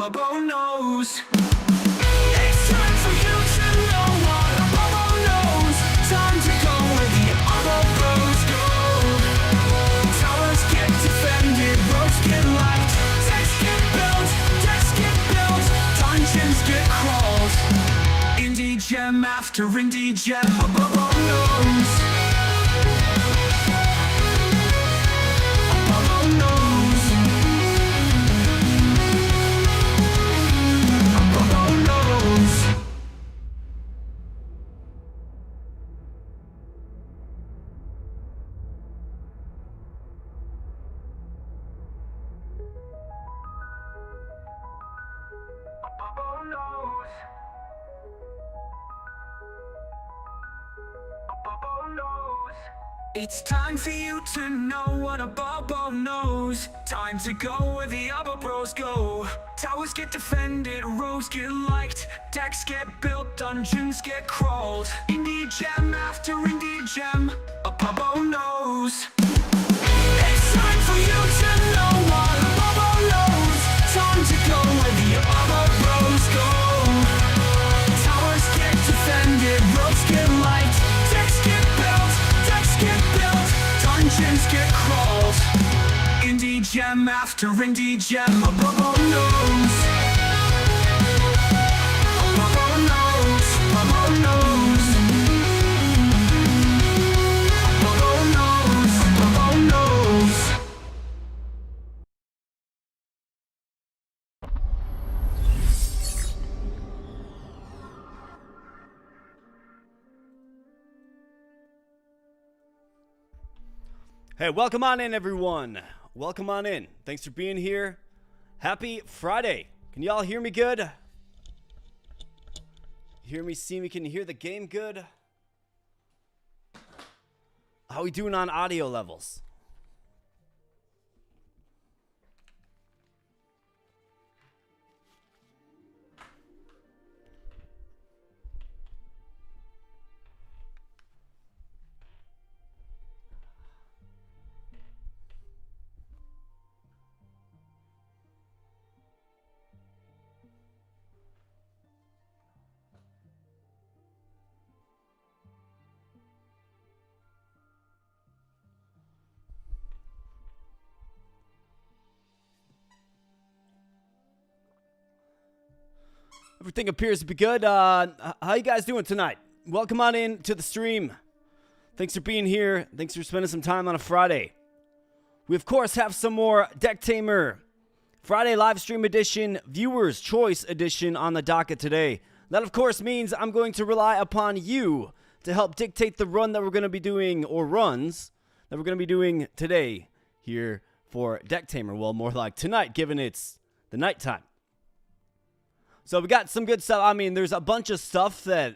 Bobo knows. It's time for you to know what a Bobo knows. Time to go where the other bros go. Towers get defended, roads get light, decks get built, dungeons get crawled. Indie gem after indie gem, a Bobo knows. A Bobo knows. A Bobo knows. A Bobo knows. Bobo knows. It's time for you to know what a Bobo knows. Time to go where the other bros go. Towers get defended, roads get liked, decks get built, dungeons get crawled. Indie gem after indie gem, a Bobo knows. It's time for you to know what a Bobo knows. Time to go where the other bros go. Towers get defended, roads get light, decks get built, dungeons get crawled. Indie gem after indie gem, a Bobo knows. A Bobo knows. Bobo knows. Bobo knows. Bobo knows. Hey, welcome on in, everyone. Welcome on in. Thanks for being here. Happy Friday. Can y'all hear me good? Hear me, see me? Can you hear the game good? How we doing on audio levels? Everything appears to be good. How you guys doing tonight? Welcome on in to the stream. Thanks for being here. Thanks for spending some time on a Friday. We, of course, have some more Decktamer Friday live stream edition, Viewers Choice edition on the docket today. That, of course, means I'm going to rely upon you to help dictate the run that we're going to be doing, or runs that we're going to be doing today here for Decktamer. Well, more like tonight, given it's the nighttime. So we got some good stuff. I mean, there's a bunch of stuff that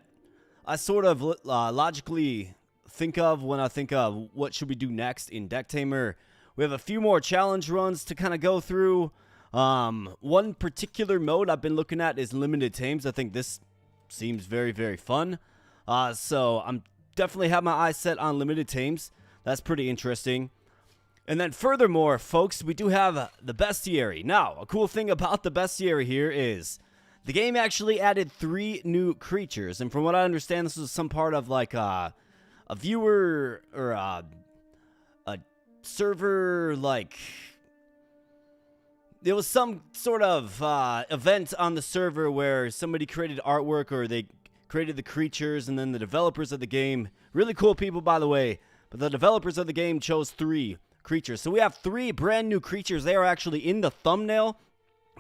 I sort of logically think of when I think of what should we do next in Decktamer. We have a few more challenge runs to kind of go through. One particular mode I've been looking at is limited tames. I think this seems very, very fun. So I'm definitely have my eyes set on limited tames. That's pretty interesting. And then furthermore, folks, we do have the bestiary. Now, a cool thing about the bestiary here is the game actually added 3 new creatures, and from what I understand, this was some part of like a viewer or a server, like there was some sort of event on the server where somebody created artwork or they created the creatures, and then the developers of the game, really cool people by the way, but the developers of the game chose 3 creatures. So we have 3 brand new creatures. They are actually in the thumbnail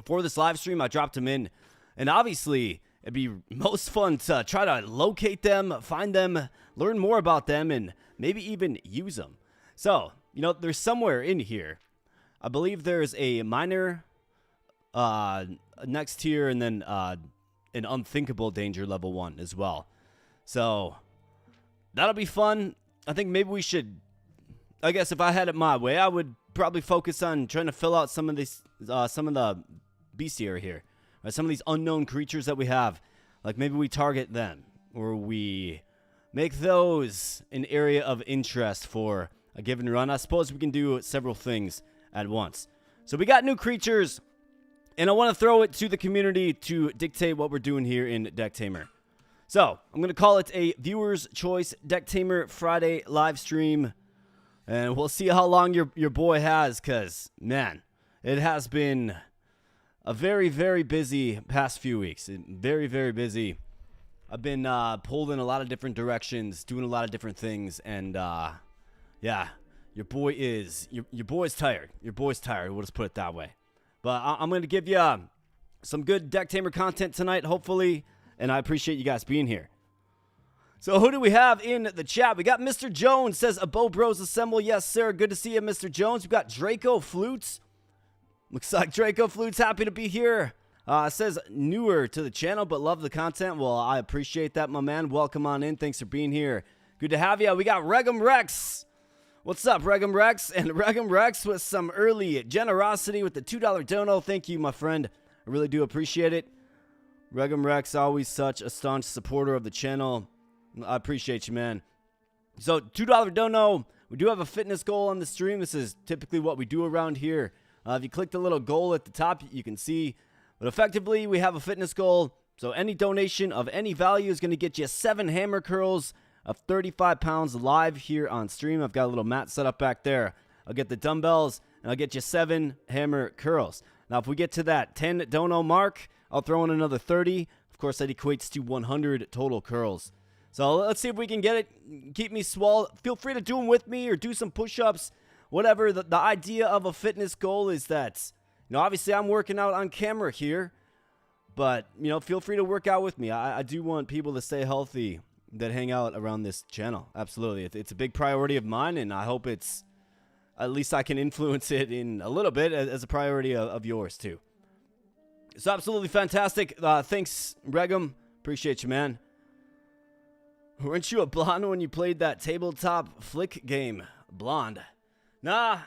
for this live stream. I dropped them in. And obviously, it'd be most fun to try to locate them, find them, learn more about them, and maybe even use them. So, you know, there's somewhere in here. I believe there's a minor next tier and then an unthinkable danger level 1 as well. So, that'll be fun. I think maybe we should, I guess if I had it my way, I would probably focus on trying to fill out some of these, some of the bestiary here. Some of these unknown creatures that we have, like maybe we target them, or we make those an area of interest for a given run. I suppose we can do several things at once. So we got new creatures. And I want to throw it to the community to dictate what we're doing here in Decktamer. So, I'm going to call it a Viewer's Choice Decktamer Friday live stream. And we'll see how long your boy has, because, man, it has been a very, very busy past few weeks. Very, very busy. I've been pulled in a lot of different directions, doing a lot of different things, and, yeah, your boy's tired. Your boy's tired, we'll just put it that way. But I'm going to give you some good Decktamer content tonight, hopefully, and I appreciate you guys being here. So who do we have in the chat? We got Mr. Jones, says, Abo Bros Assemble. Yes, sir. Good to see you, Mr. Jones. We've got Draco Flutes. Looks like Draco Flutes happy to be here. Says, newer to the channel, but love the content. Well, I appreciate that, my man. Welcome on in. Thanks for being here. Good to have you. We got Regum Rex. What's up, Regum Rex? And Regum Rex with some early generosity with the $2 dono. Thank you, my friend. I really do appreciate it. Regum Rex, always such a staunch supporter of the channel. I appreciate you, man. So, $2 dono. We do have a fitness goal on the stream. This is typically what we do around here. If you click the little goal at the top, you can see. But effectively, we have a fitness goal. So, any donation of any value is going to get you 7 hammer curls of 35 pounds live here on stream. I've got a little mat set up back there. I'll get the dumbbells, and I'll get you 7 hammer curls. Now, if we get to that 10 dono mark, I'll throw in another 30. Of course, that equates to 100 total curls. So let's see if we can get it. Keep me swole. Feel free to do them with me or do some push-ups. Whatever. The idea of a fitness goal is that, obviously I'm working out on camera here. But, feel free to work out with me. I do want people to stay healthy that hang out around this channel. Absolutely. It's a big priority of mine, and I hope it's, at least I can influence it in a little bit as a priority of yours too. So absolutely fantastic. Thanks, Regum. Appreciate you, man. Weren't you a blonde when you played that tabletop flick game? Blonde. Nah.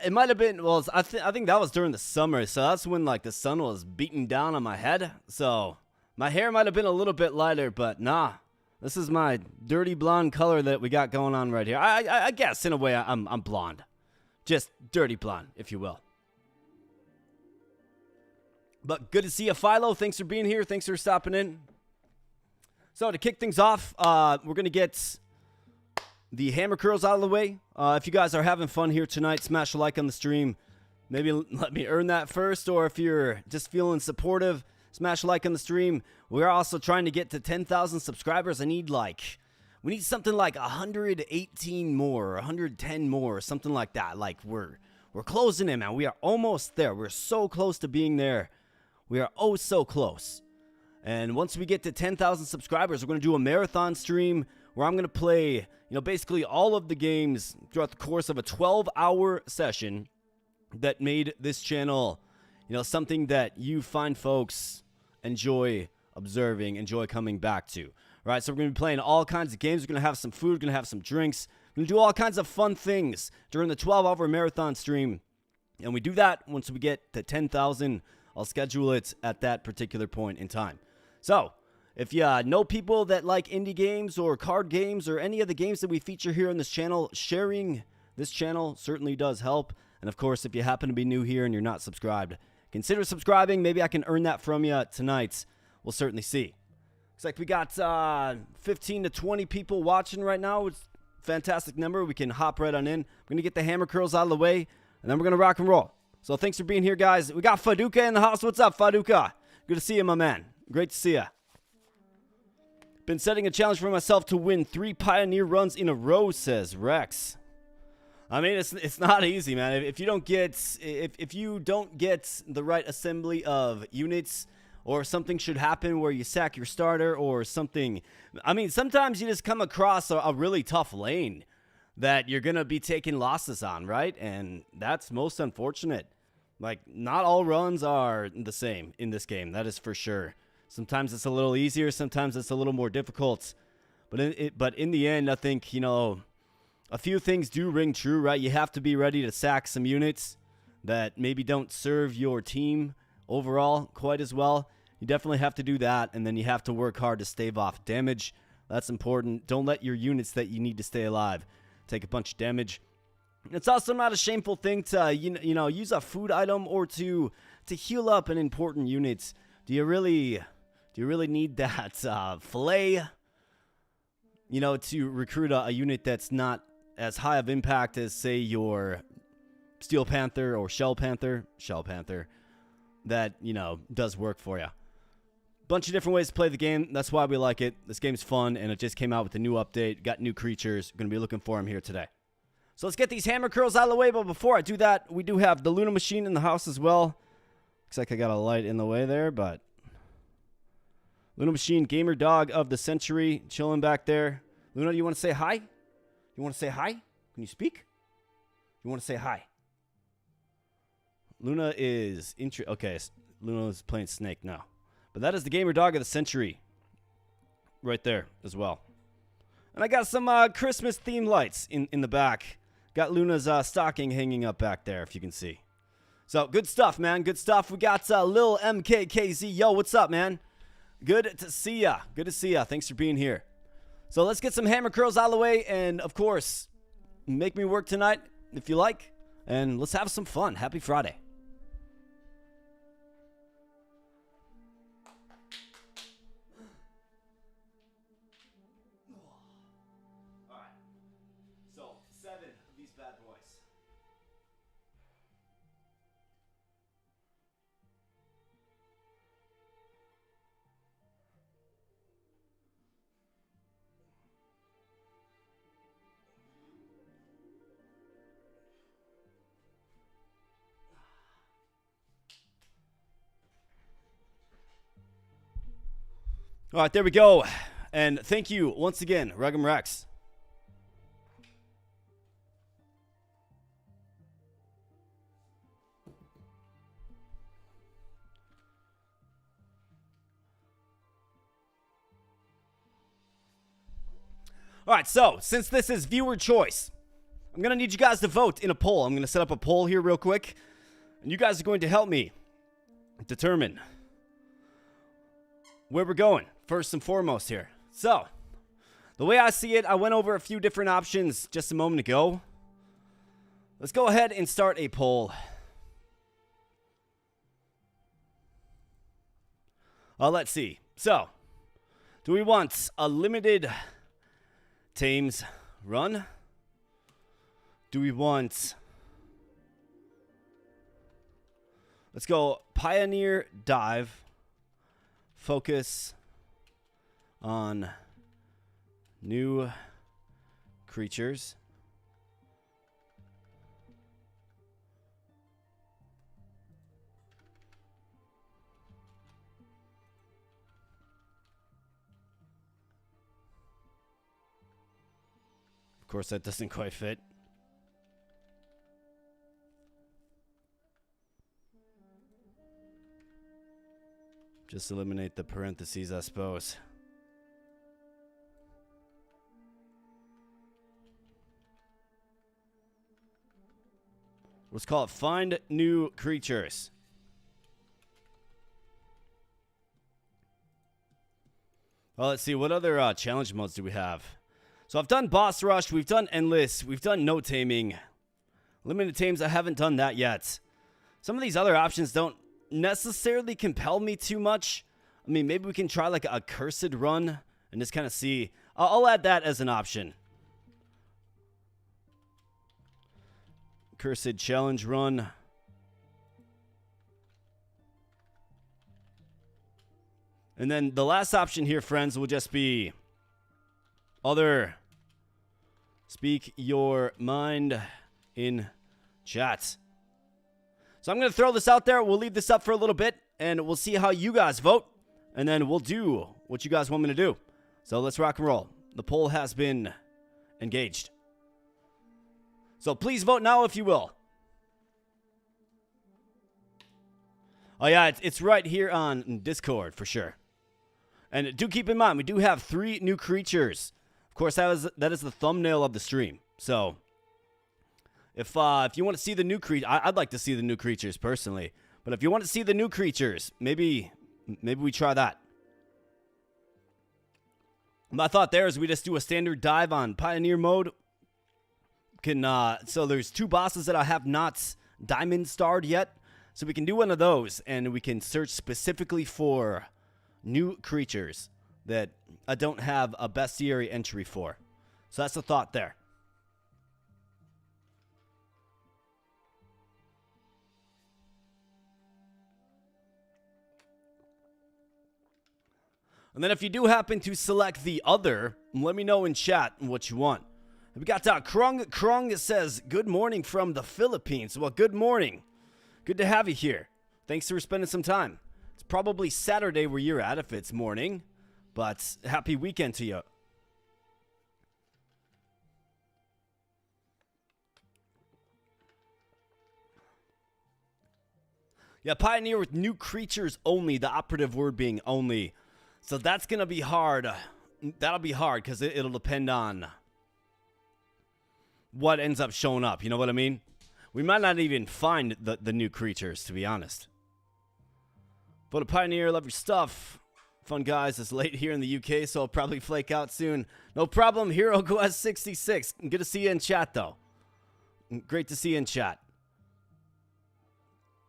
It might have been, well, I think that was during the summer, so that's when, the sun was beating down on my head, so my hair might have been a little bit lighter, but nah. This is my dirty blonde color that we got going on right here. I guess, in a way, I'm blonde. Just dirty blonde, if you will. But good to see you, Philo. Thanks for being here. Thanks for stopping in. So, to kick things off, we're going to get the hammer curls out of the way. If you guys are having fun here tonight, smash a like on the stream. Maybe let me earn that first, or if you're just feeling supportive, smash a like on the stream. We're also trying to get to 10,000 subscribers. We need something like 118 more, or 110 more, or something like that. We're closing in, man. We are almost there. We're so close to being there. We are oh so close. And once we get to 10,000 subscribers, we're going to do a marathon stream where I'm going to play, basically all of the games throughout the course of a 12-hour session that made this channel, something that you fine folks enjoy observing, enjoy coming back to. All right, so we're going to be playing all kinds of games. We're going to have some food. We're going to have some drinks. We're going to do all kinds of fun things during the 12-hour marathon stream. And we do that once we get to 10,000. I'll schedule it at that particular point in time. So, if you know people that like indie games or card games or any of the games that we feature here on this channel, sharing this channel certainly does help. And of course, if you happen to be new here and you're not subscribed, consider subscribing. Maybe I can earn that from you tonight. We'll certainly see. Looks like we got 15 to 20 people watching right now. It's a fantastic number. We can hop right on in. We're going to get the hammer curls out of the way, and then we're going to rock and roll. So thanks for being here, guys. We got Faduka in the house. What's up, Faduka? Good to see you, my man. Great to see you. Been setting a challenge for myself to win 3 Pioneer runs in a row, says Rex. I mean, it's not easy, man. If you don't get the right assembly of units, or something should happen where you sack your starter or something. I mean, sometimes you just come across a really tough lane that you're gonna be taking losses on, right? And that's most unfortunate. Not all runs are the same in this game. That is for sure. Sometimes it's a little easier. Sometimes it's a little more difficult. But in the end, I think, a few things do ring true, right? You have to be ready to sack some units that maybe don't serve your team overall quite as well. You definitely have to do that, and then you have to work hard to stave off damage. That's important. Don't let your units that you need to stay alive take a bunch of damage. It's also not a shameful thing to use a food item or to heal up an important unit. Do you really need that fillet? To recruit a unit that's not as high of impact as, say, your Steel Panther or Shell Panther, that, does work for you. Bunch of different ways to play the game. That's why we like it. This game's fun, and it just came out with a new update. Got new creatures. Going to be looking for them here today. So let's get these hammer curls out of the way, but before I do that, we do have the Luna machine in the house as well. Looks like I got a light in the way there, but Luna machine, gamer dog of the century, chilling back there. Luna, you want to say hi? You want to say hi? Can you speak? You want to say hi? Luna is okay. Luna is playing Snake now, but that is the gamer dog of the century, right there as well. And I got some Christmas themed lights in the back. Got Luna's stocking hanging up back there, if you can see. So good stuff, man. Good stuff. We got Lil MKKZ. Yo, what's up, man? Good to see ya. Good to see ya. Thanks for being here. So let's get some hammer curls out of the way, and of course, make me work tonight if you like, and let's have some fun. Happy Friday. All right. So 7 of these bad boys. All right, there we go. And thank you once again, Regum Rex. All right, so since this is viewer choice, I'm going to need you guys to vote in a poll. I'm going to set up a poll here real quick, and you guys are going to help me determine where we're going, first and foremost here. So, the way I see it, I went over a few different options just a moment ago. Let's go ahead and start a poll. Let's see. So, do we want a limited Tames run? Do we want... Let's go Pioneer Dive. Focus on new creatures. Of course, that doesn't quite fit. Just eliminate the parentheses, I suppose. Let's call it Find New Creatures. Well, let's see. What other challenge modes do we have? So I've done Boss Rush. We've done Endless. We've done No Taming. Limited Tames, I haven't done that yet. Some of these other options don't necessarily compel me too much. I mean, maybe we can try like a Cursed run and just kind of see. I'll add that as an option. Cursed challenge run. And then the last option here, friends, will just be other. Speak your mind in chat. So I'm going to throw this out there. We'll leave this up for a little bit, and we'll see how you guys vote. And then we'll do what you guys want me to do. So let's rock and roll. The poll has been engaged. So please vote now if you will. Oh yeah, it's right here on Discord for sure. And do keep in mind, we do have 3 new creatures. Of course, that is the thumbnail of the stream. So if you want to see the new creature, I'd like to see the new creatures personally. But if you want to see the new creatures, maybe we try that. My thought there is we just do a standard dive on Pioneer mode. So there's 2 bosses that I have not diamond starred yet. So we can do one of those, and we can search specifically for new creatures that I don't have a bestiary entry for. So that's the thought there. And then if you do happen to select the other, let me know in chat what you want. We got Krung that says, good morning from the Philippines. Well, good morning. Good to have you here. Thanks for spending some time. It's probably Saturday where you're at if it's morning, but happy weekend to you. Yeah, Pioneer with new creatures only, the operative word being only. So that's going to be hard. That'll be hard because it'll depend on what ends up showing up. You know what I mean? We might not even find the new creatures, to be honest. But a Pioneer, love your stuff. Fun guys, it's late here in the UK, so I'll probably flake out soon. No problem, Hero Quest 66. Good to see you in chat, though. Great to see you in chat.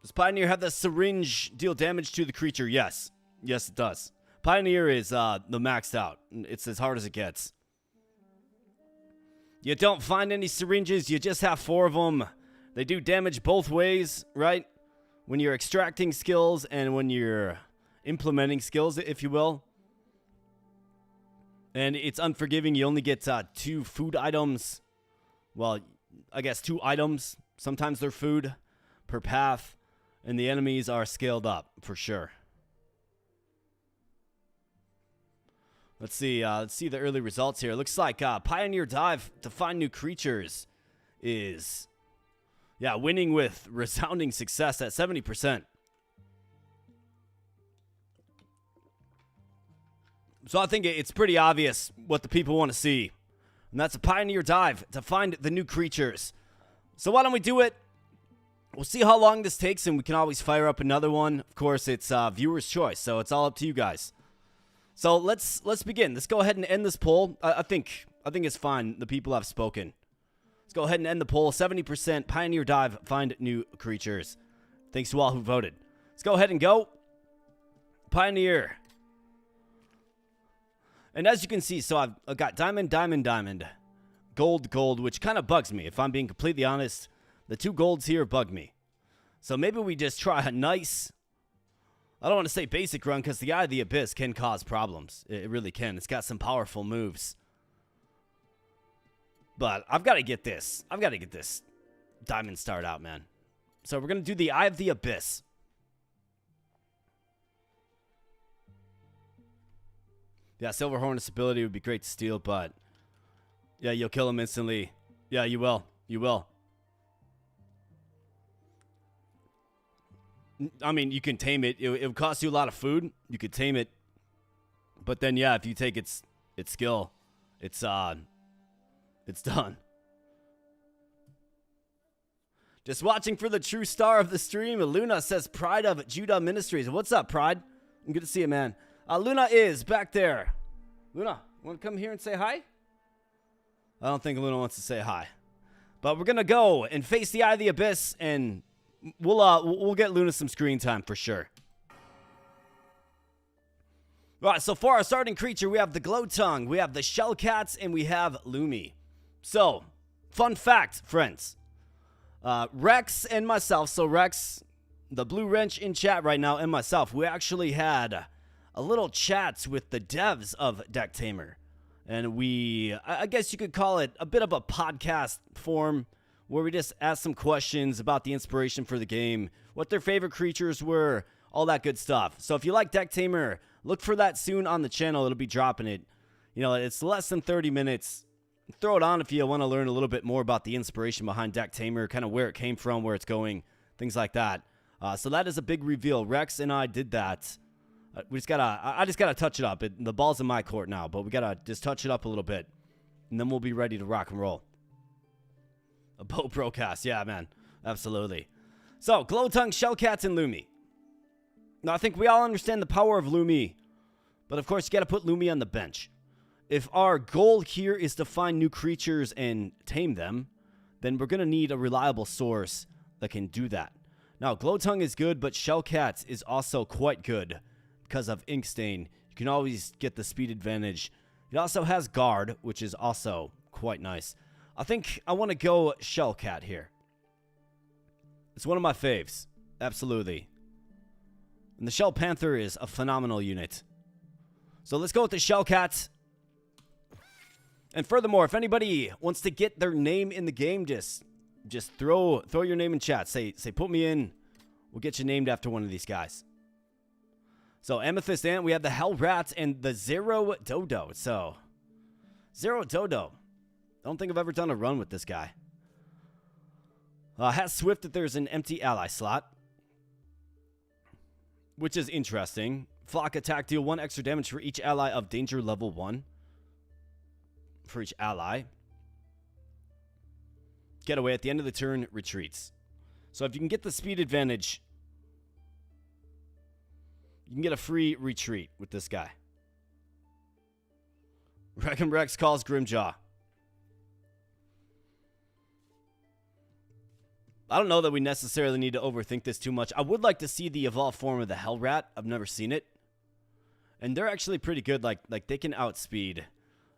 Does Pioneer have the syringe deal damage to the creature? Yes. Yes, it does. Pioneer is the maxed out. It's as hard as it gets. You don't find any syringes. You just have 4 of them. They do damage both ways, right? When you're extracting skills and when you're implementing skills, if you will. And it's unforgiving. You only get 2 food items. Well, I guess 2 items. Sometimes they're food per path. And the enemies are scaled up, for sure. Let's see the early results here. Looks like Pioneer Dive to find new creatures is, yeah, winning with resounding success at 70%. So I think it's pretty obvious what the people want to see. And that's a Pioneer Dive to find the new creatures. So why don't we do it? We'll see how long this takes, and we can always fire up another one. Of course, it's viewer's choice, so it's all up to you guys. So let's begin. Let's go ahead and end this poll. I think it's fine. The people have spoken. Let's go ahead and end the poll. 70% Pioneer Dive, find new creatures. Thanks to all who voted. Let's go ahead and go. Pioneer. And as you can see, so I've got diamond, diamond, diamond, gold, gold, which kind of bugs me. If I'm being completely honest, the 2 golds here bug me. So maybe we just try a nice, I don't want to say basic run because the Eye of the Abyss can cause problems. It really can. It's got some powerful moves. But I've got to get this. I've got to get this diamond starred out, man. So we're going to do the Eye of the Abyss. Yeah, Silver Hornet's ability would be great to steal, but yeah, you'll kill him instantly. Yeah, you will. You will. I mean, you can tame it. It would cost you a lot of food. You could tame it. But then, yeah, if you take its skill, it's done. Just watching for the true star of the stream. Luna says, Pride of Judah Ministries. What's up, Pride? Good to see you, man. Luna is back there. Luna, want to come here and say hi? I don't think Luna wants to say hi. But we're going to go and face the Eye of the Abyss, and we'll get Luna some screen time for sure. All right, so for our starting creature, we have the Glow Tongue, we have the Shell Cats, and we have Lumi. So, fun fact, friends. Rex and myself, so Rex, the Blue Wrench in chat right now, and myself, we actually had a little chat with the devs of Decktamer. And I guess you could call it a bit of a podcast form where we just asked some questions about the inspiration for the game, what their favorite creatures were, all that good stuff. So if you like Decktamer, look for that soon on the channel. It'll be dropping it. You know, it's less than 30 minutes. Throw it on if you want to learn a little bit more about the inspiration behind Decktamer, kind of where it came from, where it's going, things like that. So that is a big reveal. Rex and I did that. I just gotta touch it up. The ball's in my court now, but we gotta just touch it up a little bit, and then we'll be ready to rock and roll. A Bo Procast, yeah, man, absolutely. So, Glowtongue, Shellcats, and Lumi. Now, I think we all understand the power of Lumi, but of course, you gotta put Lumi on the bench. If our goal here is to find new creatures and tame them, then we're going to need a reliable source that can do that. Now, Glowtongue is good, but Shellcat is also quite good because of Ink Stain. You can always get the speed advantage. It also has Guard, which is also quite nice. I think I want to go Shellcat here. It's one of my faves. Absolutely. And the Shell Panther is a phenomenal unit. So let's go with the Shellcat. And furthermore, if anybody wants to get their name in the game, just throw your name in chat. Say put me in. We'll get you named after one of these guys. So Amethyst Ant, we have the Hell Rat and the Zero Dodo. So Zero Dodo. I don't think I've ever done a run with this guy. Has Swift that there's an empty ally slot, which is interesting. Flock attack, deal 1 extra damage for each ally of danger level 1. For each ally. Getaway at the end of the turn, retreats. So if you can get the speed advantage, you can get a free retreat with this guy. Wreck'em Rex calls Grimjaw. I don't know that we necessarily need to overthink this too much. I would like to see the evolved form of the Hell Rat. I've never seen it. And they're actually pretty good. Like they can outspeed.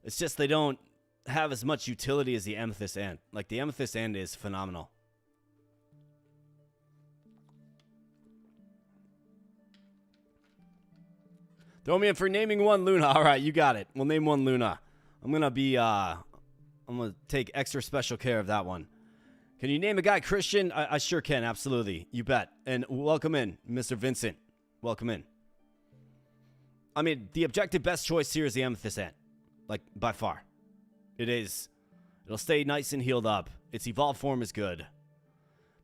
It's just they don't have as much utility as the Amethyst Ant. Like the Amethyst Ant is phenomenal. Throw me in for naming one Luna. All right, you got it. We'll name one Luna. I'm going to take extra special care of that one. Can you name a guy Christian? I sure can, absolutely. You bet. And welcome in, Mr. Vincent. Welcome in. I mean, the objective best choice here is the Amethyst Ant. Like, by far. It is. It'll stay nice and healed up. Its evolved form is good.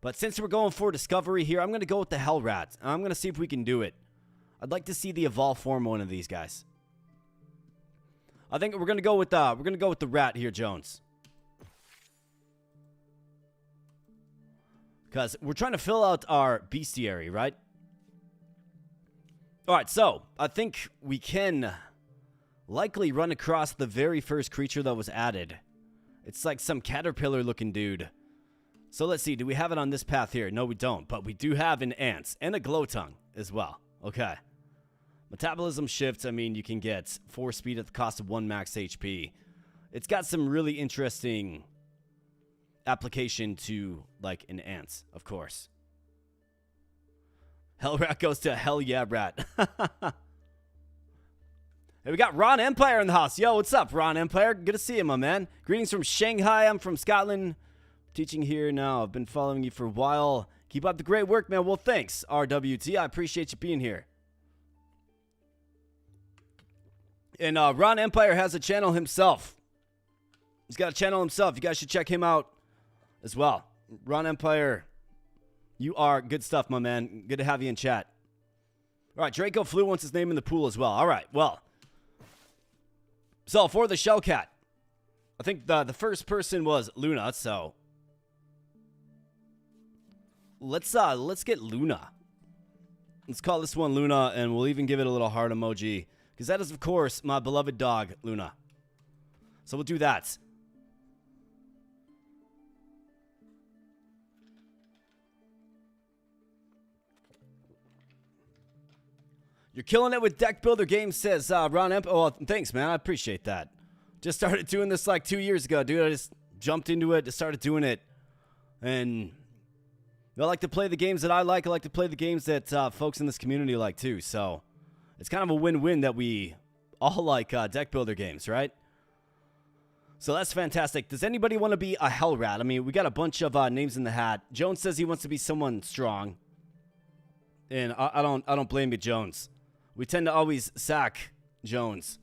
But since we're going for discovery here, I'm going to go with the Hell Rat. I'm going to see if we can do it. I'd like to see the evolved form of one of these guys. I think we're going to go with the rat here, Jones. Because we're trying to fill out our bestiary, right? Alright, so I think we can likely run across the very first creature that was added. It's like some caterpillar-looking dude. So let's see, do we have it on this path here? No, we don't, but we do have an ant and a Glowtongue as well. Okay. Metabolism shifts, I mean, you can get 4 speed at the cost of 1 max HP. It's got some really interesting application to, like, an ant, of course. Hell Rat goes to Hell Yeah Rat. Hey, we got Ron Empire in the house. Yo, what's up, Ron Empire? Good to see you, my man. Greetings from Shanghai. I'm from Scotland. Teaching here now. I've been following you for a while. Keep up the great work, man. Well, thanks, RWT. I appreciate you being here. And Ron Empire has a channel himself. He's got a channel himself. You guys should check him out as well. Ron Empire, you are good stuff, my man. Good to have you in chat. All right, Draco Flu wants his name in the pool as well. All right, well. So, for the Shellcat, I think the first person was Luna, so let's get Luna. Let's call this one Luna, and we'll even give it a little heart emoji, because that is, of course, my beloved dog, Luna. So we'll do that. You're killing it with Deck Builder Games, says Ron Emp. Oh, thanks, man. I appreciate that. Just started doing this like 2 years ago, dude. I just jumped into it, just started doing it. And I like to play the games that I like. I like to play the games that folks in this community like, too. So it's kind of a win-win that we all like Deck Builder Games, right? So that's fantastic. Does anybody want to be a Hell Rat? I mean, we got a bunch of names in the hat. Jones says he wants to be someone strong. And I don't blame you, Jones. We tend to always sack Jones.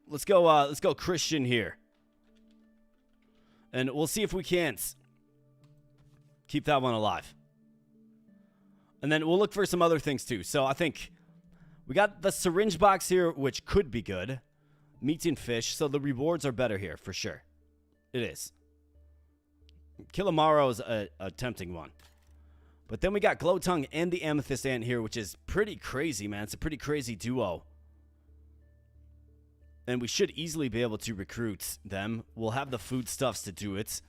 Let's go Christian here. And we'll see if we can't keep that one alive. And then we'll look for some other things too. So I think we got the syringe box here, which could be good. Meat and fish, so the rewards are better here for sure. It is. Kilomaro is a tempting one. But then we got Glowtongue and the Amethyst Ant here, which is pretty crazy, man. It's a pretty crazy duo. And we should easily be able to recruit them. We'll have the foodstuffs to do it.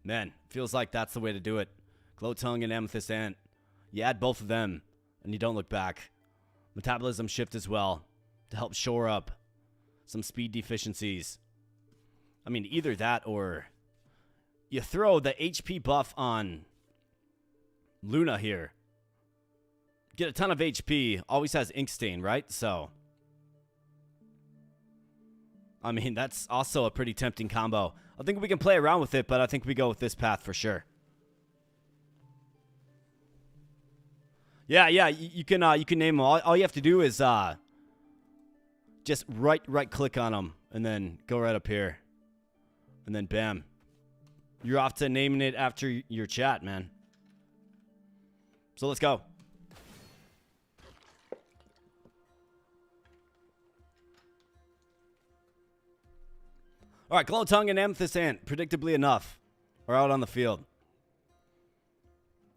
Man, feels like that's the way to do it. Glowtongue and Amethyst Ant. You add both of them, and you don't look back. Metabolism shift as well, to help shore up some speed deficiencies. I mean, either that or you throw the HP buff on Luna here. Get a ton of HP. Always has Ink Stain, right? So, I mean, that's also a pretty tempting combo. I think we can play around with it, but I think we go with this path for sure. Yeah, you can name them. All you have to do is just right click on them and then go right up here. And then bam. You're off to naming it after your chat, man. So let's go. All right, Glowtongue and Amethyst Ant, predictably enough, are out on the field.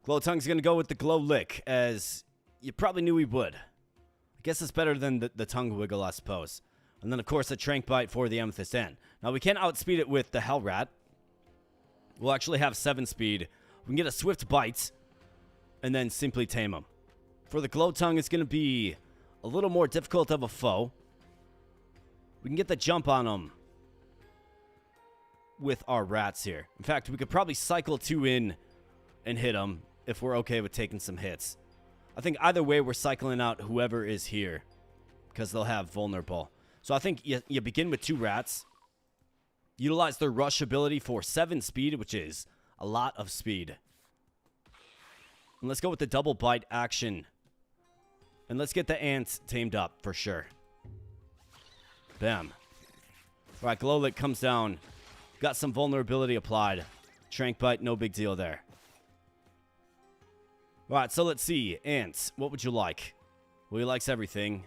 Glowtongue's going to go with the Glow Lick, as you probably knew he would. I guess it's better than the Tongue Wiggle, I suppose. And then, of course, a Trank Bite for the Amethyst Ant. Now, we can't outspeed it with the Hell Rat. We'll actually have 7 speed. We can get a Swift Bite, and then simply tame him. For the Glowtongue, it's going to be a little more difficult of a foe. We can get the jump on him with our rats here. In fact, we could probably cycle 2 in and hit him if we're okay with taking some hits. I think either way, we're cycling out whoever is here because they'll have vulnerable. So I think you begin with 2 rats. Utilize their rush ability for 7 speed, which is a lot of speed. And let's go with the double bite action. And let's get the ants tamed up for sure. Bam. All right, Glowlick comes down. Got some vulnerability applied. Trank Bite, no big deal there. All right, so let's see. Ants, what would you like? Well, he likes everything.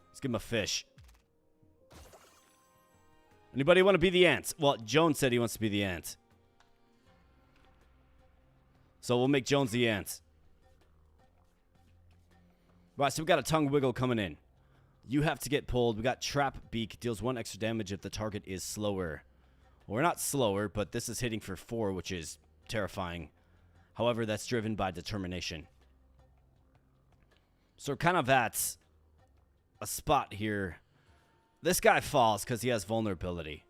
Let's give him a fish. Anybody want to be the ant? Well, Jones said he wants to be the ant. So we'll make Jones the ant. Right, so we got a Tongue Wiggle coming in. You have to get pulled. We got Trap Beak. Deals 1 extra damage if the target is slower. Well, we're not slower, but this is hitting for 4, which is terrifying. However, that's driven by determination. So we're kind of at a spot here. This guy falls because he has vulnerability.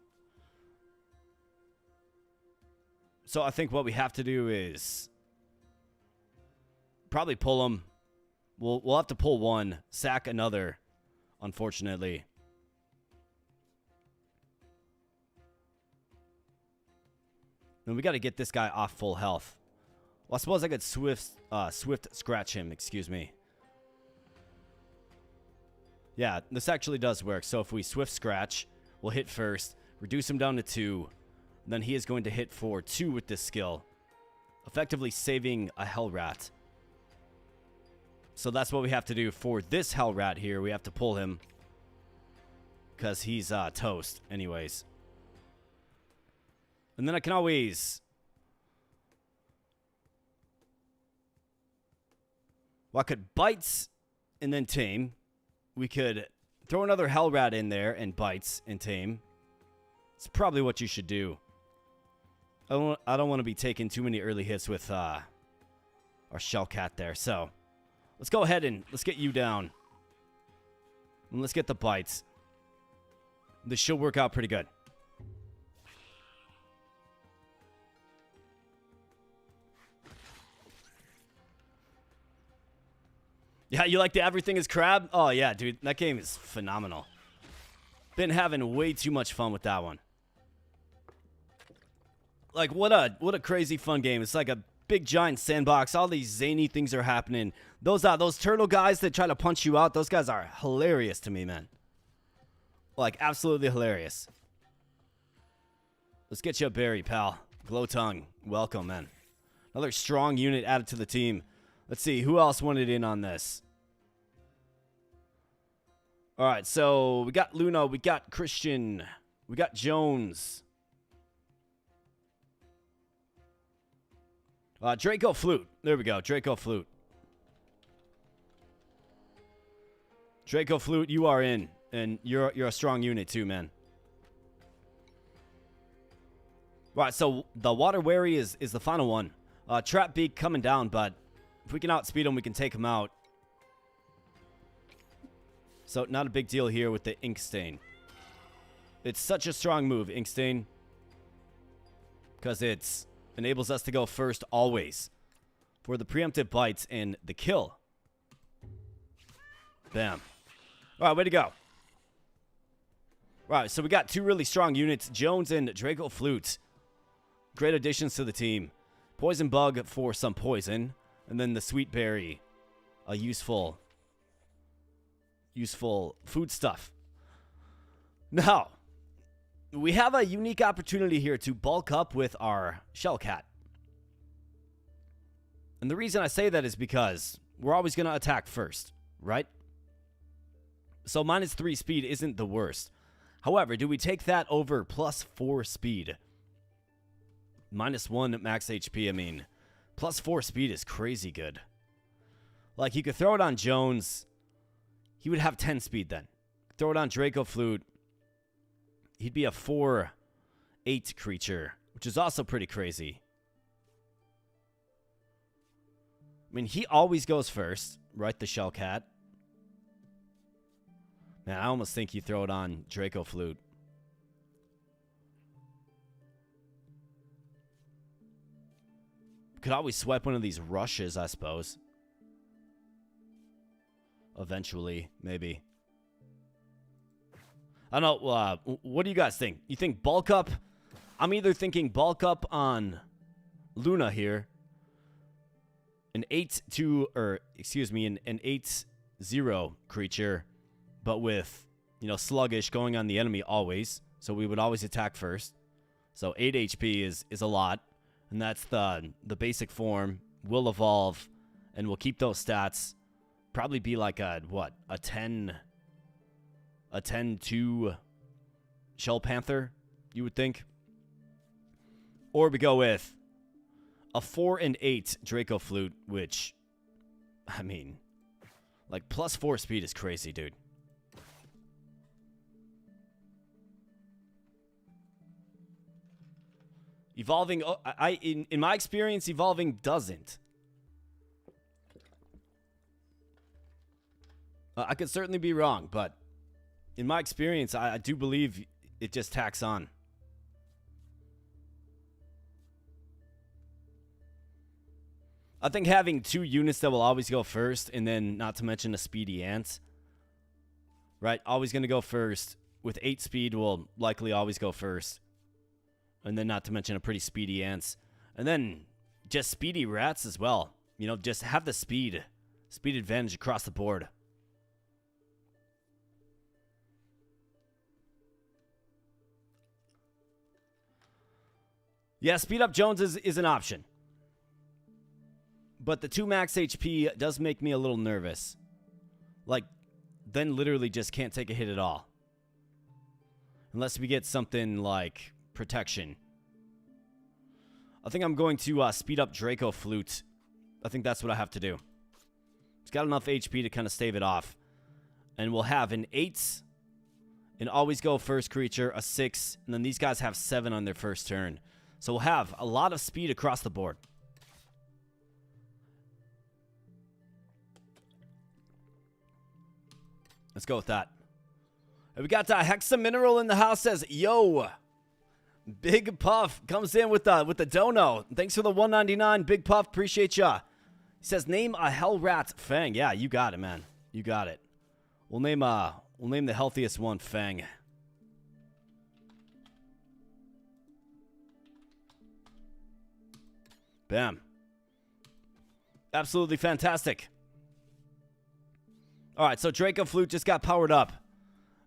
So I think what we have to do is probably pull him. We'll have to pull 1, sack another, unfortunately. Then we got to get this guy off full health. Well, I suppose I could swift scratch him, excuse me. Yeah, this actually does work. So if we swift scratch, we'll hit first, reduce him down to 2. Then he is going to hit for 2 with this skill, effectively saving a Hell Rat. So that's what we have to do for this Hell Rat here. We have to pull him because he's toast anyways. And then I can always... Well, I could bites and then tame. We could throw another Hell Rat in there and bites and tame. It's probably what you should do. I don't want to be taking too many early hits with our Shell Cat there. So let's go ahead and let's get you down. And let's get the bites. This should work out pretty good. Yeah, you like the everything is crab? Oh, yeah, dude. That game is phenomenal. Been having way too much fun with that one. Like, what a crazy fun game. It's like a big, giant sandbox. All these zany things are happening. Those turtle guys that try to punch you out, those guys are hilarious to me, man. Like, absolutely hilarious. Let's get you a berry, pal. Glowtongue. Welcome, man. Another strong unit added to the team. Let's see, who else wanted in on this? All right, so we got Luna, we got Christian, we got Jones. Draco Flute. There we go, Draco Flute. Draco Flute, you are in. And you're a strong unit too, man. Right, so the Water Wary is the final one. Trap Beak coming down, but if we can outspeed him, we can take him out. So not a big deal here with the Ink Stain. It's such a strong move, Ink Stain. Because it enables us to go first always. For the preemptive bites and the kill. Bam. Alright, way to go. Right, so we got two really strong units. Jones and Draco Flute. Great additions to the team. Poison Bug for some poison. And then the Sweet Berry. A useful food stuff. Now, we have a unique opportunity here to bulk up with our Shellcat. And the reason I say that is because we're always going to attack first, right? So -3 speed isn't the worst. However, do we take that over +4 speed? -1 max HP, I mean, +4 speed is crazy good. Like, you could throw it on Jones. He would have 10 speed then. Throw it on Draco Flute. He'd be a 4/8 creature, which is also pretty crazy. I mean, he always goes first, right? The Shellcat. Man, I almost think you throw it on Draco Flute. Could always swipe one of these rushes, I suppose. Eventually, maybe. I don't know. What do you guys think? You think bulk up? I'm either thinking bulk up on Luna here. An 8-2, or excuse me, an 8-0 creature, but with, you know, sluggish going on the enemy always. So we would always attack first. So 8 HP is a lot. And that's the basic form. Will evolve, and we'll keep those stats. Probably be like a 10-2 Shell Panther, you would think. Or we go with a 4/8 Draco Flute, which, I mean, like +4 speed is crazy, dude. Evolving, in my experience, evolving doesn't. I could certainly be wrong, but in my experience, I do believe it just tacks on. I think having 2 units that will always go first, and then not to mention a speedy ant, right? Always going to go first. With 8 speed, will likely always go first. And then not to mention a pretty speedy ants. And then just speedy rats as well. You know, just have the speed advantage across the board. Yeah, speed up Jones is an option. But the 2 max HP does make me a little nervous. Like, then literally just can't take a hit at all. Unless we get something like protection. I think I'm going to speed up Draco Flute. I think that's what I have to do. It's got enough HP to kind of stave it off. And we'll have an 8, an always go first creature, a 6, and then these guys have 7 on their first turn. So we'll have a lot of speed across the board. Let's go with that. And we got Hexa Mineral in the house, says, yo. Big Puff comes in with the dono. Thanks for the $1.99, Big Puff. Appreciate ya. He says, name a Hell Rat Fang. Yeah, you got it, man. You got it. We'll name the healthiest one Fang. Bam. Absolutely fantastic. All right, so Draco Flute just got powered up.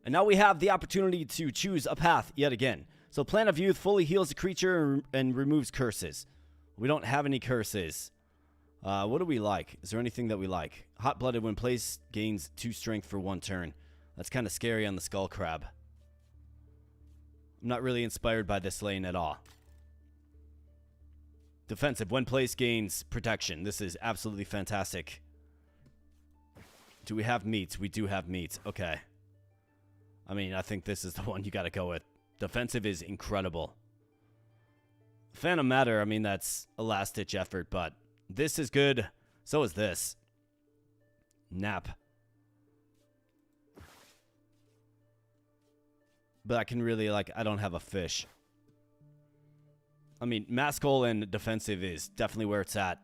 And now we have the opportunity to choose a path yet again. So Plan of Youth fully heals the creature and removes curses. We don't have any curses. What do we like? Is there anything that we like? Hot-Blooded when placed gains 2 strength for 1 turn. That's kind of scary on the Skull Crab. I'm not really inspired by this lane at all. Defensive when placed gains protection. This is absolutely fantastic. Do we have meat? We do have meat. Okay. I mean, I think this is the one you got to go with. Defensive is incredible. Phantom Matter, I mean, that's a last-ditch effort, but this is good. So is this. Nap. But I can really, like, I don't have a fish. I mean, Maskell and defensive is definitely where it's at.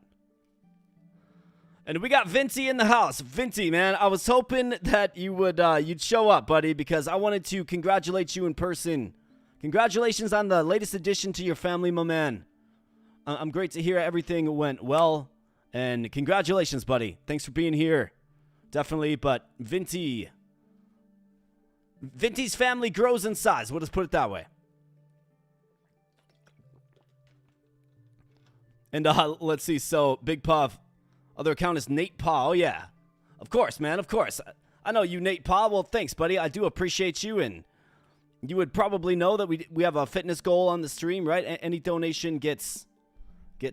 And we got Vinty in the house. Vinty, man, I was hoping that you would, you'd show up, buddy, because I wanted to congratulate you in person. Congratulations on the latest addition to your family, my man. I'm great to hear everything went well. And congratulations, buddy. Thanks for being here. Definitely, but Vinty's family grows in size. We'll just put it that way. And let's see. So, Big Puff. Other account is Nate Paw. Oh, yeah. Of course, man. Of course. I know you, Nate Paw. Well, thanks, buddy. I do appreciate you. And you would probably know that we have a fitness goal on the stream, right? Any donation gets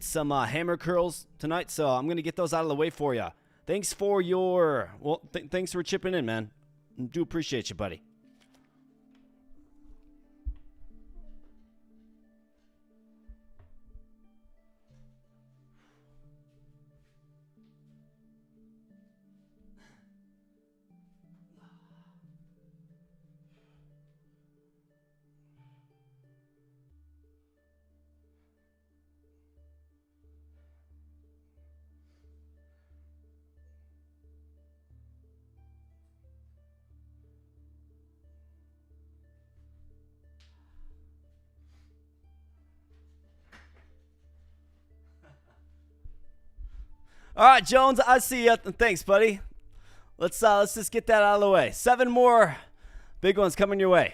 some hammer curls tonight. So I'm going to get those out of the way for you. Thanks for your... Well, thanks for chipping in, man. I do appreciate you, buddy. All right, Jones, I see you. Thanks, buddy. Let's just get that out of the way. 7 more big ones coming your way.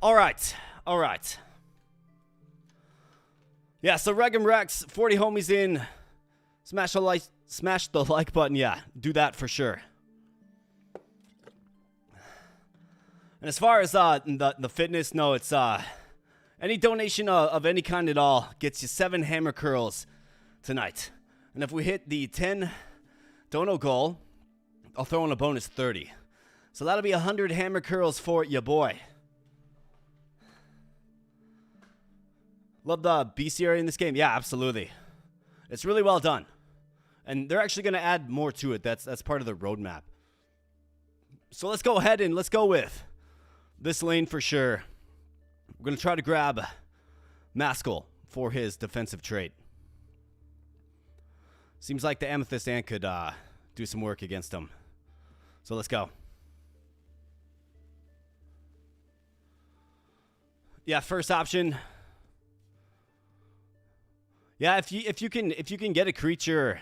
All right. Yeah, so Regum Rex, 40 homies in. Smash the like button. Yeah, do that for sure. And as far as the fitness, no, it's any donation of any kind at all gets you 7 hammer curls tonight. And if we hit the 10 dono goal, I'll throw in a bonus 30. So that'll be 100 hammer curls for your boy. Love the bestiary in this game. Yeah, absolutely. It's really well done. And they're actually going to add more to it. That's part of the roadmap. So let's go ahead and let's go with this lane for sure. We're going to try to grab Maskell for his defensive trait. Seems like the Amethyst Ant could do some work against him. So let's go. Yeah, first option. Yeah, if you can get a creature,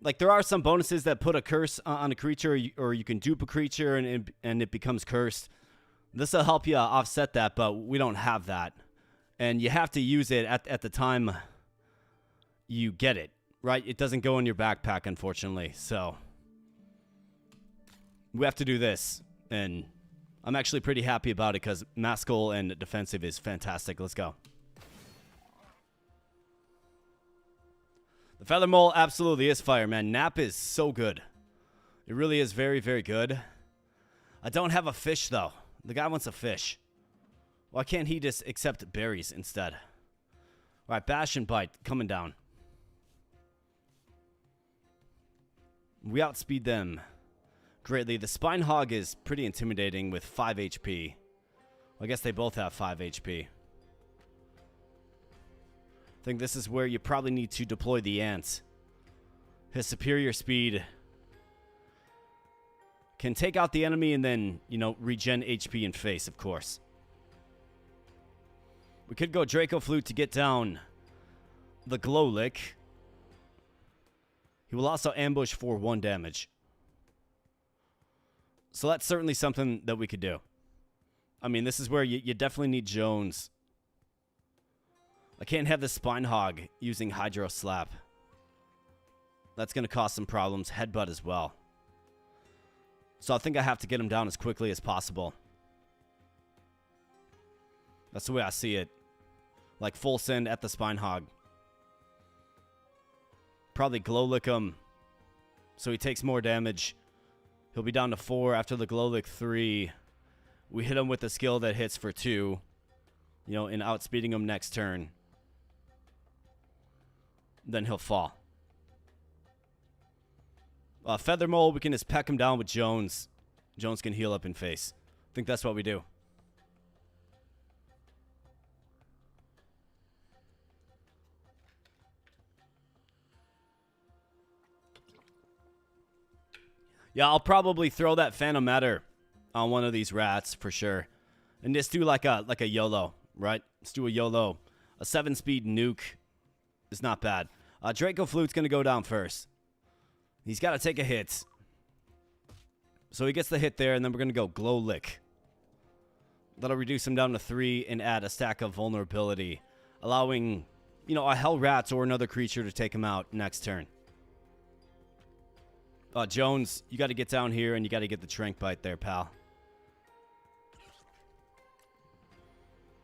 like there are some bonuses that put a curse on a creature, or you can dupe a creature and it becomes cursed. This will help you offset that, but we don't have that, and you have to use it at the time you get it, right? It doesn't go in your backpack, unfortunately. So we have to do this, and I'm actually pretty happy about it because Maskell and defensive is fantastic. Let's go. The Feather Mole absolutely is fire, man. Nap is so good. It really is very, very good. I don't have a fish, though. The guy wants a fish. Why can't he just accept berries instead? All right, Bash and Bite coming down. We outspeed them greatly. The Spine Hog is pretty intimidating with 5 HP. Well, I guess they both have 5 HP. I think this is where you probably need to deploy the ants. his superior speed can take out the enemy and then, you know, regen HP in face, of course. We could go Draco Flute to get down the Glowlick. He will also ambush for 1 damage. So that's certainly something that we could do. I mean, this is where you definitely need Jones. I can't have the Spine Hog using Hydro Slap. That's going to cause some problems. Headbutt as well. So I think I have to get him down as quickly as possible. That's the way I see it. Like full send at the Spine Hog. Probably Glowlick him. So he takes more damage. He'll be down to 4 after the Glowlick 3. We hit him with a skill that hits for 2. You know, and outspeeding him next turn. Then he'll fall. Feather Mole, we can just peck him down with Jones. Jones can heal up in face. I think that's what we do. Yeah, I'll probably throw that Phantom Matter on one of these rats for sure. And just do like a YOLO, right? Let's do a YOLO. A 7-speed nuke is not bad. Draco Flute's going to go down first. He's got to take a hit. So he gets the hit there, and then we're going to go Glowlick. That'll reduce him down to 3 and add a stack of vulnerability, allowing, you know, a Hell Rat or another creature to take him out next turn. Jones, you got to get down here, and you got to get the Trank Bite there, pal.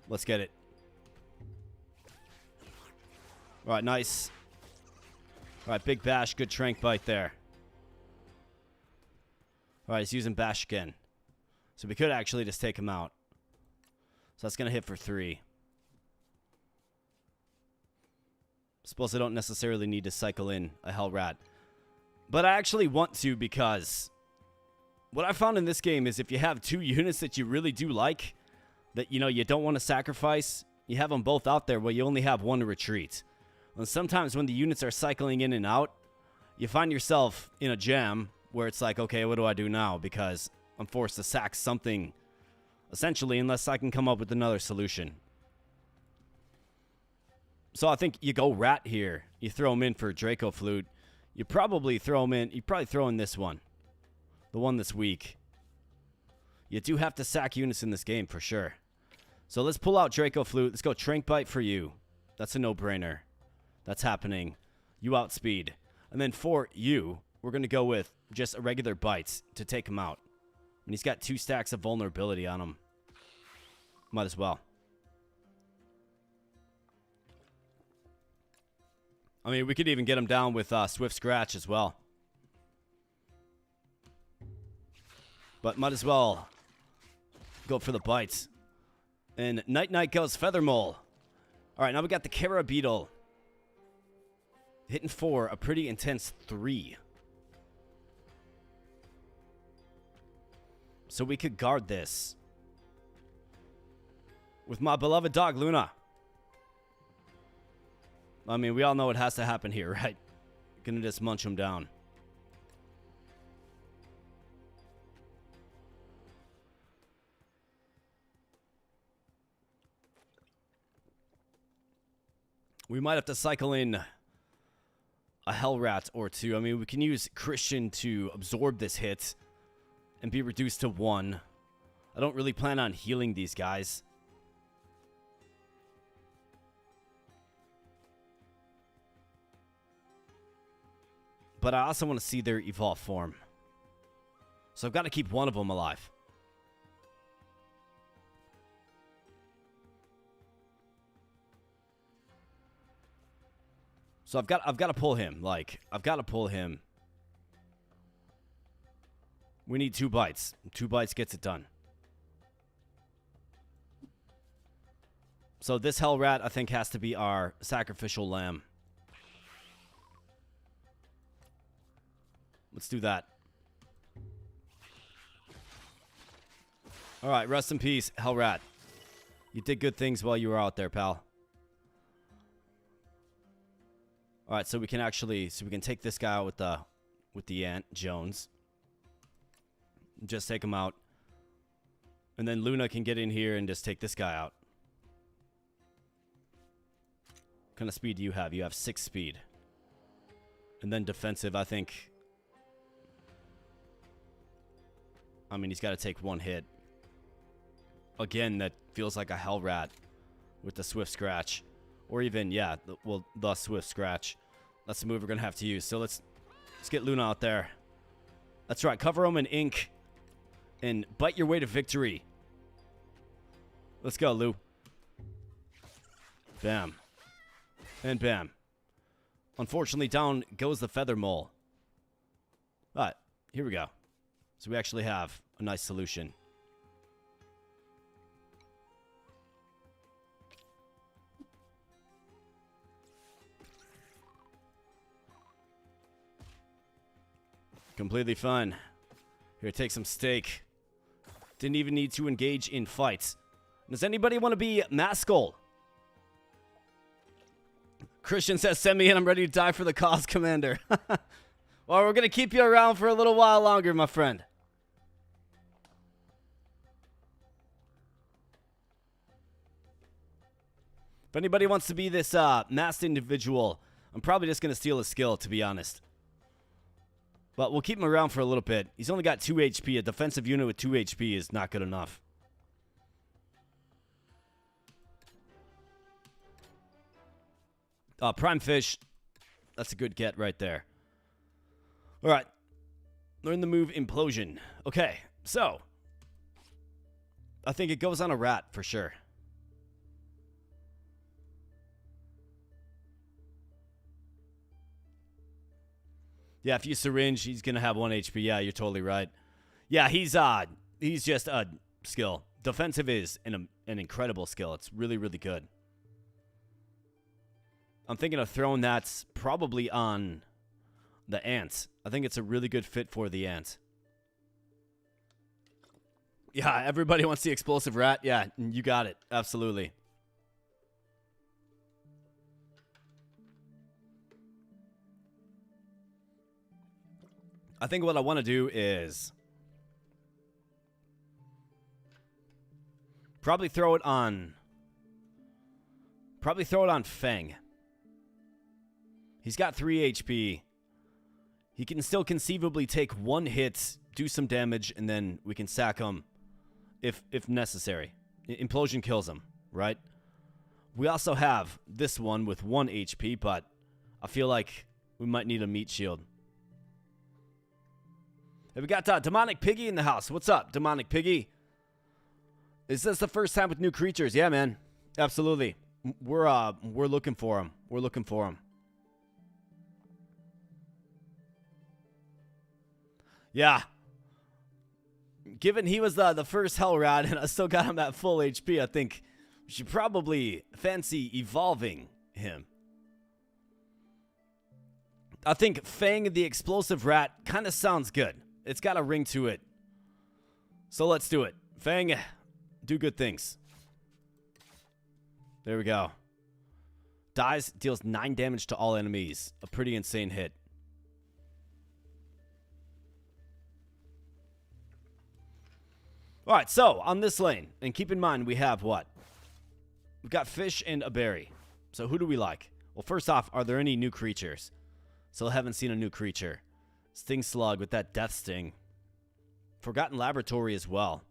Let's get it. All right, nice. All right, big bash, good Trank Bite there. All right, he's using bash again. So we could actually just take him out. So that's going to hit for 3. Suppose I don't necessarily need to cycle in a Hell Rat. But I actually want to, because what I found in this game is if you have 2 units that you really do like, that, you know, you don't want to sacrifice, you have them both out there, well, you only have 1 to retreat. And sometimes when the units are cycling in and out, you find yourself in a jam where it's like, okay, what do I do now? Because I'm forced to sack something, essentially, unless I can come up with another solution. So I think you go Rat here. You throw him in for Draco Flute. You probably throw him in. You probably throw in this one. The one that's weak. You do have to sack units in this game for sure. So let's pull out Draco Flute. Let's go Trank Bite for you. That's a no-brainer. That's happening. You outspeed. And then for you, we're going to go with just a regular Bites to take him out. And he's got 2 stacks of vulnerability on him. Might as well. I mean, we could even get him down with Swift Scratch as well. But might as well go for the bites. And Night goes Feather Mole. All right, now we got the Kara Beetle. Hitting 4, a pretty intense 3. So we could guard this with my beloved dog, Luna. I mean, we all know what has to happen here, right? Gonna just munch him down. We might have to cycle in a Hell Rat or 2. I mean, we can use Christian to absorb this hit and be reduced to 1. I don't really plan on healing these guys. But I also want to see their evolved form. So I've got to keep one of them alive. So I've got to pull him. Like, I've got to pull him. We need 2 bites. 2 bites gets it done. So this Hell Rat, I think, has to be our sacrificial lamb. Let's do that. All right, rest in peace, Hell Rat. You did good things while you were out there, pal. All right, so we can take this guy out with the ant Jones. Just take him out. And then Luna can get in here and just take this guy out. What kind of speed do you have? You have 6 speed. And then defensive, I think. I mean, he's got to take 1 hit. Again, that feels like a hell rat with the swift scratch. Or even, yeah, the swift scratch. That's the move we're going to have to use. So let's get Luna out there. That's right. Cover him in ink. And bite your way to victory. Let's go, Lou. Bam. And bam. Unfortunately, down goes the feather mole. But here we go. So we actually have a nice solution. Completely fun. Here, take some steak. Didn't even need to engage in fights. Does anybody want to be Maskell? Christian says, send me in. I'm ready to die for the cause, Commander. Well, we're going to keep you around for a little while longer, my friend. If anybody wants to be this masked individual, I'm probably just going to steal his skill, to be honest. But we'll keep him around for a little bit. He's only got 2 HP. A defensive unit with 2 HP is not good enough. Prime Fish. That's a good get right there. All right. Learn the move Implosion. Okay, so. I think it goes on a rat for sure. Yeah, if you syringe, he's going to have 1 HP. Yeah, you're totally right. Yeah, he's just a skill. Defensive is an incredible skill. It's really, really good. I'm thinking of throwing that probably on the ants. I think it's a really good fit for the ants. Yeah, everybody wants the explosive rat. Yeah, you got it. Absolutely. I think what I want to do is probably throw it on Feng. He's got 3 HP. He can still conceivably take 1 hit, do some damage, and then we can sack him if necessary. Implosion kills him, right? We also have this one with 1 HP, but I feel like we might need a meat shield. Hey, we got Demonic Piggy in the house. What's up, Demonic Piggy? Is this the first time with new creatures? Yeah, man. Absolutely. We're looking for him. We're looking for him. Yeah. Given he was the first Hell Rat and I still got him at full HP, I think we should probably fancy evolving him. I think Fang the Explosive Rat kind of sounds good. It's got a ring to it. So let's do it. Fang, do good things. There we go. Dies, deals 9 damage to all enemies. A pretty insane hit. Alright, so on this lane, and keep in mind we have what? We've got fish and a berry. So who do we like? Well, first off, are there any new creatures? Still haven't seen a new creature. Sting Slug with that death sting. Forgotten Laboratory as well.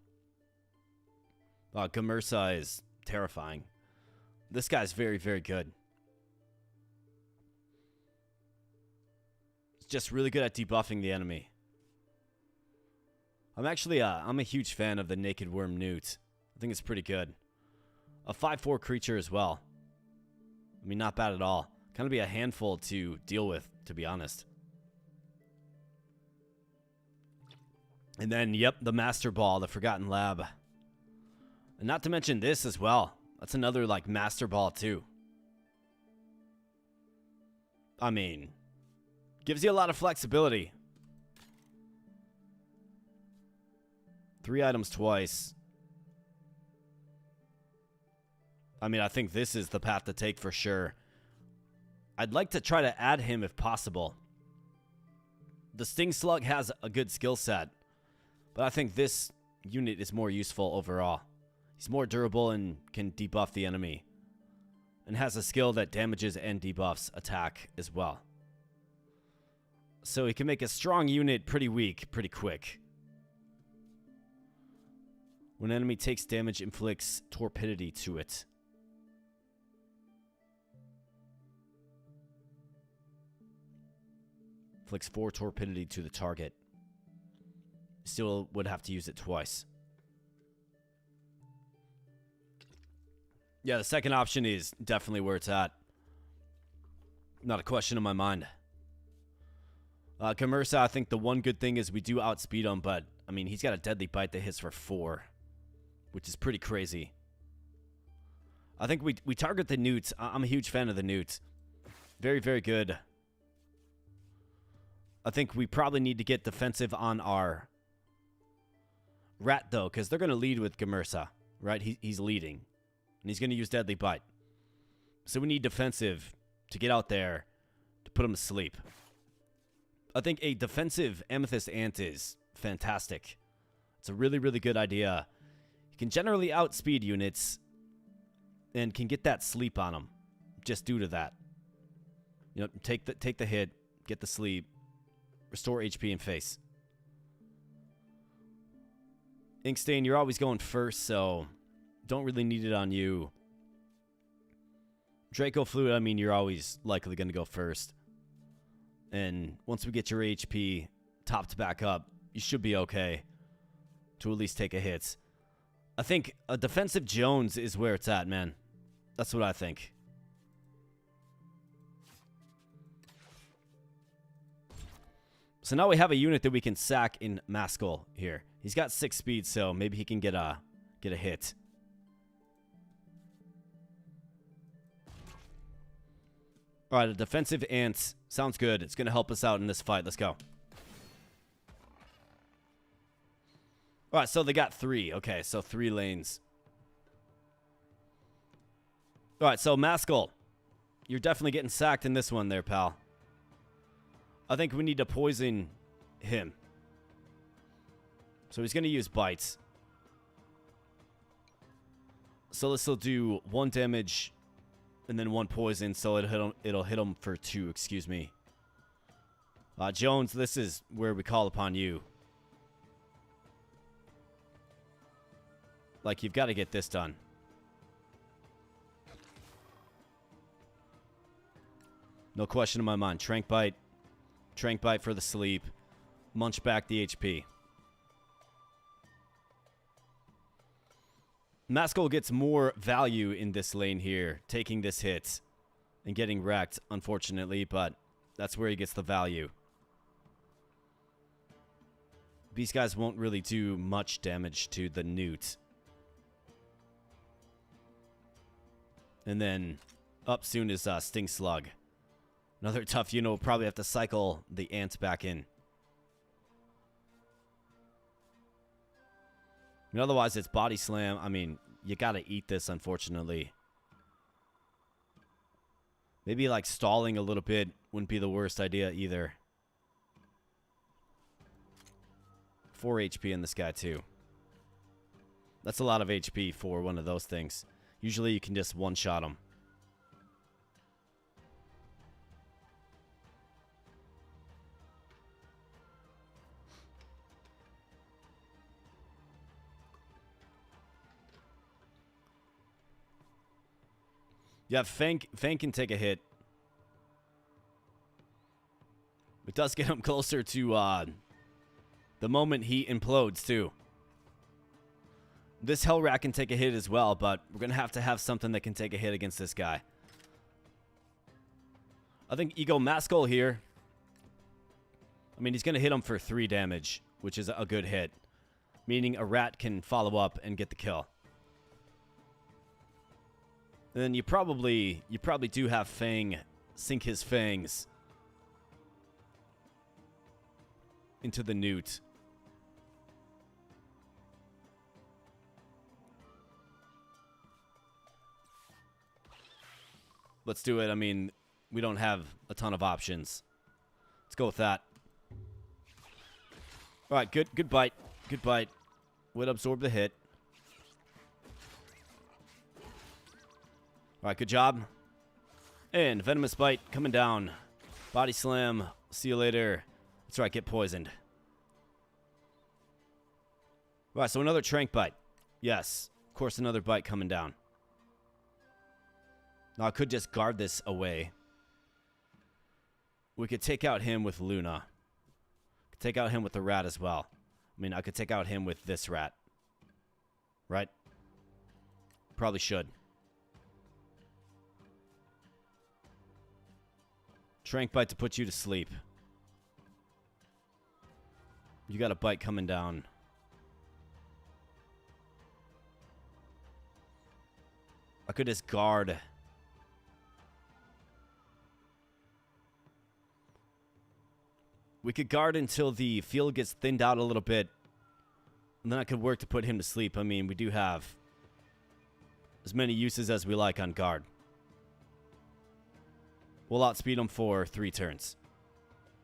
Gamersa is terrifying. This guy's very, very good. He's just really good at debuffing the enemy. I'm actually, I'm a huge fan of the Naked Worm Newt. I think it's pretty good. A 5/4 creature as well. I mean, not bad at all. Kind of be a handful to deal with, to be honest. And then, yep, the Master Ball, the Forgotten Lab. And not to mention this as well. That's another, like, Master Ball, too. I mean, gives you a lot of flexibility. 3 items twice. I mean, I think this is the path to take for sure. I'd like to try to add him if possible. The Sting Slug has a good skill set, but I think this unit is more useful overall. He's more durable and can debuff the enemy, and has a skill that damages and debuffs attack as well. So he can make a strong unit pretty weak pretty quick. When an enemy takes damage, inflicts torpidity to it. Inflicts 4 torpidity to the target. Still would have to use it twice. Yeah, the second option is definitely where it's at. Not a question in my mind. Commersa, I think the one good thing is we do outspeed him, but, I mean, he's got a deadly bite that hits for 4, which is pretty crazy. I think we target the newts. I'm a huge fan of the newts. Very, very good. I think we probably need to get defensive on our rat, though, because they're going to lead with Commersa, right? He's leading, and he's going to use deadly bite. So we need defensive to get out there to put him to sleep. I think a defensive Amethyst Ant is fantastic. It's a really, really good idea. You can generally outspeed units and can get that sleep on them just due to that. You know, take the hit, get the sleep, restore HP and face. Inkstain, you're always going first, so don't really need it on you. Draco Fluid, I mean, you're always likely going to go first. And once we get your HP topped back up, you should be okay to at least take a hit. I think a defensive Jones is where it's at, man. That's what I think. So now we have a unit that we can sack in Maskell here. He's got 6 speed, so maybe he can get a hit. All right, a defensive ant sounds good. It's going to help us out in this fight. Let's go. All right, so they got 3. Okay, so 3 lanes. All right, so Maskell, you're definitely getting sacked in this one there, pal. I think we need to poison him. So he's going to use bites. So this will do 1 damage and then 1 poison, so it'll hit him for 2, excuse me. Jones, this is where we call upon you. Like, you've got to get this done. No question in my mind. Trank Bite for the sleep. Munch back the HP. Maskell gets more value in this lane here, taking this hit and getting wrecked, unfortunately, but that's where he gets the value. These guys won't really do much damage to the newt. And then up soon is Sting Slug. Another tough unit. We'll probably have to cycle the ants back in. And otherwise, it's Body Slam. I mean, you gotta eat this, unfortunately. Maybe, like, stalling a little bit wouldn't be the worst idea either. 4 HP in this guy, too. That's a lot of HP for one of those things. Usually, you can just one-shot him. Yeah, Fang can take a hit. It does get him closer to the moment he implodes, too. This Hellrat can take a hit as well, but we're going to have something that can take a hit against this guy. I think Ego Maskell here. I mean, he's going to hit him for 3 damage, which is a good hit. Meaning a rat can follow up and get the kill. And then you probably do have Fang sink his fangs into the newt. Let's do it. I mean, we don't have a ton of options. Let's go with that. All right, good bite. Good bite. Would absorb the hit. All right, good job. And venomous bite coming down. Body slam. See you later. That's right, get poisoned. All right, so another trank bite. Yes, of course, another bite coming down. Now, I could just guard this away. We could take out him with Luna. Could take out him with the rat as well. I mean, I could take out him with this rat. Right? Probably should. Trank bite to put you to sleep. You got a bite coming down. I could just guard. We could guard until the field gets thinned out a little bit. And then I could work to put him to sleep. I mean, we do have as many uses as we like on guard. We'll outspeed him for 3 turns.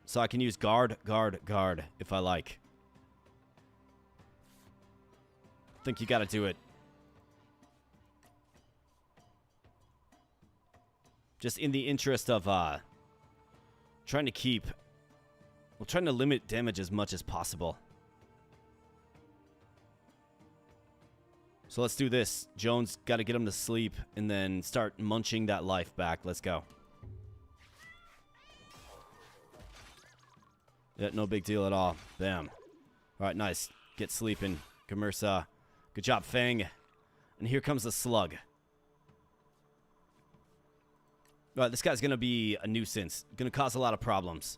So I can use guard, guard, guard if I like. I think you gotta do it. Just in the interest of trying to keep... Well, trying to limit damage as much as possible. So let's do this. Jones got to get him to sleep and then start munching that life back. Let's go. Yeah, no big deal at all. Bam. All right, nice. Get sleeping. Gamersa. Good job, Fang. And here comes the slug. All right, this guy's going to be a nuisance. Going to cause a lot of problems.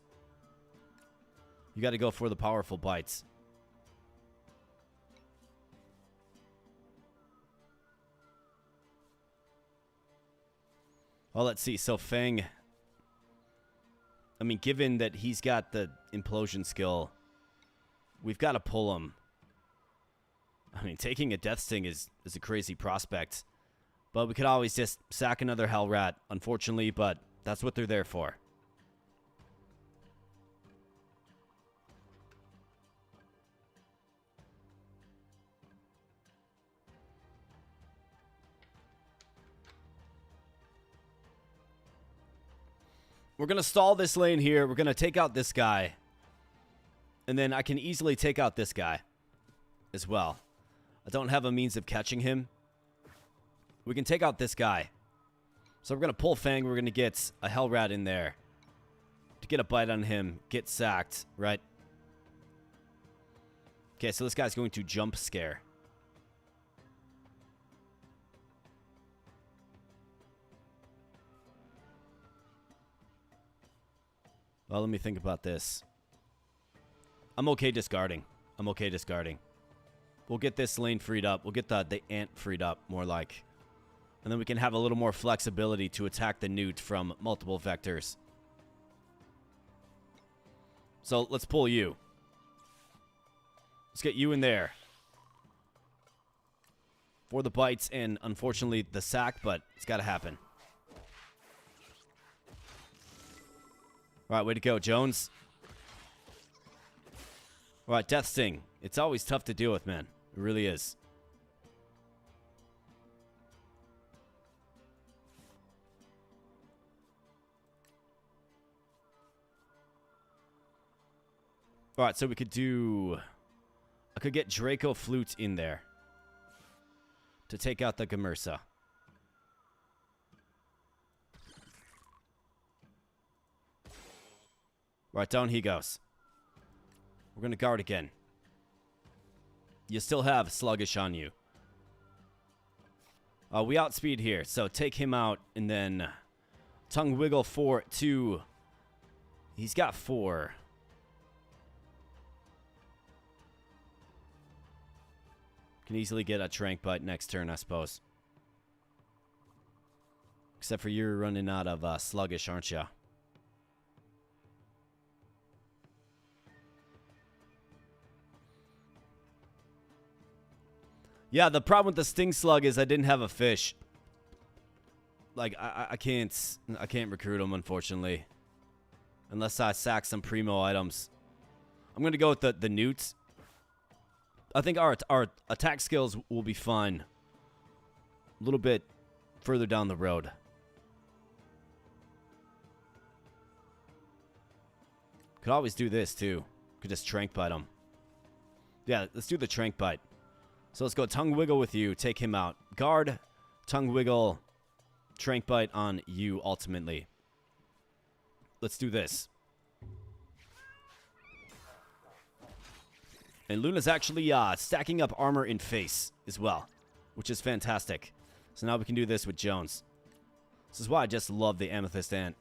You got to go for the powerful bites. Well, let's see. So Fang, I mean, given that he's got the implosion skill, we've got to pull him. I mean, taking a death sting is a crazy prospect. But we could always just sack another hell rat, unfortunately, but that's what they're there for. We're going to stall this lane here. We're going to take out this guy. And then I can easily take out this guy as well. I don't have a means of catching him. We can take out this guy. So we're going to pull Fang. We're going to get a hell rat in there to get a bite on him. Get sacked, right? Okay, so this guy's going to jump scare. Well, let me think about this. I'm okay discarding. I'm okay discarding. We'll get this lane freed up. We'll get the ant freed up, more like. And then we can have a little more flexibility to attack the newt from multiple vectors. So let's pull you. Let's get you in there. For the bites and, unfortunately, the sack, but it's got to happen. All right, way to go, Jones. All right, Death Sting. It's always tough to deal with, man. It really is. All right, so we could do... I could get Draco Flute in there to take out the Gamersa. Right, down he goes. We're going to guard again. You still have Sluggish on you. We outspeed here, so take him out and then Tongue Wiggle for 2. He's got 4. Can easily get a Trank Bite next turn, I suppose. Except for you're running out of Sluggish, aren't you? Yeah, the problem with the Sting Slug is I didn't have a fish. like I can't recruit him, unfortunately, unless I sack some primo items. I'm gonna go with the newts. I think our attack skills will be fine. A little bit further down the road. Could always do this too. Could just trank bite him. Yeah, let's do the trank bite. So let's go tongue wiggle with you. Take him out. Guard, tongue wiggle, trank bite on you ultimately. Let's do this. And Luna's actually stacking up armor in face as well, which is fantastic. So now we can do this with Jones. This is why I just love the Amethyst Ant.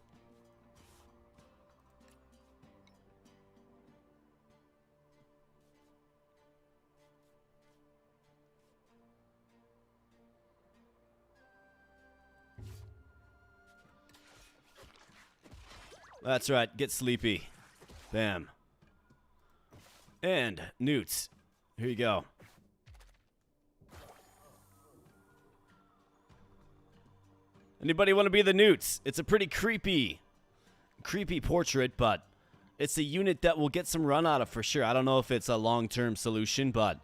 That's right, get sleepy. Bam. And newts. Here you go. Anybody want to be the newts? It's a pretty creepy portrait, but it's a unit that will get some run out of for sure. I don't know if it's a long-term solution, but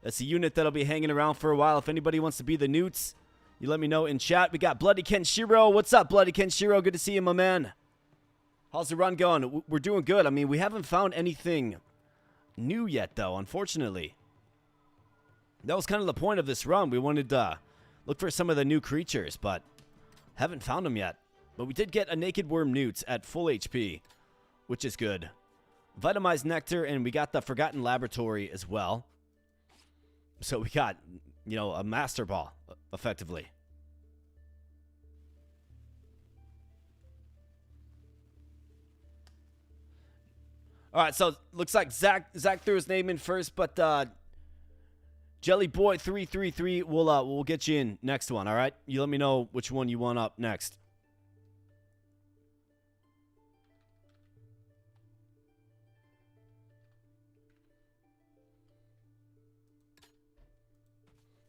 it's a unit that'll be hanging around for a while. If anybody wants to be the newts, you let me know in chat. We got Bloody Kenshiro. What's up, Bloody Kenshiro? Good to see you, my man. How's the run going? We're doing good. I mean, we haven't found anything new yet, though, unfortunately. That was kind of the point of this run. We wanted to look for some of the new creatures, but haven't found them yet. But we did get a Naked Worm Newt at full HP, which is good. Vitamized Nectar, and we got the Forgotten Laboratory as well. So we got, you know, a Master Ball, effectively. All right, so looks like Zach threw his name in first, but Jelly Boy 333 we'll get you in next one. All right, you let me know which one you want up next.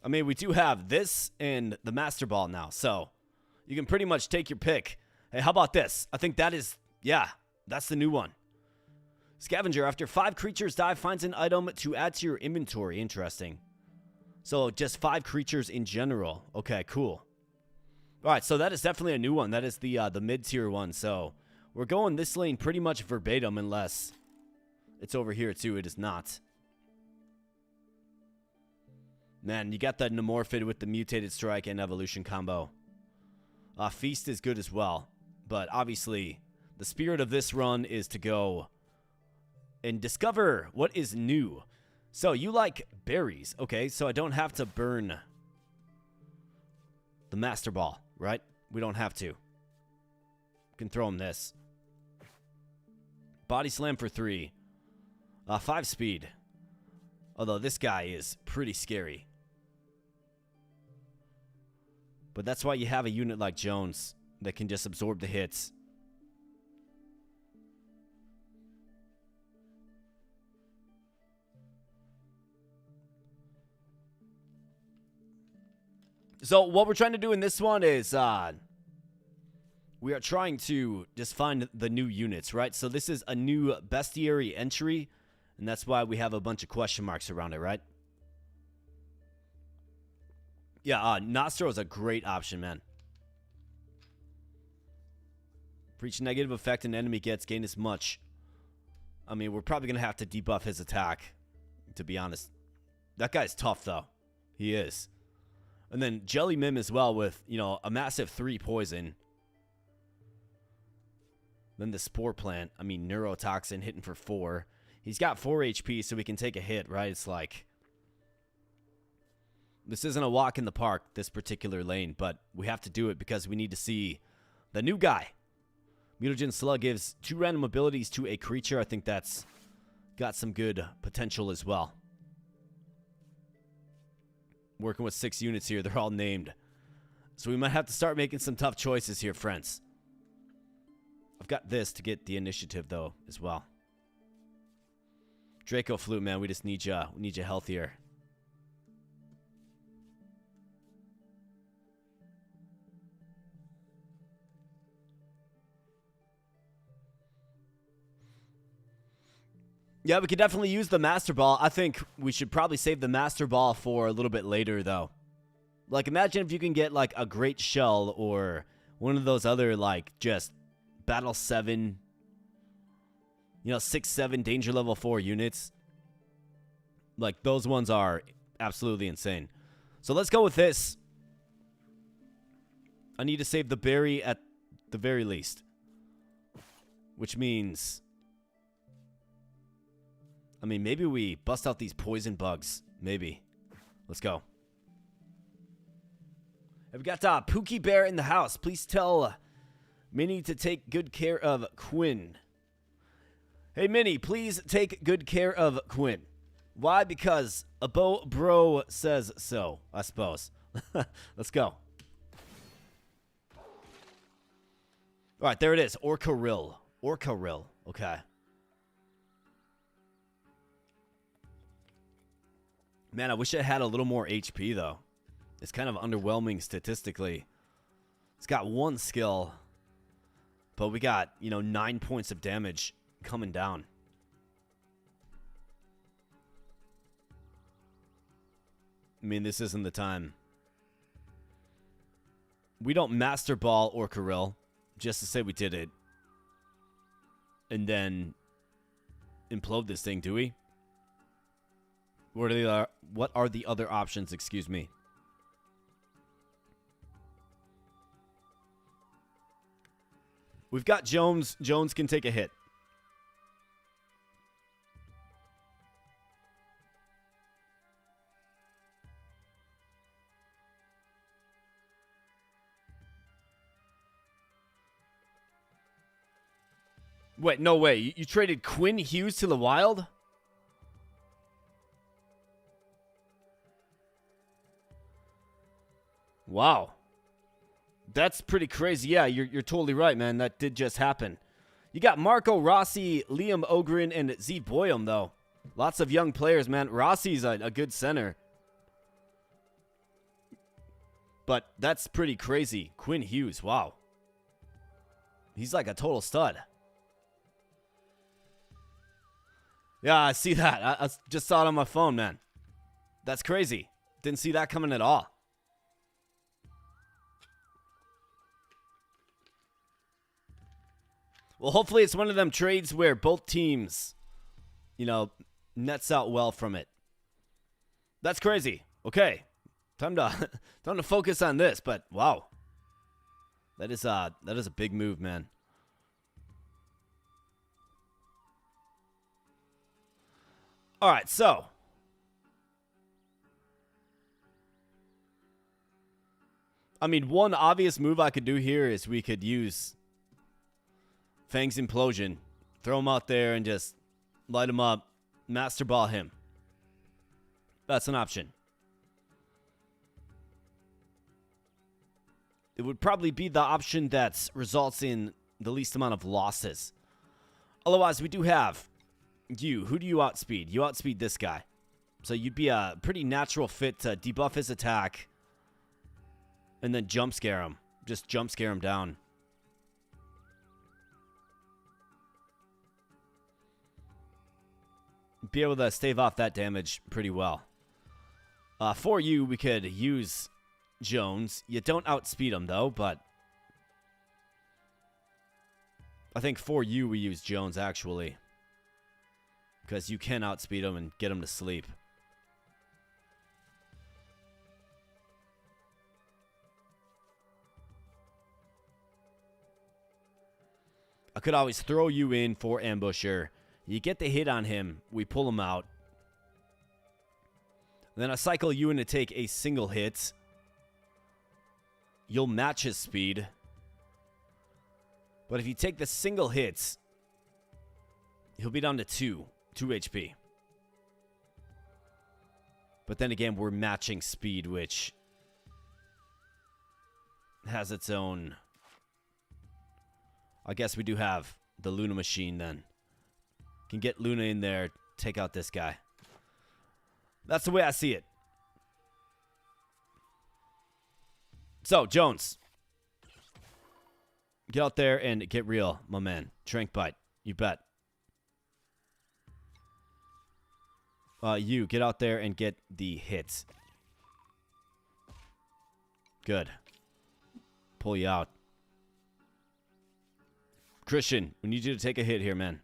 I mean, we do have this and the Master Ball now, so you can pretty much take your pick. Hey, how about this? I think that is, yeah, that's the new one. Scavenger, after 5 creatures die, finds an item to add to your inventory. Interesting. So just 5 creatures in general. Okay, cool. All right, so that is definitely a new one. That is the mid-tier one. So we're going this lane pretty much verbatim unless it's over here too. It is not. Man, you got that Nemorphid with the Mutated Strike and Evolution combo. Feast is good as well. But obviously, the spirit of this run is to go and discover what is new. So you like berries. Okay, so I don't have to burn the Master Ball, right? We don't have to. Can throw him this. Body Slam for 3. 5 speed. Although this guy is pretty scary. But that's why you have a unit like Jones that can just absorb the hits. So what we're trying to do in this one is we are trying to just find the new units, right? So this is a new bestiary entry, and that's why we have a bunch of question marks around it, right? Yeah, Nostro is a great option, man. For each negative effect an enemy gets, gain as much. I mean, we're probably going to have to debuff his attack, to be honest. That guy's tough, though. He is. And then Jelly Mim as well with, you know, a massive 3 poison. Then the Spore Plant. I mean, Neurotoxin hitting for 4. He's got 4 HP, so we can take a hit, right? It's like, this isn't a walk in the park, this particular lane, but we have to do it because we need to see the new guy. Mutagen Slug gives 2 random abilities to a creature. I think that's got some good potential as well. Working with 6 units here. They're all named. So we might have to start making some tough choices here, friends. I've got this to get the initiative, though, as well. Draco Flute, man. We just need you. We need you healthier. Yeah, we could definitely use the Master Ball. I think we should probably save the Master Ball for a little bit later, though. Like, imagine if you can get, like, a Great Shell or one of those other, like, just Battle 7, 6-7 Danger Level 4 units. Like, those ones are absolutely insane. So let's go with this. I need to save the berry at the very least. Which means... I mean, maybe we bust out these poison bugs. Maybe. Let's go. I've got Pookie Bear in the house. Please tell Minnie to take good care of Quinn. Hey, Minnie, please take good care of Quinn. Why? Because a bro says so, I suppose. Let's go. All right, there it is. Orcaril. Orcaril. Okay. Man, I wish I had a little more HP, though. It's kind of underwhelming statistically. It's got one skill, but we got, 9 points of damage coming down. I mean, this isn't the time. We don't Master Ball Orcaril just to say we did it. And then implode this thing, do we? What are the other options, excuse me? We've got Jones. Jones can take a hit. Wait, no way. You traded Quinn Hughes to the Wild? Wow. That's pretty crazy. Yeah, you're totally right, man. That did just happen. You got Marco Rossi, Liam Ogren, and Z Boyum, though. Lots of young players, man. Rossi's a good center. But that's pretty crazy. Quinn Hughes, wow. He's like a total stud. Yeah, I see that. I just saw it on my phone, man. That's crazy. Didn't see that coming at all. Well, hopefully it's one of them trades where both teams, nets out well from it. That's crazy. Okay. Time to focus on this, but wow. That is a big move, man. All right, so I mean, one obvious move I could do here is we could use Fang's Implosion, throw him out there and just light him up, Master Ball him. That's an option. It would probably be the option that results in the least amount of losses. Otherwise, we do have you. Who do you outspeed? You outspeed this guy. So you'd be a pretty natural fit to debuff his attack and then jump scare him. Just jump scare him down. Be able to stave off that damage pretty well. For you, we could use Jones. You don't outspeed him, though, but I think for you, we use Jones, actually. Because you can outspeed him and get him to sleep. I could always throw you in for Ambusher. You get the hit on him. We pull him out. Then I cycle you in to take a single hit. You'll match his speed. But if you take the single hits, he'll be down to 2 HP. But then again, we're matching speed, which has its own... I guess we do have the Luna machine then. Can get Luna in there, take out this guy. That's the way I see it. So, Jones. Get out there and get real, my man. Trank Bite. You bet. You, get out there and get the hit. Good. Pull you out. Christian, we need you to take a hit here, man.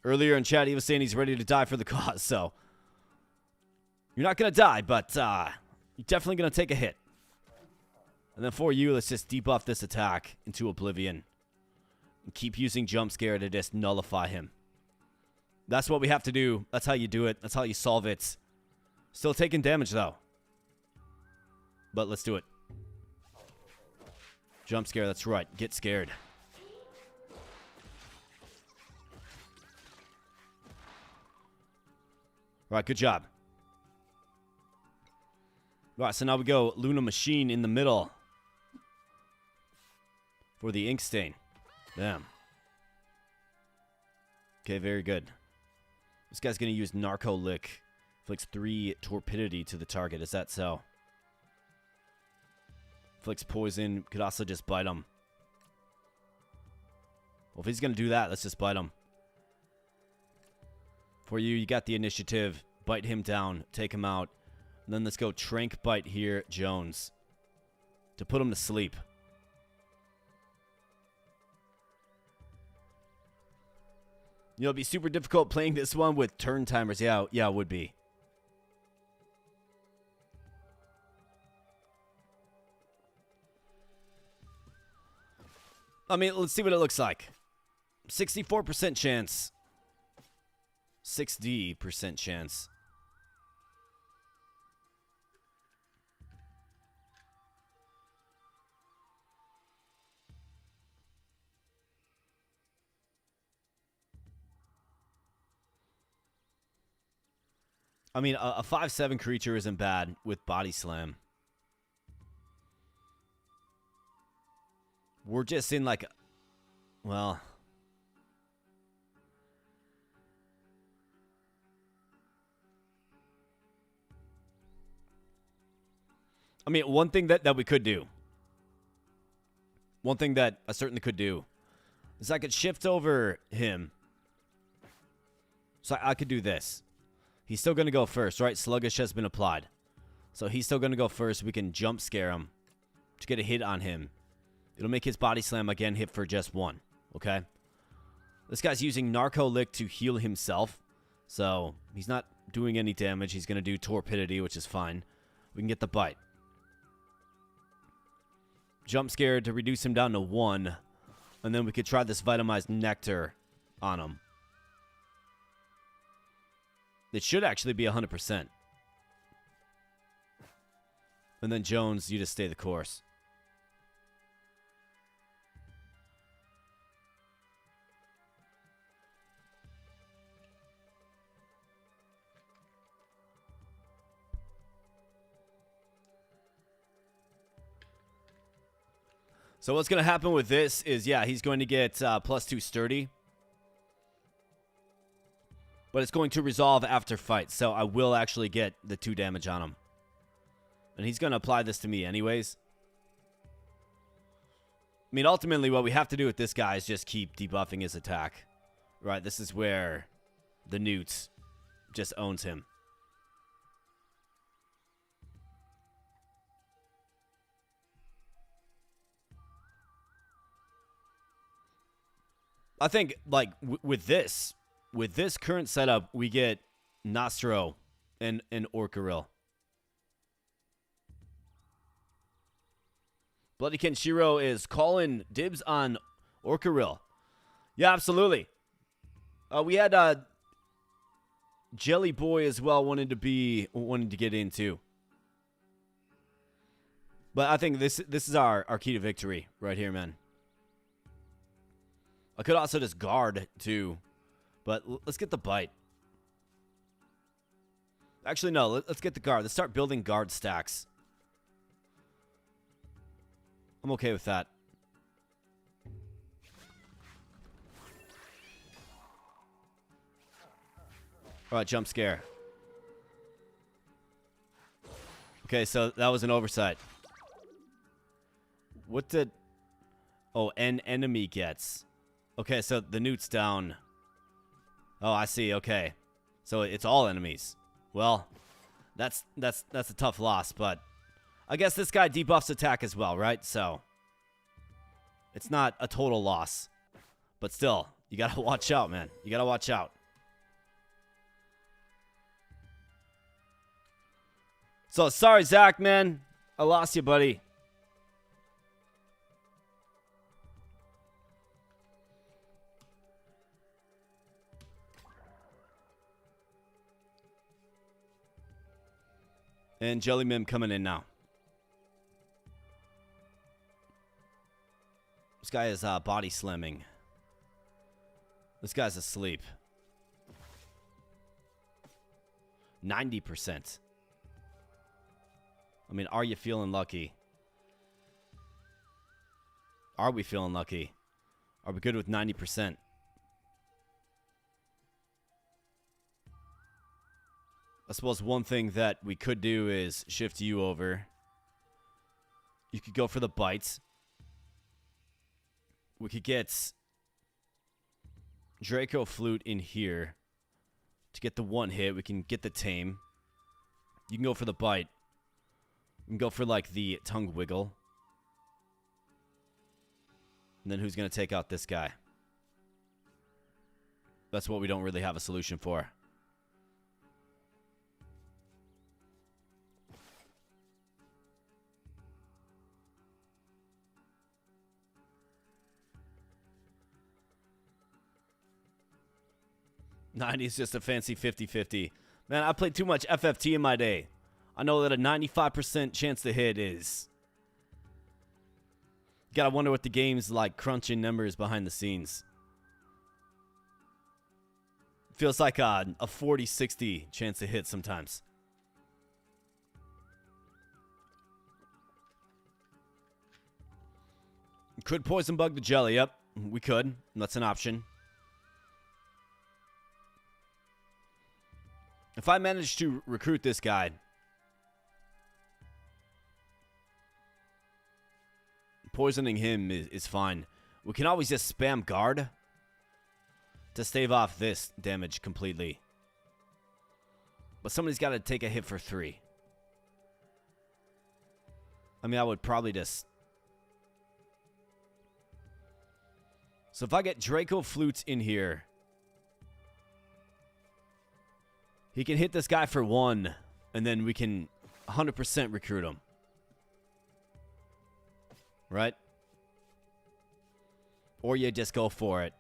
Earlier in chat, he was saying he's ready to die for the cause, so... You're not going to die, but you're definitely going to take a hit. And then for you, let's just debuff this attack into oblivion. And keep using jump scare to just nullify him. That's what we have to do. That's how you do it. That's how you solve it. Still taking damage, though. But let's do it. Jump scare, that's right. Get scared. Alright, good job. Alright, so now we go Luna Machine in the middle. For the ink stain. Damn. Okay, very good. This guy's going to use Narco Lick. Inflicts 3 torpidity to the target. Is that so? Inflicts poison. Could also just bite him. Well, if he's going to do that, let's just bite him. For you, you got the initiative. Bite him down. Take him out. And then let's go Trank Bite here, Jones. To put him to sleep. You know, it'd be super difficult playing this one with turn timers. Yeah, it would be. I mean, let's see what it looks like. 64% chance. 60% chance. I mean, a 5/7 creature isn't bad with Body Slam. We're just in like, well... I mean, one thing that we could do. One thing that I certainly could do is I could shift over him. So I could do this. He's still going to go first, right? Sluggish has been applied. So he's still going to go first. We can jump scare him to get a hit on him. It'll make his Body Slam again hit for just 1. Okay? This guy's using Narco Lick to heal himself. So he's not doing any damage. He's going to do Torpidity, which is fine. We can get the bite. Jump scare to reduce him down to 1. And then we could try this Vitamized Nectar on him. It should actually be 100%. And then Jones, you just stay the course. So what's going to happen with this is, yeah, he's going to get +2 sturdy. But it's going to resolve after fight, so I will actually get the 2 damage on him. And he's going to apply this to me anyways. I mean, ultimately, what we have to do with this guy is just keep debuffing his attack. Right, this is where the Newt just owns him. I think, like, with this current setup, we get Nostro and Orcaril. Bloody Kenshiro is calling dibs on Orcaril. Yeah, absolutely. We had Jelly Boy as well wanted to get in too. But I think this is our key to victory right here, man. I could also just guard too. But let's get the bite. Actually, no. Let's get the guard. Let's start building guard stacks. I'm okay with that. Alright, jump scare. Okay, so that was an oversight. What did... Oh, an enemy gets. Okay, so the newt's down. Oh, I see. Okay. So it's all enemies. Well, that's a tough loss, but I guess this guy debuffs attack as well, right? So it's not a total loss. But still, you got to watch out, man. You got to watch out. So sorry, Zach, man. I lost you, buddy. And Jelly Mim coming in now. This guy is body slamming. This guy's asleep. 90%. I mean, are you feeling lucky? Are we feeling lucky? Are we good with 90%? I suppose one thing that we could do is shift you over. You could go for the bites. We could get Draco Flute in here to get the one hit. We can get the tame. You can go for the bite. You can go for like the tongue wiggle. And then who's going to take out this guy? That's what we don't really have a solution for. '90 is just a fancy 50-50. Man, I played too much FFT in my day. I know that a 95% chance to hit is... Gotta wonder what the game's like crunching numbers behind the scenes. Feels like a 40-60 chance to hit sometimes. Could poison bug the jelly. Yep, we could. That's an option. If I manage to recruit this guy, poisoning him is fine. We can always just spam guard to stave off this damage completely. But somebody's got to take a hit for 3. I mean, I would probably just... So if I get Draco Flutes in here... He can hit this guy for 1, and then we can 100% recruit him. Right? Or you just go for it.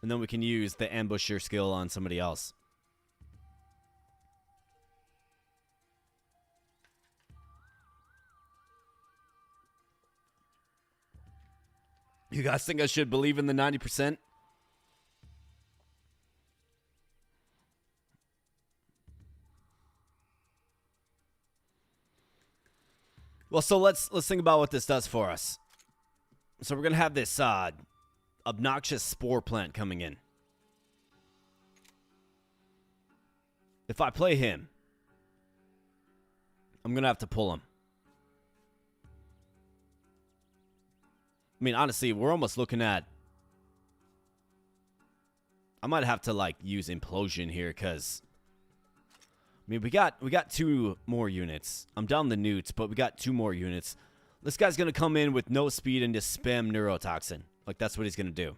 And then we can use the ambusher skill on somebody else. You guys think I should believe in the 90%? Well, so let's think about what this does for us. So we're going to have this obnoxious spore plant coming in. If I play him, I'm going to have to pull him. I mean, honestly, we're almost looking at... I might have to, like, use Implosion here, because... I mean, we got 2 more units. I'm down the newts, but we got 2 more units. This guy's going to come in with no speed and just spam Neurotoxin. Like, that's what he's going to do.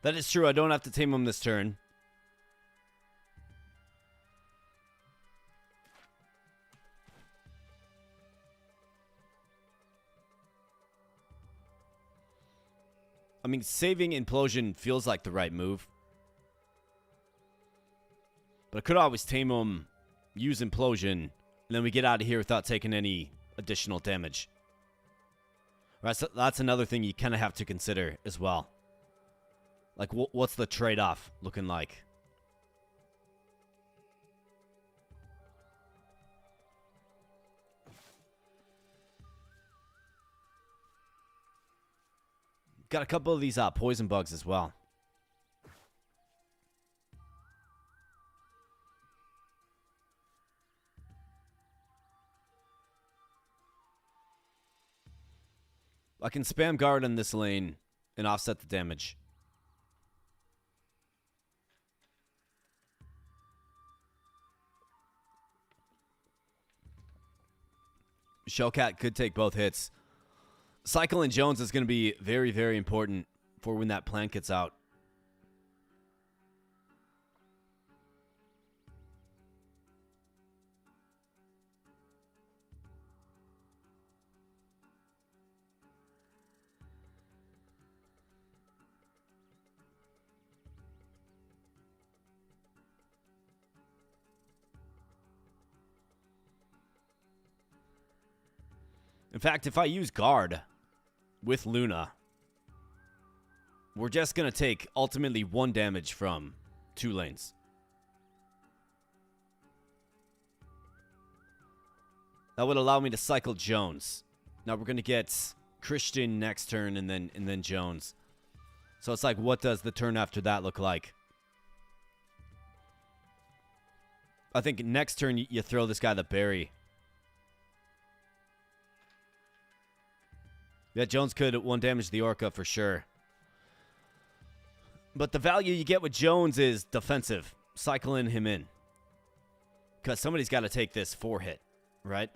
That is true. I don't have to tame him this turn. I mean, saving Implosion feels like the right move. But I could always tame him, use Implosion, and then we get out of here without taking any additional damage. Right, so that's another thing you kind of have to consider as well. Like, what's the trade-off looking like? Got a couple of these poison bugs as well. I can spam guard in this lane and offset the damage. Shellcat could take both hits. Cycling Jones is going to be very, very important for when that plant gets out. In fact, if I use guard with Luna, we're just going to take ultimately 1 damage from 2 lanes. That would allow me to cycle Jones. Now we're going to get Christian next turn and then Jones. So it's like, what does the turn after that look like? I think next turn you throw this guy the berry. Yeah, Jones could 1 damage the Orca for sure. But the value you get with Jones is defensive. Cycling him in. Because somebody's got to take this 4 hit, right?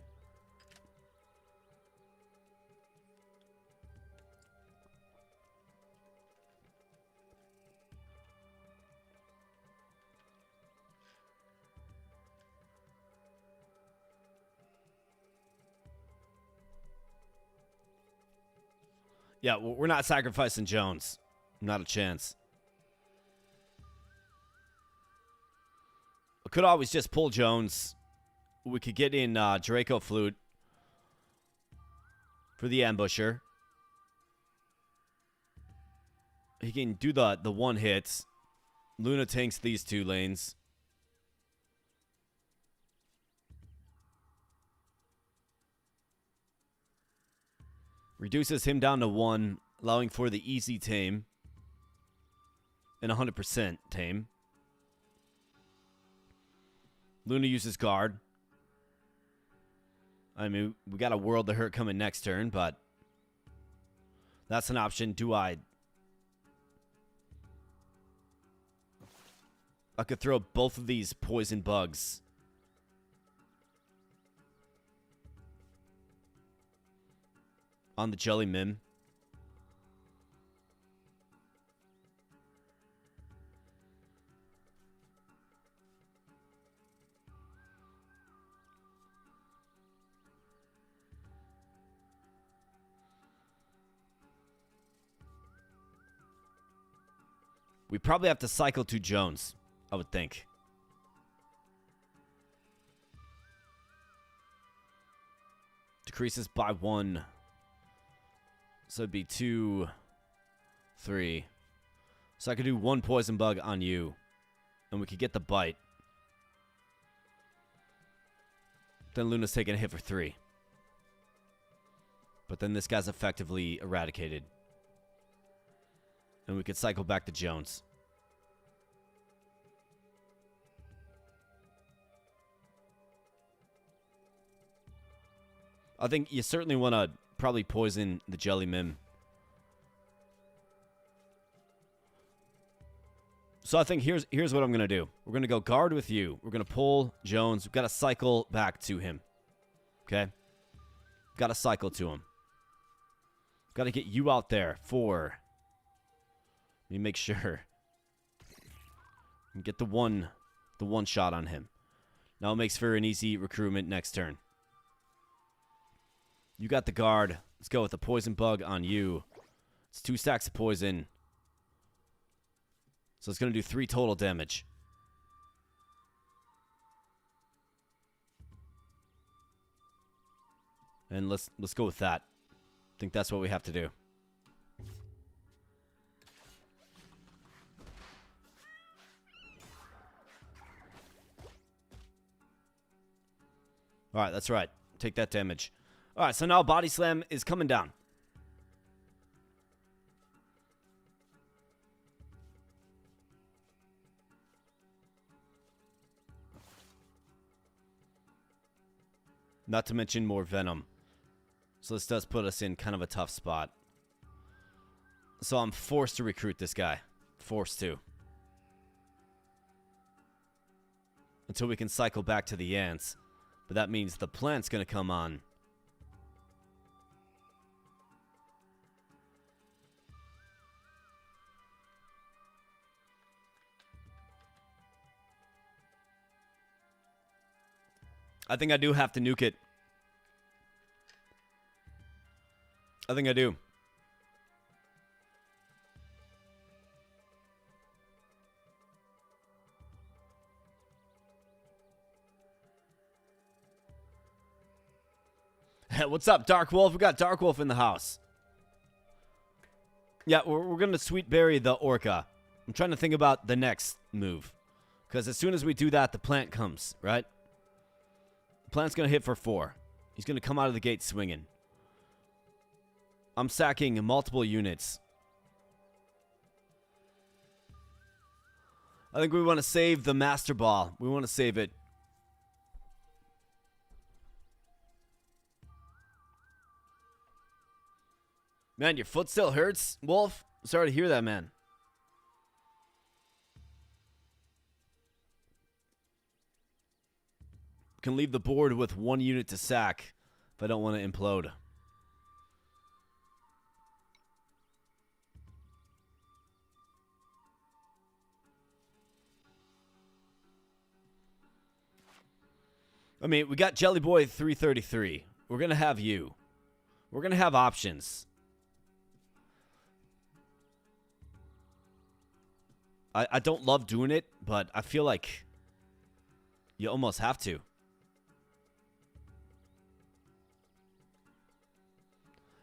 Yeah, we're not sacrificing Jones. Not a chance. I could always just pull Jones. We could get in Draco Flute for the ambusher. He can do the 1 hit. Luna tanks these 2 lanes. Reduces him down to 1, allowing for the easy tame. And 100% tame. Luna uses guard. I mean, we got a World to Hurt coming next turn, but that's an option. I could throw both of these poison bugs. On the Jelly Mim. We probably have to cycle to Jones, I would think. Decreases by 1. So it'd be 2, 3. So I could do 1 poison bug on you. And we could get the bite. Then Luna's taking a hit for 3. But then this guy's effectively eradicated. And we could cycle back to Jones. I think you certainly want to probably poison the Jelly Mim. So I think here's what I'm going to do. We're going to go guard with you. We're going to pull Jones. We've got to cycle back to him. Okay? Got to cycle to him. Got to get you out there for... Let me make sure. And get the one shot on him. Now it makes for an easy recruitment next turn. You got the guard. Let's go with the poison bug on you. It's 2 stacks of poison. So it's going to do 3 total damage. And let's go with that. I think that's what we have to do. All right, that's right. Take that damage. All right, so now body slam is coming down. Not to mention more venom. So this does put us in kind of a tough spot. So I'm forced to recruit this guy. Forced to. Until we can cycle back to the ants. But that means the plant's going to come on. I think I do have to nuke it. I think I do. What's up, Dark Wolf? We got Dark Wolf in the house. Yeah, we're going to sweet berry the orca. I'm trying to think about the next move. Because as soon as we do that, the plant comes, right? The plant's going to hit for 4. He's going to come out of the gate swinging. I'm sacking multiple units. I think we want to save the Master Ball. We want to save it. Man, your foot still hurts, Wolf? Sorry to hear that, man. Can leave the board with 1 unit to sack if I don't want to implode. I mean, we got Jelly Boy 333. We're going to have you. We're going to have options. I don't love doing it, but I feel like you almost have to.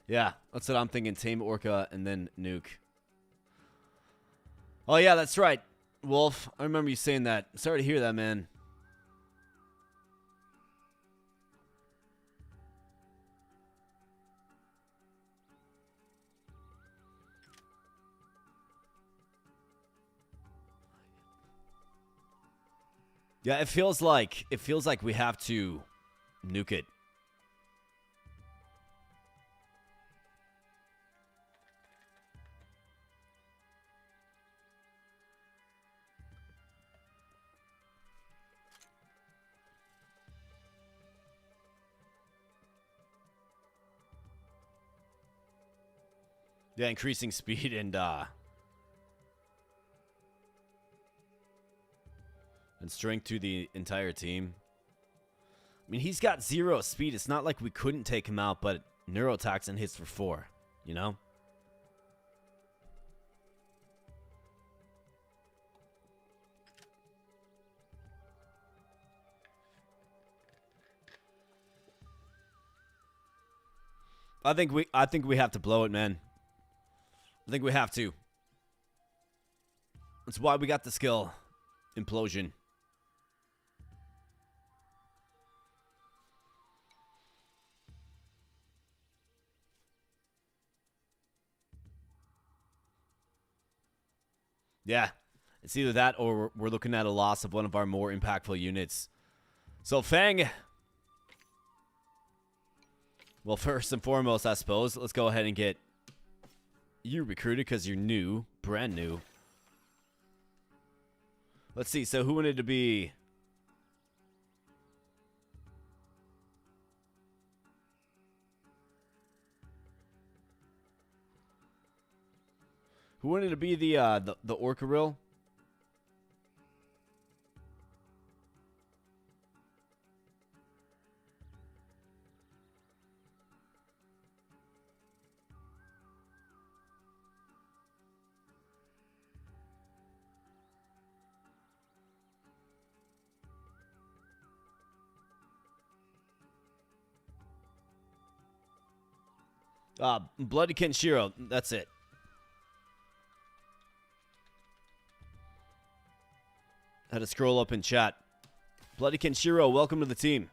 Yeah, that's what I'm thinking. Tame Orca and then nuke. Oh, yeah, that's right, Wolf. I remember you saying that. Sorry to hear that, man. Yeah, it feels like we have to nuke it. Yeah, increasing speed and strength to the entire team. I mean, he's got 0 speed. It's not like we couldn't take him out, but neurotoxin hits for 4, you know? I think we have to blow it, man. I think we have to. That's why we got the skill. Implosion. Yeah, it's either that or we're looking at a loss of one of our more impactful units. So, Fang. Well, first and foremost, I suppose, let's go ahead and get you recruited because you're new, brand new. Let's see, so who wanted to be... Who wanted to be the Orcaril? Bloody Kenshiro, that's it. Had to scroll up in chat. Bloody Kenshiro, welcome to the team.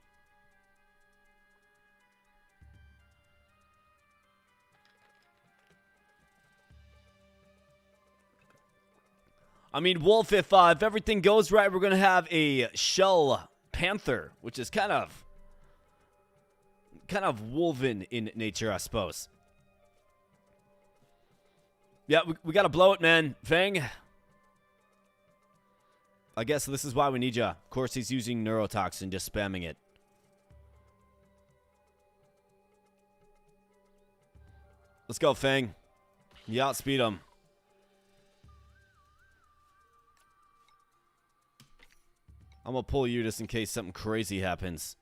I mean, Wolf, if everything goes right, we're going to have a Shell Panther, which is kind of wolven in nature, I suppose. Yeah, we got to blow it, man. Fang. I guess this is why we need ya. Of course, he's using neurotoxin, just spamming it. Let's go, Fang. You outspeed him. I'm gonna pull you just in case something crazy happens.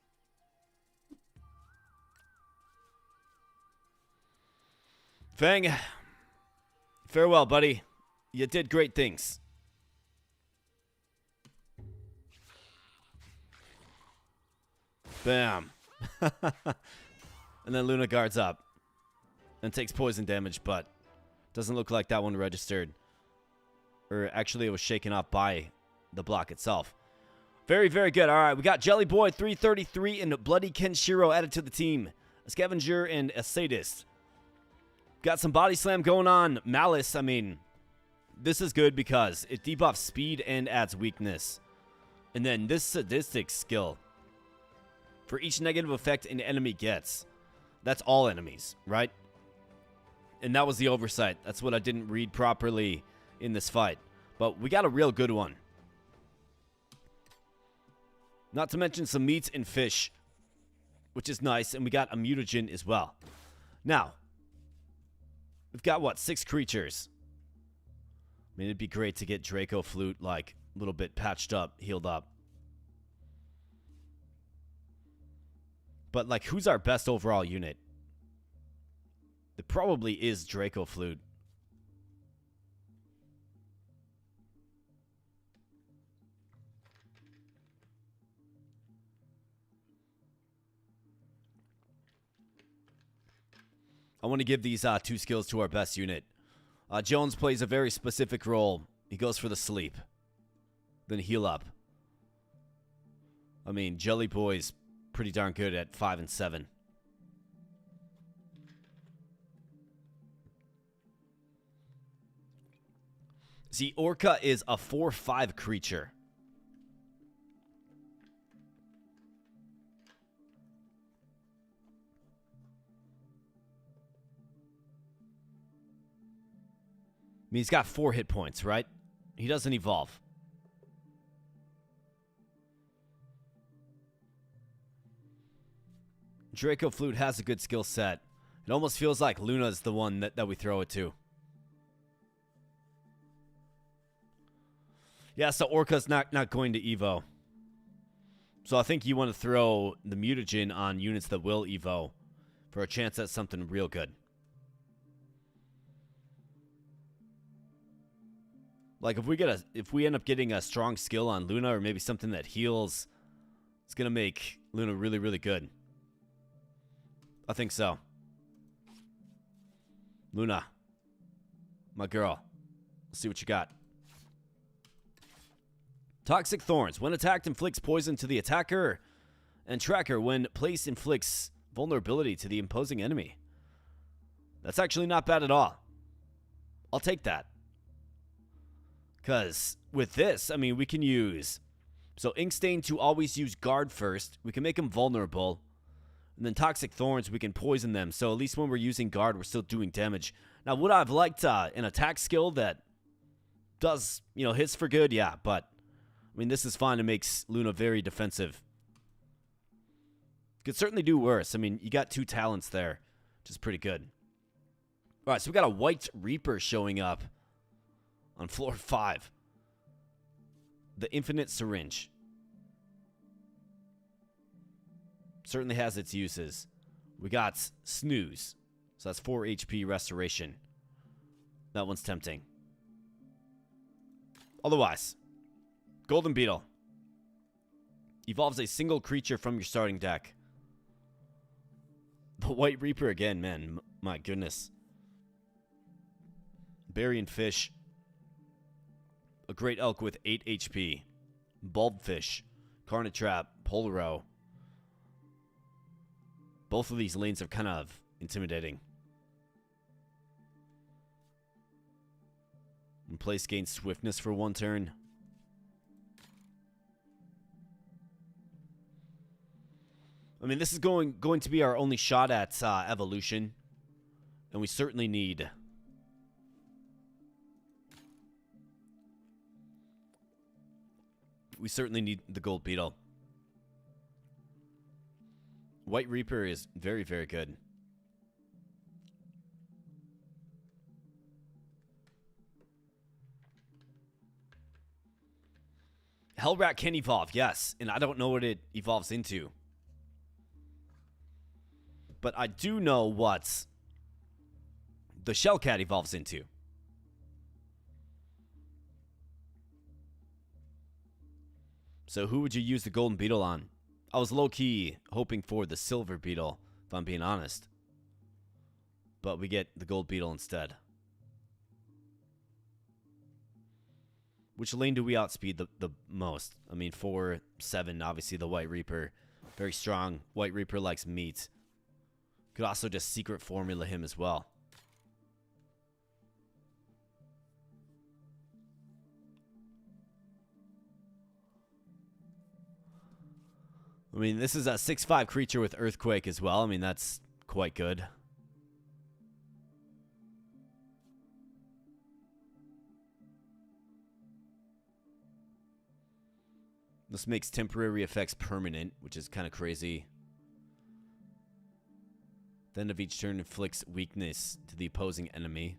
Fang, farewell, buddy. You did great things. Bam. And then Luna guards up and takes poison damage, but doesn't look like that one registered. Or actually, it was shaken off by the block itself. Very, very good. All right, we got Jelly Boy 333 and Bloody Kenshiro added to the team. A Scavenger and a Sadist. Got some body slam going on. Malice, I mean, this is good because it debuffs speed and adds weakness. And then this sadistic skill. For each negative effect an enemy gets. That's all enemies, right? And that was the oversight. That's what I didn't read properly in this fight. But we got a real good one. Not to mention some meats and fish, which is nice. And we got a mutagen as well. Now, we've got, what, 6 creatures. I mean, it'd be great to get Draco Flute, like, a little bit patched up, healed up. But, like, who's our best overall unit? It probably is Draco Flute. I want to give these 2 skills to our best unit. Jones plays a very specific role. He goes for the sleep. Then heal up. I mean, Jelly Boy's pretty darn good at 5 and 7. See, Orca is a 4/5 creature. I mean, he's got 4 hit points, right? He doesn't evolve. Draco Flute has a good skill set. It almost feels like Luna's the one that we throw it to. Yeah, so Orca's not going to Evo. So I think you want to throw the mutagen on units that will Evo for a chance at something real good. Like if we end up getting a strong skill on Luna or maybe something that heals, it's gonna make Luna really, really good. I think so. Luna, my girl, let's see what you got. Toxic Thorns. When attacked, inflicts poison to the attacker. And Tracker, when placed, inflicts vulnerability to the imposing enemy. That's actually not bad at all. I'll take that. Because with this, I mean, we can use... So Inkstain to always use guard first. We can make them vulnerable. And then Toxic Thorns, we can poison them. So at least when we're using guard, we're still doing damage. Now, would I have liked an attack skill that does, hits for good? Yeah, but... I mean, this is fine. It makes Luna very defensive. Could certainly do worse. I mean, you got 2 talents there, which is pretty good. All right, so we got a White Reaper showing up on floor 5. The Infinite Syringe. Certainly has its uses. We got Snooze. So that's 4 HP restoration. That one's tempting. Otherwise... Golden Beetle. Evolves a single creature from your starting deck. The White Reaper again, man. My goodness. Berry and Fish. A Great Elk with 8 HP. Bulbfish. Carnitrap. Polaro. Both of these lanes are kind of intimidating. And place gains swiftness for 1 turn. I mean, this is going to be our only shot at evolution. And we certainly need... We certainly need the gold beetle. White Reaper is very, very good. Hellrat can evolve, yes. And I don't know what it evolves into. But I do know what the Shellcat evolves into. So who would you use the golden beetle on? I was low-key hoping for the silver beetle, if I'm being honest. But we get the gold beetle instead. Which lane do we outspeed the most? I mean, 4, 7, obviously the White Reaper. Very strong. White Reaper likes meat. Could also just secret formula him as well. I mean, this is a 6/5 creature with Earthquake as well. I mean, that's quite good. This makes temporary effects permanent, which is kind of crazy. The end of each turn inflicts weakness to the opposing enemy.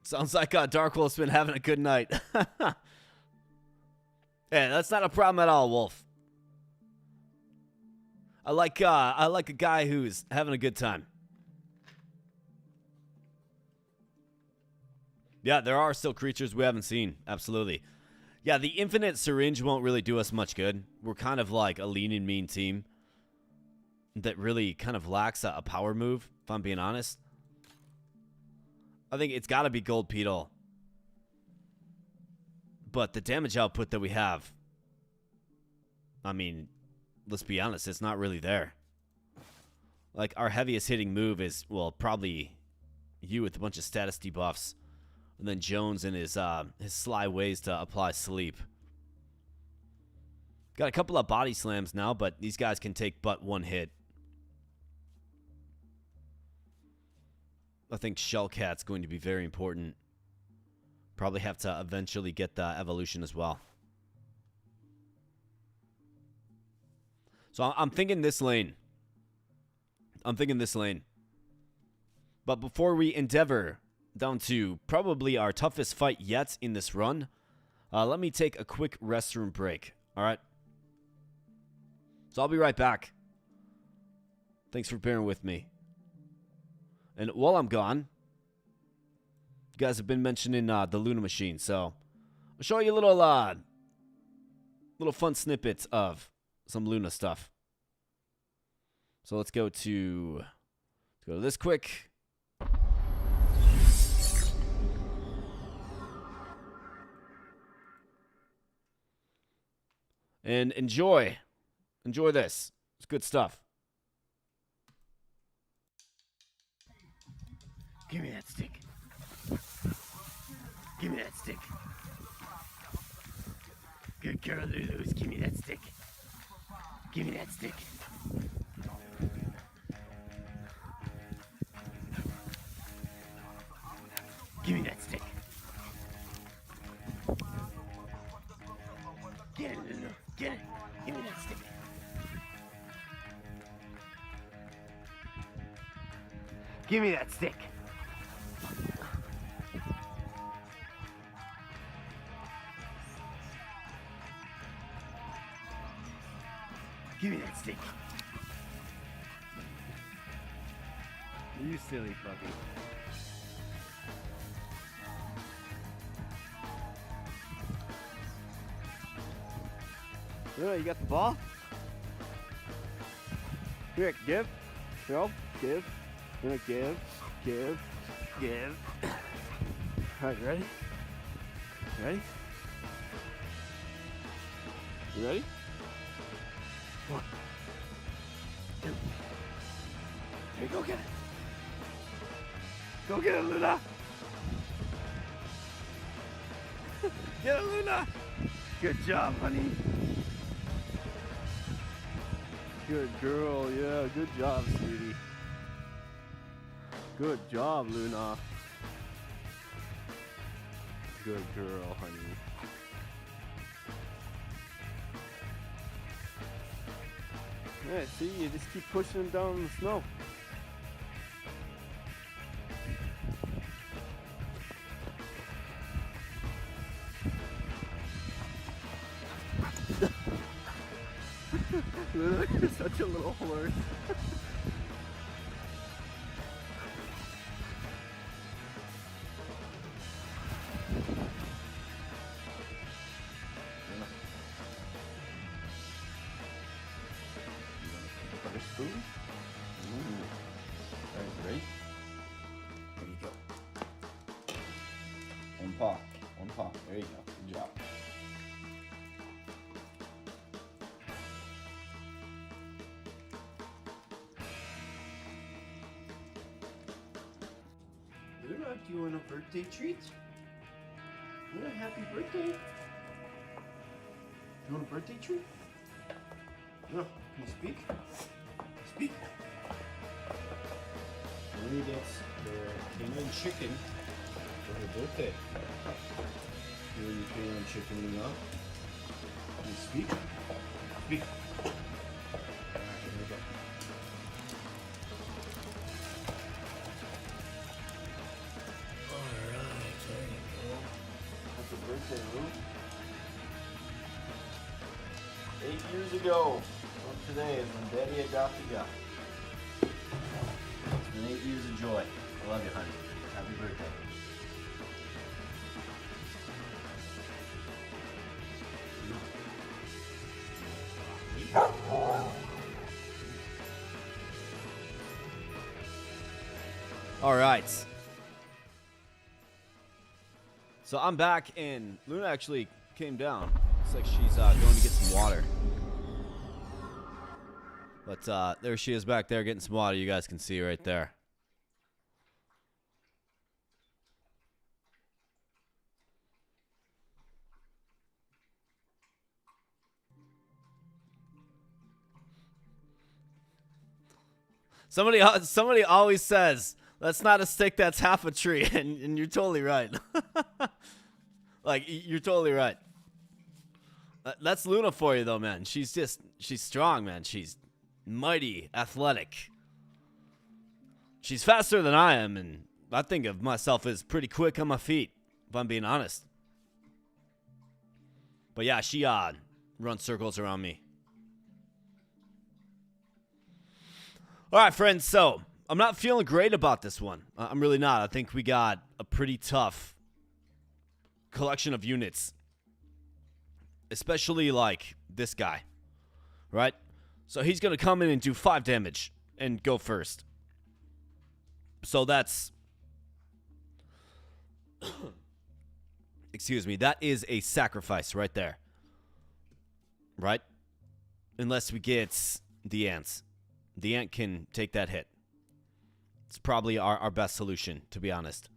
Sounds like Dark Wolf's been having a good night. Yeah, that's not a problem at all, Wolf. I like a guy who's having a good time. Yeah, there are still creatures we haven't seen. Absolutely. Yeah, the infinite syringe won't really do us much good. We're kind of like a lean and mean team that really kind of lacks a power move, if I'm being honest. I think it's got to be gold beetle. But the damage output that we have, I mean, let's be honest, it's not really there. Like, our heaviest hitting move is, well, probably you with a bunch of status debuffs. And then Jones and his sly ways to apply sleep. Got a couple of body slams now, but these guys can take but 1 hit. I think Shellcat's going to be very important. Probably have to eventually get the evolution as well. So I'm thinking this lane. But before we endeavor down to probably our toughest fight yet in this run, let me take a quick restroom break. All right? So I'll be right back. Thanks for bearing with me. And while I'm gone, you guys have been mentioning the Luna machine, so I'll show you a little fun snippets of some Luna stuff. So let's go to this quick. And enjoy this. It's good stuff. Give me that stick. Give me that stick. Good girl, Lulu's. Give me that stick. Give me that stick. Give me that stick. Get it, Lulu. Get it. Give me that stick. Give me that stick. Give me that stick. You silly puppy. You got the ball? Here, give. Throw. Give. Give. All right, ready? Ready? You ready? Hey, go get it. Go get it, Luna. Get it, Luna. Good job, honey. Good girl, yeah. Good job, sweetie. Good job, Luna. Good girl, honey. Yeah, see, you just keep pushing him down in the snow. Luna, you're such a little horse. Spoon? Alright, ready? There you go. One paw. One paw. There you go. Good job. Luna, do you want a birthday treat? Luna, happy birthday. You want a birthday treat? Luna, can you speak? Speak. Luna gets the canine chicken for her birthday. You want your canine chicken, Luna? Can you speak? Speak. Alright, here we go. Alright, there you go. Happy birthday, Lou. 8 years ago. Today is when Daddy adopted you. It's been 8 years of joy. I love you, honey. Happy birthday. All right. So I'm back, and Luna actually came down. Looks like she's going to get some water. But there she is back there getting some water. You guys can see right there. Somebody always says, that's not a stick, that's half a tree. And you're totally right. Like, you're totally right. That's Luna for you, though, man. She's strong, man. She's mighty, athletic. She's faster than I am, and I think of myself as pretty quick on my feet, if I'm being honest. But yeah, she runs circles around me. All right, friends, so I'm not feeling great about this one. I'm really not. I think we got a pretty tough collection of units, especially like this guy, right? So he's going to come in and do 5 damage and go first. So that's... Excuse me. That is a sacrifice right there. Right? Unless we get the ants. The ant can take that hit. It's probably our best solution, to be honest.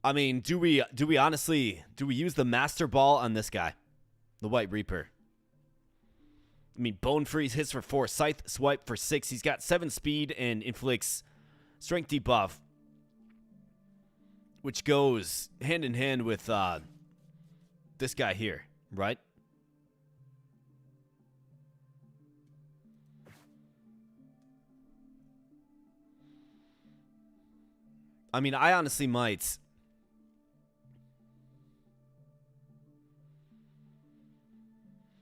I mean, do we use the Master Ball on this guy? The White Reaper. I mean, Bone Freeze hits for 4, Scythe Swipe for 6. He's got 7 speed and inflicts strength debuff, which goes hand in hand with this guy here, right? I mean, I honestly might...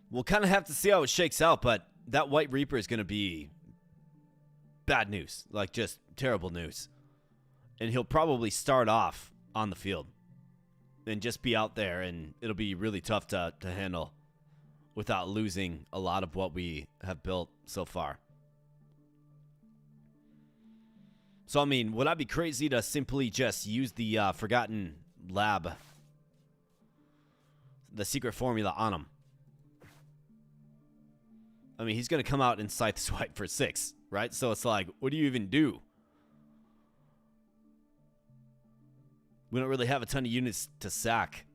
We'll kind of have to see how it shakes out, but that White Reaper is going to be bad news. Like, just terrible news. And he'll probably start off on the field and just be out there, and it'll be really tough to handle without losing a lot of what we have built so far. So, I mean, would I be crazy to simply just use the Forgotten Lab, the secret formula on him? I mean, he's going to come out and Scythe Swipe for 6, right? So it's like, what do you even do? We don't really have a ton of units to sack.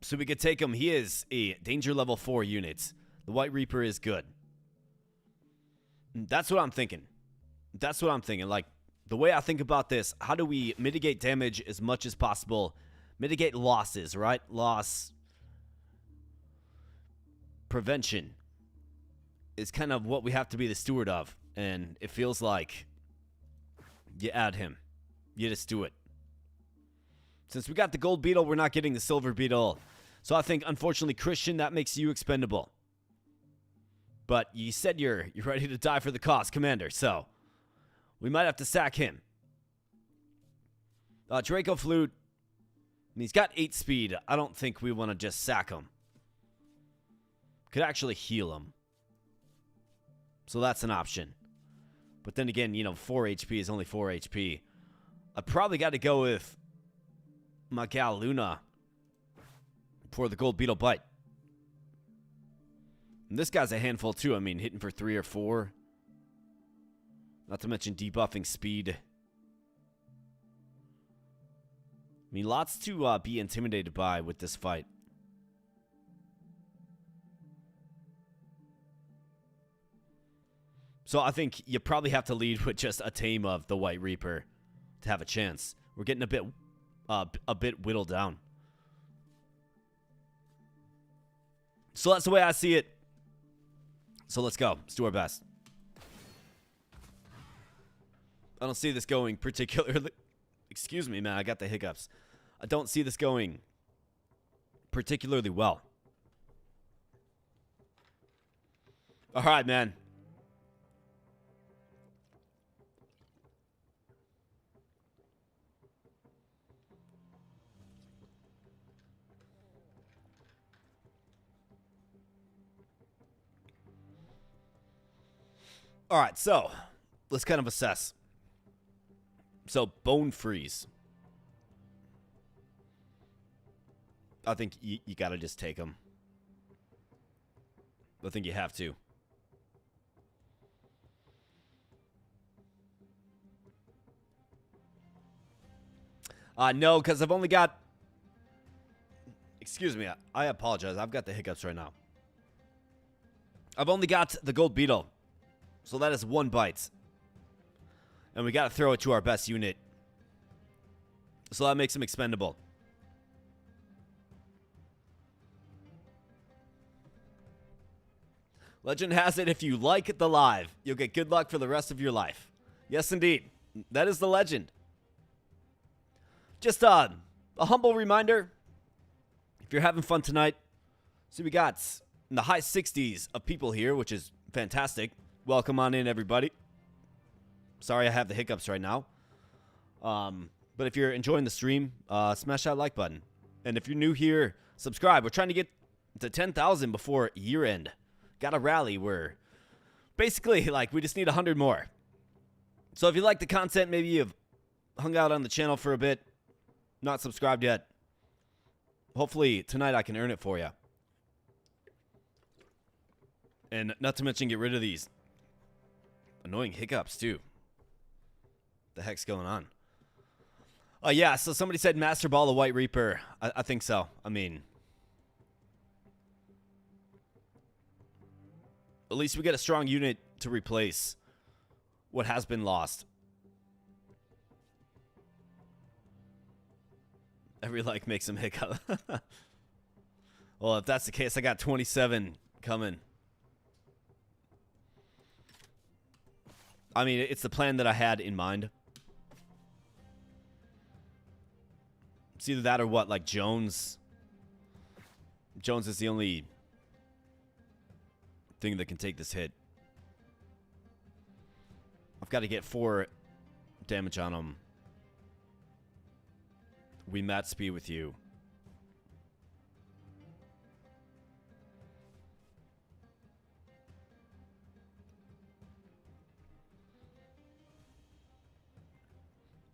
So we could take him. He is a danger level 4 unit. The White Reaper is good. That's what I'm thinking. That's what I'm thinking. Like, the way I think about this, how do we mitigate damage as much as possible? Mitigate losses, right? Loss prevention is kind of what we have to be the steward of. And it feels like you add him. You just do it. Since we got the gold beetle, we're not getting the silver beetle. So I think, unfortunately, Christian, that makes you expendable. But you said you're ready to die for the cause, Commander. So we might have to sack him. Draco Flute. I mean, he's got 8 speed. I don't think we want to just sack him. Could actually heal him. So that's an option. But then again, 4 HP is only 4 HP. I probably got to go with my gal Luna for the gold beetle bite. And this guy's a handful too. I mean, hitting for 3 or 4. Not to mention debuffing speed. I mean, lots to be intimidated by with this fight. So I think you probably have to lead with just a tame of the White Reaper to have a chance. We're getting a bit whittled down. So that's the way I see it. So let's go. Let's do our best. I don't see this going particularly... Excuse me, man. I got the hiccups. I don't see this going particularly well. All right, man. All right, so let's kind of assess. So, Bone Freeze. I think you got to just take him. I think you have to. No, because I've only got... Excuse me, I apologize. I've got the hiccups right now. I've only got the gold beetle. So that is 1 bite. And we got to throw it to our best unit. So that makes him expendable. Legend has it, if you like the live, you'll get good luck for the rest of your life. Yes, indeed. That is the legend. Just a humble reminder. If you're having fun tonight, see, we got in the high 60s of people here, which is fantastic. Welcome on in, everybody. Sorry I have the hiccups right now. But if you're enjoying the stream, smash that like button. And if you're new here, subscribe. We're trying to get to 10,000 before year end. Got a rally where basically, like, we just need 100 more. So if you like the content, maybe you've hung out on the channel for a bit, not subscribed yet. Hopefully tonight I can earn it for you. And not to mention get rid of these annoying hiccups too. The heck's going on? Oh yeah, so somebody said Master Ball the White Reaper. I think so. I mean, at least we get a strong unit to replace what has been lost. Every like makes him hiccup. Well, if that's the case, I got 27 coming. I mean, it's the plan that I had in mind. It's either that or what, like Jones. Jones is the only thing that can take this hit. I've got to get 4 damage on him. We mat speed with you.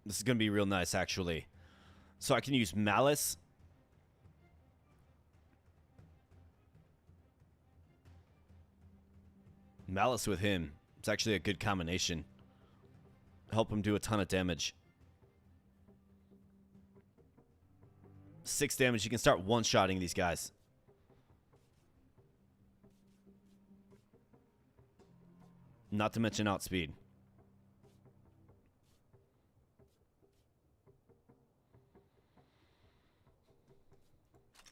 This is going to be real nice, actually. So I can use Malice. Malice with him. It's actually a good combination. Help him do a ton of damage. 6 damage. You can start one-shotting these guys. Not to mention outspeed.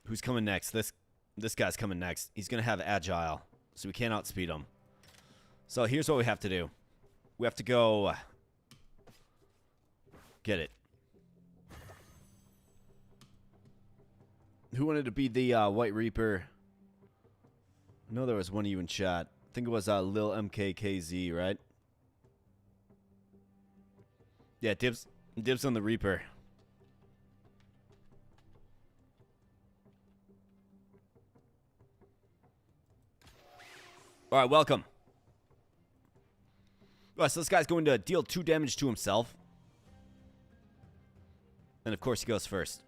Who's coming next? This guy's coming next. He's going to have agile, so we can't outspeed him. So here's what we have to do. We have to go get it. Who wanted to be the White Reaper? I know there was one of you in chat. I think it was Lil MKKZ, right? Yeah, dibs on the Reaper. All right, welcome. All right, so this guy's going to deal 2 damage to himself. And of course, he goes first.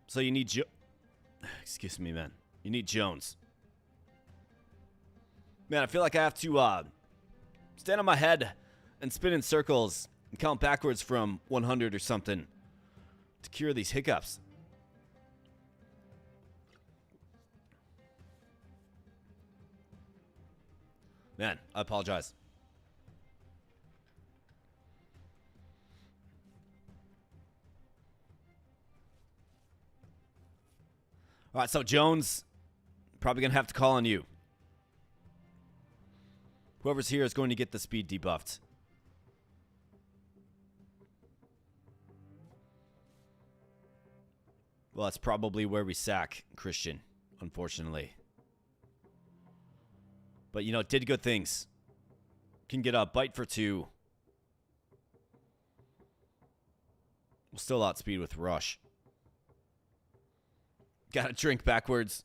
So you need excuse me, man. You need Jones. Man, I feel like I have to stand on my head and spin in circles and count backwards from 100 or something to cure these hiccups. Man, I apologize. All right, so Jones, probably going to have to call on you. Whoever's here is going to get the speed debuffed. Well, that's probably where we sack Christian, unfortunately. But, you know, did good things. Can get a bite for 2. We'll still outspeed with Rush. Gotta drink backwards.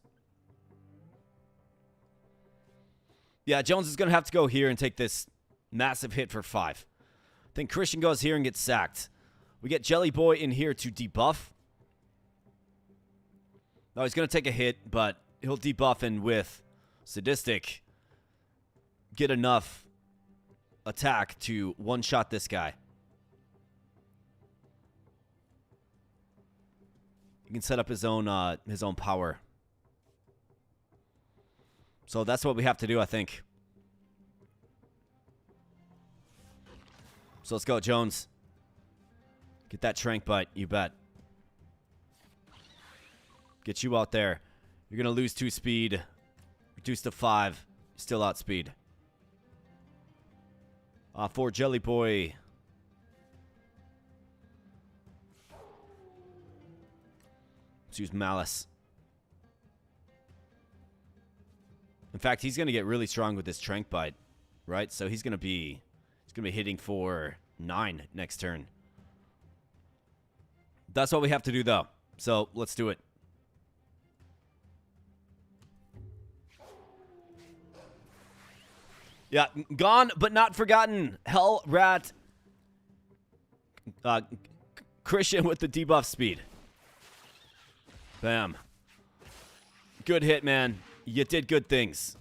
Yeah, Jones is going to have to go here and take this massive hit for 5. I think Christian goes here and gets sacked. We get Jelly Boy in here to debuff. No, he's going to take a hit, but he'll debuff and with Sadistic get enough attack to one-shot this guy. He can set up his own power. So that's what we have to do, I think. So let's go, Jones. Get that trank bite, you bet. Get you out there. You're going to lose 2 speed. Reduce to 5. Still outspeed. For Jelly Boy. Let's use Malice. In fact, he's going to get really strong with this trank bite, right? So he's going to be hitting for 9 next turn. That's what we have to do, though. So let's do it. Yeah, gone but not forgotten. Hell Rat. Christian with the debuff speed. Bam. Good hit, man. You did good things.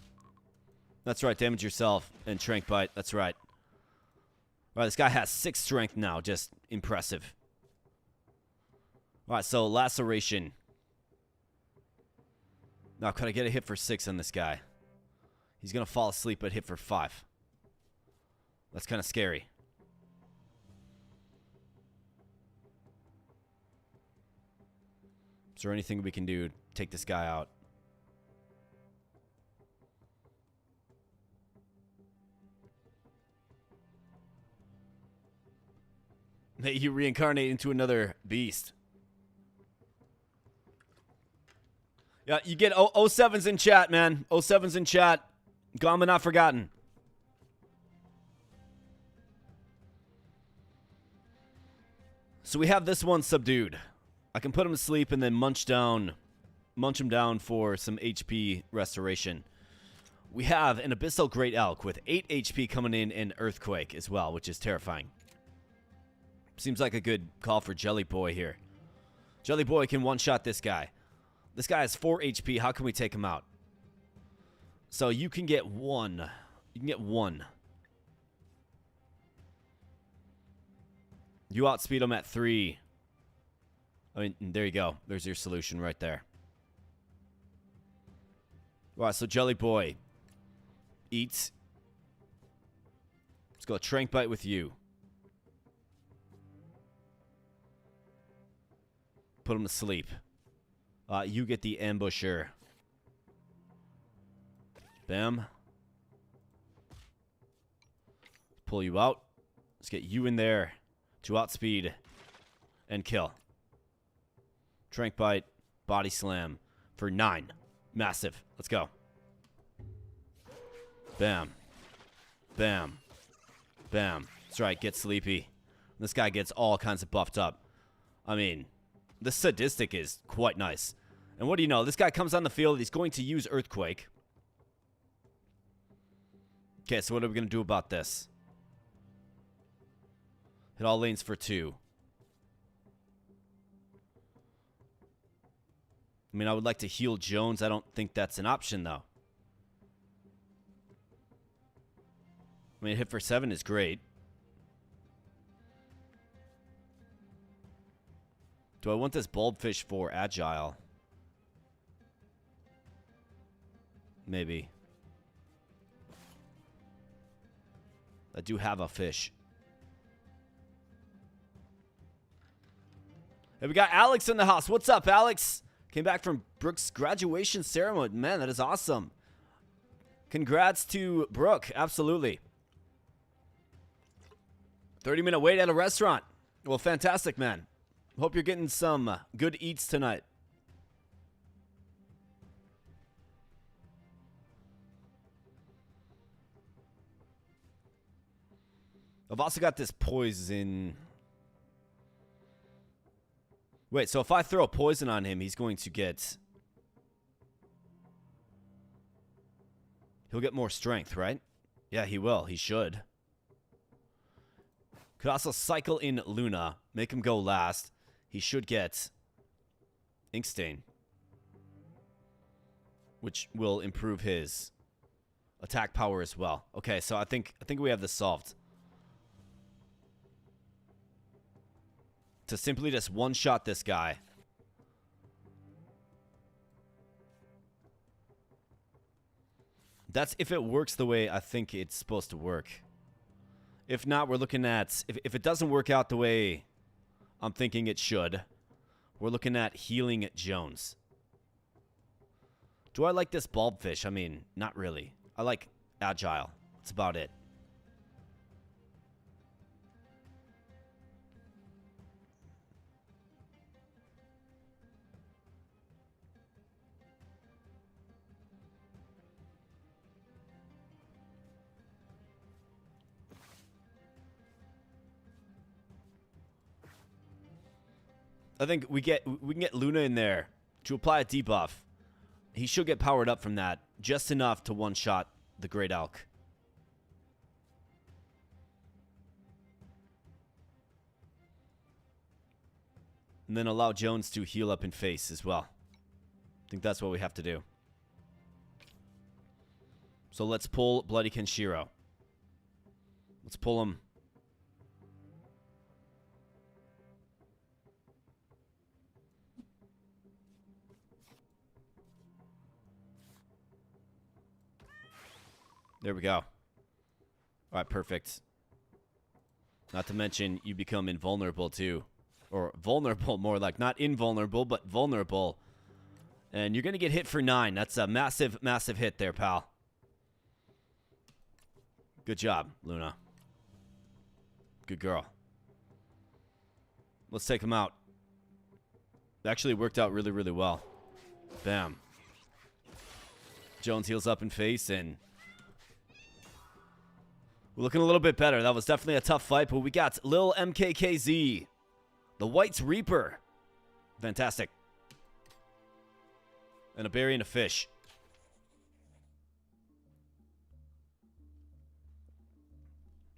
That's right, damage yourself and trank bite. That's right. All right, this guy has 6 strength now. Just impressive. All right, so laceration. Now, could I get a hit for 6 on this guy? He's going to fall asleep but hit for 5. That's kind of scary. Is there anything we can do to take this guy out? Hey, you reincarnate into another beast. Yeah, you get 07's in chat, man. 07's in chat. Gone but not forgotten. So we have this one subdued. I can put him to sleep and then munch him down for some HP restoration. We have an Abyssal Great Elk with 8 HP coming in and Earthquake as well, which is terrifying. Seems like a good call for Jelly Boy here. Jelly Boy can one-shot this guy. This guy has 4 HP. How can we take him out? So you can get one. You can get one. You outspeed him at 3. I mean, there you go. There's your solution right there. All right, so Jelly Boy. Eat. Let's go Trank Bite with you. Put him to sleep. You get the Ambusher. Bam. Pull you out. Let's get you in there to outspeed and kill. Trank Bite, Body Slam for 9. Massive. Let's go. Bam. Bam. Bam. That's right, get sleepy. This guy gets all kinds of buffed up. I mean, the sadistic is quite nice. And what do you know? This guy comes on the field. He's going to use Earthquake. Okay, so what are we going to do about this? Hit all lanes for 2. I mean, I would like to heal Jones. I don't think that's an option, though. I mean, hit for 7 is great. Do I want this Bulbfish for Agile? Maybe. I do have a fish. Hey, we got Alex in the house. What's up, Alex? Came back from Brooke's graduation ceremony. Man, that is awesome. Congrats to Brooke. Absolutely. 30-minute wait at a restaurant. Well, fantastic, man. Hope you're getting some good eats tonight. I've also got this poison. Wait, so if I throw a poison on him, he's going to get... He'll get more strength, right? Yeah, he will. He should. Could also cycle in Luna. Make him go last. He should get Ink Stain, which will improve his attack power as well. Okay, so I think we have this solved. To simply just one-shot this guy. That's if it works the way I think it's supposed to work. If not, we're looking at... If it doesn't work out the way I'm thinking it should, we're looking at healing Jones. Do I like this Bulbfish? I mean, not really. I like Agile. That's about it. I think we can get Luna in there to apply a debuff. He should get powered up from that, just enough to one-shot the Great Elk. And then allow Jones to heal up in face as well. I think that's what we have to do. So let's pull Bloody Kenshiro. Let's pull him. There we go. All right, perfect. Not to mention, you become invulnerable, too. Or vulnerable, more like. Not invulnerable, but vulnerable. And you're going to get hit for 9. That's a massive, massive hit there, pal. Good job, Luna. Good girl. Let's take him out. Actually, it worked out really, really well. Bam. Jones heals up in face, and... we're looking a little bit better. That was definitely a tough fight, but we got Lil MKKZ. The White's Reaper. Fantastic. And a berry and a fish.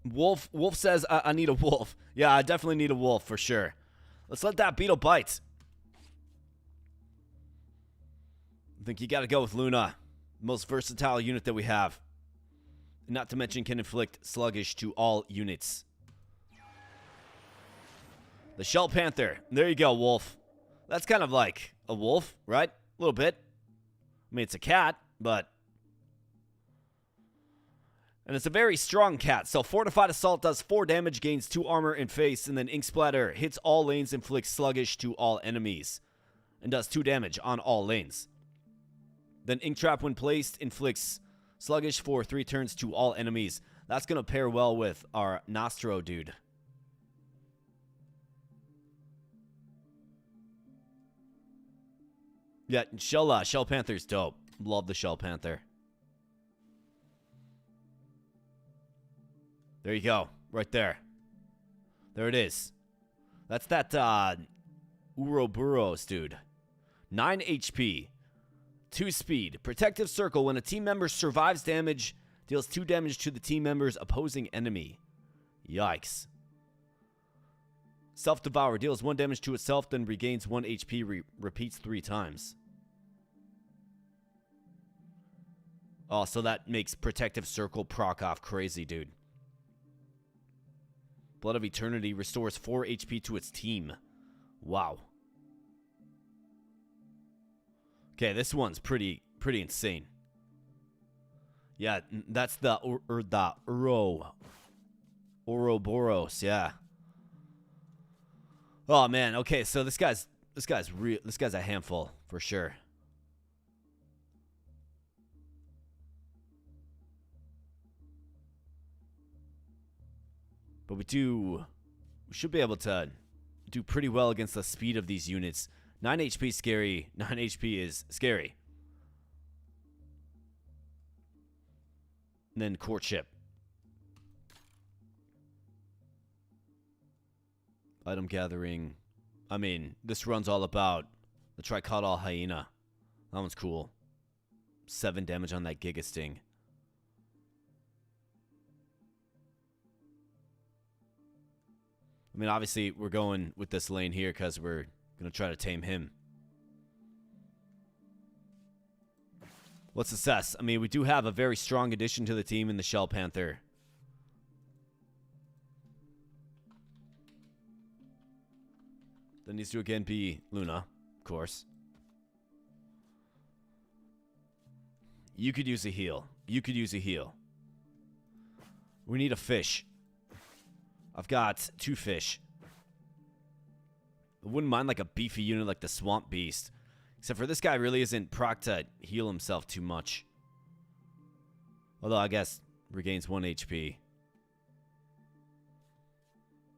Wolf says, I need a wolf. Yeah, I definitely need a wolf for sure. Let's let that beetle bite. I think you got to go with Luna. Most versatile unit that we have. Not to mention can inflict sluggish to all units. The Shell Panther. There you go, wolf. That's kind of like a wolf, right? A little bit. I mean, it's a cat, but... And it's a very strong cat. So Fortified Assault does 4 damage, gains 2 armor and face, and then Ink Splatter hits all lanes, inflicts sluggish to all enemies, and does 2 damage on all lanes. Then Ink Trap, when placed, inflicts sluggish for 3 turns to all enemies. That's going to pair well with our Nostro dude. Yeah, Shell Panther's dope. Love the Shell Panther. There you go. Right there. There it is. That's that Ouroboros dude. 9 HP. 2 speed. Protective Circle. When a team member survives damage, deals 2 damage to the team member's opposing enemy. Yikes. Self-Devour. Deals 1 damage to itself, then regains 1 HP. Repeats 3 times. Oh, so that makes Protective Circle proc off crazy, dude. Blood of Eternity restores 4 HP to its team. Wow. Okay, this one's pretty insane. Yeah, that's the Ouroboros, yeah. Oh man, okay, so this guy's a handful for sure. But we should be able to do pretty well against the speed of these units. 9 HP is scary. 9 HP is scary. And then Courtship. Item gathering. I mean, this run's all about the Tricaudal Hyena. That one's cool. 7 damage on that Giga Sting. I mean, obviously, we're going with this lane here because we're going to try to tame him. Let's assess. I mean, we do have a very strong addition to the team in the Shell Panther. That needs to again be Luna, of course. You could use a heal. You could use a heal. We need a fish. I've got 2 fish. I wouldn't mind like a beefy unit like the Swamp Beast. Except for this guy really isn't proc to heal himself too much. Although I guess regains 1 HP.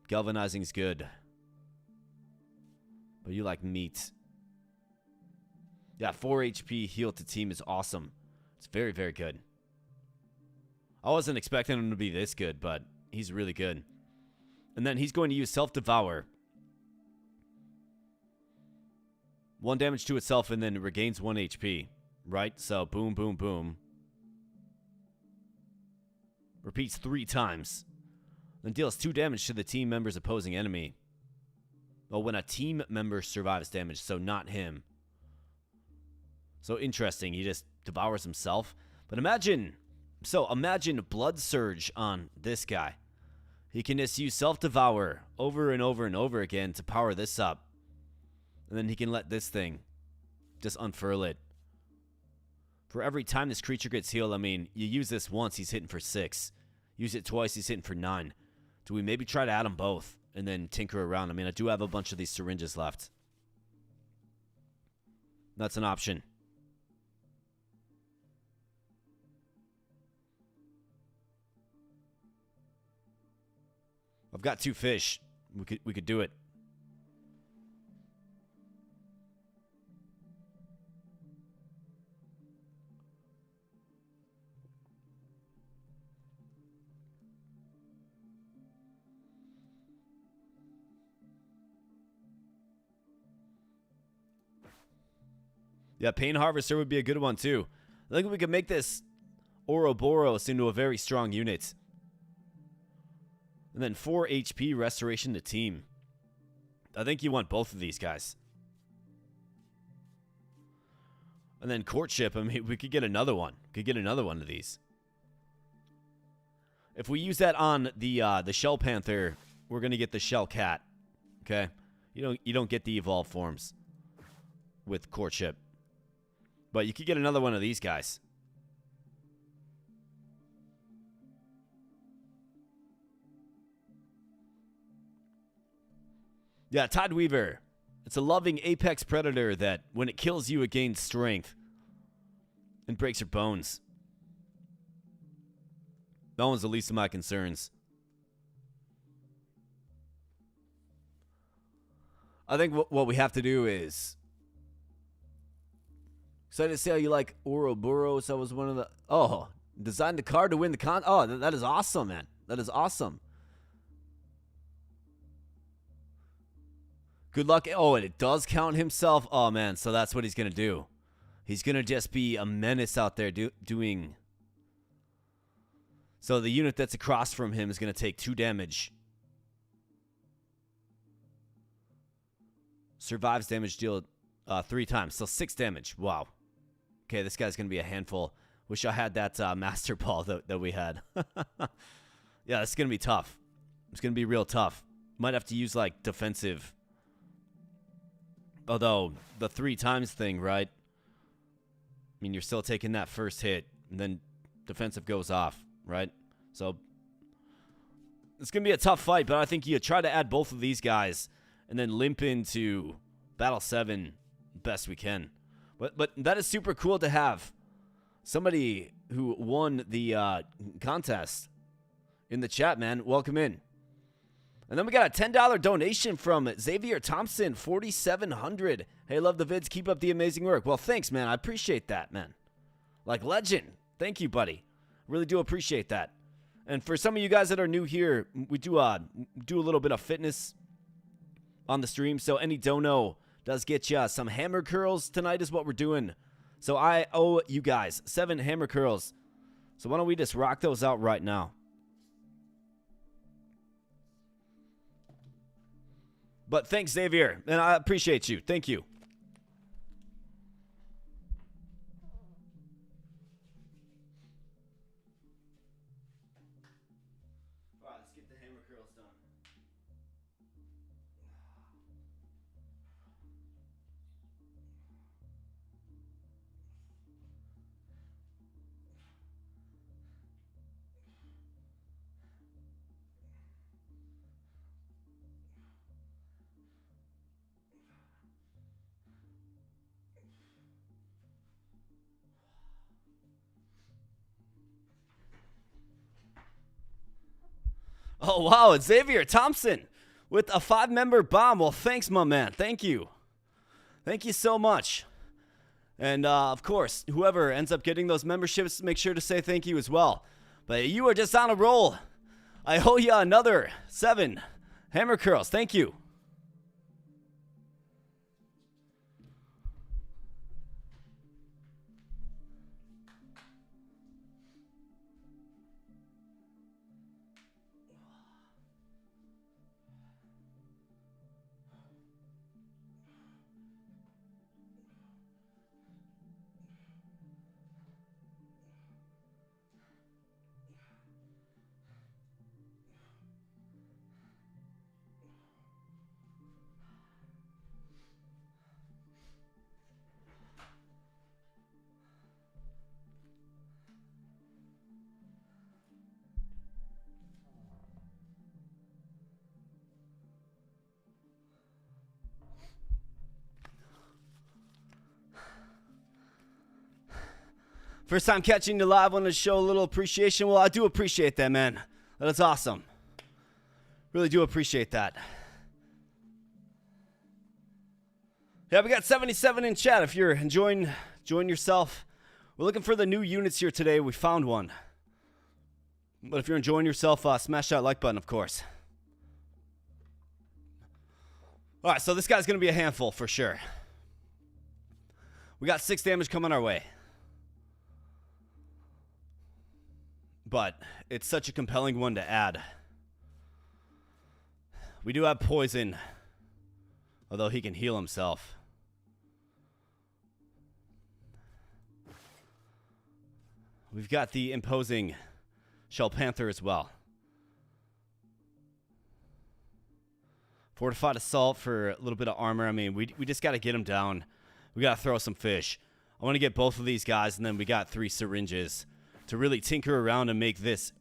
Galvanizing's good. But you like meat. Yeah, 4 HP heal to team is awesome. It's very, very good. I wasn't expecting him to be this good, but he's really good. And then he's going to use Self-Devour. 1 damage to itself and then regains 1 HP. Right? So, boom, boom, boom. Repeats 3 times. Then deals 2 damage to the team member's opposing enemy. Well, when a team member survives damage, so not him. So interesting, he just devours himself. But imagine Blood Surge on this guy. He can just use Self-Devour over and over and over again to power this up. And then he can let this thing just unfurl it. For every time this creature gets healed, I mean, you use this once, he's hitting for 6. Use it twice, he's hitting for 9. Do we maybe try to add them both and then tinker around? I mean, I do have a bunch of these syringes left. That's an option. I've got 2 fish. We could do it. Yeah, Pain Harvester would be a good one too. I think we could make this Ouroboros into a very strong unit. And then 4 HP restoration to team. I think you want both of these guys. And then courtship, I mean, we could get another one. Could get another one of these. If we use that on the shell panther, we're gonna get the shell cat. Okay, you don't get the evolved forms with courtship, but you could get another one of these guys. Yeah, Todd Weaver. It's a loving apex predator that, when it kills you, it gains strength and breaks your bones. That one's the least of my concerns. I think what we have to do is... Excited to see how you like Ouroboros. That was one of the... Oh, designed the card to win the con... Oh, that is awesome, man. That is awesome. Good luck. Oh, and it does count himself. Oh, man. So that's what he's going to do. He's going to just be a menace out there doing... So the unit that's across from him is going to take 2 damage. Survives damage deal 3 times. So 6 damage. Wow. Okay, this guy's going to be a handful. Wish I had that master ball that we had. Yeah, it's going to be tough. It's going to be real tough. Might have to use, like, defensive... Although, the 3 times thing, right? I mean, you're still taking that first hit, and then defensive goes off, right? So, it's going to be a tough fight, but I think you try to add both of these guys, and then limp into Battle 7 best we can. But that is super cool to have somebody who won the contest in the chat, man. Welcome in. And then we got a $10 donation from Xavier Thompson, 4,700. Hey, love the vids. Keep up the amazing work. Well, thanks, man. I appreciate that, man. Like legend. Thank you, buddy. Really do appreciate that. And for some of you guys that are new here, we do a little bit of fitness on the stream. So any dono does get you some hammer curls tonight is what we're doing. So I owe you guys 7 hammer curls. So why don't we just rock those out right now? But thanks, Xavier, and I appreciate you. Thank you. All right, let's get the hammer curls done. Oh, wow, it's Xavier Thompson with a 5-member bomb. Well, thanks, my man. Thank you. Thank you so much. And, of course, whoever ends up getting those memberships, make sure to say thank you as well. But you are just on a roll. I owe you another 7 hammer curls. Thank you. First time catching you live, wanted to show a little appreciation. Well, I do appreciate that, man. That's awesome. Really do appreciate that. Yeah, we got 77 in chat. If you're enjoying yourself, we're looking for the new units here today. We found one. But if you're enjoying yourself, smash that like button, of course. All right, so this guy's going to be a handful for sure. We got 6 damage coming our way. But it's such a compelling one to add. We do have poison, although he can heal himself. We've got the imposing Shell Panther as well. Fortified Assault for a little bit of armor. I mean, we just got to get him down. We got to throw some fish. I want to get both of these guys, and then we got 3 syringes to really tinker around and make this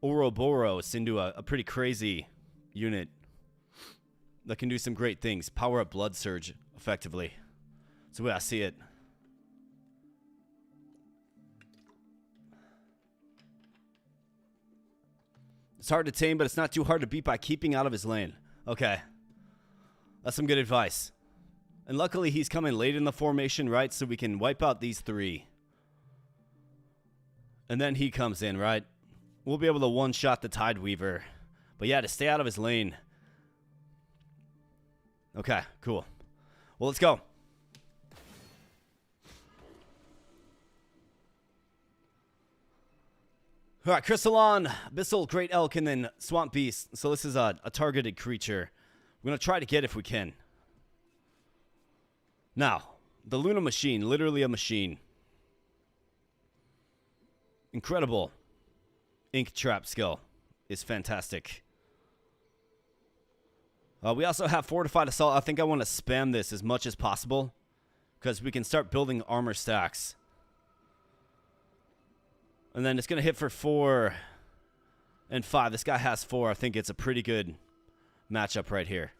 Ouroboros into a pretty crazy unit that can do some great things. Power up Blood Surge effectively. That's the way I see it. It's hard to tame, but it's not too hard to beat by keeping out of his lane. Okay. That's some good advice. And luckily he's coming late in the formation, right? So we can wipe out these 3. And then he comes in, right? We'll be able to one-shot the Tideweaver. But yeah, to stay out of his lane. Okay, cool. Well, let's go. All right, Crystalon, Abyssal, Great Elk, and then Swamp Beast. So this is a targeted creature. We're going to try to get if we can. Now, the Luna Machine, literally a machine. Incredible. Ink Trap skill is fantastic. We also have Fortified Assault. I think I want to spam this as much as possible because we can start building armor stacks. And then it's going to hit for 4 and 5. This guy has 4. I think it's a pretty good matchup right here.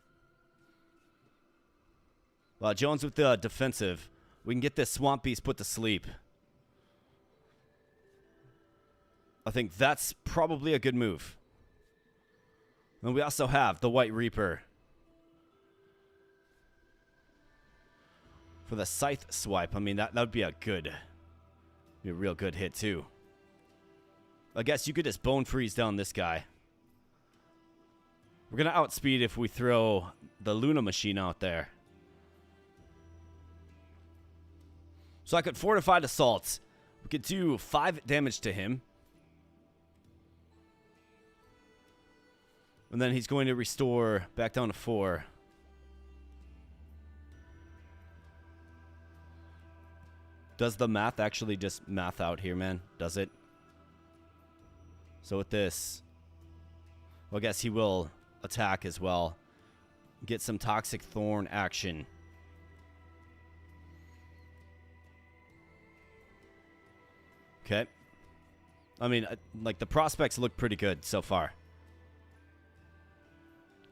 Jones with the defensive. We can get this Swamp Beast put to sleep. I think that's probably a good move. And we also have the White Reaper for the Scythe Swipe. I mean, that would be a real good hit too. I guess you could just Bone Freeze down this guy. We're going to outspeed if we throw the Luna Machine out there. So I could Fortified Assault. We could do 5 damage to him. And then he's going to restore back down to 4. Does the math actually just math out here, man? Does it? So with this, well, I guess he will attack as well. Get some Toxic Thorn action. Okay. I mean, like, the prospects look pretty good so far.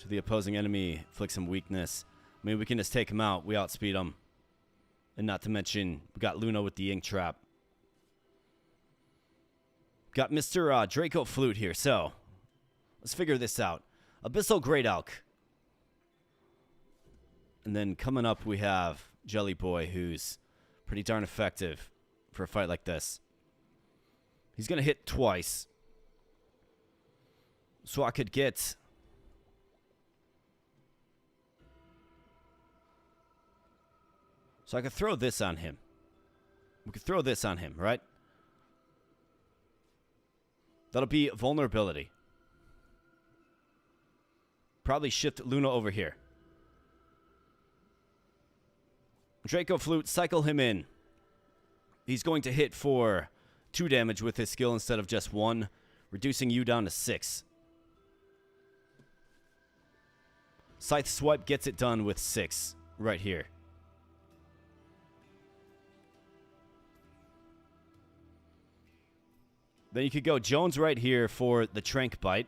To the opposing enemy, inflict some weakness. I mean, we can just take him out. We outspeed him. And not to mention, we got Luna with the Ink Trap. Got Mr. Draco Flute here, so let's figure this out. Abyssal Great Elk. And then coming up, we have Jelly Boy, who's pretty darn effective for a fight like this. He's going to hit twice. So I could get... So I could throw this on him. We could throw this on him, right? That'll be vulnerability. Probably shift Luna over here. Draco Flute, cycle him in. He's going to hit for 2 damage with his skill instead of just 1, reducing you down to 6. Scythe Swipe gets it done with 6 right here. Then you could go Jones right here for the Trank Bite.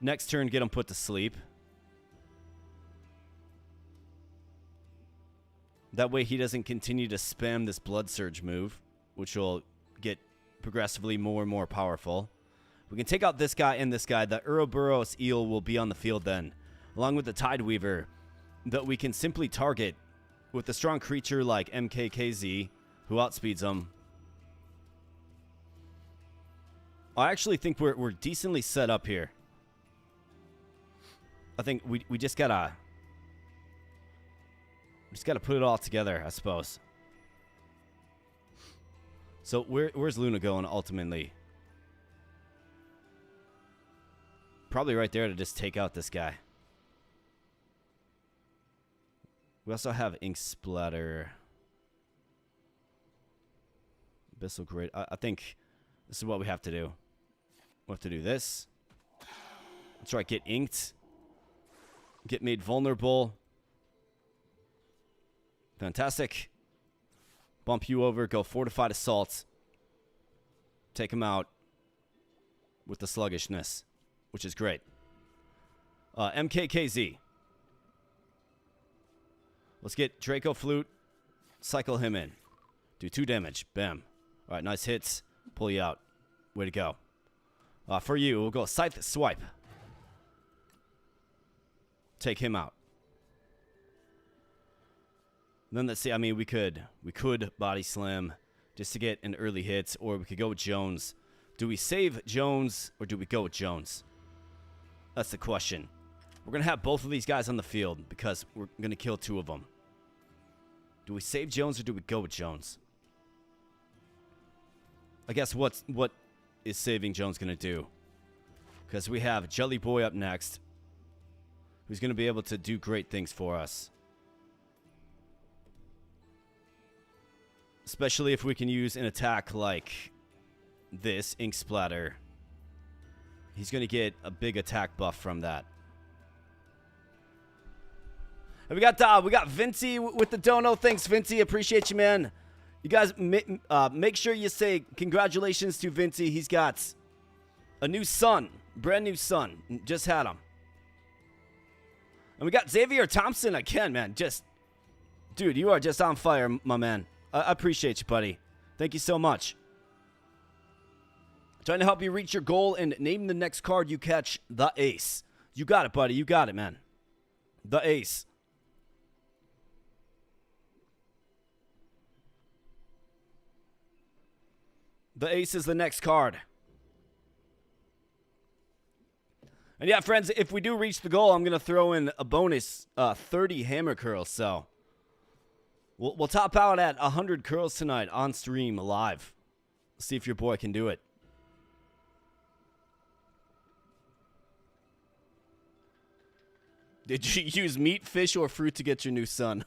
Next turn, get him put to sleep. That way he doesn't continue to spam this Blood Surge move, which will get progressively more and more powerful. We can take out this guy and this guy. The Ouroboros Eel will be on the field then, along with the Tideweaver, that we can simply target with a strong creature like MKKZ, who outspeeds them. I actually think we're decently set up here. I think we just gotta put it all together, I suppose. So where's Luna going ultimately? Probably right there to just take out this guy. We also have Ink Splatter. Abyssal Great. I think This is what we have to do. We have to do this. That's right, get inked. Get made vulnerable. Fantastic. Bump you over, go fortified assault. Take him out with the sluggishness, which is great. MKKZ. Let's get Draco Flute. Cycle him in. Do 2 damage. Bam. All right, nice hits. Pull you out. Way to go. For you, we'll go Scythe Swipe. Take him out. Then let's see. I mean, we could body slam just to get an early hit, or we could go with Jones. Do we save Jones or do we go with Jones? That's the question. We're gonna have both of these guys on the field because we're gonna kill 2 of them. Do we save Jones or do we go with Jones? I guess what is saving Jones gonna do? Because we have Jelly Boy up next, who's gonna be able to do great things for us. Especially if we can use an attack like this, Ink Splatter. He's going to get a big attack buff from that. And we got Vinci with the dono. Thanks, Vinci. Appreciate you, man. You guys, make sure you say congratulations to Vinci. He's got a new son. Brand new son. Just had him. And we got Xavier Thompson again, man. Dude, you are just on fire, my man. I appreciate you, buddy. Thank you so much. Trying to help you reach your goal and name the next card you catch the ace. You got it, buddy. You got it, man. The ace. The ace is the next card. And yeah, friends, if we do reach the goal, I'm going to throw in a bonus 30 hammer curls, so... We'll top out at 100 curls tonight on stream live. See if your boy can do it. Did you use meat, fish, or fruit to get your new son?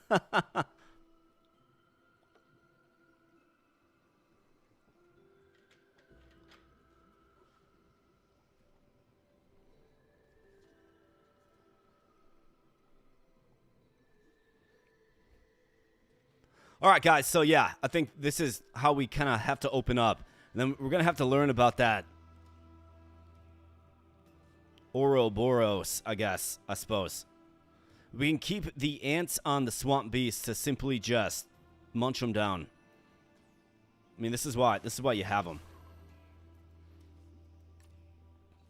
All right, guys, so yeah, I think this is how we kind of have to open up. And then we're going to have to learn about that Ouroboros, I suppose. We can keep the ants on the swamp beast to simply just munch them down. I mean, this is why you have them.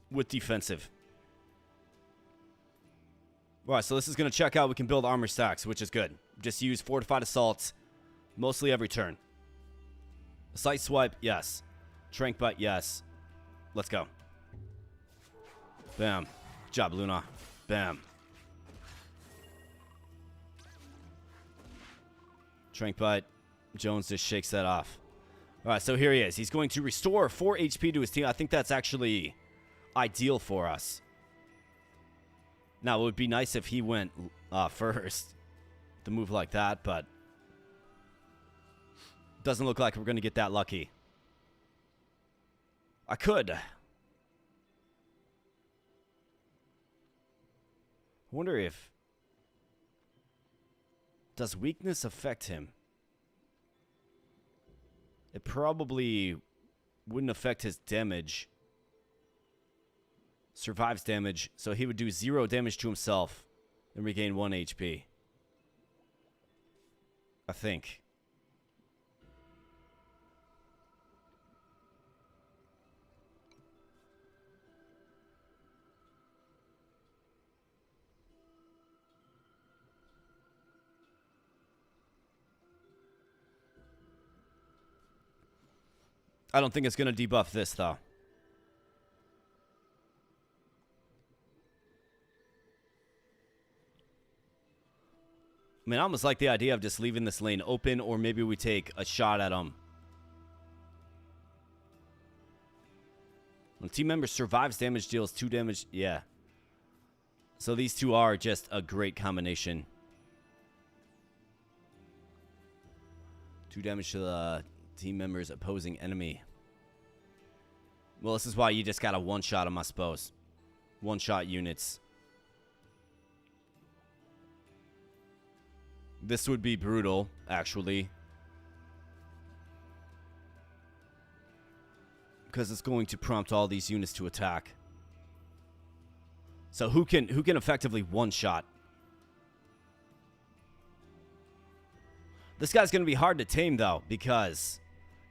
With defensive. All right, so this is going to check out. We can build armor stacks, which is good. Just use fortified assaults. Mostly every turn. Sight swipe, yes. Trank bite, yes. Let's go. Bam. Good job, Luna. Bam. Trank bite. Jones just shakes that off. All right, so here he is. He's going to restore 4 HP to his team. I think that's actually ideal for us. Now, it would be nice if he went first to move like that, but doesn't look like we're going to get that lucky. I could. I wonder if... Does weakness affect him? It probably wouldn't affect his damage. Survives damage, so he would do 0 damage to himself and regain 1 HP. I think. I don't think it's going to debuff this, though. I mean, I almost like the idea of just leaving this lane open, or maybe we take a shot at him. When team member survives damage, deals 2 damage. Yeah. So these two are just a great combination. 2 damage to the team member's opposing enemy. Well, this is why you just gotta one-shot them, I suppose. One-shot units. This would be brutal, actually. Because it's going to prompt all these units to attack. So who can effectively one-shot? This guy's going to be hard to tame, though, because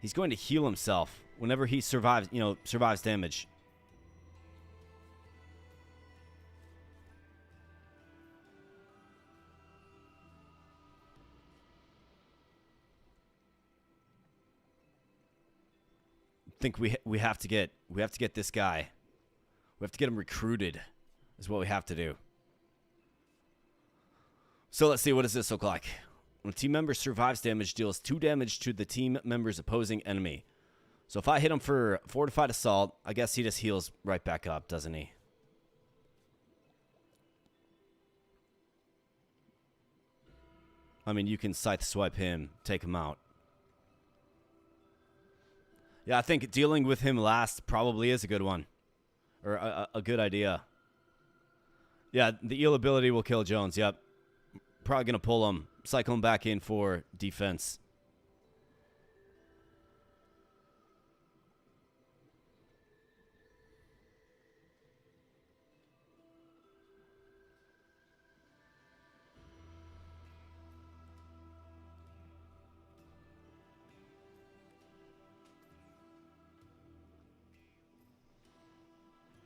he's going to heal himself whenever he survives, survives damage. I think we have to get this guy. We have to get him recruited. Is what we have to do. So let's see, what does this look like? When a team member survives damage, deals 2 damage to the team member's opposing enemy. So if I hit him for fortified assault, I guess he just heals right back up, doesn't he? I mean, you can scythe swipe him, take him out. Yeah, I think dealing with him last probably is a good one. Or a good idea. Yeah, the eel ability will kill Jones, yep. Probably going to pull him, cycle him back in for defense.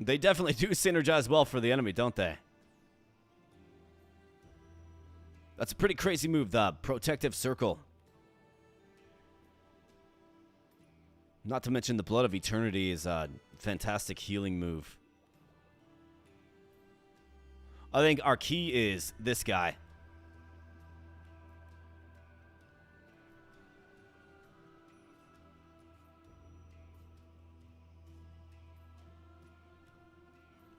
They definitely do synergize well for the enemy, don't they? That's a pretty crazy move, the Protective Circle. Not to mention the Blood of Eternity is a fantastic healing move. I think our key is this guy.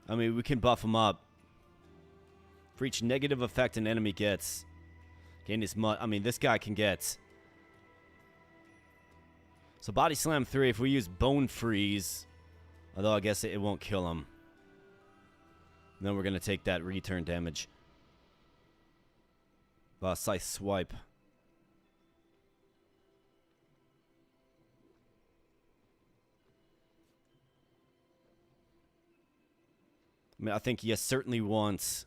I mean, we can buff him up. For each negative effect an enemy gets, gain as much. I mean, this guy can get. So Body Slam 3, if we use Bone Freeze, although I guess it won't kill him. Then we're going to take that return damage. Scythe Swipe. I mean, I think he certainly wants.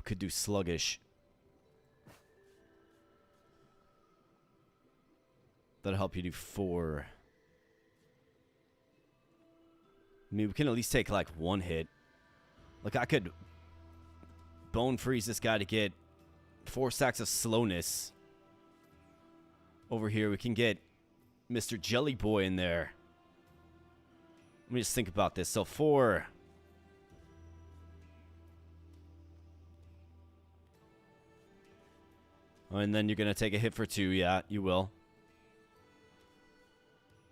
Could do Sluggish. That'll help you do 4. I mean, we can at least take like 1 hit. Like, I could Bone Freeze this guy to get 4 stacks of slowness. Over here, we can get Mr. Jelly Boy in there. Let me just think about this. So 4. And then you're going to take a hit for 2. Yeah, you will.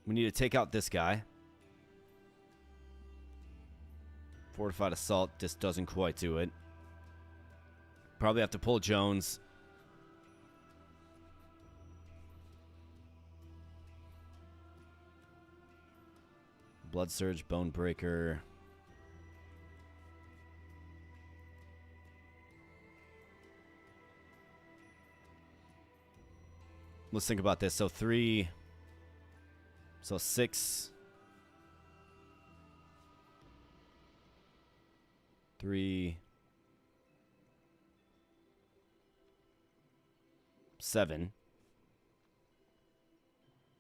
We need to take out this guy. Fortified Assault just doesn't quite do it. Probably have to pull Jones. Blood Surge, Bone Breaker. Let's think about this. So 3. So 6. 3. 7.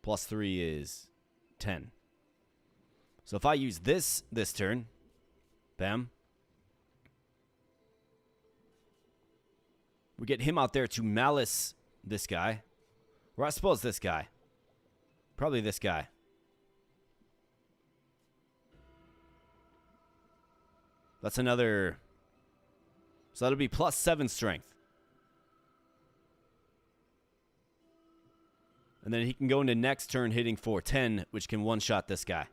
Plus 3 is 10. So if I use this turn, bam. We get him out there to Malice this guy. Or I suppose this guy. Probably this guy. That's another... So that'll be plus 7 strength. And then he can go into next turn hitting for 10, which can one-shot this guy.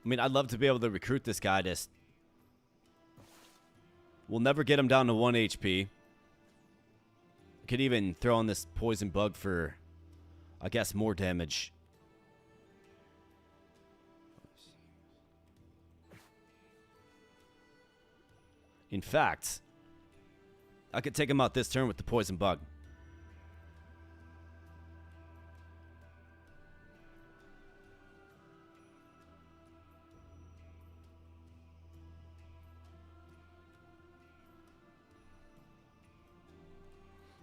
I mean, I'd love to be able to recruit this guy. Just we'll never get him down to 1 HP. Could even throw on this poison bug for, I guess, more damage. In fact, I could take him out this turn with the poison bug.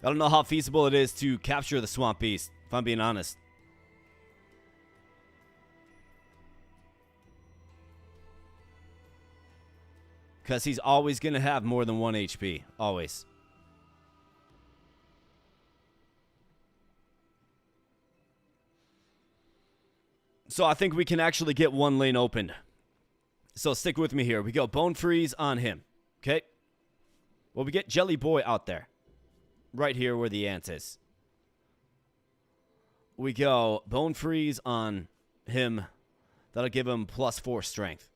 I don't know how feasible it is to capture the swamp beast, if I'm being honest. Because he's always going to have more than 1 HP. Always. So I think we can actually get one lane open. So stick with me here. We go Bone Freeze on him. Okay? Well, we get Jelly Boy out there. Right here where the ant is. We go Bone Freeze on him. That'll give him plus 4 strength.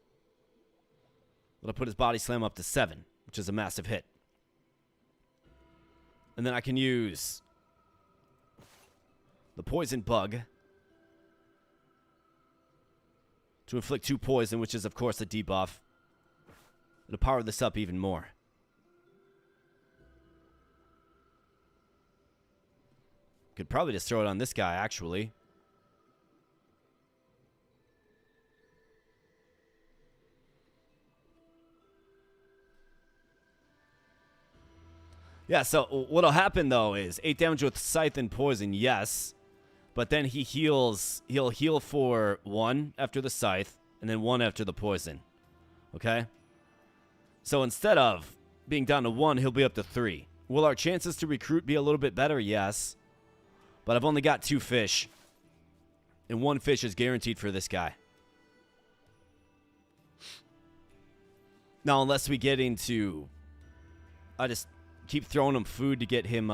That'll put his body slam up to 7, which is a massive hit. And then I can use the poison bug to inflict 2 poison, which is of course a debuff. It'll power this up even more. Could probably just throw it on this guy, actually. Yeah, so what'll happen, though, is 8 damage with Scythe and Poison, yes. But then he heals. He'll heal for 1 after the Scythe, and then 1 after the Poison. Okay? So instead of being down to 1, he'll be up to 3. Will our chances to recruit be a little bit better? Yes. But I've only got 2 fish. And 1 fish is guaranteed for this guy. Now, unless we get into... I just keep throwing him food to get him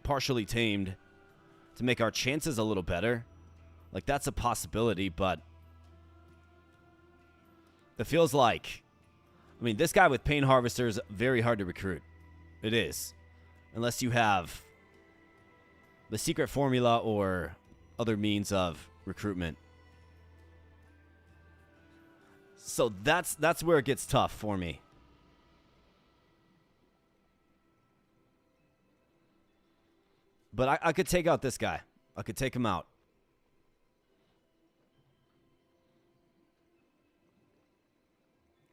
partially tamed. To make our chances a little better. Like, that's a possibility, but... It feels like... I mean, this guy with Pain Harvester is very hard to recruit. It is. Unless you have... the secret formula or other means of recruitment. So that's where it gets tough for me. But I could take out this guy. I could take him out.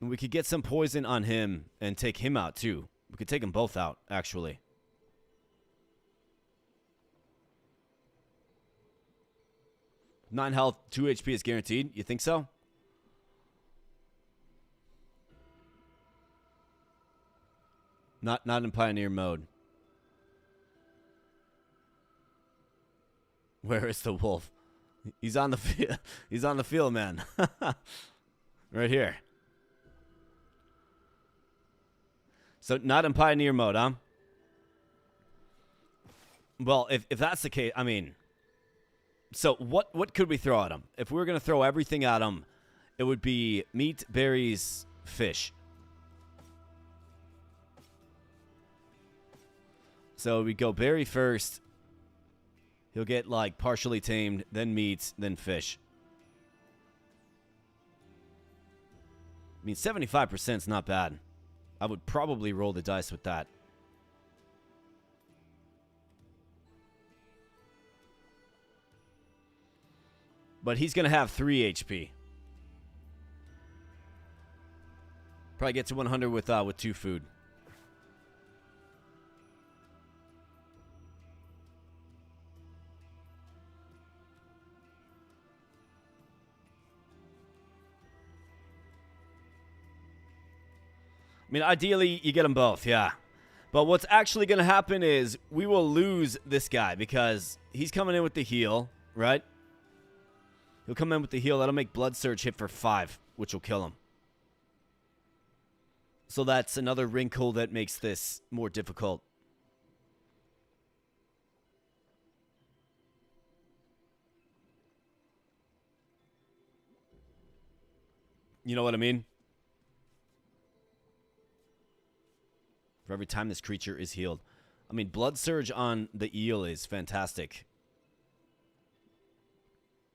And we could get some poison on him and take him out too. We could take them both out, actually. Nine health, 2 HP is guaranteed. You think so? Not in Pioneer mode. Where is the wolf? He's on the field. He's on the field, man. Right here. So not in Pioneer mode, huh? Well, if that's the case, I mean... So what could we throw at him? If we were going to throw everything at him, it would be meat, berries, fish. So we go berry first. He'll get like partially tamed, then meat, then fish. I mean, 75% is not bad. I would probably roll the dice with that. But he's going to have 3 HP. Probably get to 100 with 2 food. I mean, ideally, you get them both, yeah. But what's actually going to happen is we will lose this guy because he's coming in with the heal, right? He'll come in with the heal. That'll make Blood Surge hit for 5, which will kill him. So that's another wrinkle that makes this more difficult. You know what I mean? For every time this creature is healed. I mean, Blood Surge on the eel is fantastic.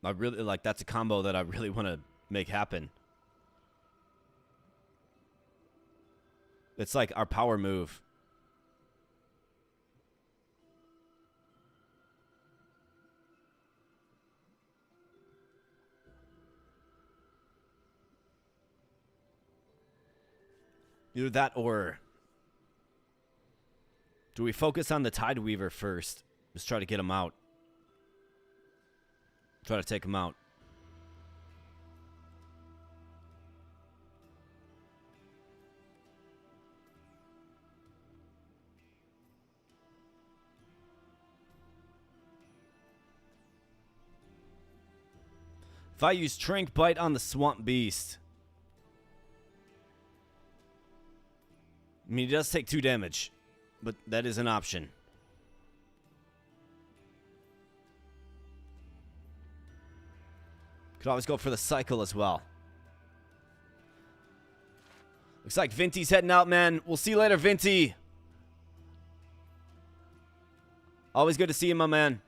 I really, like, that's a combo that I really want to make happen. It's like our power move. Either that or... do we focus on the Tide Weaver first? Let's try to get him out. Try to take him out. If I use Trank Bite on the Swamp Beast... I mean, he does take 2 damage. But that is an option. Could always go for the cycle as well. Looks like Vinty's heading out, man. We'll see you later, Vinty. Always good to see you, my man.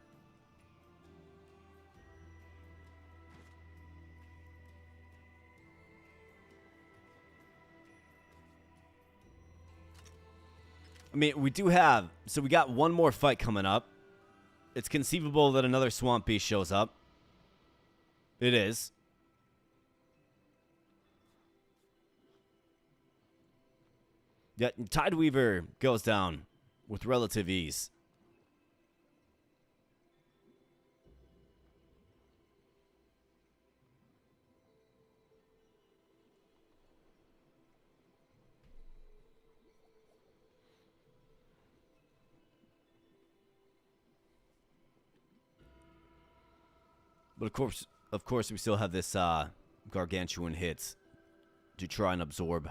I mean, we do have... so we got one more fight coming up. It's conceivable that another Swamp Beast shows up. It is. Yeah, Tide Weaver goes down with relative ease. But of course, we still have this gargantuan hit to try and absorb.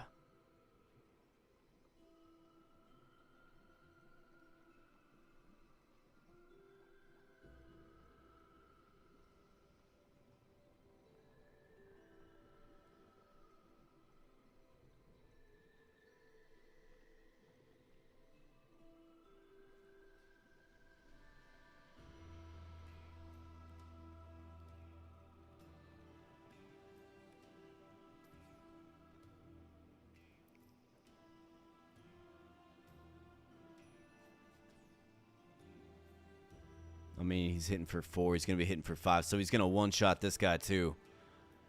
I mean, he's hitting for 4. He's going to be hitting for 5. So he's going to one-shot this guy, too,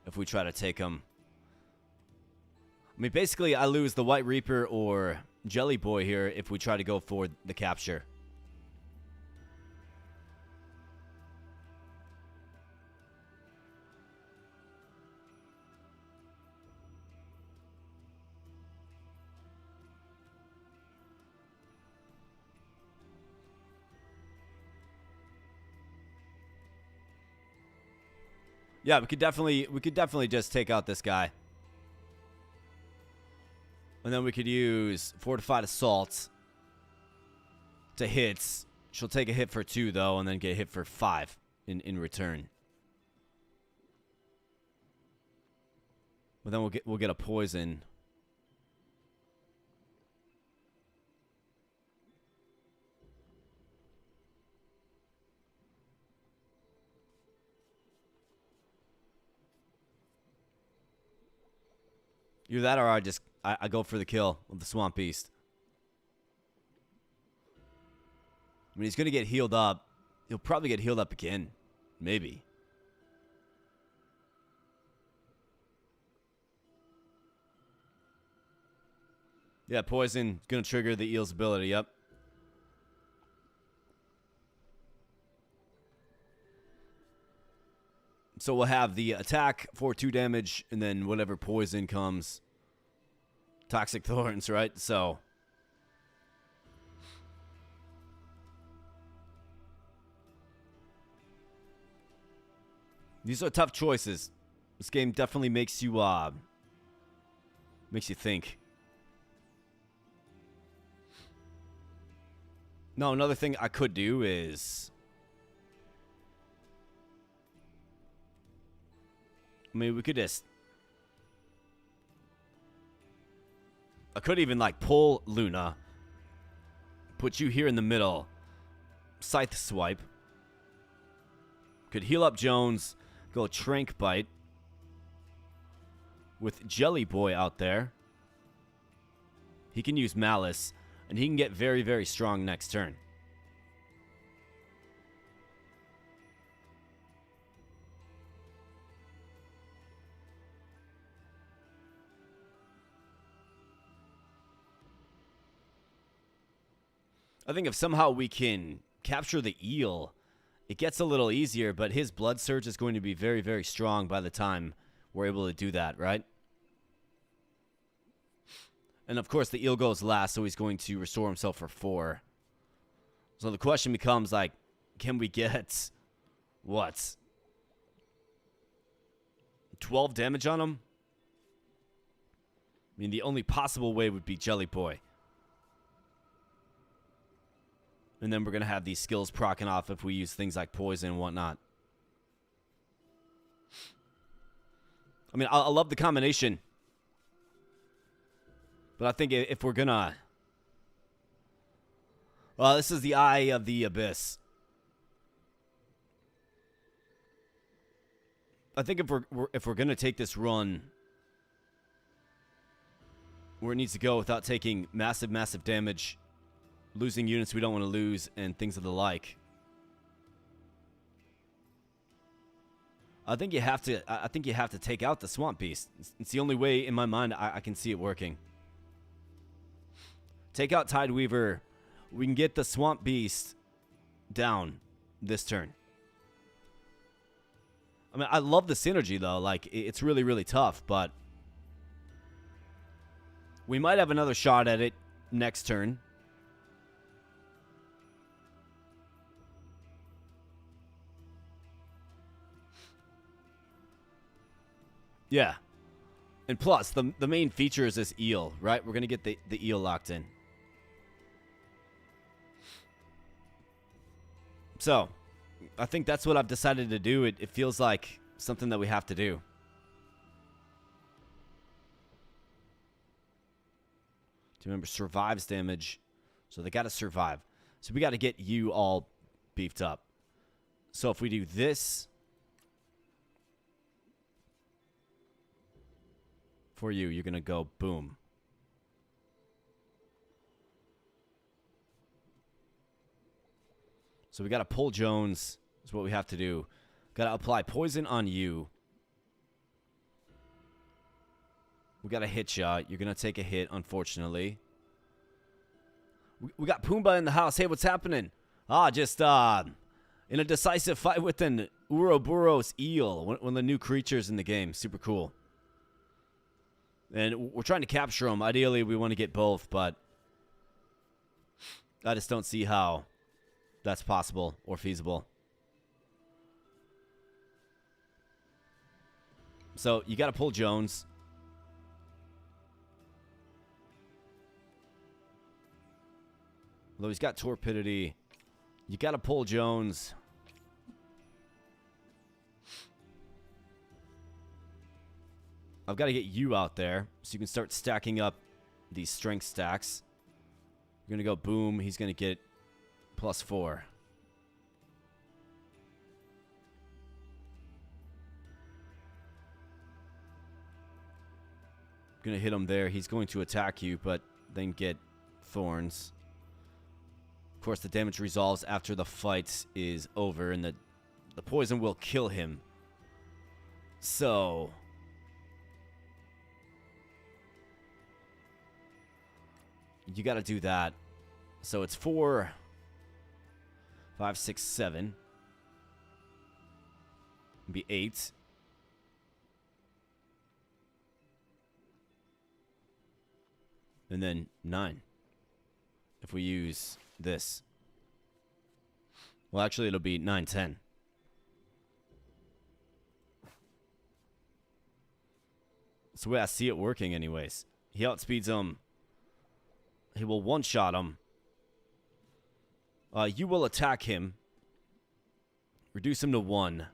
if we try to take him. I mean, basically, I lose the White Reaper or Jelly Boy here if we try to go for the capture. Yeah, we could definitely just take out this guy. And then we could use Fortified Assault to hit. She'll take a hit for 2 though, and then get hit for 5 in return. But then we'll get a poison. Either that or I go for the kill with the Swamp Beast. I mean, he's going to get healed up. He'll probably get healed up again. Maybe. Yeah, poison going to trigger the eel's ability. Yep. So we'll have the attack for 2 damage, and then whatever poison comes toxic thorns, right? So these are tough choices. This game definitely makes you think. No, another thing I could do is, I mean, we could just, I could even like pull Luna, put you here in the middle, scythe swipe, could heal up Jones, go trank bite with Jelly Boy out there. He can use Malice, and he can get very, very strong next turn. I think if somehow we can capture the eel, it gets a little easier, but his blood surge is going to be very, very strong by the time we're able to do that, right? And of course, the eel goes last, so he's going to restore himself for 4. So the question becomes, like, can we get, what, 12 damage on him? I mean, the only possible way would be Jelly Boy. And then we're going to have these skills proccing off if we use things like poison and whatnot. I mean, I love the combination. But I think if we're going to... Well, this is the Eye of the Abyss. I think if we're going to take this run where it needs to go without taking massive, massive damage, losing units we don't want to lose, and things of the like, I think you have to take out the Swamp Beast. It's the only way in my mind I can see it working. Take out Tideweaver. We can get the Swamp Beast down this turn. I mean, I love the synergy though. Like, it's really, really tough, but we might have another shot at it next turn. Yeah. And plus, the main feature is this eel, right? We're going to get the eel locked in. So, I think that's what I've decided to do. It feels like something that we have to do. Do you remember survives damage? So they got to survive. So we got to get you all beefed up. So if we do this for you, you're going to go boom. So we got to pull Jones. Is what we have to do. Got to apply poison on you. We got a hit shot. You're going to take a hit, unfortunately. We got Pumbaa in the house. Hey, what's happening? Just in a decisive fight with an Ouroboros eel. One of the new creatures in the game. Super cool. And we're trying to capture them. Ideally, we want to get both, but I just don't see how that's possible or feasible. So you got to pull Jones. Although he's got torpidity, you got to pull Jones. I've got to get you out there so you can start stacking up these strength stacks. You're going to go boom. He's going to get +4. Going to hit him there. He's going to attack you, but then get thorns. Of course, the damage resolves after the fight is over, and the poison will kill him. So you got to do that. So it's 4, 5, 6, 7. It'd be 8. And then 9. If we use this. Well, actually, it'll be 9, 10. That's the way I see it working anyways. He outspeeds him. He will one-shot him. You will attack him. Reduce him to 1.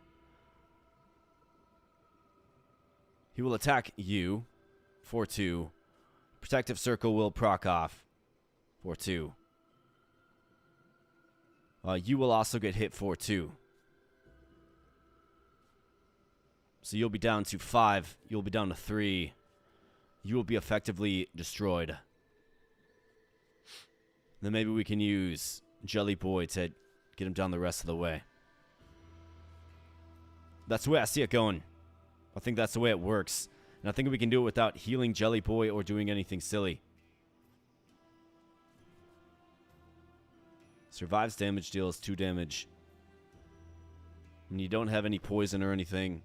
He will attack you. 4-2. Protective Circle will proc off. 4-2. You will also get hit 4-2. So you'll be down to 5. You'll be down to 3. You will be effectively destroyed. Then maybe we can use Jelly Boy to get him down the rest of the way. That's the way I see it going. I think that's the way it works. And I think we can do it without healing Jelly Boy or doing anything silly. Survives damage, deals 2 damage. And you don't have any poison or anything.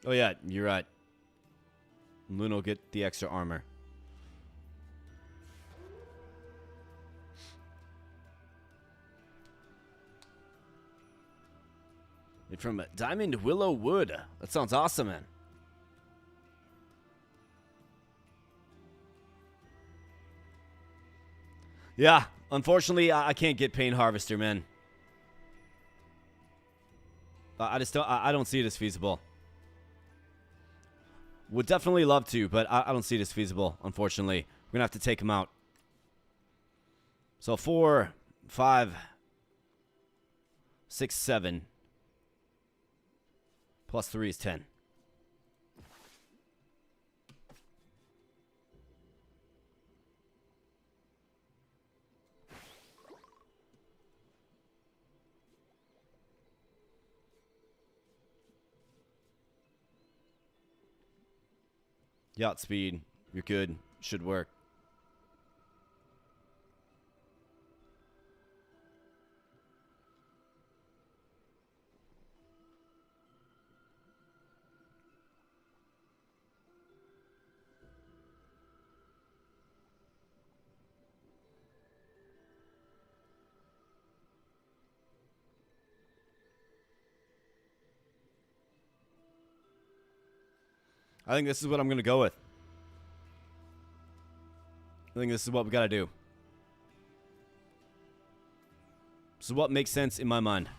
Oh yeah, you're right. Luna will get the extra armor. And from Diamond Willow Wood. That sounds awesome, man. Yeah, unfortunately, I can't get Pain Harvester, man. I don't see it as feasible. Would definitely love to, but I don't see it as feasible, unfortunately. We're going to have to take him out. So 4, 5, 6, 7. Plus 3 is 10. Yacht speed. You're good. Should work. I think this is what I'm going to go with. I think this is what we got to do. This is what makes sense in my mind.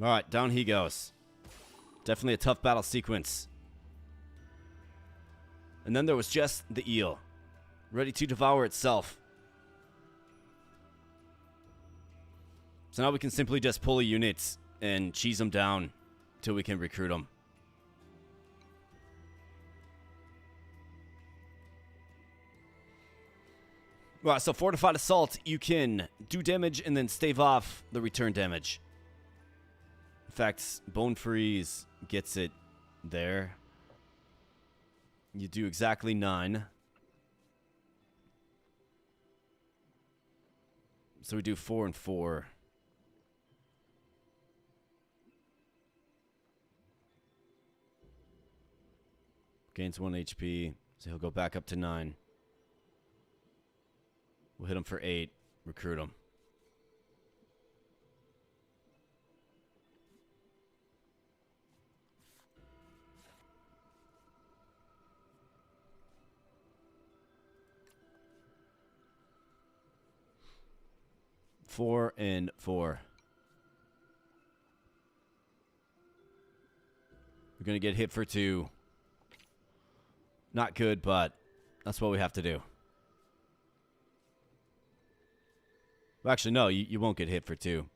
All right, down he goes. Definitely a tough battle sequence. And then there was just the eel, ready to devour itself. So now we can simply just pull units and cheese them down till we can recruit them. Right, so Fortified Assault, you can do damage and then stave off the return damage. In fact, Bone Freeze gets it there. You do exactly 9. So we do 4 and 4. Gains 1 HP, so he'll go back up to 9. We'll hit him for 8, recruit him. Four and 4. We're going to get hit for 2. Not good, but that's what we have to do. Well, actually, no, you won't get hit for 2.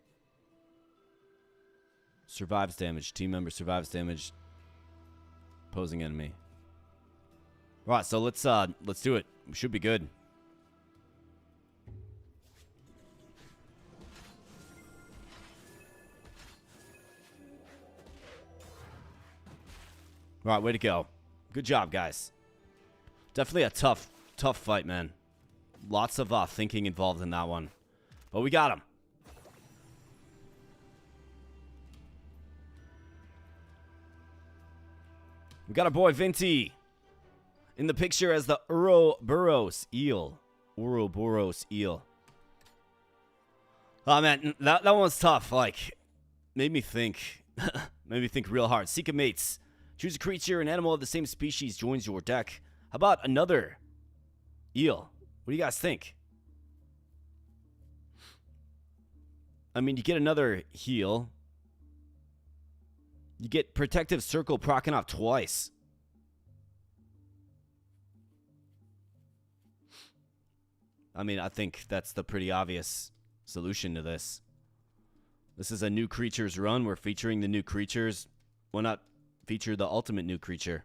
Survives damage. Team member survives damage. Opposing enemy. All right, so let's do it. We should be good. All right, way to go. Good job, guys. Definitely a tough fight, man. Lots of thinking involved in that one. But we got him. We got our boy Vinty in the picture as the Ouroboros eel. Ouroboros eel. Oh, man, that one's tough. Like, made me think. Made me think real hard. Seek a mates. Choose a creature, an animal of the same species joins your deck. How about another eel? What do you guys think? I mean, you get another heal. You get Protective Circle proccing off twice. I mean, I think that's the pretty obvious solution to this. This is a new creatures run. We're featuring the new creatures. Why not feature the ultimate new creature?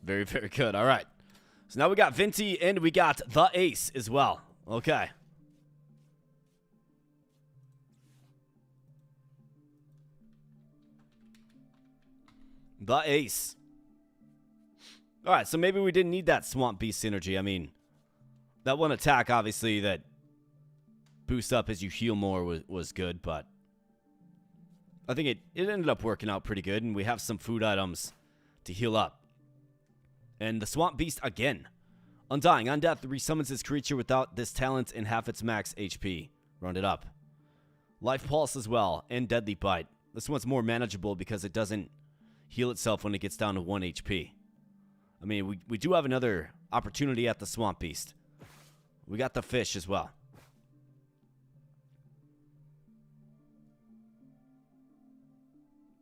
Very, very good. All right. So now we got Vinty and we got the Ace as well. Okay. The Ace. All right, so maybe we didn't need that Swamp Beast synergy. I mean, that one attack, obviously, that boosts up as you heal more was good, but I think it ended up working out pretty good, and we have some food items to heal up. And the Swamp Beast, again. Undying. On death, resummons this creature without this talent and half its max HP. Round it up. Life Pulse as well, and Deadly Bite. This one's more manageable because it doesn't heal itself when it gets down to 1 HP. I mean, we do have another opportunity at the Swamp Beast. We got the fish as well.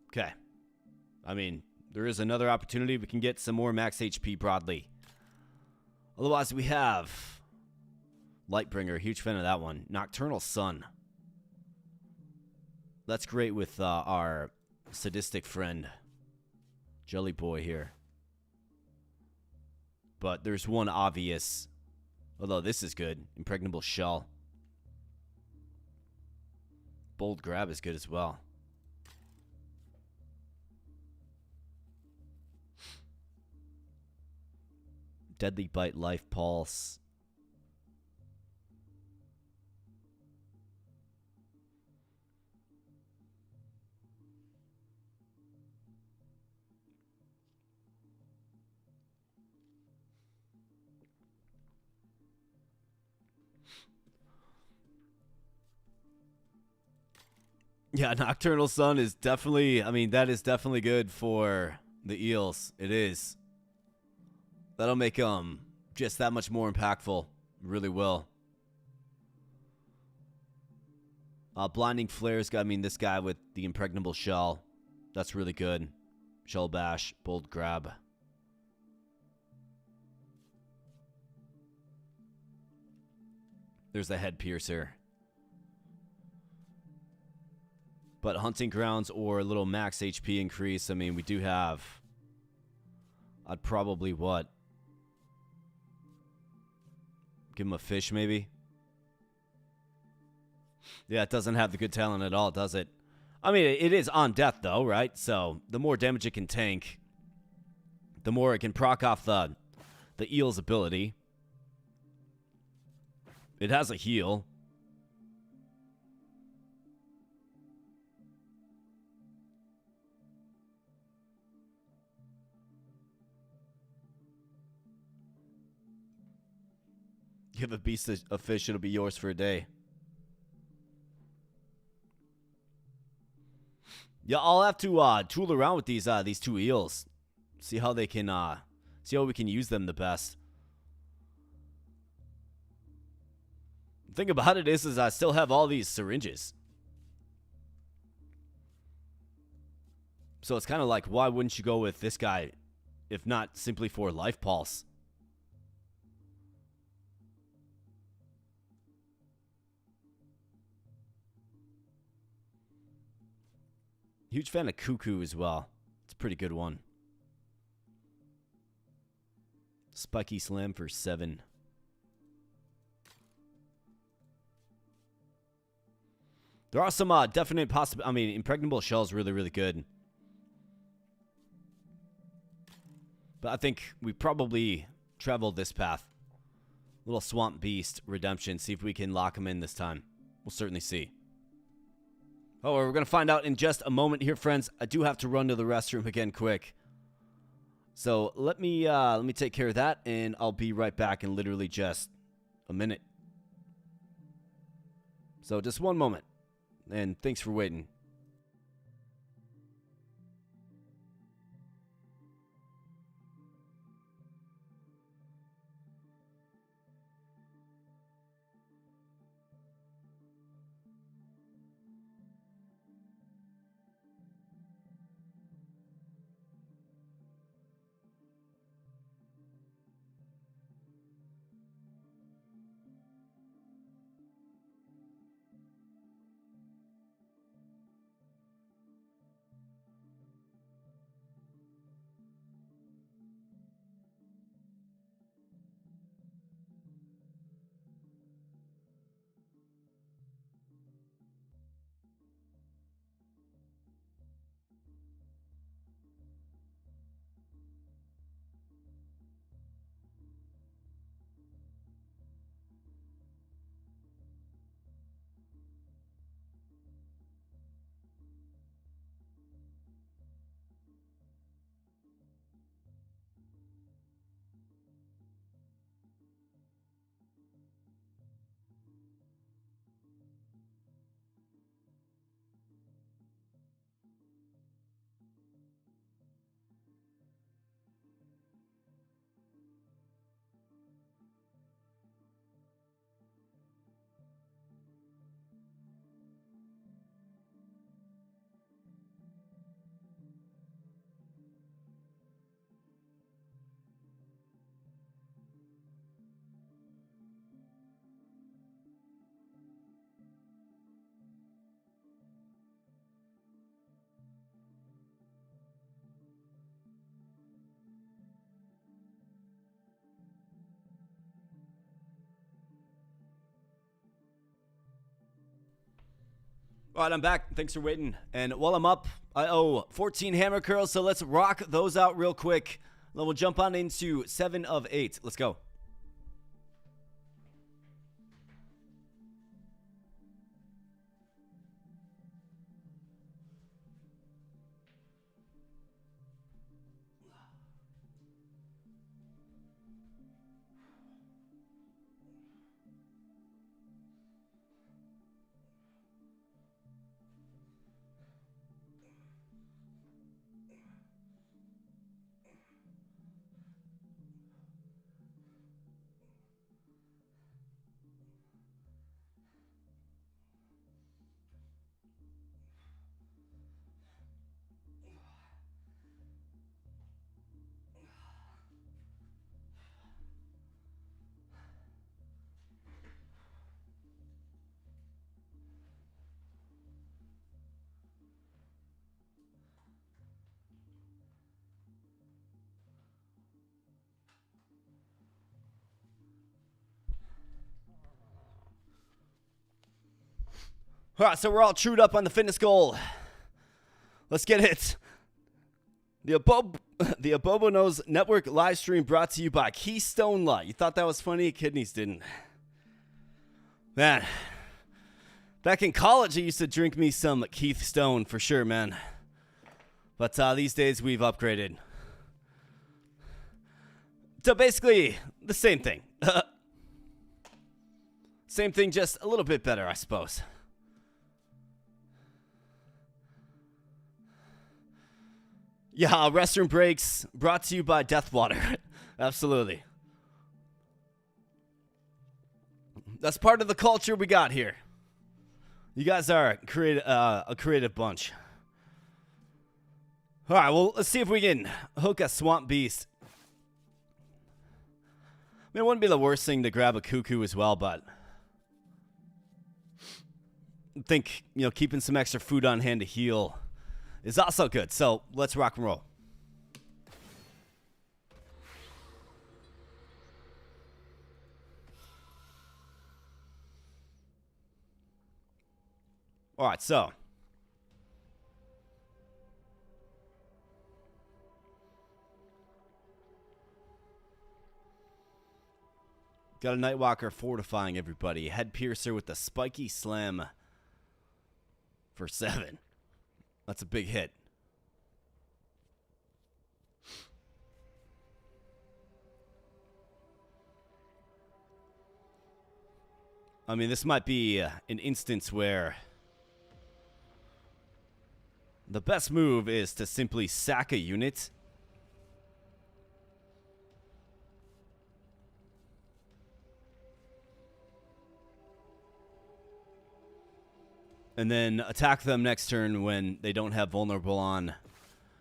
Okay. I mean, there is another opportunity. We can get some more max HP broadly. Otherwise, we have Lightbringer. Huge fan of that one. Nocturnal Sun. That's great with our sadistic friend, Jelly Boy here. But there's one obvious, although this is good, Impregnable Shell. Bold Grab is good as well. Deadly Bite, Life Pulse. Yeah, Nocturnal Sun is definitely, I mean, that is definitely good for the eels. It is. That'll make just that much more impactful. Really will. Blinding Flares, I mean, this guy with the Impregnable Shell. That's really good. Shell Bash, Bold Grab. There's the Head Piercer. But Hunting Grounds or a little max HP increase, I mean, we do have... I'd probably, what? Give him a fish, maybe? Yeah, it doesn't have the good talent at all, does it? I mean, it is on death, though, right? So, the more damage it can tank, the more it can proc off the eel's ability. It has a heal. Give a beast a fish, it'll be yours for a day. Yeah, I'll have to tool around with these two eels. See how they can see how we can use them the best. The thing about it is I still have all these syringes. So it's kind of like, why wouldn't you go with this guy if not simply for Life Pulse? Huge fan of Cuckoo as well. It's a pretty good one. Spiky Slam for 7. There are some definite possible. I mean, impregnable shell's really, really good. But I think we probably traveled this path. Little swamp beast redemption. See if we can lock him in this time. We'll certainly see. Oh, we're going to find out in just a moment here, friends. I do have to run to the restroom again quick. So let me take care of that, and I'll be right back in literally just a minute. So just one moment, and thanks for waiting. All right, I'm back. Thanks for waiting. And while I'm up, I owe 14 hammer curls, so let's rock those out real quick. Then we'll jump on into 7 of 8. Let's go. All right, so we're all trued up on the fitness goal. Let's get it. The Abobo Knows Network live stream brought to you by Keystone Light. You thought that was funny? Kidneys didn't. Man, back in college, I used to drink me some Keith Stone for sure, man. But these days, we've upgraded. So basically, the same thing. Same thing, just a little bit better, I suppose. Yeah, restroom breaks brought to you by Deathwater. Absolutely. That's part of the culture we got here. You guys are a creative bunch. All right, well, let's see if we can hook a swamp beast. I mean, it wouldn't be the worst thing to grab a cuckoo as well, but I think, you know, keeping some extra food on hand to heal is also good. So let's rock and roll. Alright, so. Got a Nightwalker fortifying everybody. Head Piercer with the spiky slam for 7. That's a big hit. I mean, this might be an instance where the best move is to simply sack a unit. And then attack them next turn when they don't have vulnerable on.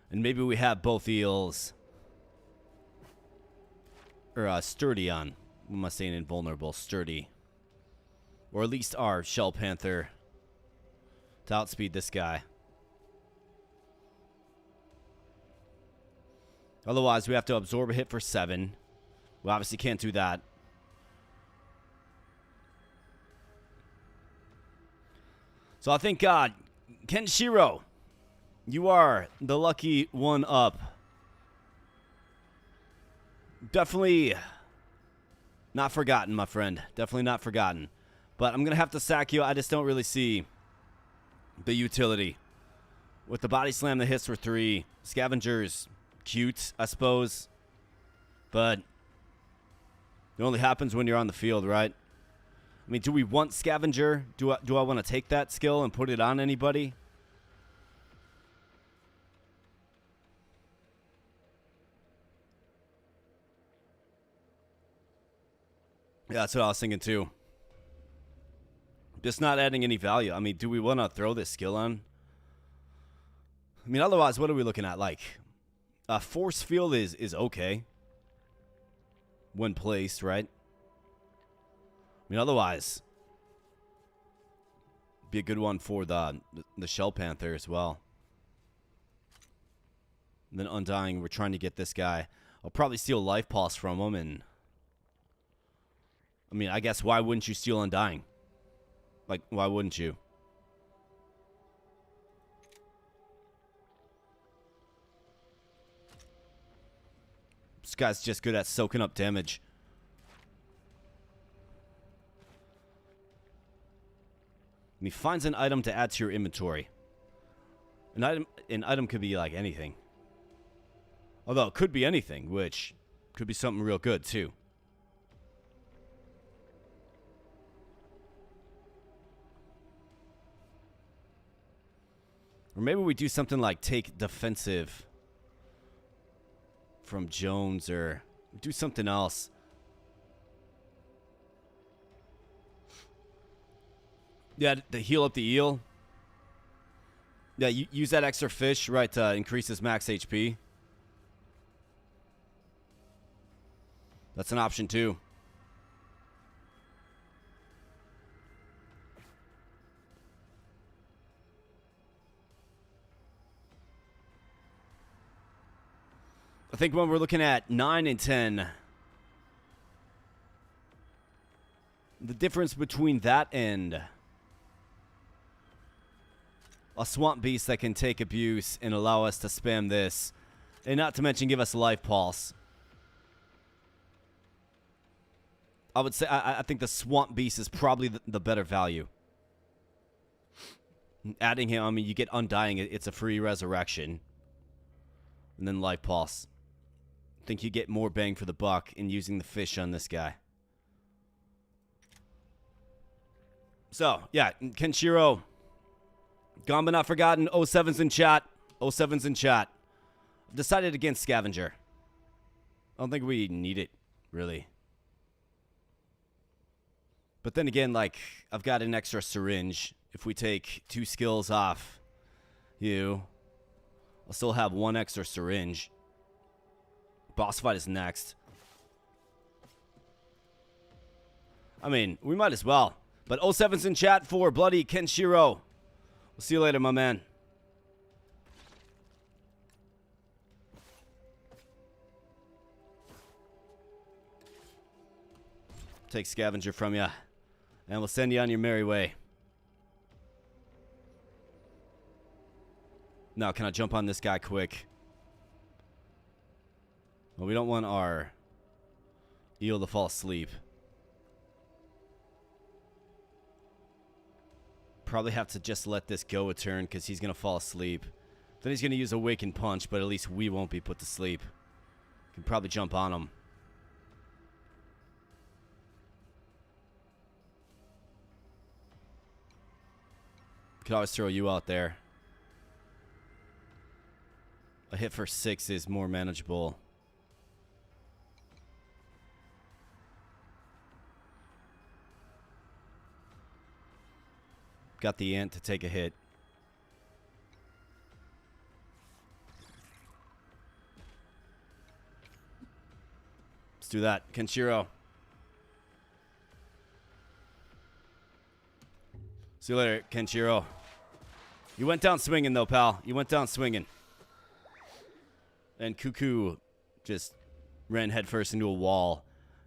And maybe we have both eels. Or sturdy on. What am I saying invulnerable? Sturdy. Or at least our Shell Panther to outspeed this guy. Otherwise, we have to absorb a hit for 7. We obviously can't do that. So I think, Kenshiro, you are the lucky one up. Definitely not forgotten, my friend. Definitely not forgotten. But I'm going to have to sack you. I just don't really see the utility. With the body slam that hits for 3. Scavenger's cute, I suppose. But it only happens when you're on the field, right? I mean, do we want Scavenger? Do I want to take that skill and put it on anybody? Yeah, that's what I was thinking too. Just not adding any value. I mean, do we want to throw this skill on? I mean, otherwise, what are we looking at? Like, force field is okay when placed, right? I mean, otherwise, be a good one for the Shell Panther as well. And then Undying, we're trying to get this guy. I'll probably steal Life Pulse from him, and I mean, I guess why wouldn't you steal Undying? Like, why wouldn't you? This guy's just good at soaking up damage. And he finds an item to add to your inventory. An item could be like anything. Although it could be anything, which could be something real good too. Or maybe we do something like take defensive from Jones, or do something else. Yeah, to heal up the eel. Yeah, use that extra fish, right, to increase his max HP. That's an option too. I think when we're looking at 9 and 10, the difference between that and a swamp beast that can take abuse and allow us to spam this, and not to mention give us life pulse. I would say I think the swamp beast is probably the better value. Adding him, I mean, you get Undying, it's a free resurrection. And then life pulse. I think you get more bang for the buck in using the fish on this guy. So, yeah, Kenshiro. Gone but not forgotten. 07's in chat. 07's in chat. I've decided against Scavenger. I don't think we need it, really. But then again, like, I've got an extra syringe. If we take 2 skills off you, I'll still have 1 extra syringe. Boss fight is next. I mean, we might as well. But 07's in chat for bloody Kenshiro. We'll see you later, my man. Take Scavenger from you, and we'll send you on your merry way. Now, can I jump on this guy quick? Well, we don't want our eel to fall asleep. Probably have to just let this go a turn because he's going to fall asleep. Then he's going to use Awaken Punch, but at least we won't be put to sleep. Can probably jump on him. Could always throw you out there. A hit for 6 is more manageable. Got the ant to take a hit. Let's do that. Kenshiro. See you later, Kenshiro. You went down swinging, though, pal. You went down swinging. And Cuckoo just ran headfirst into a wall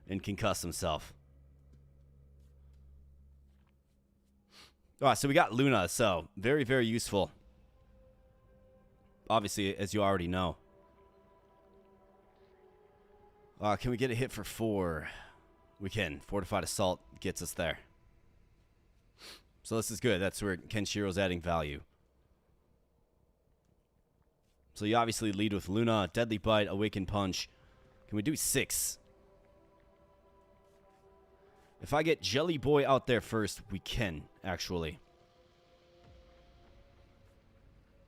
and concussed himself. Alright, so we got Luna, so very, very useful. Obviously, as you already know. Can we get a hit for 4? We can. Fortified Assault gets us there. So this is good. That's where Kenshiro's adding value. So you obviously lead with Luna, Deadly Bite, Awaken Punch. Can we do 6? If I get Jelly Boy out there first, we can, actually.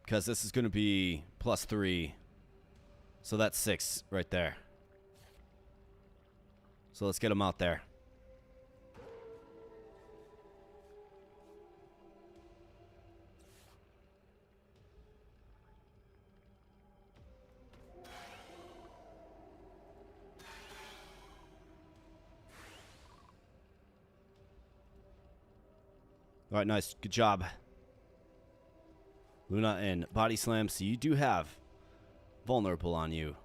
Because this is going to be +3. So that's 6 right there. So let's get him out there. All right, nice. Good job. Luna and Body Slam. So you do have Vulnerable on you.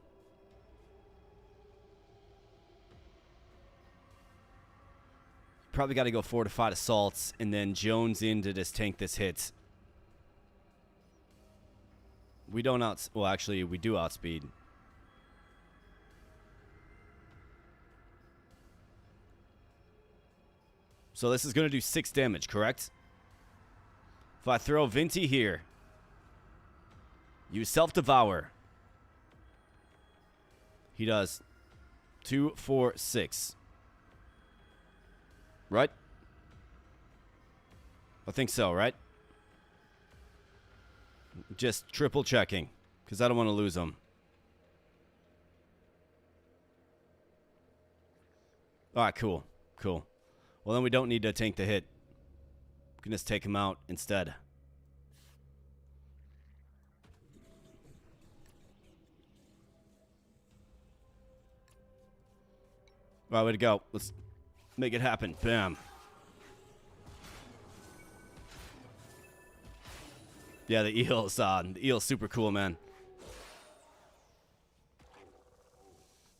Probably got to go Fortified Assaults and then Jones in to just tank this hit. We don't well, actually, we do outspeed. So this is going to do 6 damage, correct? If I throw Vinti here, use Self-Devour. He does 2, 4, 6. Right? I think so, right? Just triple checking, because I don't want to lose him. Alright, cool. Cool. Well, then we don't need to tank the hit. We can just take him out instead. Alright, way to go. Let's make it happen. Bam. Yeah, the eel's super cool, man.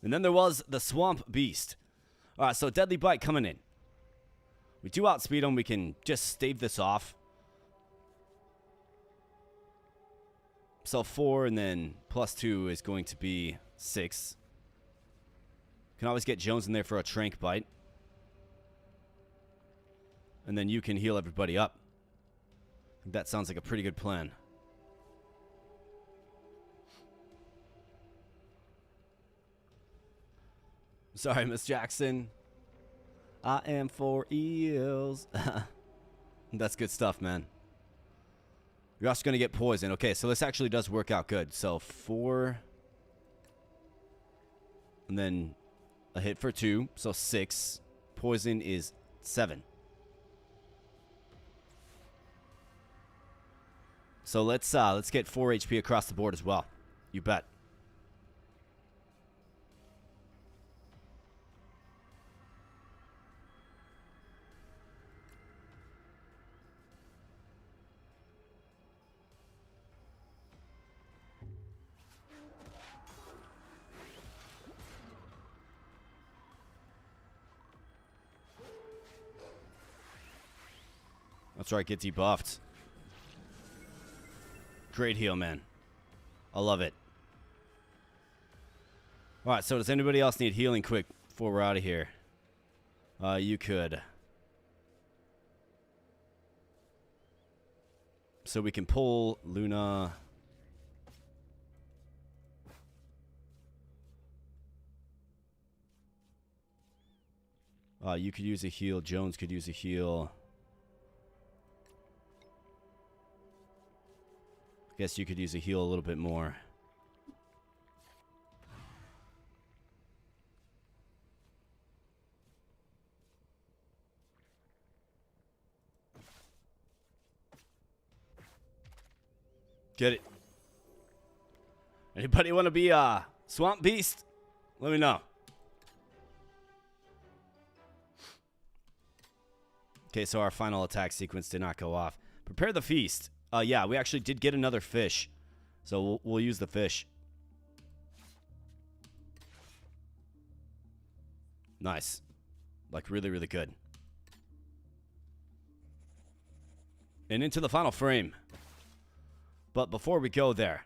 And then there was the Swamp Beast. Alright, so Deadly Bite coming in. We do outspeed him. We can just stave this off. So 4 and then +2 is going to be 6. Can always get Jones in there for a Trank Bite. And then you can heal everybody up. I think that sounds like a pretty good plan. Sorry, Miss Jackson. I am for eels. That's good stuff, man. You're also going to get poison. Okay, so this actually does work out good. So 4. And then a hit for 2. So 6. Poison is 7. So let's get 4 HP across the board as well. You bet. That's right, get debuffed. Great heal, man. I love it. All right, so does anybody else need healing quick before we're out of here? You could. So we can pull Luna. You could use a heal. Jones could use a heal. I guess you could use a heal a little bit more. Get it. Anybody want to be a swamp beast? Let me know. Okay, so our final attack sequence did not go off. Prepare the feast. Yeah, we actually did get another fish. So we'll use the fish. Nice. Like, really, really good. And into the final frame. But before we go there,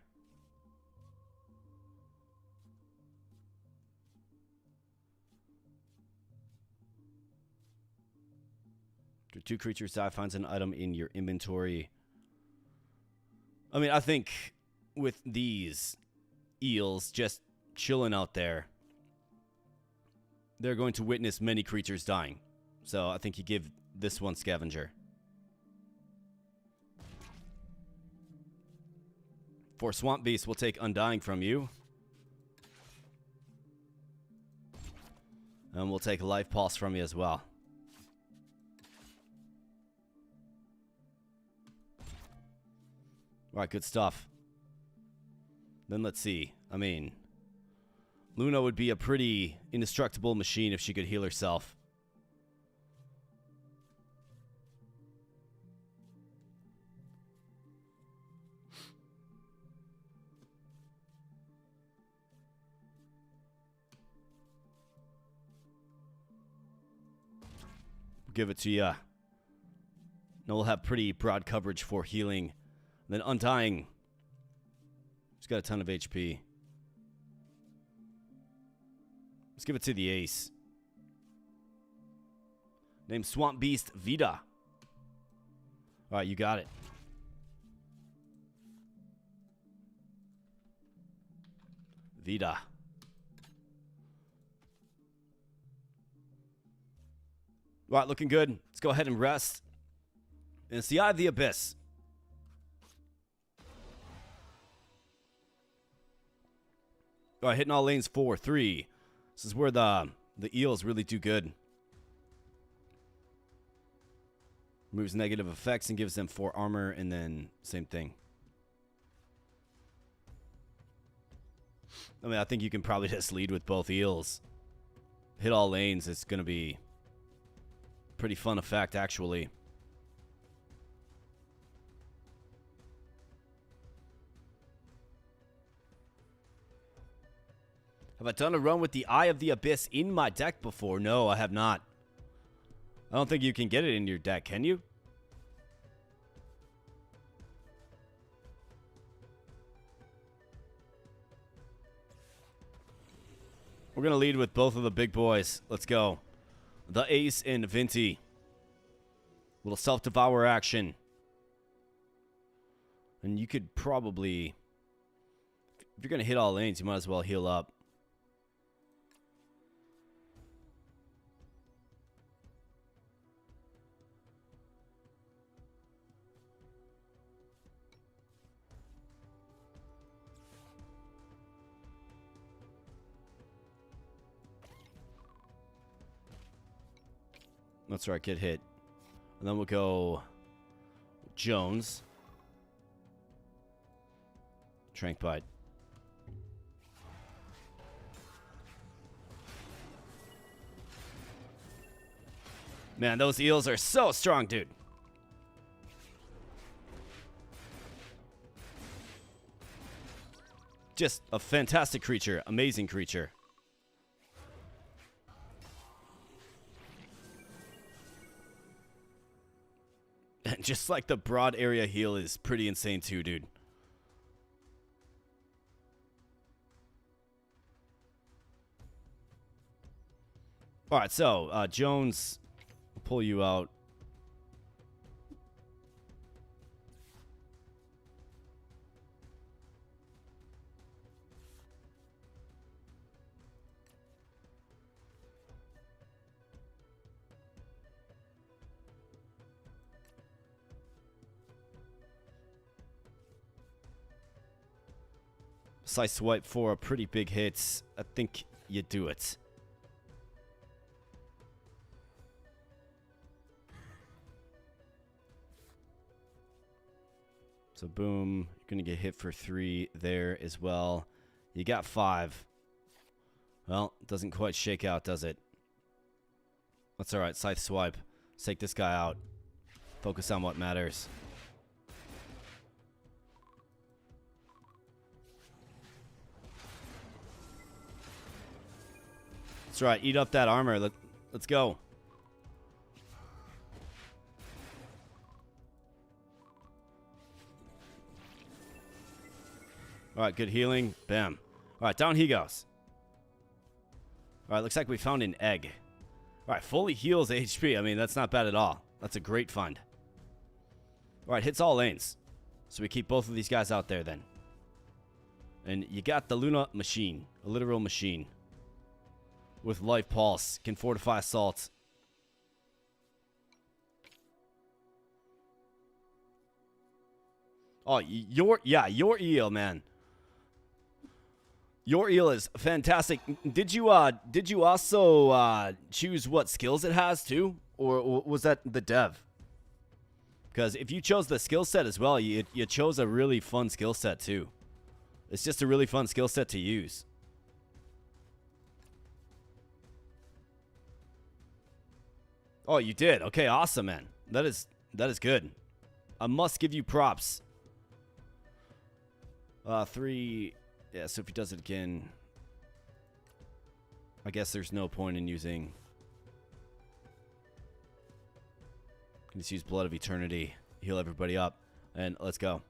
after 2 creatures die, finds an item in your inventory. I mean, I think with these eels just chilling out there, they're going to witness many creatures dying. So I think you give this one Scavenger. For Swamp Beast, we'll take Undying from you. And we'll take Life Pulse from you as well. Alright, good stuff. Then let's see. I mean, Luna would be a pretty indestructible machine if she could heal herself. Give it to you. Now we'll have pretty broad coverage for healing. And then Undying. He's got a ton of HP. Let's give it to the ace. Named Swamp Beast Vida. Alright, you got it. Vida. Alright, looking good. Let's go ahead and rest. And it's the Eye of the Abyss. Alright, hitting all lanes 4, 3. This is where the eels really do good. Removes negative effects and gives them 4 armor, and then same thing. I mean, I think you can probably just lead with both eels. Hit all lanes, it's going to be pretty fun effect, actually. Have I done a run with the Eye of the Abyss in my deck before? No, I have not. I don't think you can get it in your deck, can you? We're going to lead with both of the big boys. Let's go. The Ace and Vinti. Little self-devour action. And you could probably... If you're going to hit all lanes, you might as well heal up. That's right, get hit. And then we'll go Jones. Trank Bite. Man, those eels are so strong, dude. Just a fantastic creature. Amazing creature. And just like the broad area heal is pretty insane too, dude. All right, so Jones, will pull you out. Side swipe for a pretty big hit. I think you do it. So boom, you're gonna get hit for 3 there as well. You got 5. Well, it doesn't quite shake out, does it? That's all right. Scythe swipe. Let's take this guy out. Focus on what matters. That's right. Eat up that armor. Let's go. All right, good healing. Bam. All right, down he goes. All right, looks like we found an egg. All right, fully heals HP. I mean, that's not bad at all. That's a great find. All right, hits all lanes. So we keep both of these guys out there then. And you got the Luna machine, a literal machine. With life pulse, can fortify assault. Oh, your eel, man. Your eel is fantastic. Did you also choose what skills it has too, or was that the dev? Because if you chose the skill set as well, you chose a really fun skill set too. It's just a really fun skill set to use. Oh, you did. Okay, awesome, man. That is good. I must give you props. 3. Yeah, so if he does it again, I guess there's no point in using. Can just use Blood of Eternity, heal everybody up, and let's go.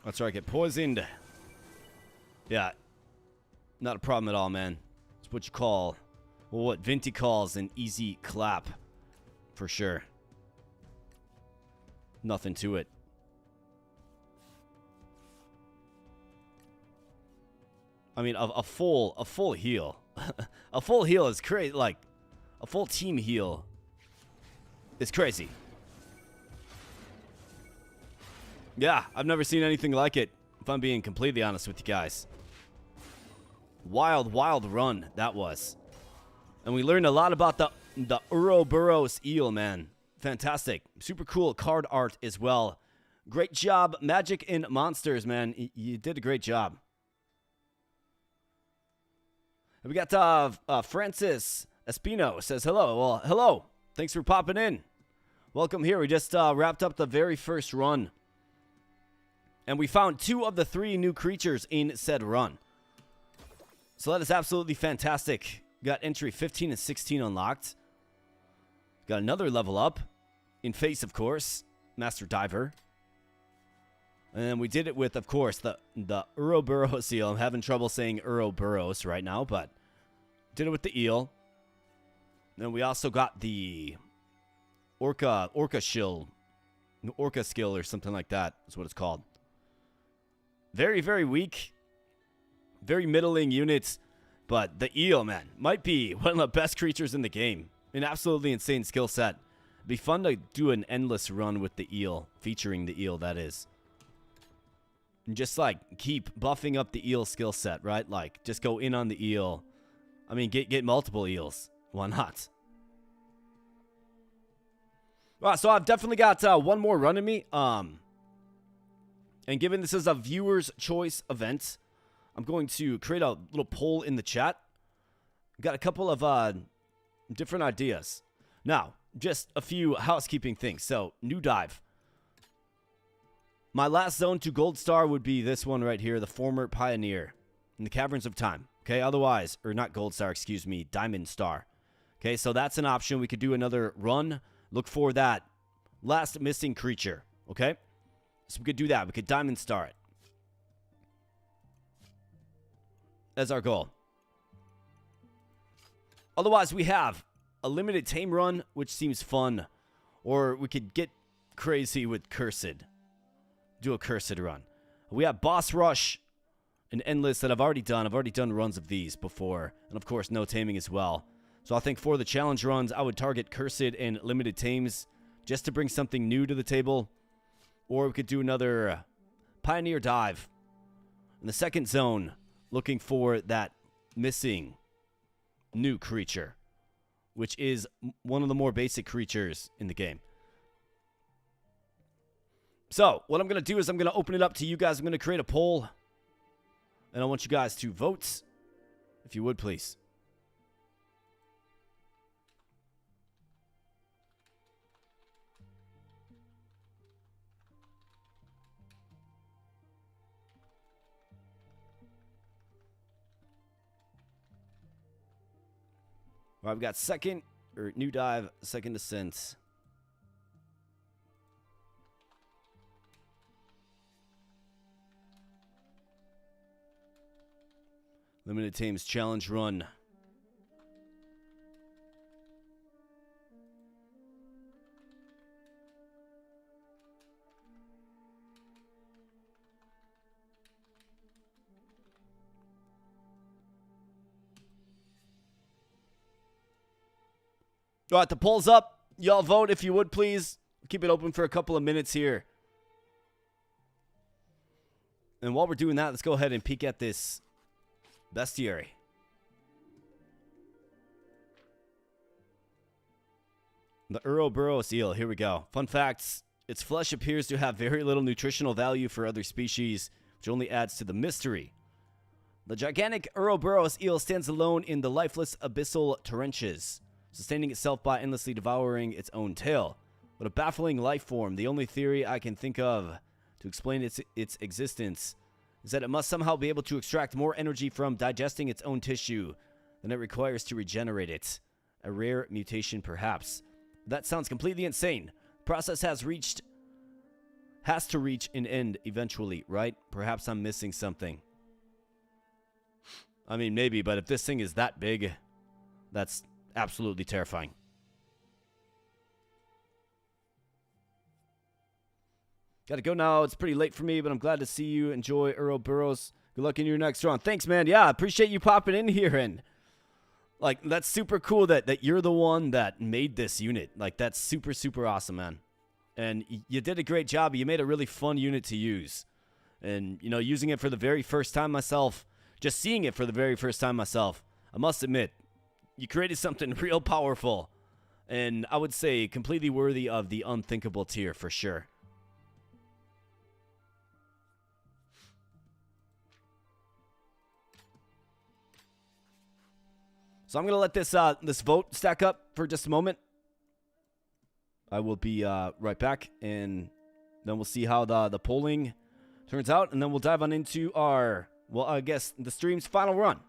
That's right, get poisoned. Yeah, not a problem at all, man. It's what you call, well, what Vinty calls an easy clap, for sure. Nothing to it. I mean, a full heal, a full heal is crazy. Like, a full team heal is crazy. Yeah, I've never seen anything like it, if I'm being completely honest with you guys. Wild, wild run that was. And we learned a lot about the Ouroboros eel, man. Fantastic. Super cool card art as well. Great job, Magic and Monsters, man. You did a great job. We got Francis Espino says hello. Well, hello. Thanks for popping in. Welcome here. We just wrapped up the very first run. And we found 2 of the 3 new creatures in said run. So that is absolutely fantastic. Got entry 15 and 16 unlocked. Got another level up. In face, of course. Master Diver. And then we did it with, of course, the Ouroboros eel. I'm having trouble saying Ouroboros right now, but did it with the eel. And we also got the Orca skill or something like that is what it's called. Very, very weak. Very middling units. But the eel, man, might be one of the best creatures in the game. An absolutely insane skill set. It'd be fun to do an endless run with the eel. Featuring the eel, that is. And just, like, keep buffing up the eel skill set, right? Like, just go in on the eel. I mean, get multiple eels. Why not? All right, so I've definitely got one more run in me. And given this is a viewer's choice event, I'm going to create a little poll in the chat. Got a couple of different ideas. Now, just a few housekeeping things. So, new dive. My last zone to gold star would be this one right here, the former pioneer. in the Caverns of Time. Okay, otherwise, or not Gold Star, excuse me, Diamond Star. Okay, so that's an option. We could do another run. Look for that last missing creature. Okay, so we could do that. We could Diamond Star it as our goal. Otherwise, we have a limited tame run, which seems fun. Or we could get crazy with Cursed. Do a Cursed run. We have Boss Rush and Endless that I've already done. I've already done runs of these before. And of course, no taming as well. So I think for the challenge runs, I would target Cursed and limited tames just to bring something new to the table. Or we could do another Pioneer Dive in the second zone, looking for that missing new creature, which is one of the more basic creatures in the game. So, what I'm going to do is I'm going to open it up to you guys. I'm going to create a poll, and I want you guys to vote, if you would, please. All right, we've got second, or new dive, second ascent. Limited Tames Challenge Run. All right, the poll's up. Y'all vote if you would, please. Keep it open for a couple of minutes here. And while we're doing that, let's go ahead and peek at this bestiary. The Ouroboros eel. Here we go. Fun facts. Its flesh appears to have very little nutritional value for other species, which only adds to the mystery. The gigantic Ouroboros eel stands alone in the lifeless abyssal trenches, sustaining itself by endlessly devouring its own tail. What a baffling life form. The only theory I can think of to explain its existence is that it must somehow be able to extract more energy from digesting its own tissue than it requires to regenerate it. A rare mutation, perhaps. That sounds completely insane. The process has to reach an end eventually, right? Perhaps I'm missing something. I mean, maybe, but if this thing is that big, that's absolutely terrifying. Gotta go now. It's pretty late for me, but I'm glad to see you. Enjoy Ouroboros. Good luck in your next run. Thanks, man. Yeah, I appreciate you popping in here. And, like, that's super cool that you're the one that made this unit. Like, that's super, super awesome, man. And you did a great job. You made a really fun unit to use. And, you know, using it for the very first time myself, just seeing it for the very first time myself, I must admit, you created something real powerful. And I would say completely worthy of the unthinkable tier for sure. So I'm going to let this vote stack up for just a moment. I will be right back, and then we'll see how the polling turns out, and then we'll dive on into our, well, I guess, the stream's final run.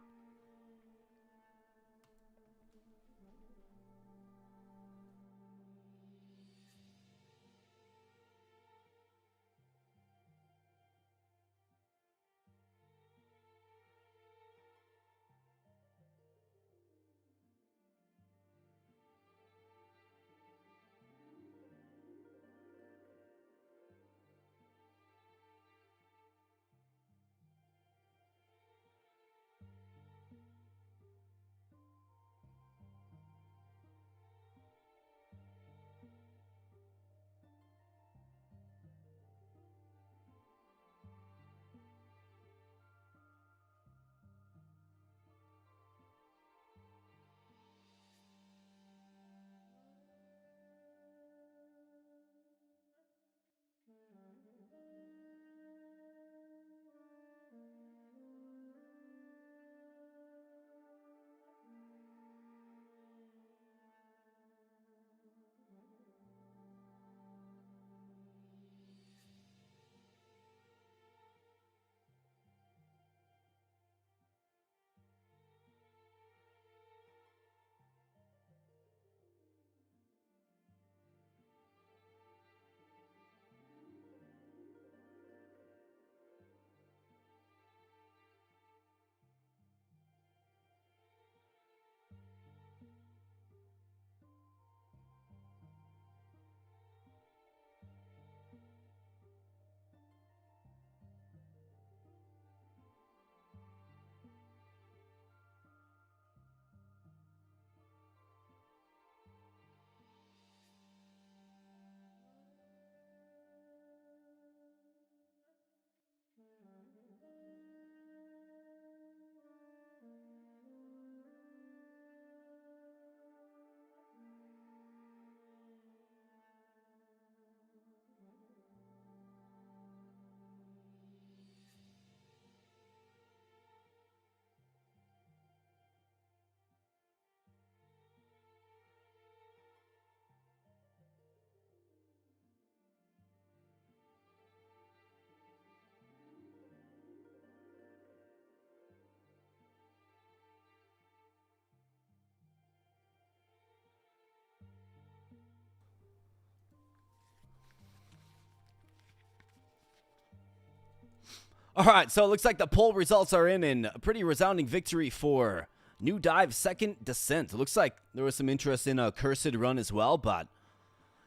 All right, so it looks like the poll results are in, and a pretty resounding victory for New Dive Second Descent. It looks like there was some interest in a Cursed Run as well, but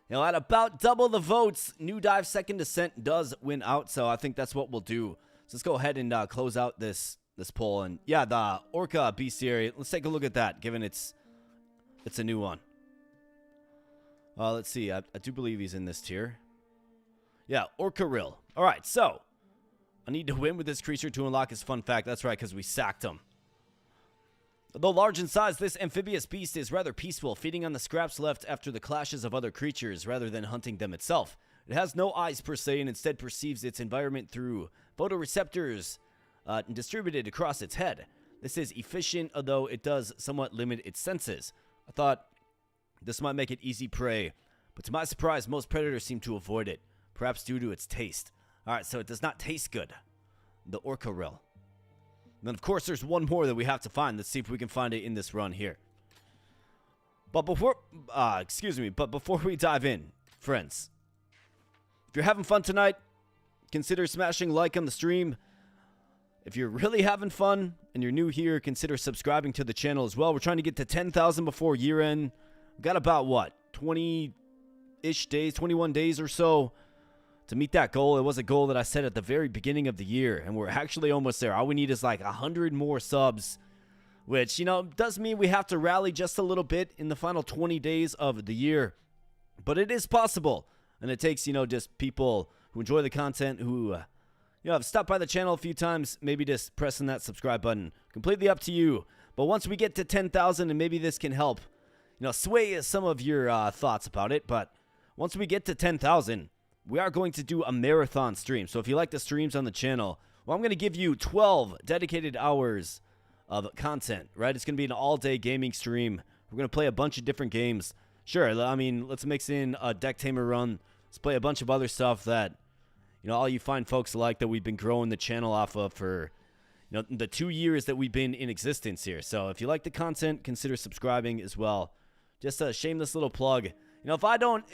you know, at about double the votes, New Dive Second Descent does win out, so I think that's what we'll do. So let's go ahead and close out this poll, and yeah, the Orca bestiary. Let's take a look at that, given it's a new one. Let's see. I do believe he's in this tier. Yeah, Orca-rill. All right, so I need to win with this creature to unlock his fun fact. That's right, because we sacked him. Though large in size, this amphibious beast is rather peaceful, feeding on the scraps left after the clashes of other creatures rather than hunting them itself. It has no eyes per se and instead perceives its environment through photoreceptors distributed across its head. This is efficient, although it does somewhat limit its senses. I thought this might make it easy prey, but to my surprise, most predators seem to avoid it, perhaps due to its taste. Alright, so it does not taste good. The Orca-rill. And then, of course, there's one more that we have to find. Let's see if we can find it in this run here. But before, but before we dive in, friends, if you're having fun tonight, consider smashing like on the stream. If you're really having fun and you're new here, consider subscribing to the channel as well. We're trying to get to 10,000 before year end. We've got about, what, 20-ish days, 21 days or so to meet that goal. It was a goal that I set at the very beginning of the year, and we're actually almost there. All we need is like 100 more subs, which, you know, does mean we have to rally just a little bit in the final 20 days of the year. But it is possible, and it takes, you know, just people who enjoy the content, who, you know, have stopped by the channel a few times, maybe just pressing that subscribe button. Completely up to you. But once we get to 10,000, and maybe this can help, you know, sway some of your thoughts about it. But once we get to 10,000, we are going to do a marathon stream. So if you like the streams on the channel, well, I'm going to give you 12 dedicated hours of content, right? It's going to be an all-day gaming stream. We're going to play a bunch of different games. Sure, I mean, let's mix in a Decktamer run. Let's play a bunch of other stuff that, you know, all you fine folks like, that we've been growing the channel off of for, you know, the 2 years that we've been in existence here. So if you like the content, consider subscribing as well. Just a shameless little plug. You know, if I don't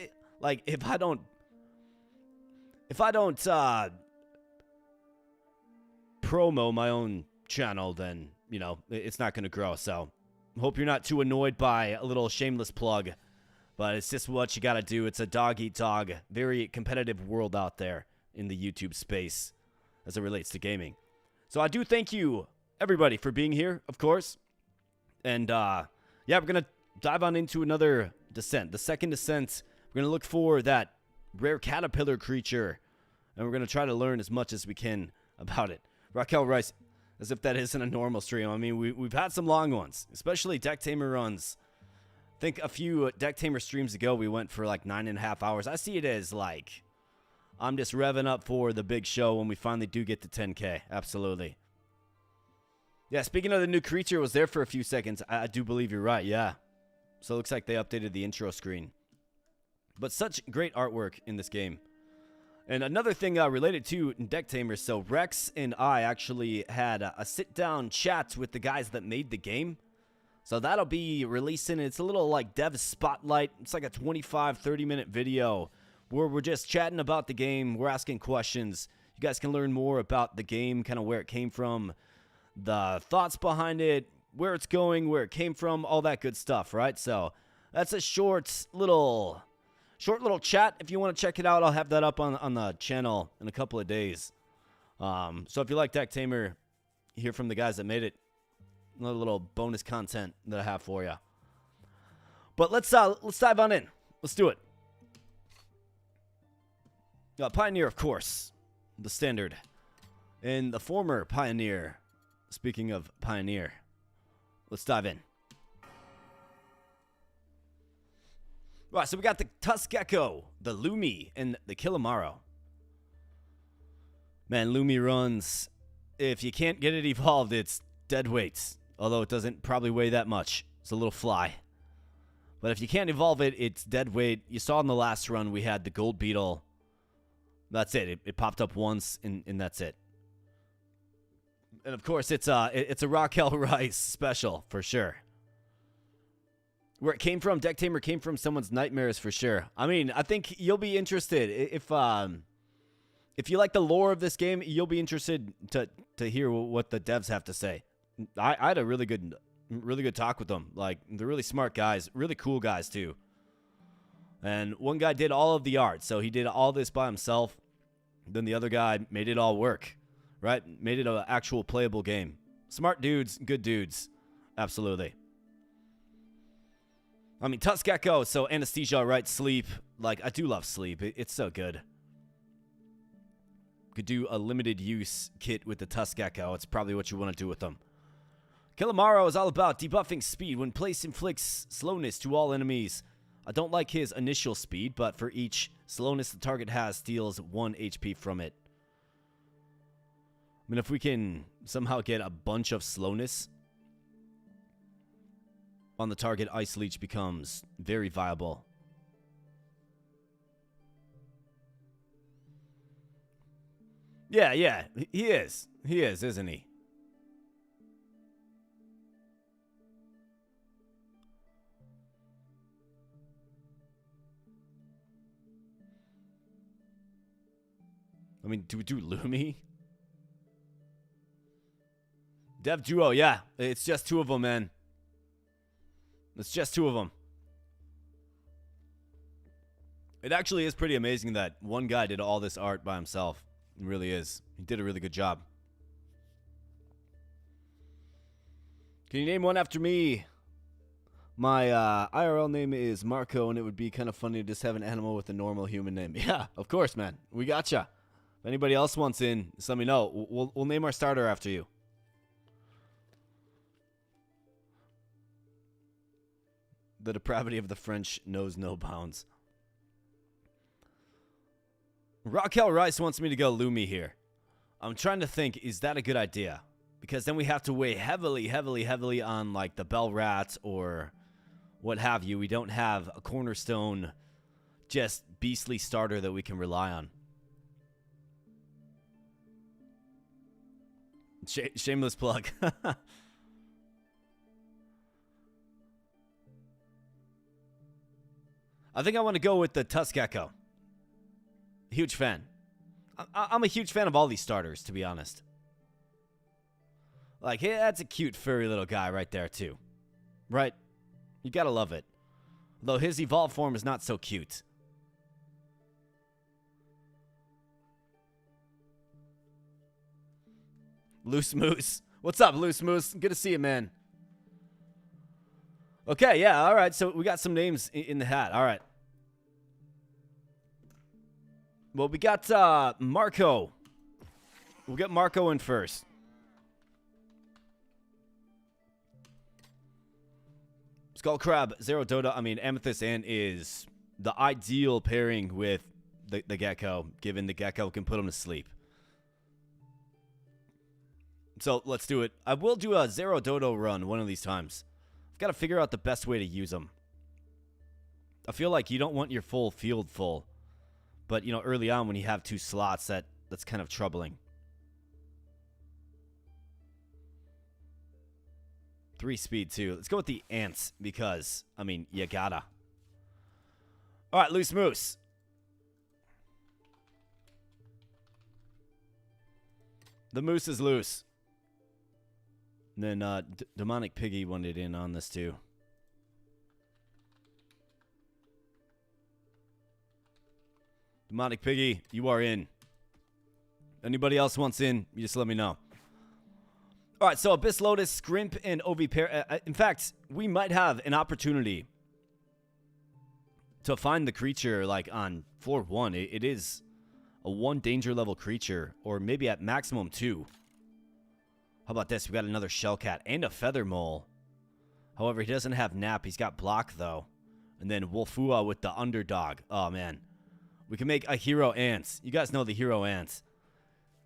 promo my own channel, then, you know, it's not going to grow. So I hope you're not too annoyed by a little shameless plug, but it's just what you got to do. It's a dog-eat-dog, very competitive world out there in the YouTube space as it relates to gaming. So I do thank you, everybody, for being here, of course. And, yeah, we're going to dive on into another descent. The second descent, we're going to look for that rare caterpillar creature, and we're going to try to learn as much as we can about it. Raquel Rice, as if that isn't a normal stream. I mean, we've had some long ones, especially Decktamer runs. I think a few Decktamer streams ago, we went for like 9.5 hours. I see it as like, I'm just revving up for the big show when we finally do get to 10K. Absolutely. Yeah, speaking of the new creature, it was there for a few seconds. I do believe you're right, yeah. So it looks like they updated the intro screen. But such great artwork in this game. And another thing related to Decktamer, so Rex and I actually had a sit-down chat with the guys that made the game. So that'll be releasing, it's a little like dev spotlight. It's like a 25-30 minute video where we're just chatting about the game. We're asking questions. You guys can learn more about the game, kind of where it came from, the thoughts behind it, where it's going, where it came from, all that good stuff, right? So that's a short little chat. If you want to check it out, I'll have that up on the channel in a couple of days. So if you like Decktamer, hear from the guys that made it. Another little bonus content that I have for you. But let's dive on in. Let's do it. Pioneer, of course, the standard, and the former Pioneer. Speaking of Pioneer, let's dive in. Right, so we got the Tuskgecko, the Lumi, and the Killamaro. Man, Lumi runs, if you can't get it evolved, it's dead weight. Although it doesn't probably weigh that much. It's a little fly. But if you can't evolve it, it's dead weight. You saw in the last run we had the Gold Beetle. That's it. It popped up once, and that's it. And of course, it's a Raquel Rice special, for sure. Where it came from, Decktamer came from someone's nightmares for sure. I mean, I think you'll be interested if if you like the lore of this game, you'll be interested to hear what the devs have to say. I had a really good talk with them. Like, they're really smart guys, really cool guys too. And one guy did all of the art, so he did all this by himself. Then the other guy made it all work, right? Made it an actual playable game. Smart dudes, good dudes, absolutely. I mean, Tusk Gecko, so anesthesia, right? Sleep. Like, I do love sleep. It's so good. Could do a limited use kit with the Tusk Gecko. It's probably what you want to do with them. Kilimaro is all about debuffing speed. When placed, inflicts slowness to all enemies. I don't like his initial speed, but for each slowness the target has, steals 1 HP from it. I mean, if we can somehow get a bunch of slowness on the target, Ice Leech becomes very viable. Yeah, he is. He is, isn't he? I mean, do we do Lumi? Dev Duo, yeah. It's just 2 of them, man. It's just 2 of them. It actually is pretty amazing that one guy did all this art by himself. It really is. He did a really good job. Can you name one after me? My IRL name is Marco, and it would be kind of funny to just have an animal with a normal human name. Yeah, of course, man. We gotcha. If anybody else wants in, just let me know. We'll name our starter after you. The depravity of the French knows no bounds. Raquel Rice wants me to go Lumi here. I'm trying to think, is that a good idea? Because then we have to weigh heavily on like the Bell Rat or what have you. We don't have a cornerstone, just beastly starter that we can rely on. Shameless plug. I think I want to go with the Tusk Gecko. Huge fan. I'm a huge fan of all these starters, to be honest. Like, hey, that's a cute, furry little guy right there, too. Right? You gotta love it. Though his evolved form is not so cute. Loose Moose. What's up, Loose Moose? Good to see you, man. Okay, yeah, all right. So we got some names in the hat. All right. Well, we got Marco. We'll get Marco in first. Skullcrab, Zero Dodo, Amethyst Ant is the ideal pairing with the Gecko, given the Gecko can put him to sleep. So let's do it. I will do a Zero Dodo run one of these times. I've got to figure out the best way to use them. I feel like you don't want your full field full. But, you know, early on when you have 2 slots, that's kind of troubling. 3 speed, too. Let's go with the ants because, you gotta. All right, Loose Moose. The moose is loose. And then Demonic Piggy wanted in on this, too. Demonic Piggy, you are in. Anybody else wants in, you just let me know. All right, so Abyss Lotus, Scrimp, and Ovipair. In fact, we might have an opportunity to find the creature, like, on floor 1. It is a 1 danger level creature, or maybe at maximum 2. How about this? We got another Shellcat and a Feather Mole. However, he doesn't have Nap. He's got Block, though. And then Wolfua with the Underdog. Oh, man. We can make a Hero Ants. You guys know the Hero Ants.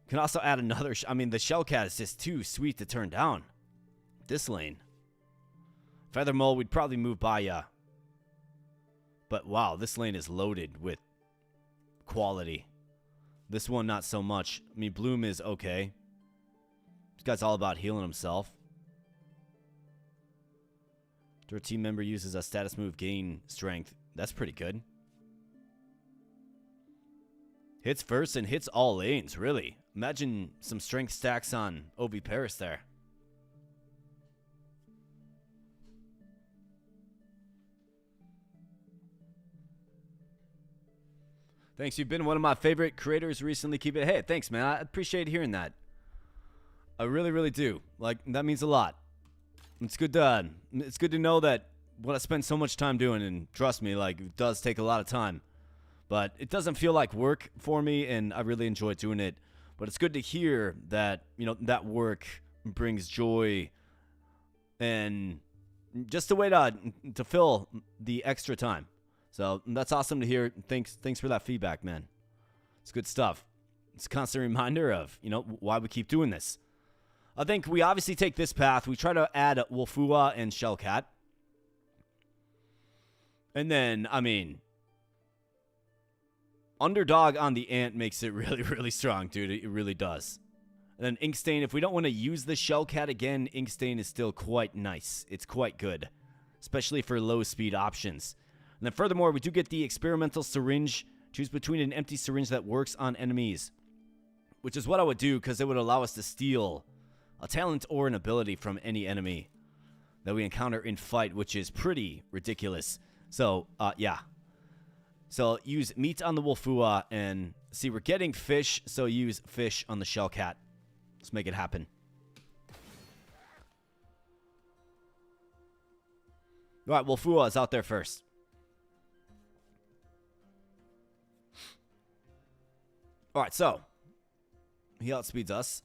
Can also add another... the Shellcat is just too sweet to turn down. This lane. Feather Mole, we'd probably move by ya. But wow, this lane is loaded with quality. This one, not so much. Bloom is okay. This guy's all about healing himself. Your team member uses a status move, gain strength. That's pretty good. Hits first and hits all lanes, really. Imagine some strength stacks on OV Paris there. Thanks, you've been one of my favorite creators recently. Keep it. Hey, thanks, man. I appreciate hearing that. I really, really do. Like, that means a lot. It's good to know that what I spend so much time doing, and trust me, like, it does take a lot of time. But it doesn't feel like work for me, and I really enjoy doing it. But it's good to hear that, you know, that work brings joy and just a way to fill the extra time. So that's awesome to hear. Thanks for that feedback, man. It's good stuff. It's a constant reminder of, you know, why we keep doing this. I think we obviously take this path. We try to add Wolfua and Shellcat. And then, I mean, Underdog on the Ant makes it really, really strong, dude. It really does. And then Inkstain, if we don't want to use the Shellcat again, Inkstain is still quite nice. It's quite good, especially for low speed options. And then furthermore, we do get the experimental syringe. Choose between an empty syringe that works on enemies, which is what I would do because it would allow us to steal a talent or an ability from any enemy that we encounter in fight, which is pretty ridiculous. So, yeah. So use meat on the Wolfua, and see, we're getting fish, so use fish on the Shellcat. Let's make it happen. All right, Wolfua is out there first. All right, so he outspeeds us.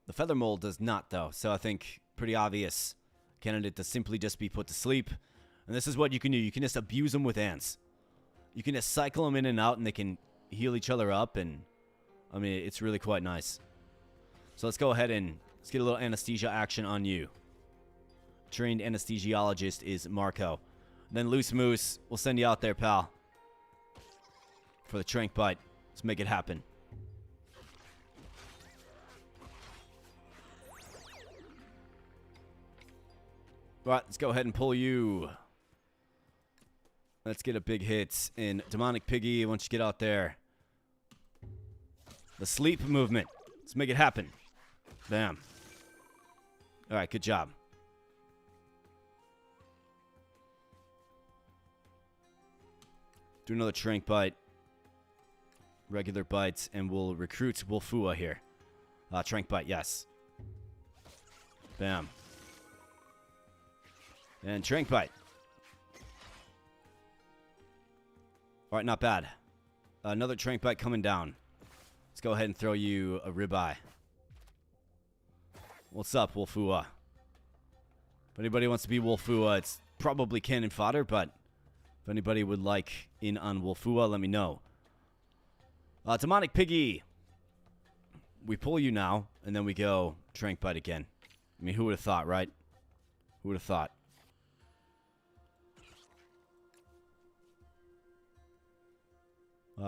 The Feather Mole does not, though, so I think pretty obvious candidate to simply just be put to sleep. And this is what you can do. You can just abuse them with ants. You can just cycle them in and out, and they can heal each other up, and I mean, it's really quite nice. So let's go ahead and let's get a little anesthesia action on you. Trained anesthesiologist is Marco. Then Loose Moose, we'll send you out there, pal, for the Trank Bite. Let's make it happen. All right, let's go ahead and pull you. Let's get a big hit in Demonic Piggy once you get out there. The sleep movement. Let's make it happen. Bam. All right, good job. Do another Trank Bite. Regular bites, and we'll recruit Wolfua here. Trank Bite, yes. Bam. And Trank Bite. Alright, not bad. Another Trank Bite coming down. Let's go ahead and throw you a ribeye. What's up, Wolfua? If anybody wants to be Wolfua, it's probably cannon fodder, but if anybody would like in on Wolfua, let me know. Demonic Piggy. We pull you now, and then we go Trank Bite again. I mean, who would have thought, right? Who would have thought?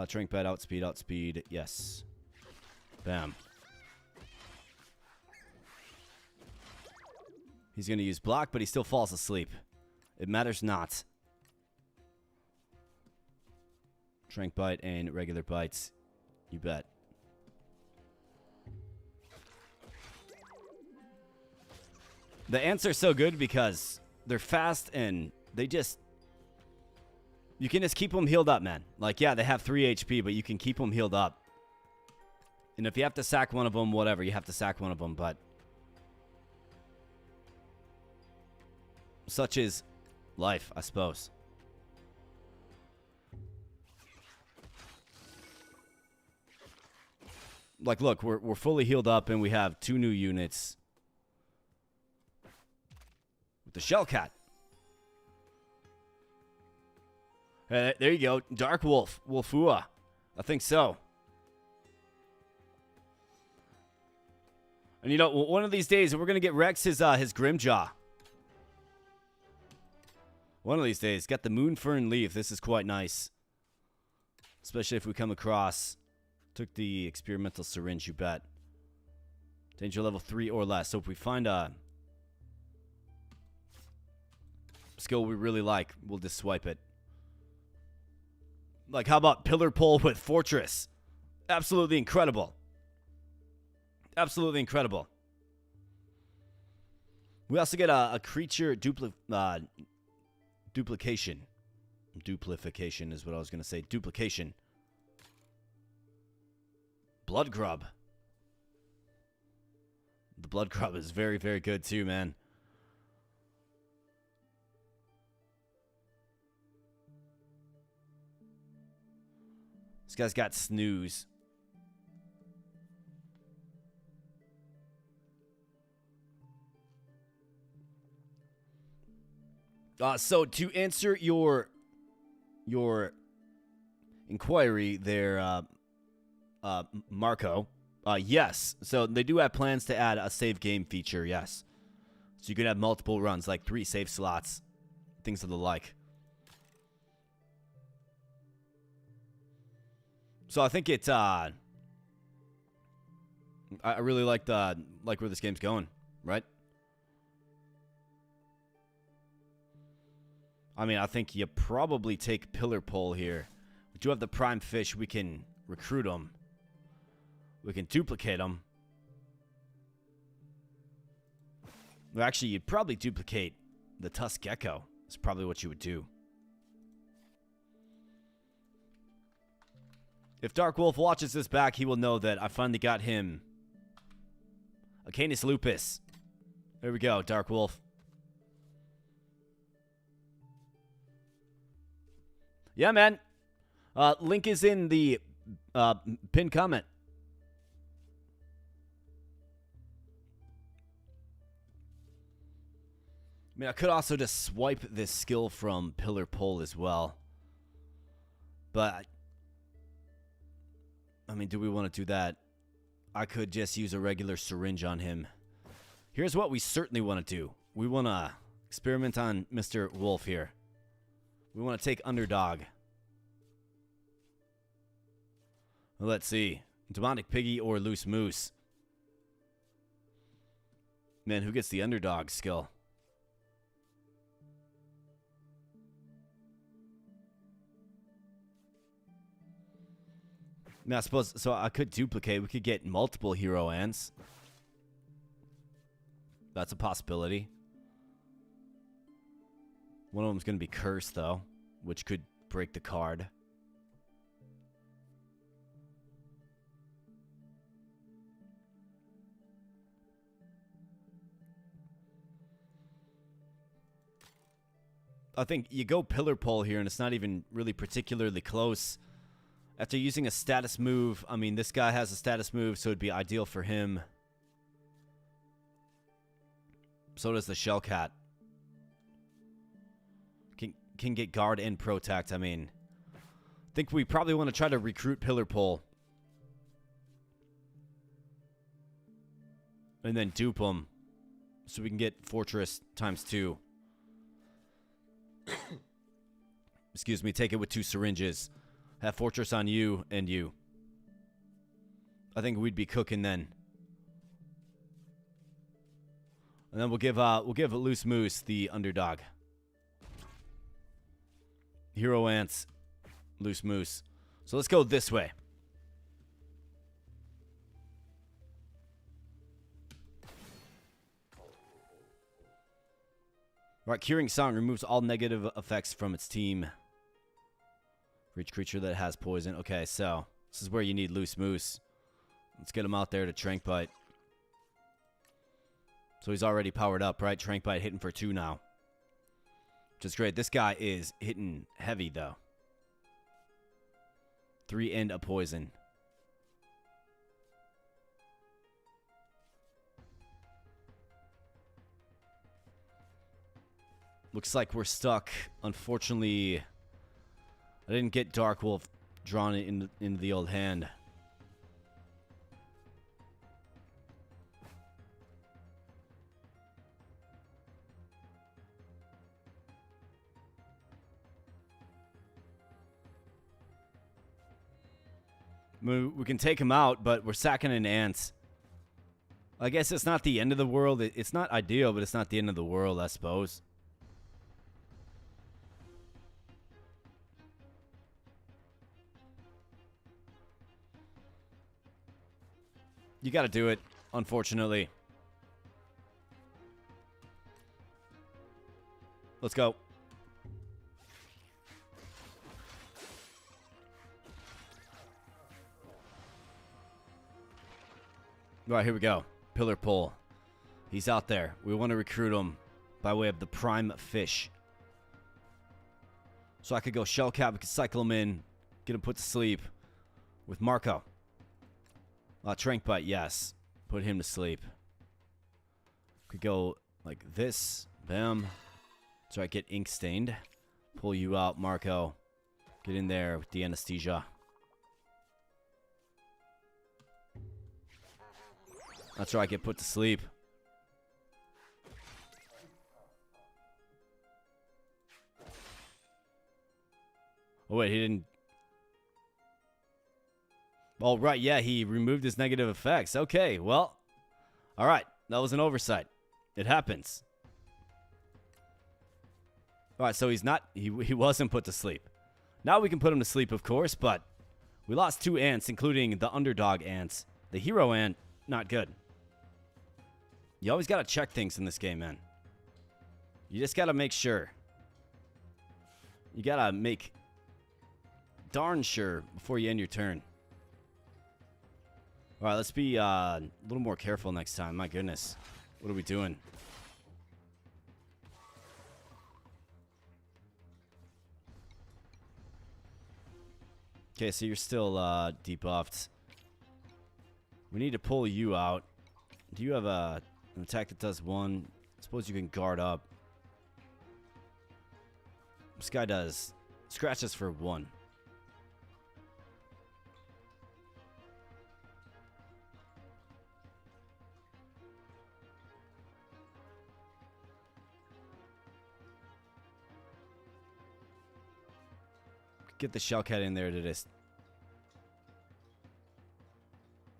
Trank Bite, outspeed. Yes. Bam. He's going to use block, but he still falls asleep. It matters not. Trank Bite and regular bites. You bet. The ants are so good because they're fast and they just... You can just keep them healed up, man. Like, yeah, they have 3 HP, but you can keep them healed up. And if you have to sack one of them, whatever, you have to sack one of them, but... Such is life, I suppose. Like, look, we're fully healed up, and we have 2 new units. With the Shellcat. There you go. Dark Wolf. Wolfua. I think so. And you know, one of these days, we're going to get Rex his Grimjaw. One of these days. Got the Moonfern Leaf. This is quite nice. Especially if we come across... Took the experimental syringe, you bet. Danger level 3 or less. So if we find a skill we really like, we'll just swipe it. Like, how about Pillar Pole with Fortress? Absolutely incredible. Absolutely incredible. We also get a creature duplication. Duplification is what I was going to say. Duplication. Blood grub. The blood grub is very, very good too, man. This guy's got snooze. So to answer your inquiry there, Marco, yes. So they do have plans to add a save game feature, yes. So you could have multiple runs, like 3 save slots, things of the like. So I think it's I really like where this game's going, right? I mean, I think you probably take Pillar Pole here. We do have the prime fish. We can recruit them. We can duplicate them. Well, actually, you'd probably duplicate the Tusk Gecko. That's probably what you would do. If Dark Wolf watches this back, he will know that I finally got him a Canis Lupus. There we go, Dark Wolf. Yeah, man. Link is in the pinned comment. I mean, I could also just swipe this skill from Pillar Pole as well. But, I mean, do we want to do that? I could just use a regular syringe on him. Here's what we certainly want to do. We want to experiment on Mr. Wolf here. We want to take Underdog. Let's see. Demonic Piggy or Loose Moose. Man, who gets the Underdog skill? Now, I suppose, so I could duplicate. We could get multiple hero ants. That's a possibility. One of them's going to be cursed, though, which could break the card. I think you go Pillar Pole here, and it's not even really particularly close. After using a status move, I mean, this guy has a status move, so it'd be ideal for him. So does the Shellcat. Can get guard and protect. I mean, I think we probably want to try to recruit Pillar Pole. And then dupe him. So we can get Fortress ×2. Excuse me, take it with 2 syringes. Have Fortress on you and you. I think we'd be cooking then. And then we'll give Loose Moose the Underdog. Hero Ants, Loose Moose. So let's go this way. Right, Curing Song removes all negative effects from its team. For each creature that has poison. Okay, so this is where you need Loose Moose. Let's get him out there to Trank Bite. So he's already powered up, right? Trank Bite hitting for 2 now. Which is great. This guy is hitting heavy, though. 3 and a poison. Looks like we're stuck. Unfortunately, I didn't get Dark Wolf drawn into the old hand. We can take him out, but we're sacking in ants. I guess it's not the end of the world. It's not ideal, but it's not the end of the world, I suppose. You gotta do it, unfortunately. Let's go. All right, here we go. Pillar pull. He's out there. We want to recruit him by way of the prime fish. So I could go shell cap. We could cycle him in. Get him put to sleep with Marco. Trank bite, yes. Put him to sleep. Could go like this. Bam. So I get ink stained. Pull you out, Marco. Get in there with the anesthesia. That's right, get put to sleep. Oh, wait, he didn't. Oh, right, yeah, he removed his negative effects. Okay, well. All right, that was an oversight. It happens. All right, so he wasn't put to sleep. Now we can put him to sleep, of course, but we lost 2 ants, including the underdog ants. The hero ant, not good. You always got to check things in this game, man. You just got to make sure. You got to make darn sure before you end your turn. All right, let's be a little more careful next time. My goodness. What are we doing? Okay, so you're still debuffed. We need to pull you out. Do you have an attack that does 1? I suppose you can guard up. This guy does scratches for 1. Get the Shellcat in there to just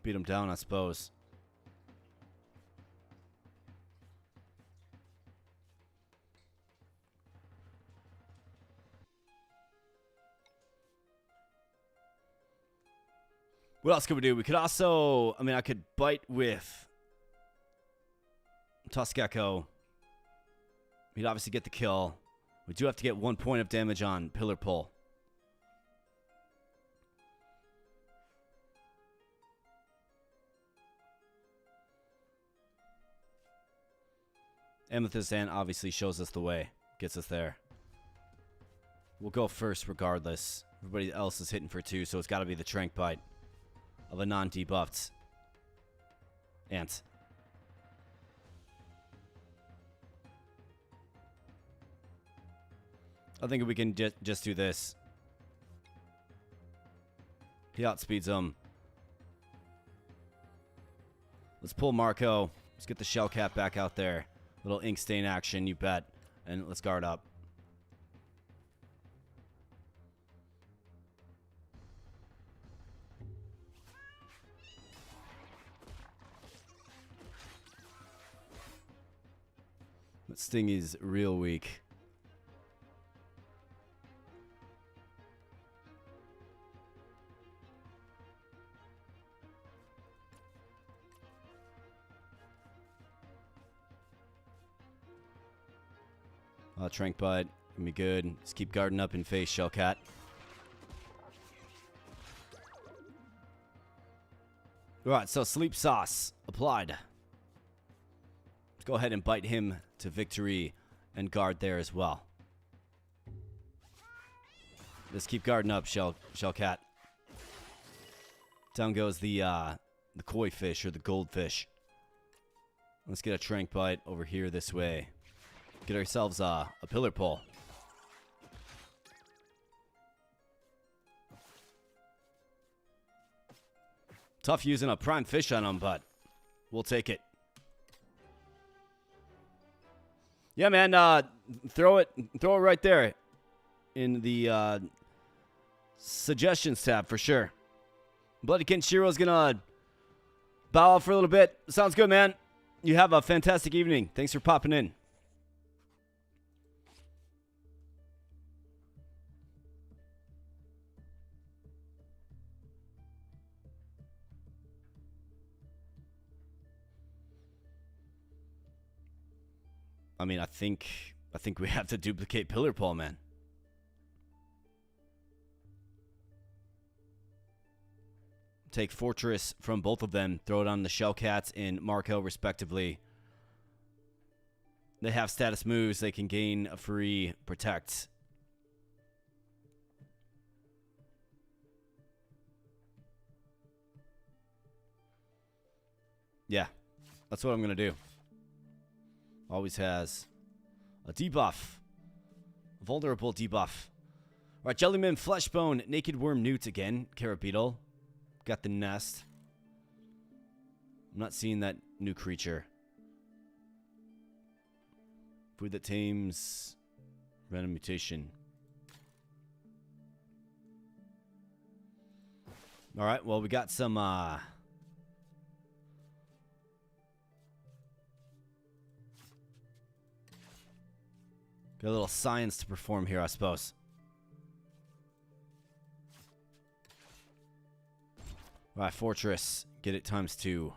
beat him down, I suppose. What else could we do? We could also, I mean, I could bite with Toskeko. He'd obviously get the kill. We do have to get 1 point of damage on Pillar Pull. Amethyst Ant obviously shows us the way. Gets us there. We'll go first regardless. Everybody else is hitting for 2, so it's got to be the Trank Bite of a non-debuffed ant. I think we can just do this. He outspeeds him. Let's pull Marco. Let's get the Shellcat back out there. Little ink stain action, you bet. And let's guard up. That sting is real weak. Trank Bite, gonna be good. Just keep guarding up in face, Shellcat. Alright, so Sleep Sauce applied. Let's go ahead and bite him to victory and guard there as well. Just keep guarding up, Shellcat. Down goes the koi fish or the goldfish. Let's get a Trank Bite over here this way. Get ourselves a Pillar Pull. Tough using a prime fish on him, but we'll take it. Yeah, man. Throw it right there in the suggestions tab for sure. Bloody Kenshiro's gonna bow out for a little bit. Sounds good, man. You have a fantastic evening. Thanks for popping in. I mean, I think we have to duplicate Pillar Pole, man. Take Fortress from both of them, throw it on the Shellcats and Marco, respectively. They have status moves. They can gain a free Protect. Yeah, that's what I'm going to do. Always has a debuff. A vulnerable debuff. All right, Jellyman, Fleshbone, Naked Worm, Newt again. Carrot Beetle. Got the nest. I'm not seeing that new creature. Food that tames. Random mutation. All right, well, we got some... Got a little science to perform here, I suppose. All right, Fortress. Get it ×2.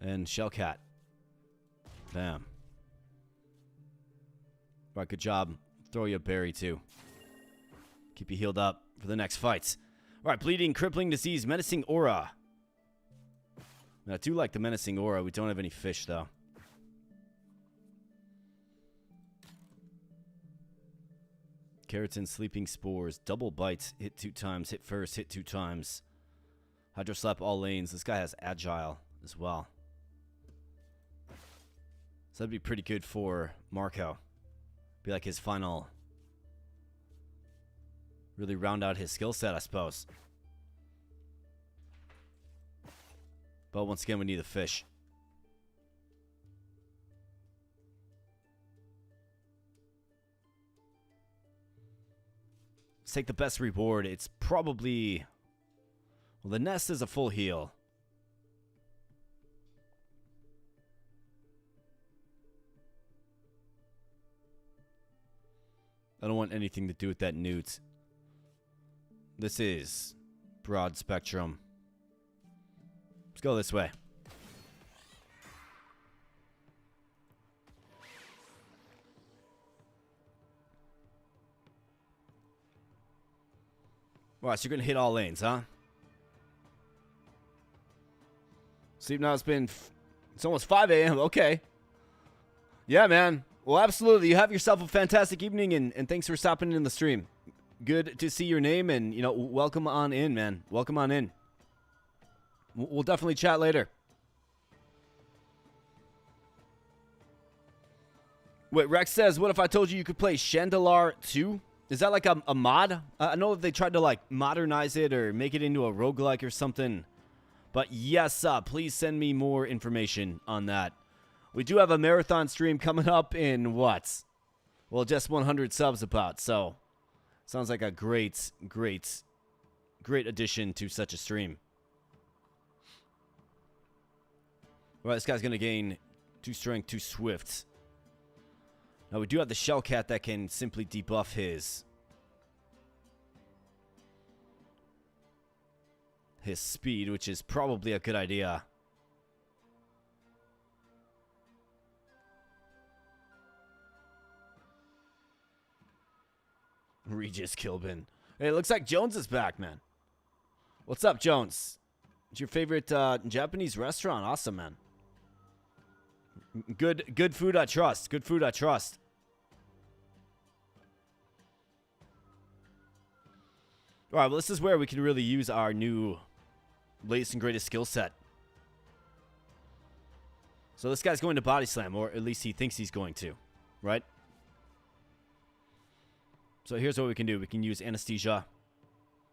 And Shellcat. Bam. All right, good job. Throw you a berry, too. Keep you healed up for the next fights. All right, Bleeding, Crippling Disease, Menacing Aura. Now, I do like the Menacing Aura. We don't have any fish, though. Keratin, Sleeping Spores, Double Bite, hit 2 times, hit first, hit 2 times. Hydro Slap all lanes. This guy has Agile as well. So that'd be pretty good for Marco. Be like his final... Really round out his skill set, I suppose. But once again, we need the fish. Let's take the best reward. It's probably... Well, the nest is a full heal. I don't want anything to do with that newt. This is broad spectrum. Let's go this way. Alright, so you're gonna hit all lanes, huh? Sleep now, it's almost 5 a.m. Okay. Yeah, man. Well, absolutely. You have yourself a fantastic evening, and thanks for stopping in the stream. Good to see your name, and, you know, welcome on in, man. Welcome on in. We'll definitely chat later. Wait, Rex says, what if I told you you could play Chandelar 2? Is that like a mod? I know that they tried to, like, modernize it or make it into a roguelike or something. But yes, please send me more information on that. We do have a marathon stream coming up in what? Well, just 100 subs about, so... Sounds like a great addition to such a stream. Alright, this guy's going to gain 2 strength, 2 swift. Now, we do have the Shellcat that can simply debuff his speed, which is probably a good idea. Regis Kilbin. Hey, it looks like Jones is back, man. What's up, Jones? It's your favorite Japanese restaurant. Awesome, man. Good food I trust. Good food I trust. All right, well, this is where we can really use our new latest and greatest skill set. So this guy's going to body slam, or at least he thinks he's going to, right? So here's what we can do. We can use Anesthesia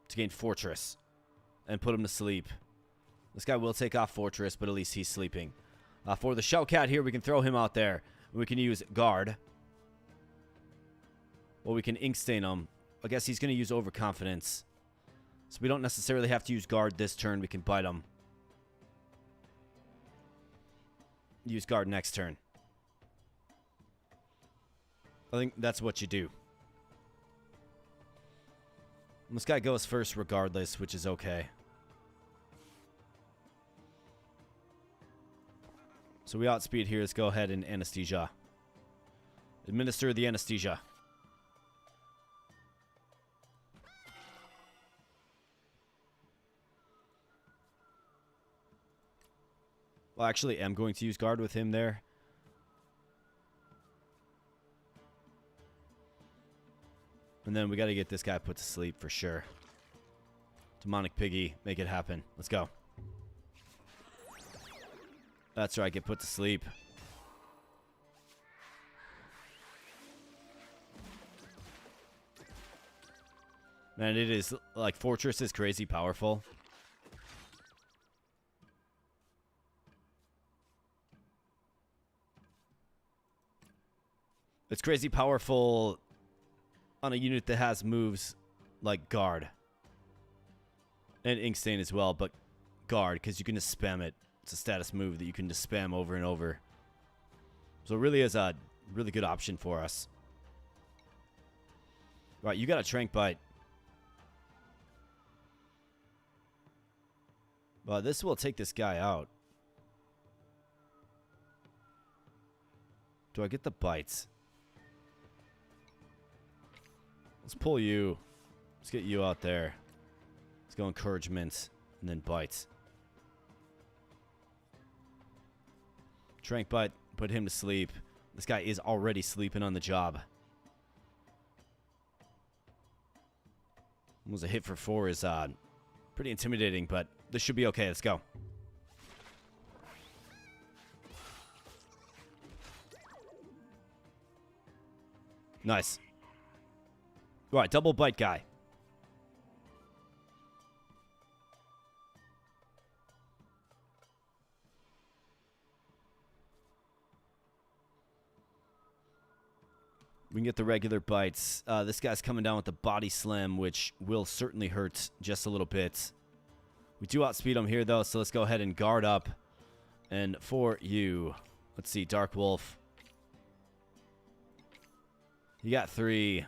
to gain Fortress and put him to sleep. This guy will take off Fortress, but at least he's sleeping. For the Shellcat here, we can throw him out there. We can use Guard. Or we can Ink Stain him. I guess he's going to use Overconfidence. So we don't necessarily have to use Guard this turn. We can bite him. Use Guard next turn. I think that's what you do. This guy goes first regardless, which is okay. So we outspeed here. Let's go ahead and anesthesia. Administer the anesthesia. Well, actually, I'm going to use guard with him there. And then we got to get this guy put to sleep for sure. Demonic Piggy, make it happen. Let's go. That's right, get put to sleep. Man, it is, like, Fortress is crazy powerful. It's crazy powerful on a unit that has moves like Guard. And Inkstain as well, but Guard, because you can just spam it. It's a status move that you can just spam over and over. So it really is a really good option for us. Right, you got a Trank Bite. Well, this will take this guy out. Do I get the bites? Let's pull you. Let's get you out there. Let's go encouragement and then bites. Trank Bite, put him to sleep. This guy is already sleeping on the job. Was a hit for 4 is pretty intimidating, but this should be okay. Let's go. Nice. All right, double bite guy. We can get the regular bites. This guy's coming down with the body slam, which will certainly hurt just a little bit. We do outspeed him here, though, so let's go ahead and guard up. And for you, let's see, Dark Wolf. You got 3.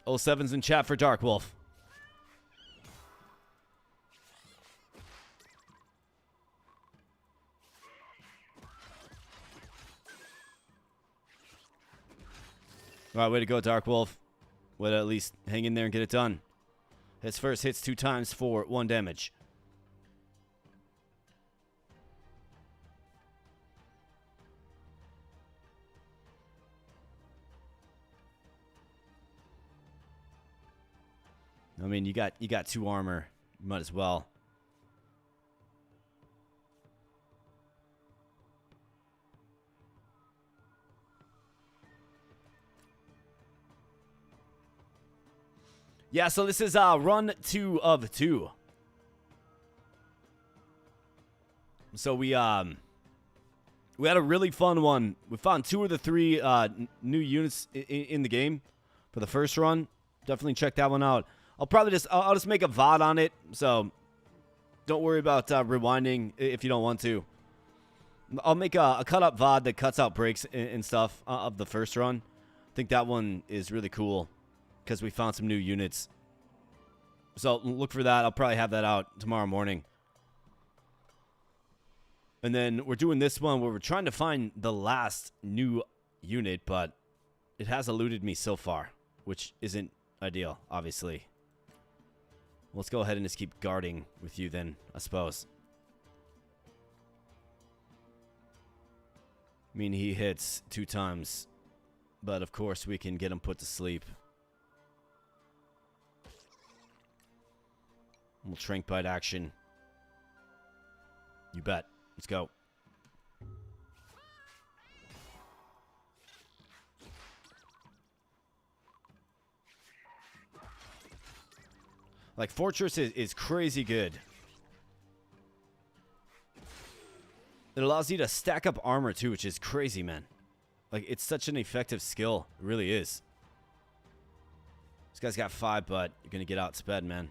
Oh, 07's in chat for Dark Wolf. All right, way to go, Dark Wolf. Way to at least hang in there and get it done. His first hits 2 times for 1 damage. I mean, you got 2 armor. You might as well. Yeah, so this is run 2 of 2. So we had a really fun one. We found 2 of the 3 new units in the game for the first run. Definitely check that one out. I'll just make a VOD on it, so don't worry about rewinding if you don't want to. I'll make a cut-up VOD that cuts out breaks and stuff of the first run. I think that one is really cool because we found some new units. So look for that. I'll probably have that out tomorrow morning. And then we're doing this one where we're trying to find the last new unit, but it has eluded me so far, which isn't ideal, obviously. Let's go ahead and just keep guarding with you then, I suppose. I mean, he hits 2 times, but of course we can get him put to sleep. We'll Trank Bite action. You bet. Let's go. Like, Fortress is crazy good. It allows you to stack up armor, too, which is crazy, man. Like, it's such an effective skill. It really is. This guy's got 5, but you're going to get outsped, man.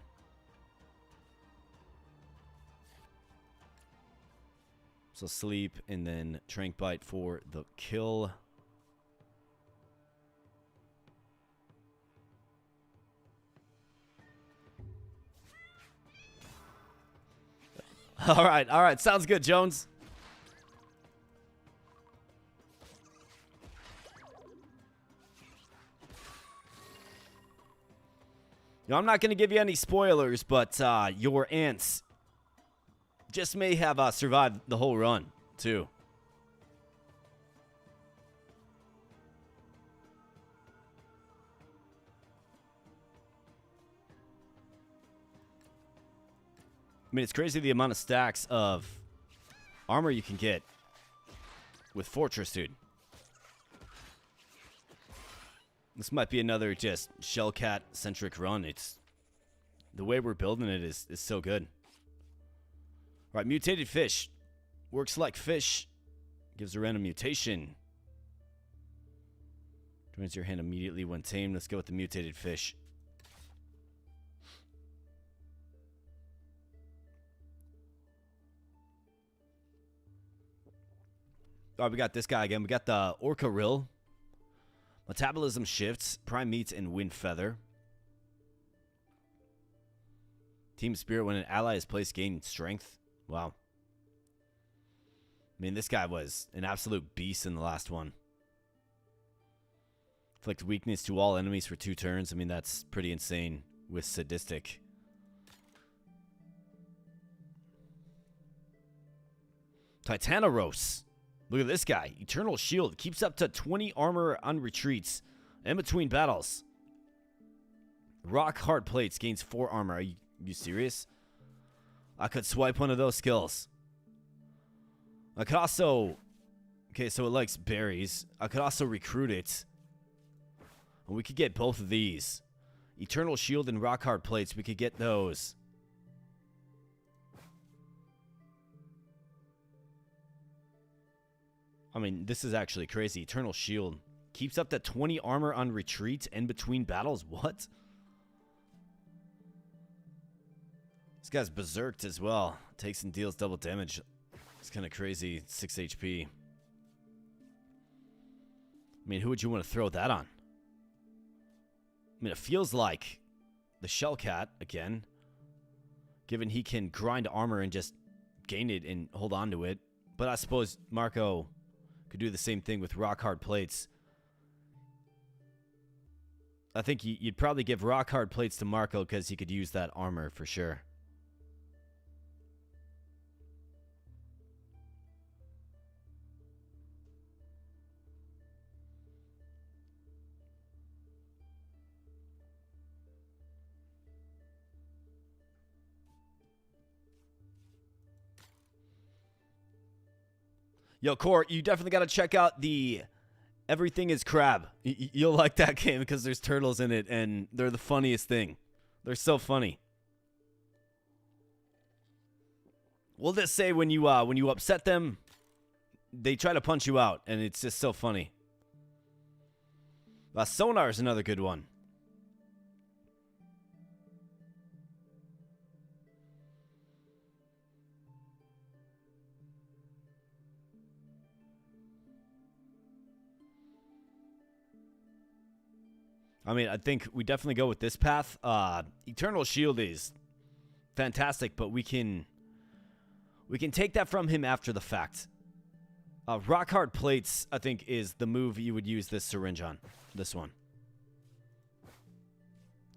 So sleep, and then Trank Bite for the kill. All right. Sounds good, Jones. Now, I'm not going to give you any spoilers, but your ants just may have survived the whole run, too. I mean, it's crazy the amount of stacks of armor you can get with Fortress, dude. This might be another just Shellcat-centric run. It's the way we're building it is so good. All right, mutated fish. Works like fish. Gives a random mutation. Joins your hand immediately when tamed. Let's go with the mutated fish. All right, we got this guy again. We got the Orca Rill. Metabolism shifts, prime meats, and wind feather. Team spirit when an ally is placed gain strength. Wow. I mean, this guy was an absolute beast in the last one. Inflict weakness to all enemies for 2 turns. I mean, that's pretty insane with sadistic. Titanos. Look at this guy. Eternal shield. Keeps up to 20 armor on retreats in between battles. Rock hard plates. Gains 4 armor. Are you serious? I could swipe one of those skills. I could also... Okay, so it likes berries. I could also recruit it. And we could get both of these. Eternal shield and rock hard plates. We could get those. I mean, this is actually crazy. Eternal shield. Keeps up to 20 armor on retreat and between battles. What? This guy's berserked as well. Takes and deals double damage. It's kind of crazy. 6 HP. I mean, who would you want to throw that on? I mean, it feels like the Shellcat again. Given he can grind armor and just gain it and hold on to it. But I suppose Marco could do the same thing with rock hard plates. I think you'd probably give rock hard plates to Marco because he could use that armor for sure. Yo, Core, you definitely got to check out the Everything is Crab. You'll like that game because there's turtles in it, and they're the funniest thing. They're so funny. We'll just say when you upset them, they try to punch you out, and it's just so funny. Sonar is another good one. I mean, I think we definitely go with this path. Eternal Shield is fantastic, but we can take that from him after the fact. Rock Hard Plates, I think, is the move you would use this syringe on. This one.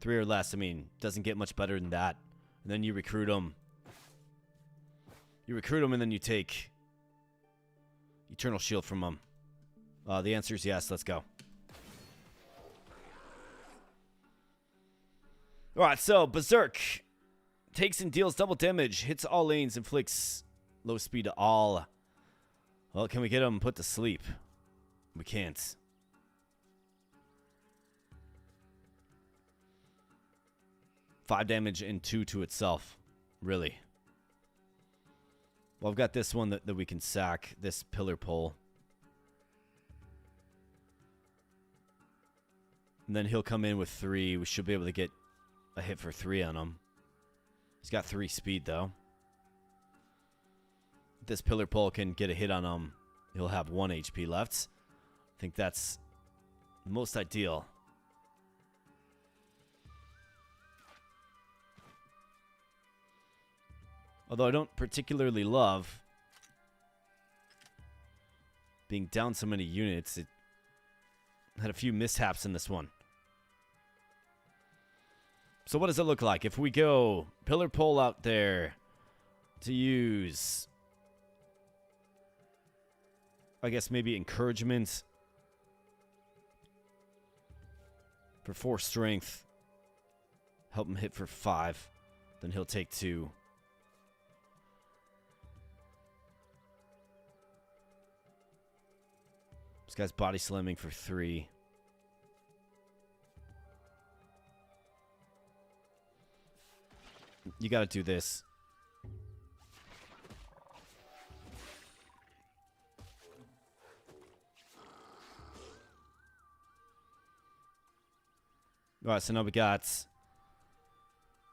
3 or less, I mean, doesn't get much better than that. And then you recruit him. You recruit him and then you take Eternal Shield from him. The answer is yes, let's go. Alright, so Berserk takes and deals double damage, hits all lanes, inflicts low speed to all. Well, can we get him put to sleep? We can't. Five damage and 2 to itself. Really. Well, I've got this one that we can sack. This pillar pole. And then he'll come in with 3. We should be able to get a hit for 3 on him. He's got 3 speed, though. If this pillar pole can get a hit on him, he'll have 1 HP left. I think that's most ideal. Although I don't particularly love being down so many units. It had a few mishaps in this one. So what does it look like if we go pillar pole out there to use, I guess maybe encouragement for 4 strength. Help him hit for 5. Then he'll take 2. This guy's body slamming for 3. You gotta do this. Alright, so now we got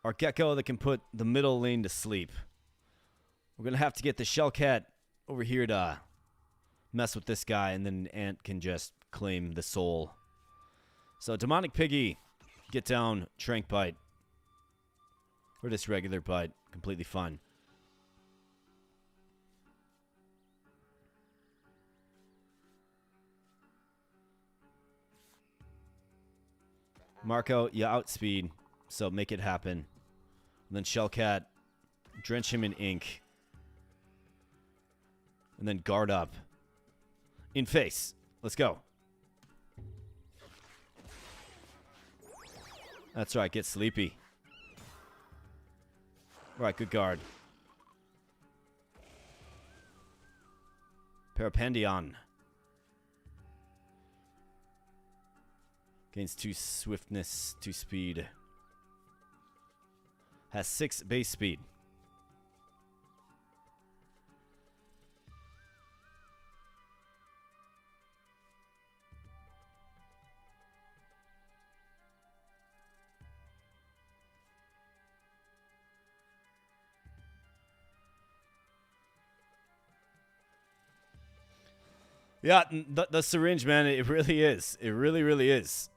our gecko that can put the middle lane to sleep. We're gonna have to get the Shellcat over here to mess with this guy, and then Ant can just claim the soul. So Demonic Piggy, get down, Trank Bite. Or just regular bite, completely fine. Marco, you outspeed, so make it happen. And then Shellcat, drench him in ink. And then guard up. In face. Let's go. That's right, get sleepy. Alright, good guard. Parapendion. Gains 2 swiftness, 2 speed. Has 6 base speed. Yeah, the syringe, man, it really is. It really, really is.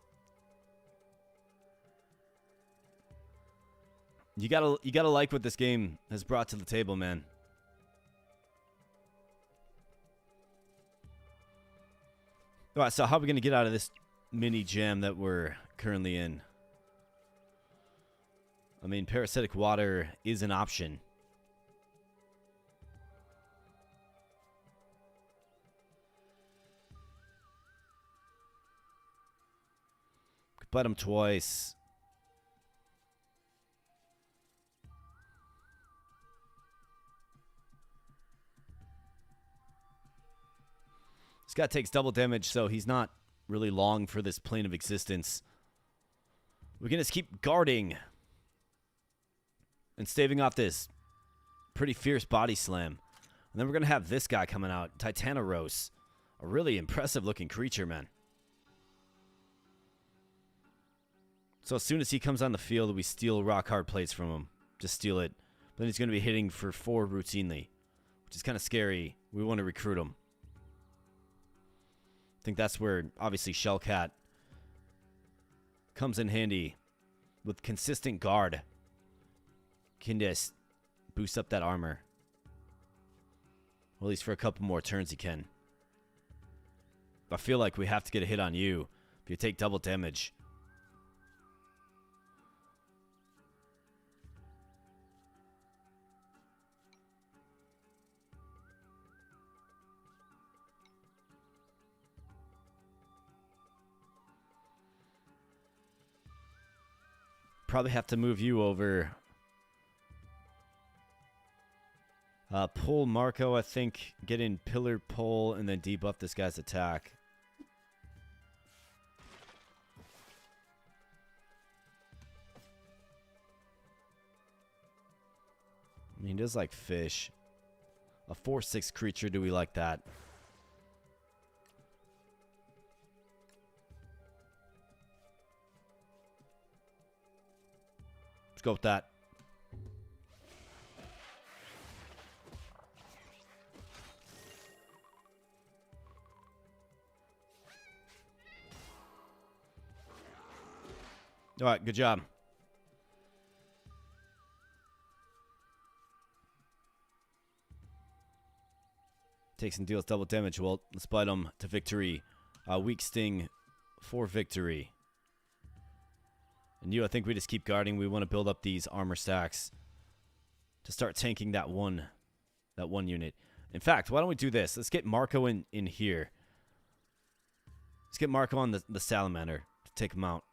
You gotta like what this game has brought to the table, man. All right, so how are we gonna get out of this mini jam that we're currently in? I mean, parasitic water is an option. Could bite him twice. This guy takes double damage, so he's not really long for this plane of existence. We can just keep guarding and staving off this pretty fierce body slam. And then we're going to have this guy coming out, Titanoros. A really impressive looking creature, man. So as soon as he comes on the field, we steal rock hard plates from him. Just steal it. But then he's going to be hitting for 4 routinely, which is kind of scary. We want to recruit him. I think that's where, obviously, Shellcat comes in handy with consistent guard. Can just boost up that armor. Well, at least for a couple more turns he can. I feel like we have to get a hit on you if you take double damage. Probably have to move you over. Pull Marco, I think. Get in pillar pull and then debuff this guy's attack. I mean, he does like fish. A 4/6 creature, do we like that? Let's go with that. All right, good job. Takes and deals double damage. Well, let's bite him to victory. Weak sting for victory. And I think we just keep guarding. We want to build up these armor stacks to start tanking that one unit. In fact, why don't we do this? Let's get Marco in here. Let's get Marco on the salamander to take him out.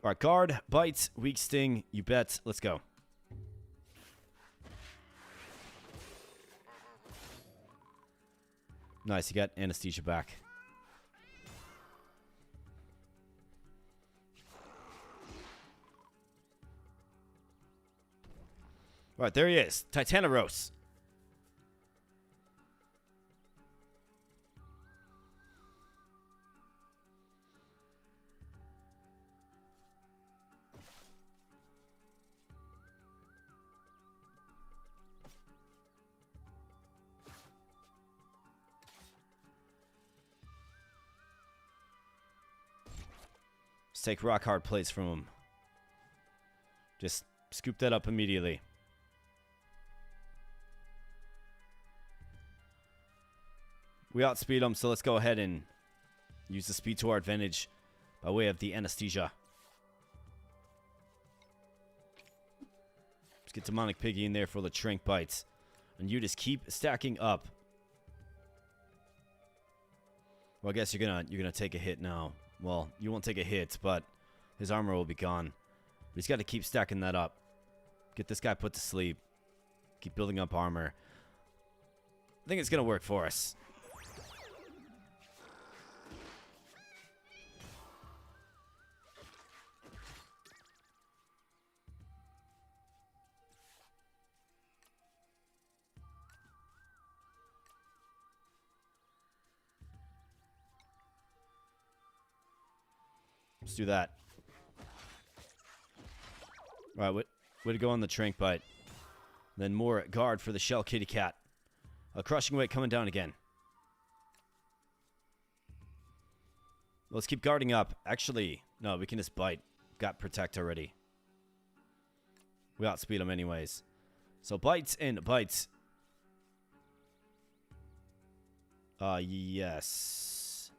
All right, guard, bite, weak sting, you bet. Let's go. Nice, you got anesthesia back. All right, there he is. Titaneros. Let's take rock hard plates from him. Just scoop that up immediately. We outspeed him, so let's go ahead and use the speed to our advantage by way of the anesthesia. Let's get Demonic Piggy in there for the Trank bites. And you just keep stacking up. Well, I guess you're gonna take a hit now. Well, you won't take a hit, but his armor will be gone. But he's got to keep stacking that up. Get this guy put to sleep. Keep building up armor. I think it's gonna work for us. Let's do that. All right, way to go on the Trank bite. Then more guard for the Shell Kitty Cat. A crushing weight coming down again. Let's keep guarding up. Actually, no, we can just bite. Got protect already. We outspeed him anyways. So bites and bites. Yes.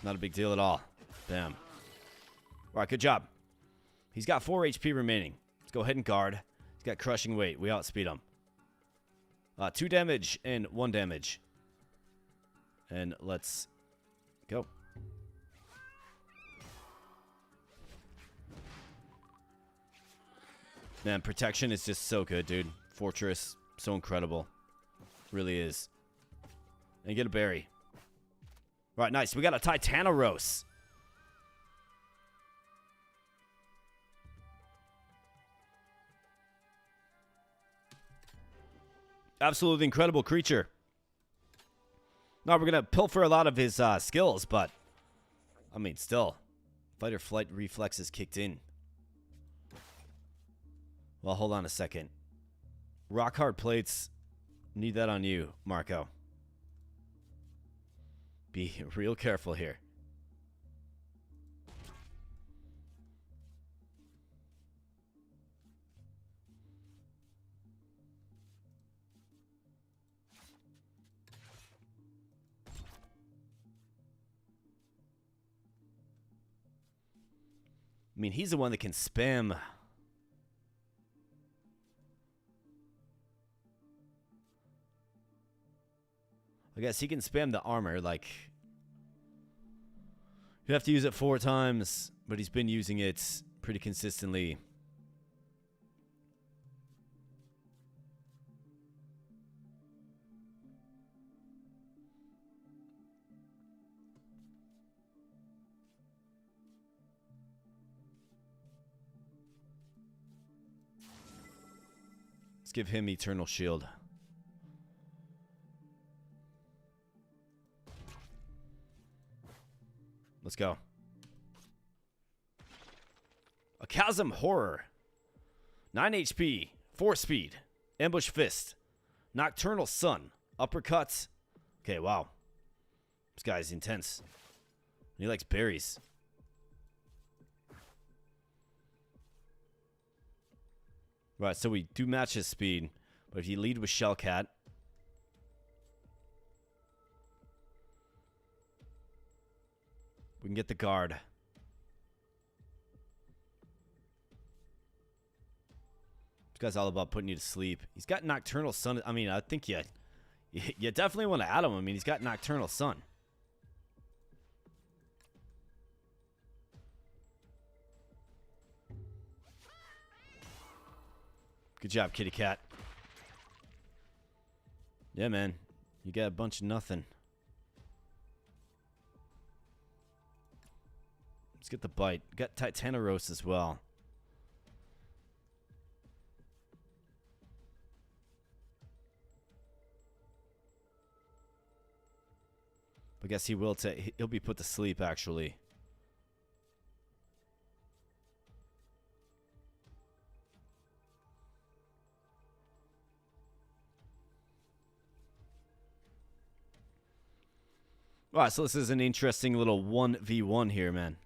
Not a big deal at all. Bam. All right, good job. He's got 4 HP remaining. Let's go ahead and guard. He's got crushing weight. We outspeed him. 2 damage and 1 damage. And let's go. Man, protection is just so good, dude. Fortress, so incredible. Really is. And get a berry. All right, nice. We got a Titaneros. Absolutely incredible creature. Now we're going to pilfer a lot of his skills, but, I mean, still. Fight or flight reflexes kicked in. Well, hold on a second. Rock hard plates. Need that on you, Marco. Be real careful here. I mean, he's the one that can spam. I guess he can spam the armor, like... You have to use it 4 times, but he's been using it pretty consistently. Let's give him Eternal Shield. Let's go. A Chasm Horror. 9 HP. 4 speed. Ambush Fist. Nocturnal Sun. Uppercuts. Okay, wow. This guy's intense. He likes berries. Right, so we do match his speed. But if you lead with Shellcat. We can get the guard. This guy's all about putting you to sleep. He's got Nocturnal Sun. I mean, I think you definitely want to add him. I mean, he's got Nocturnal Sun. Good job, kitty cat. Yeah, man. You got a bunch of nothing. Let's get the bite. Got Titaneros as well. I guess he'll be put to sleep, actually. Alright, so this is an interesting little 1v1 here, man.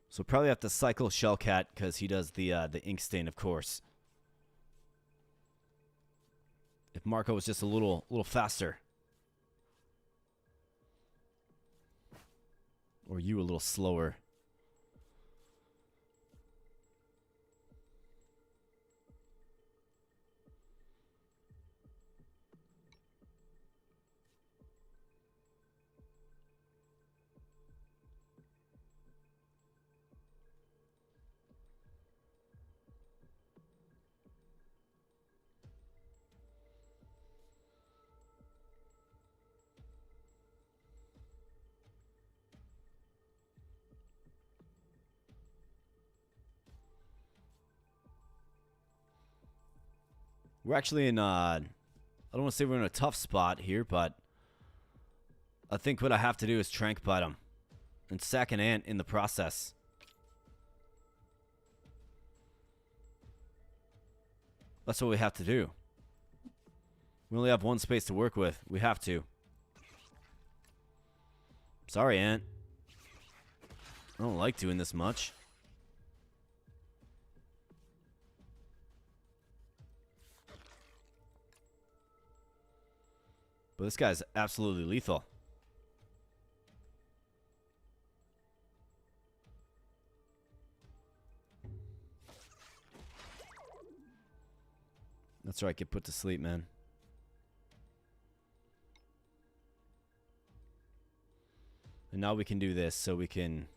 So probably have to cycle Shellcat because he does the ink stain, of course. If Marco was just a little faster, or you a little slower. We're actually in, I don't want to say we're in a tough spot here, but I think what I have to do is trank bite him and sack an ant in the process. That's what we have to do. We only have one space to work with. We have to. Sorry, ant. I don't like doing this much. But this guy's absolutely lethal. That's right, get put to sleep, man. And now we can do this, so we can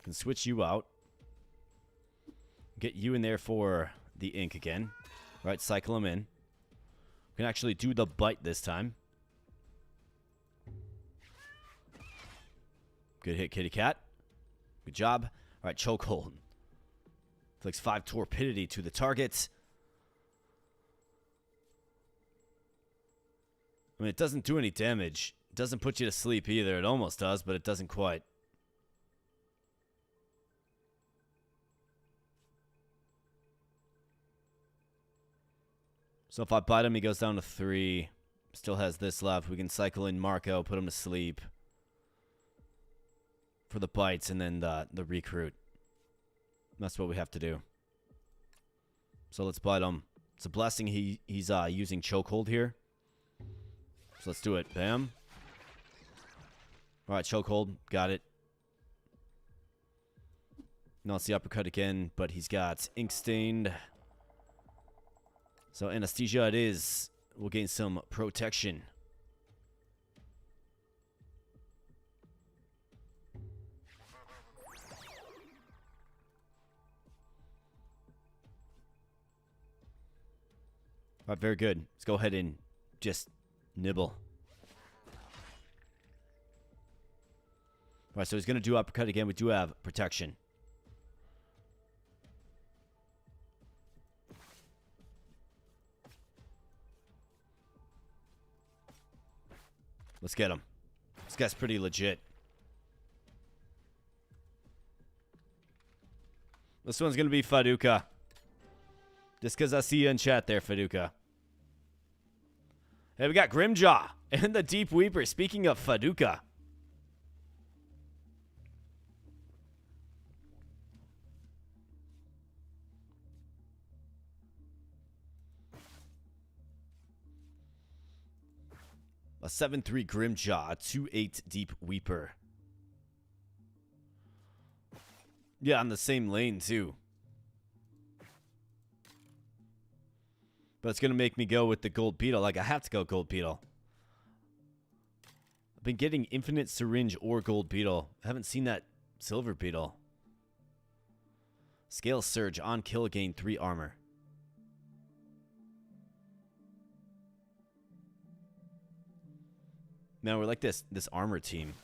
switch you out. Get you in there for the ink again. Right, cycle him in. We can actually do the bite this time. Good hit, kitty cat. Good job. All right, chokehold. Inflicts 5 torpidity to the target. I mean, it doesn't do any damage. It doesn't put you to sleep either. It almost does, but it doesn't quite. So if I bite him, he goes down to 3. Still has this left. We can cycle in Marco, put him to sleep for the bites, and then the recruit. That's what we have to do. So let's bite him. It's a blessing he's using chokehold here. So let's do it. Bam. All right, chokehold. Got it. Now it's the uppercut again, but he's got ink stained. So anesthesia it is. We'll gain some protection. All right, very good. Let's go ahead and just nibble. Alright, so he's going to do uppercut again. We do have protection. Let's get him. This guy's pretty legit. This one's going to be Faduka. Just because I see you in chat there, Faduka. Hey, we got Grimjaw and the Deep Weeper. Speaking of Faduka. A 7-3 Grimjaw, a 2-8 Deep Weeper. Yeah, on the same lane, too. But it's going to make me go with the Gold Beetle. Like, I have to go Gold Beetle. I've been getting Infinite Syringe or Gold Beetle. I haven't seen that Silver Beetle. Scale Surge, on kill, gain 3 armor. Man, we're like this armor team.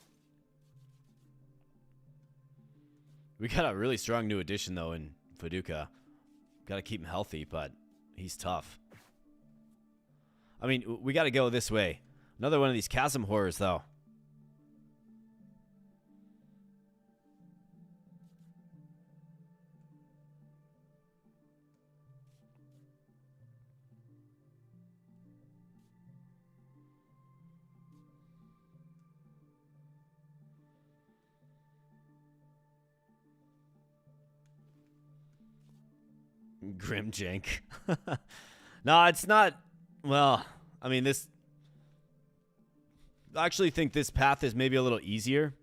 We got a really strong new addition, though, in Faduka. Got to keep him healthy, but he's tough. I mean, we got to go this way. Another one of these chasm horrors, though. Grimjank. No, it's not. Well, I mean, this. I actually think this path is maybe a little easier.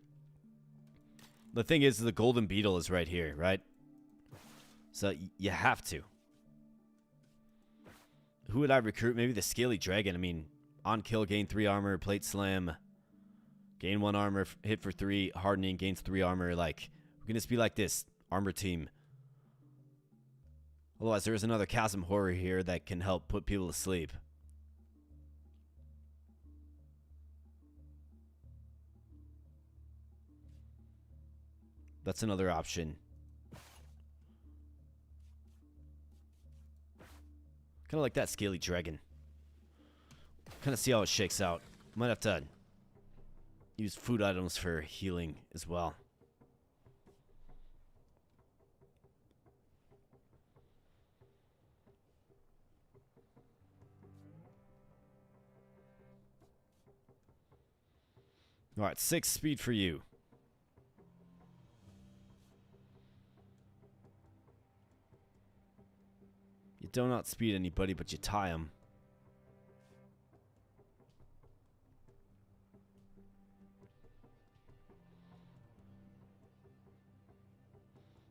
The thing is, the Golden Beetle is right here, right? So you have to. Who would I recruit? Maybe the Scaly Dragon. I mean, on kill, gain 3 armor, plate slam, gain 1 armor, hit for 3, hardening, gains 3 armor. Like, we can just be like this armor team. Otherwise, there's another chasm horror here that can help put people to sleep. That's another option. Kind of like that Scaly Dragon. Kind of see how it shakes out. Might have to use food items for healing as well. All right, 6 speed for you. You don't outspeed anybody, but you tie them.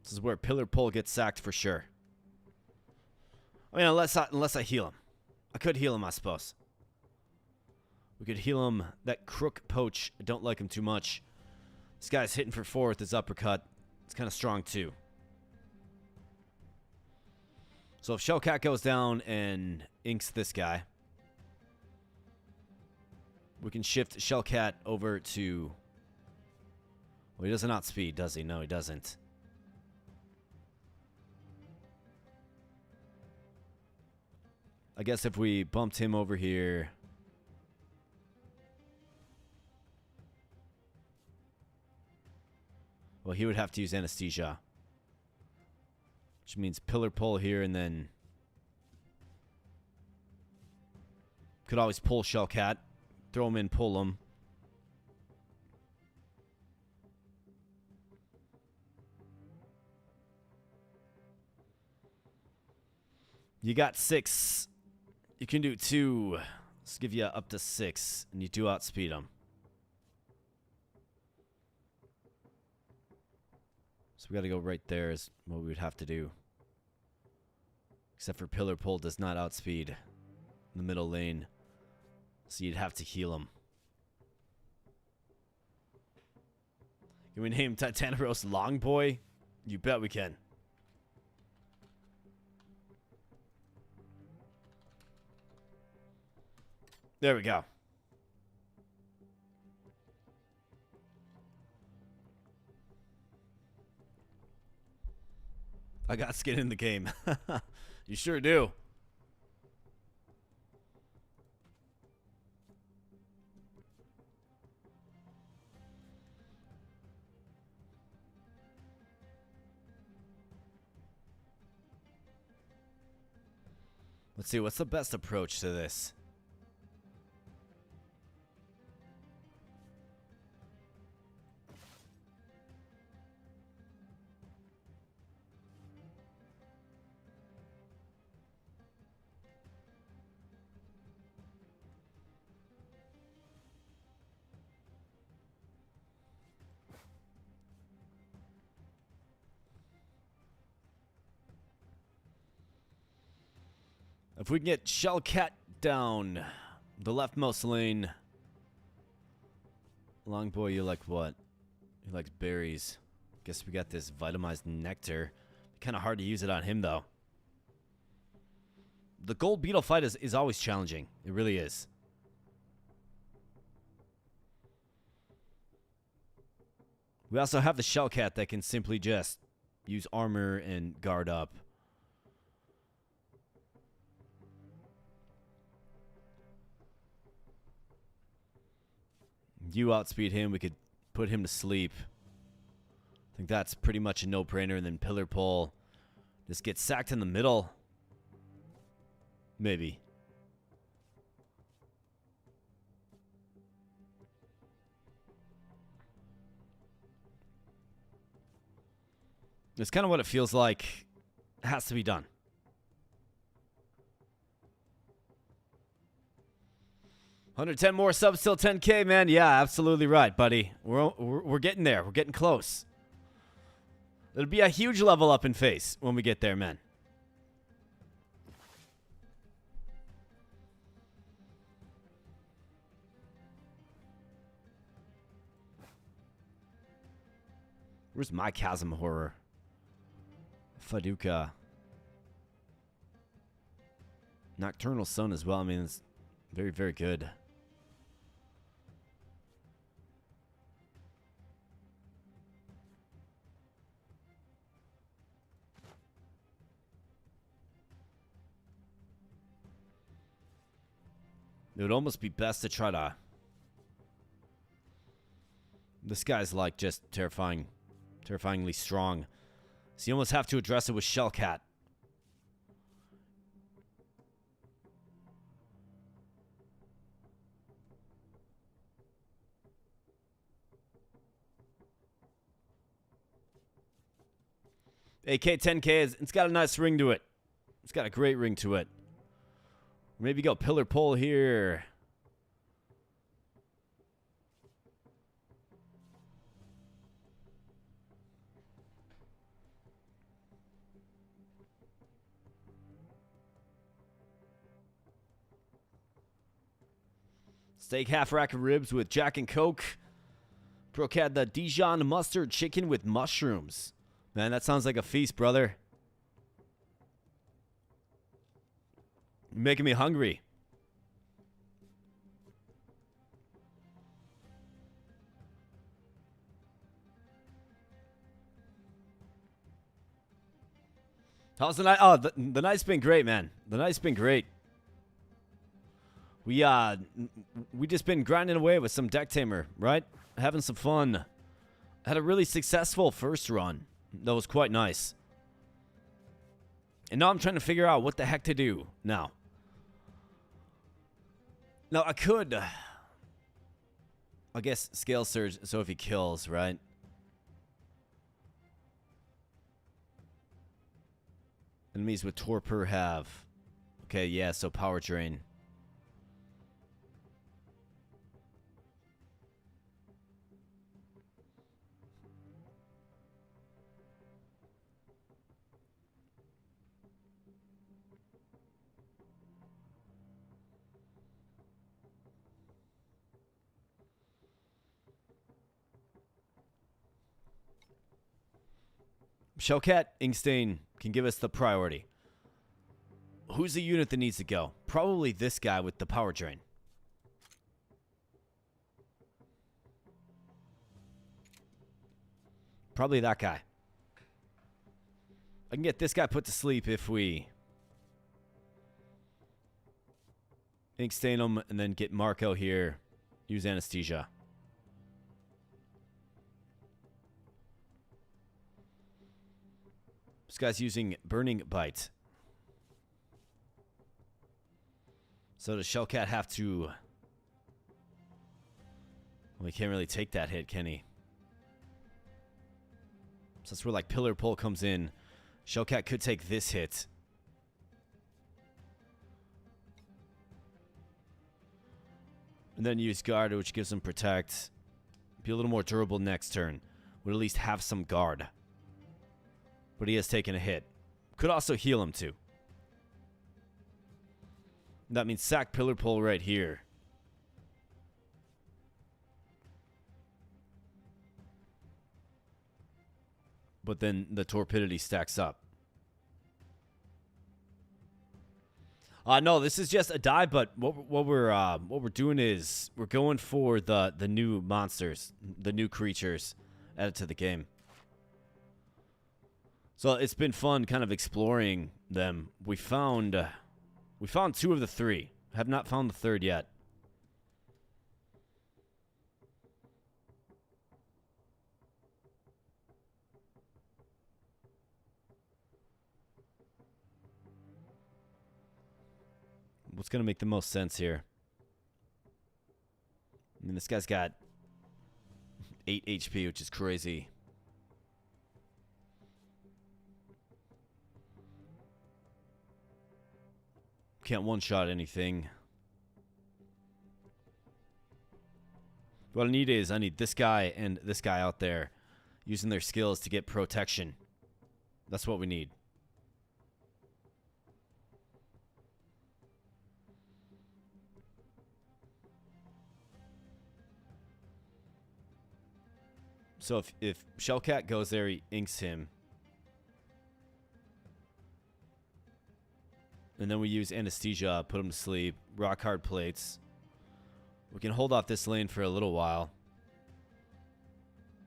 This is where Pillar Pole gets sacked for sure. I mean, unless I heal him. I could heal him, I suppose. We could heal him. That Crook Poach, I don't like him too much. This guy's hitting for 4 with his uppercut. It's kind of strong too. So if Shellcat goes down and inks this guy, we can shift Shellcat over to... Well, he doesn't outspeed, does he? No, he doesn't. I guess if we bumped him over here... Well, he would have to use anesthesia. Which means pillar pull here and then... Could always pull Shellcat. Throw him in, pull him. You got 6. You can do 2. Let's give you up to 6. And you do outspeed him. So we got to go right there is what we would have to do. Except for Pillar Pull does not outspeed in the middle lane. So you'd have to heal him. Can we name Titaneros Longboy? You bet we can. There we go. I got skin in the game. You sure do. Let's see, what's the best approach to this? If we can get Shellcat down the leftmost lane. Long boy, you like what? He likes berries. Guess we got this vitamized nectar. Kind of hard to use it on him, though. The gold beetle fight is always challenging. It really is. We also have the Shellcat that can simply just use armor and guard up. You outspeed him, we could put him to sleep. I think that's pretty much a no-brainer. And then pillar pull. Just get sacked in the middle. Maybe. It's kind of what it feels like. It has to be done. $110 more subs till 10K, man. Yeah, absolutely right, buddy. We're getting there. We're getting close. It'll be a huge level up in face when we get there, man. Where's my chasm horror? Faduka. Nocturnal Sun as well. I mean, it's very, very good. It would almost be best to try to... This guy's like just terrifyingly strong. So you almost have to address it with Shellcat. AK-10K, it's got a nice ring to it. It's got a great ring to it. Maybe go pillar pull here. Steak half rack of ribs with Jack and Coke. Brooke had the Dijon mustard chicken with mushrooms. Man, that sounds like a feast, brother. You're making me hungry. How's the night? Oh, the night's been great, man. The night's been great. We just been grinding away with some Decktamer, right? Having some fun. Had a really successful first run. That was quite nice. And now I'm trying to figure out what the heck to do now. Now, I could... I guess scale surge, so if he kills, right? Enemies with torpor have... Okay, yeah, so power drain. Shellcat, Inkstein can give us the priority. Who's the unit that needs to go? Probably this guy with the power drain. Probably that guy. I can get this guy put to sleep if we ink stain him and then get Marco here. Use anesthesia. This guy's using burning bite. So does Shellcat have to... Well, he can't really take that hit, can he? So that's where like pillar pull comes in. Shellcat could take this hit. And then use guard, which gives him protect. Be a little more durable next turn. Would at least have some guard. But he has taken a hit. Could also heal him too. That means sack pillar pull right here. But then the torpidity stacks up. No, this is just a dive, but what we're doing is we're going for the new monsters, the new creatures added to the game. So it's been fun kind of exploring them. We found 2 of the 3. Have not found the 3rd yet. What's going to make the most sense here? I mean, this guy's got 8 HP, which is crazy. Can't one-shot anything. What I need is, I need this guy and this guy out there using their skills to get protection. That's what we need. So if Shellcat goes there, he inks him. And then we use anesthesia, put him to sleep, rock hard plates. We can hold off this lane for a little while,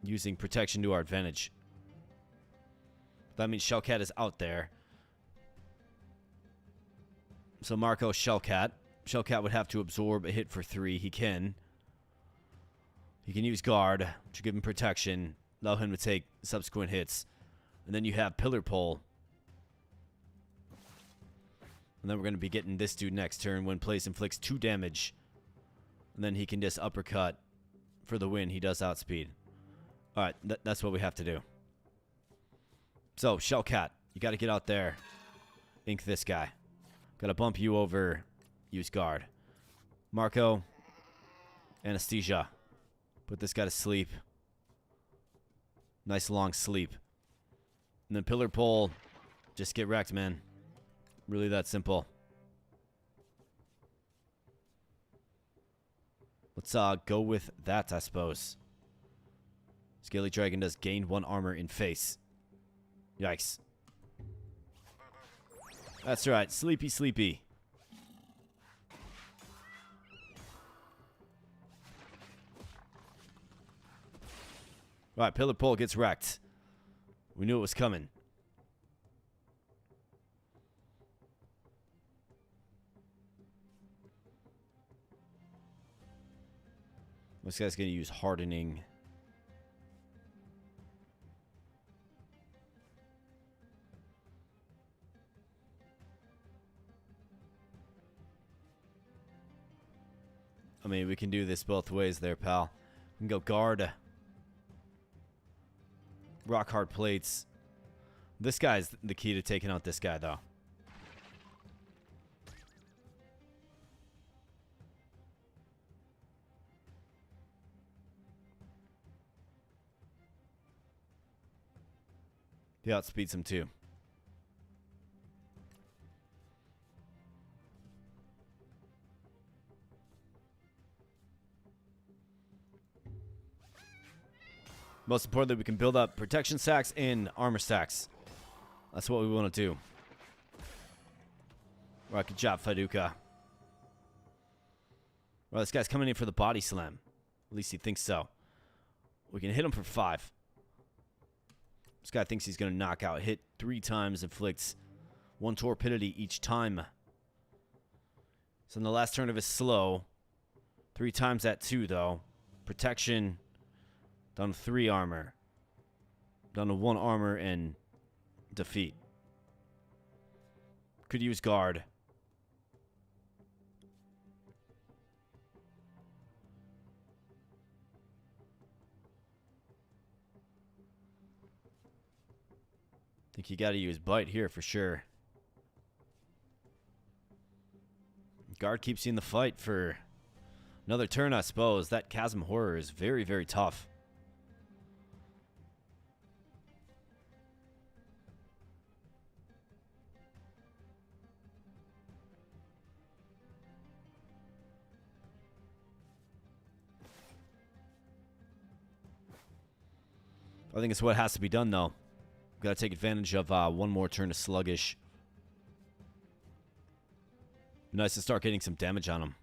using protection to our advantage. That means Shellcat is out there. So Marco, Shellcat. Shellcat would have to absorb a hit for 3. He can. He can use guard to give him protection, allow him to take subsequent hits. And then you have pillar pull. And then we're going to be getting this dude next turn when place inflicts 2 damage. And then he can just uppercut for the win. He does outspeed. Alright, that's what we have to do. So, Shellcat, you got to get out there. Ink this guy. Got to bump you over. Use guard. Marco, anesthesia. Put this guy to sleep. Nice long sleep. And then pillar pull. Just get wrecked, man. Really that simple. Let's go with that, I suppose. Scaly Dragon does gain 1 armor in face. Yikes. That's right. Sleepy, sleepy. Alright, pillar pull gets wrecked. We knew it was coming. This guy's going to use hardening. I mean, we can do this both ways there, pal. We can go guard. Rock hard plates. This guy's the key to taking out this guy, though. He outspeeds him, too. Most importantly, we can build up protection stacks and armor stacks. That's what we want to do. Right, good job, Faduka. Well, this guy's coming in for the body slam. At least he thinks so. We can hit him for 5. This guy thinks he's going to knock out. Hit 3 times, inflicts 1 torpidity each time. So in the last turn of his slow, 3 times at 2 though. Protection, down to 3 armor. Down to 1 armor and defeat. Could use guard. Think you gotta use bite here for sure. Guard keeps you in the fight for another turn, I suppose. That Chasm Horror is very, very tough. I think it's what has to be done, though. Got to take advantage of 1 more turn of Sluggish. Nice to start getting some damage on him.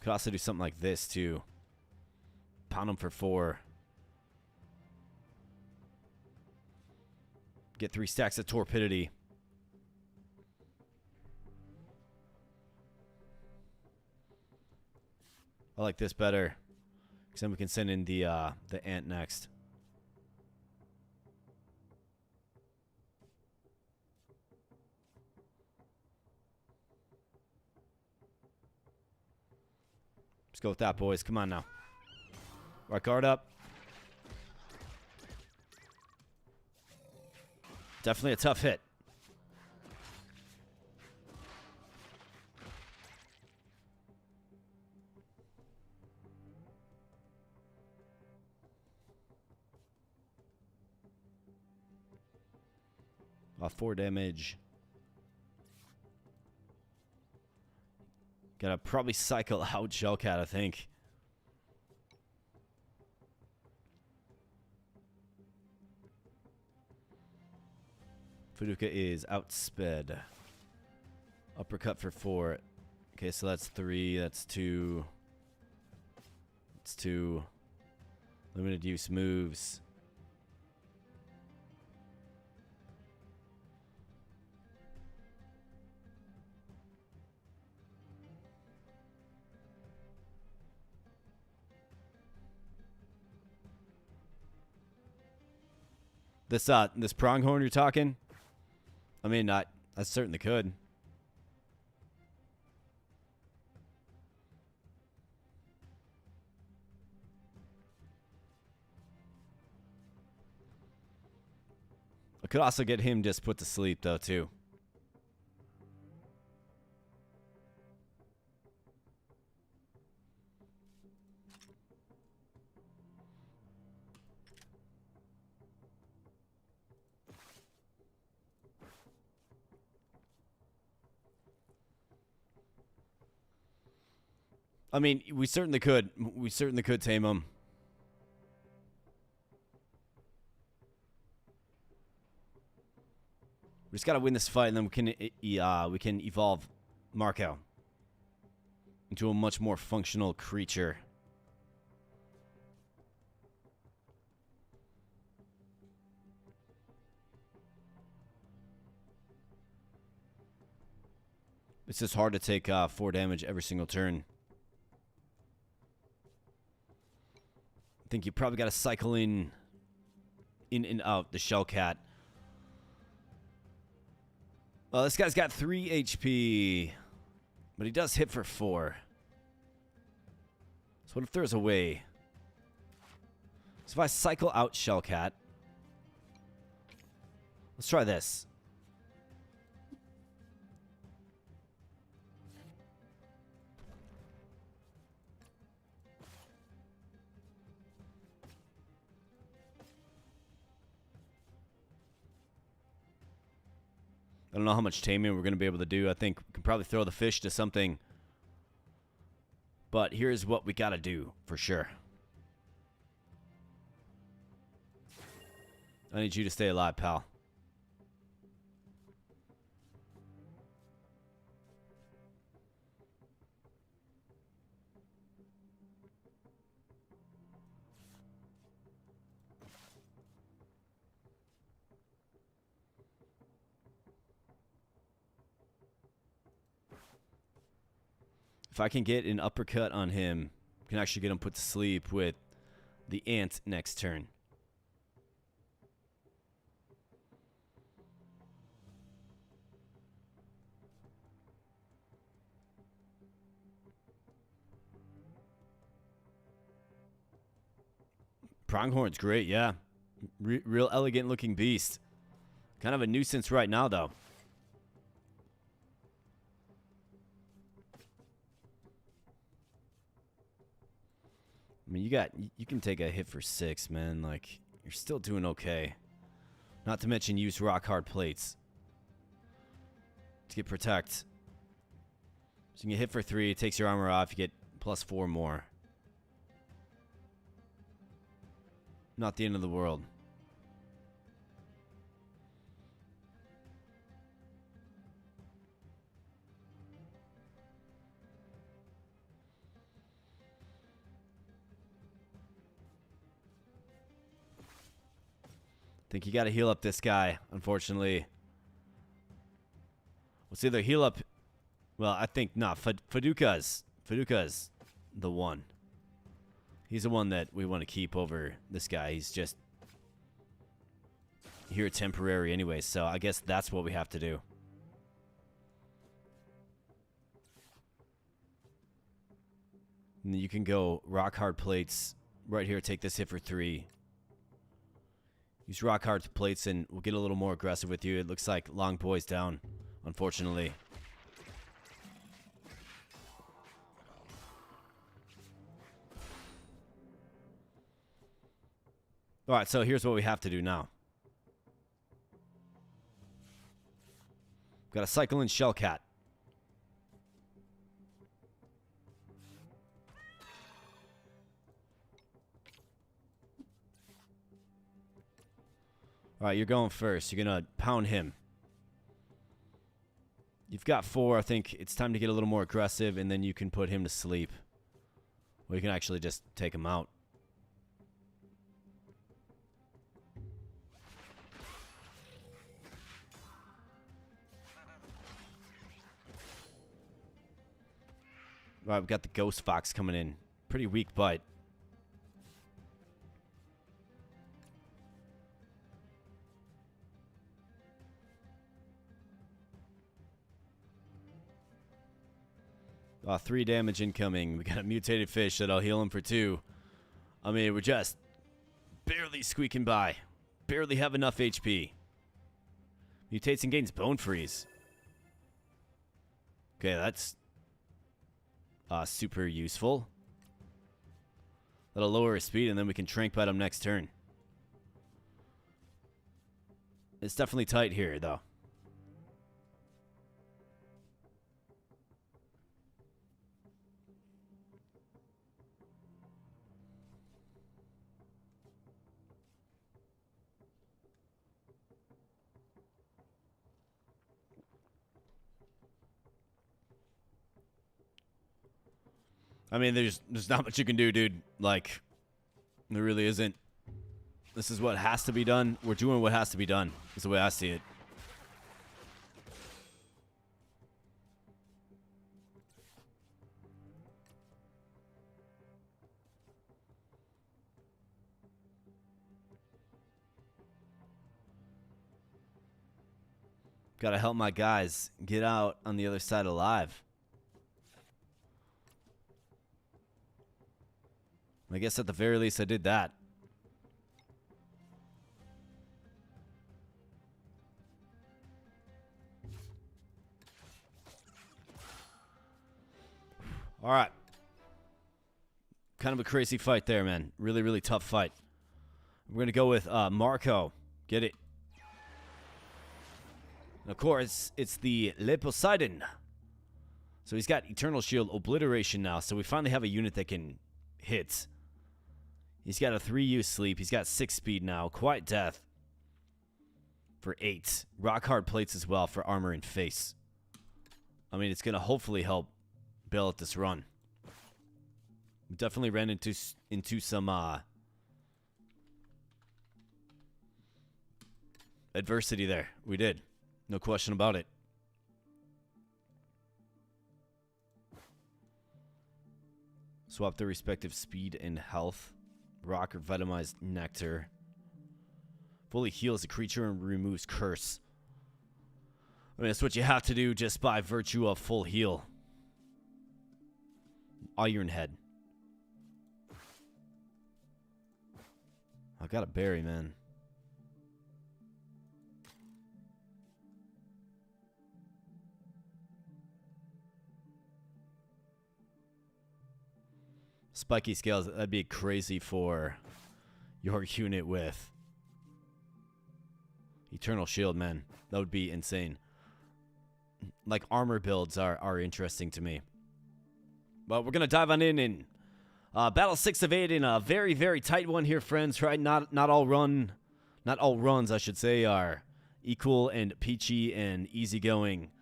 Could also do something like this, too. Pound him for 4. Get 3 stacks of Torpidity. I like this better, because then we can send in the ant next. Let's go with that, boys. Come on now. Right guard up. Definitely a tough hit. Off 4 damage. Gotta probably cycle out Shellcat, I think. Fuduka is outsped. Uppercut for 4. Okay, so that's 3. That's 2. That's 2. Limited use moves. This pronghorn you're talking? I mean, I certainly could. I could also get him just put to sleep, though, too. I mean, we certainly could. We certainly could tame him. We just gotta win this fight, and then we can evolve Marco into a much more functional creature. It's just hard to take 4 damage every single turn. I think you probably got to cycle in and out the Shellcat. Well, this guy's got 3 HP, but he does hit for 4. So what if there's a way? So if I cycle out Shellcat, let's try this. I don't know how much taming we're going to be able to do. I think we can probably throw the fish to something. But here's what we got to do, for sure. I need you to stay alive, pal. If I can get an uppercut on him, I can actually get him put to sleep with the ant next turn. Pronghorn's great, yeah. Real elegant looking beast. Kind of a nuisance right now, though. I mean, you can take a hit for 6, man. Like, you're still doing okay. Not to mention use rock hard plates to get protect. So you can hit for 3, it takes your armor off, you get +4 more. Not the end of the world. Think you got to heal up this guy, unfortunately. Let's either heal up. Well, I think not. Faduka's the one. He's the one that we want to keep over this guy. He's just here temporary anyway, so I guess that's what we have to do. And then you can go rock hard plates right here. Take this hit for 3. Use rock hard plates and we'll get a little more aggressive with you. It looks like long boy's down, unfortunately. Alright, so here's what we have to do now. Got a cycle in Shellcat. Alright, you're going first. You're going to pound him. You've got 4. I think it's time to get a little more aggressive, and then you can put him to sleep. Or you can actually just take him out. Alright, we've got the Ghost Fox coming in. Pretty weak bite. Oh, 3 damage incoming. We got a mutated fish that'll heal him for 2. I mean, we're just barely squeaking by. Barely have enough HP. Mutates and gains bone freeze. Okay, that's super useful. That'll lower his speed, and then we can trank bite him next turn. It's definitely tight here, though. I mean, there's not much you can do, dude. Like, there really isn't. This is what has to be done. We're doing what has to be done, is the way I see it. Gotta help my guys get out on the other side alive. I guess at the very least I did that. All right. Kind of a crazy fight there, man. Really, really tough fight. We're going to go with Marco. Get it? And of course, it's the Le Poseidon. So he's got Eternal Shield Obliteration now. So we finally have a unit that can hit. He's got a 3-use sleep. He's got 6 speed now. Quiet Death for 8. Rock hard plates as well for armor and face. I mean, it's going to hopefully help bail at this run. We definitely ran into some adversity there. We did. No question about it. Swap their respective speed and health. Rock or Vitamized Nectar. Fully heals a creature and removes curse. I mean, that's what you have to do just by virtue of full heal. Iron Head. I got a berry, man. Spiky scales, that'd be crazy for your unit with Eternal Shield, man. That would be insane. Like, armor builds are interesting to me. But we're going to dive on in and battle 6 of 8 in a very, very tight one here, friends, right? Not all runs, I should say, are equal and peachy and easygoing.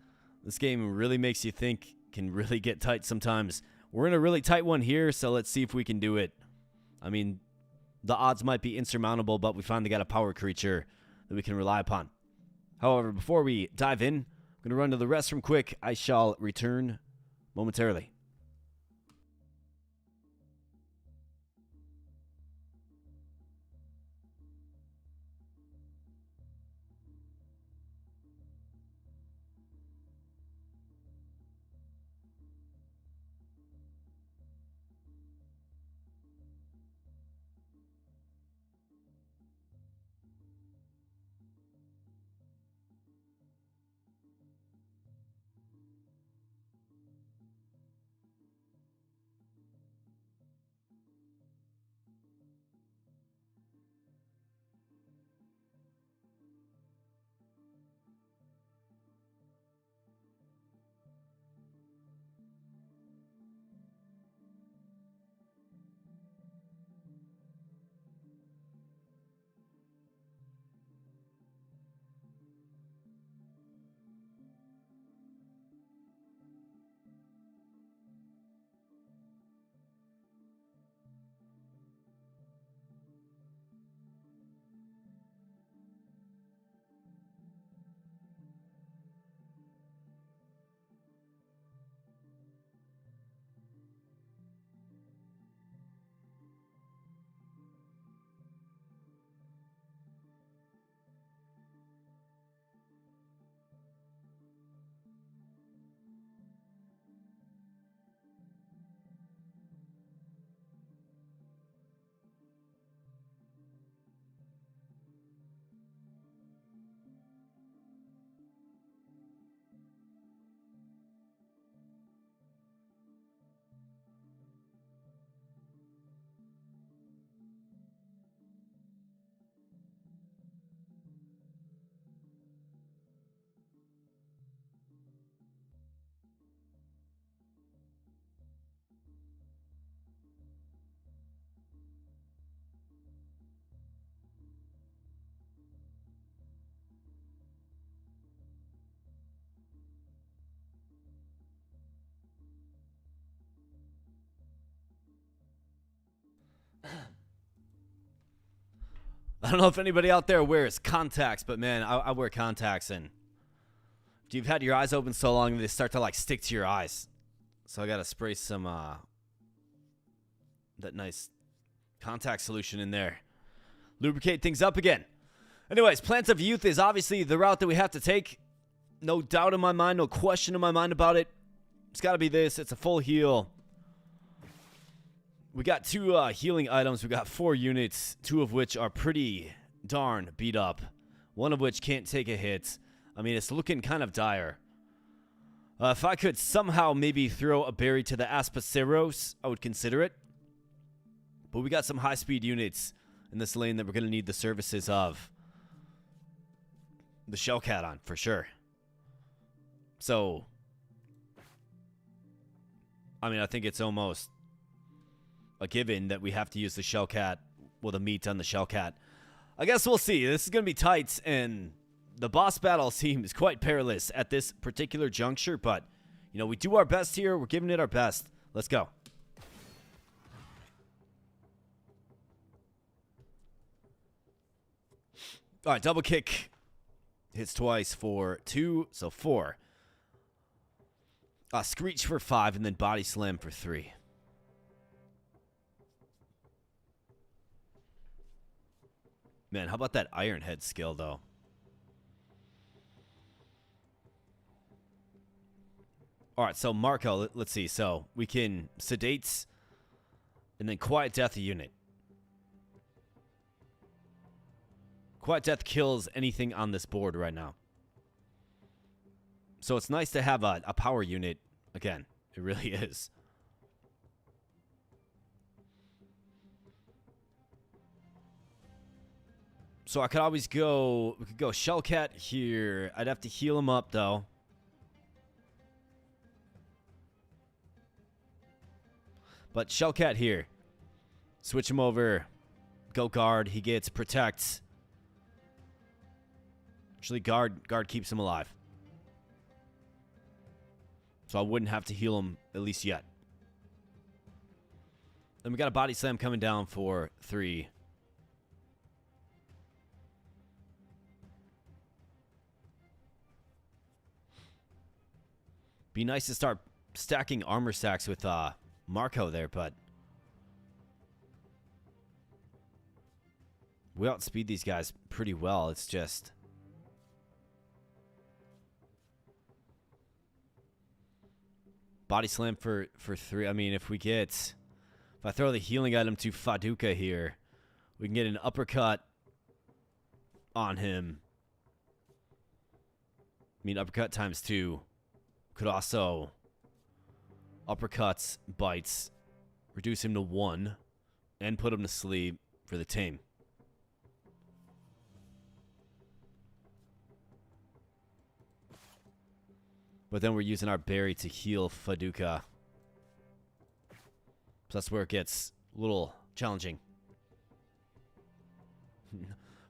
This game really makes you think, can really get tight sometimes. We're in a really tight one here, so let's see if we can do it. I mean, the odds might be insurmountable, but we finally got a power creature that we can rely upon. However, before we dive in, I'm going to run to the restroom quick. I shall return momentarily. I don't know if anybody out there wears contacts, but man, I wear contacts, and if you've had your eyes open so long, they start to like stick to your eyes. So I gotta spray some that nice contact solution in there. Lubricate things up again. Anyways, Plants of Youth is obviously the route that we have to take. No doubt in my mind, no question in my mind about it. It's gotta be this. It's a full heal. We got 2 healing items. We got 4 units, 2 of which are pretty darn beat up. 1 of which can't take a hit. I mean, it's looking kind of dire. If I could somehow maybe throw a berry to the Aspaceros, I would consider it. But we got some high-speed units in this lane that we're going to need the services of the Shellcat on, for sure. So, I mean, I think it's almost a given that we have to use the Shellcat, well, the meat on the Shellcat. I guess we'll see. This is going to be tight, and the boss battle seems quite perilous at this particular juncture, but, you know, we do our best here. We're giving it our best. Let's go. All right, double kick. Hits twice for 2, so 4. Screech for 5, and then body slam for 3. Man, how about that Iron Head skill, though? All right, so Marco, let's see. So we can sedate and then Quiet Death a unit. Quiet Death kills anything on this board right now. So it's nice to have a power unit again. It really is. So I could always go... We could go Shellcat here. I'd have to heal him up, though. But Shellcat here. Switch him over. Go guard. He gets protect. Actually, guard keeps him alive. So I wouldn't have to heal him, at least yet. Then we got a body slam coming down for 3. Be nice to start stacking armor stacks with Marco there, but we outspeed these guys pretty well. It's just body slam for 3. I mean, if I throw the healing item to Faduka here, we can get an uppercut on him. I mean, uppercut times 2. Could also uppercuts, bites, reduce him to 1, and put him to sleep for the tame. But then we're using our berry to heal Faduka. So that's where it gets a little challenging.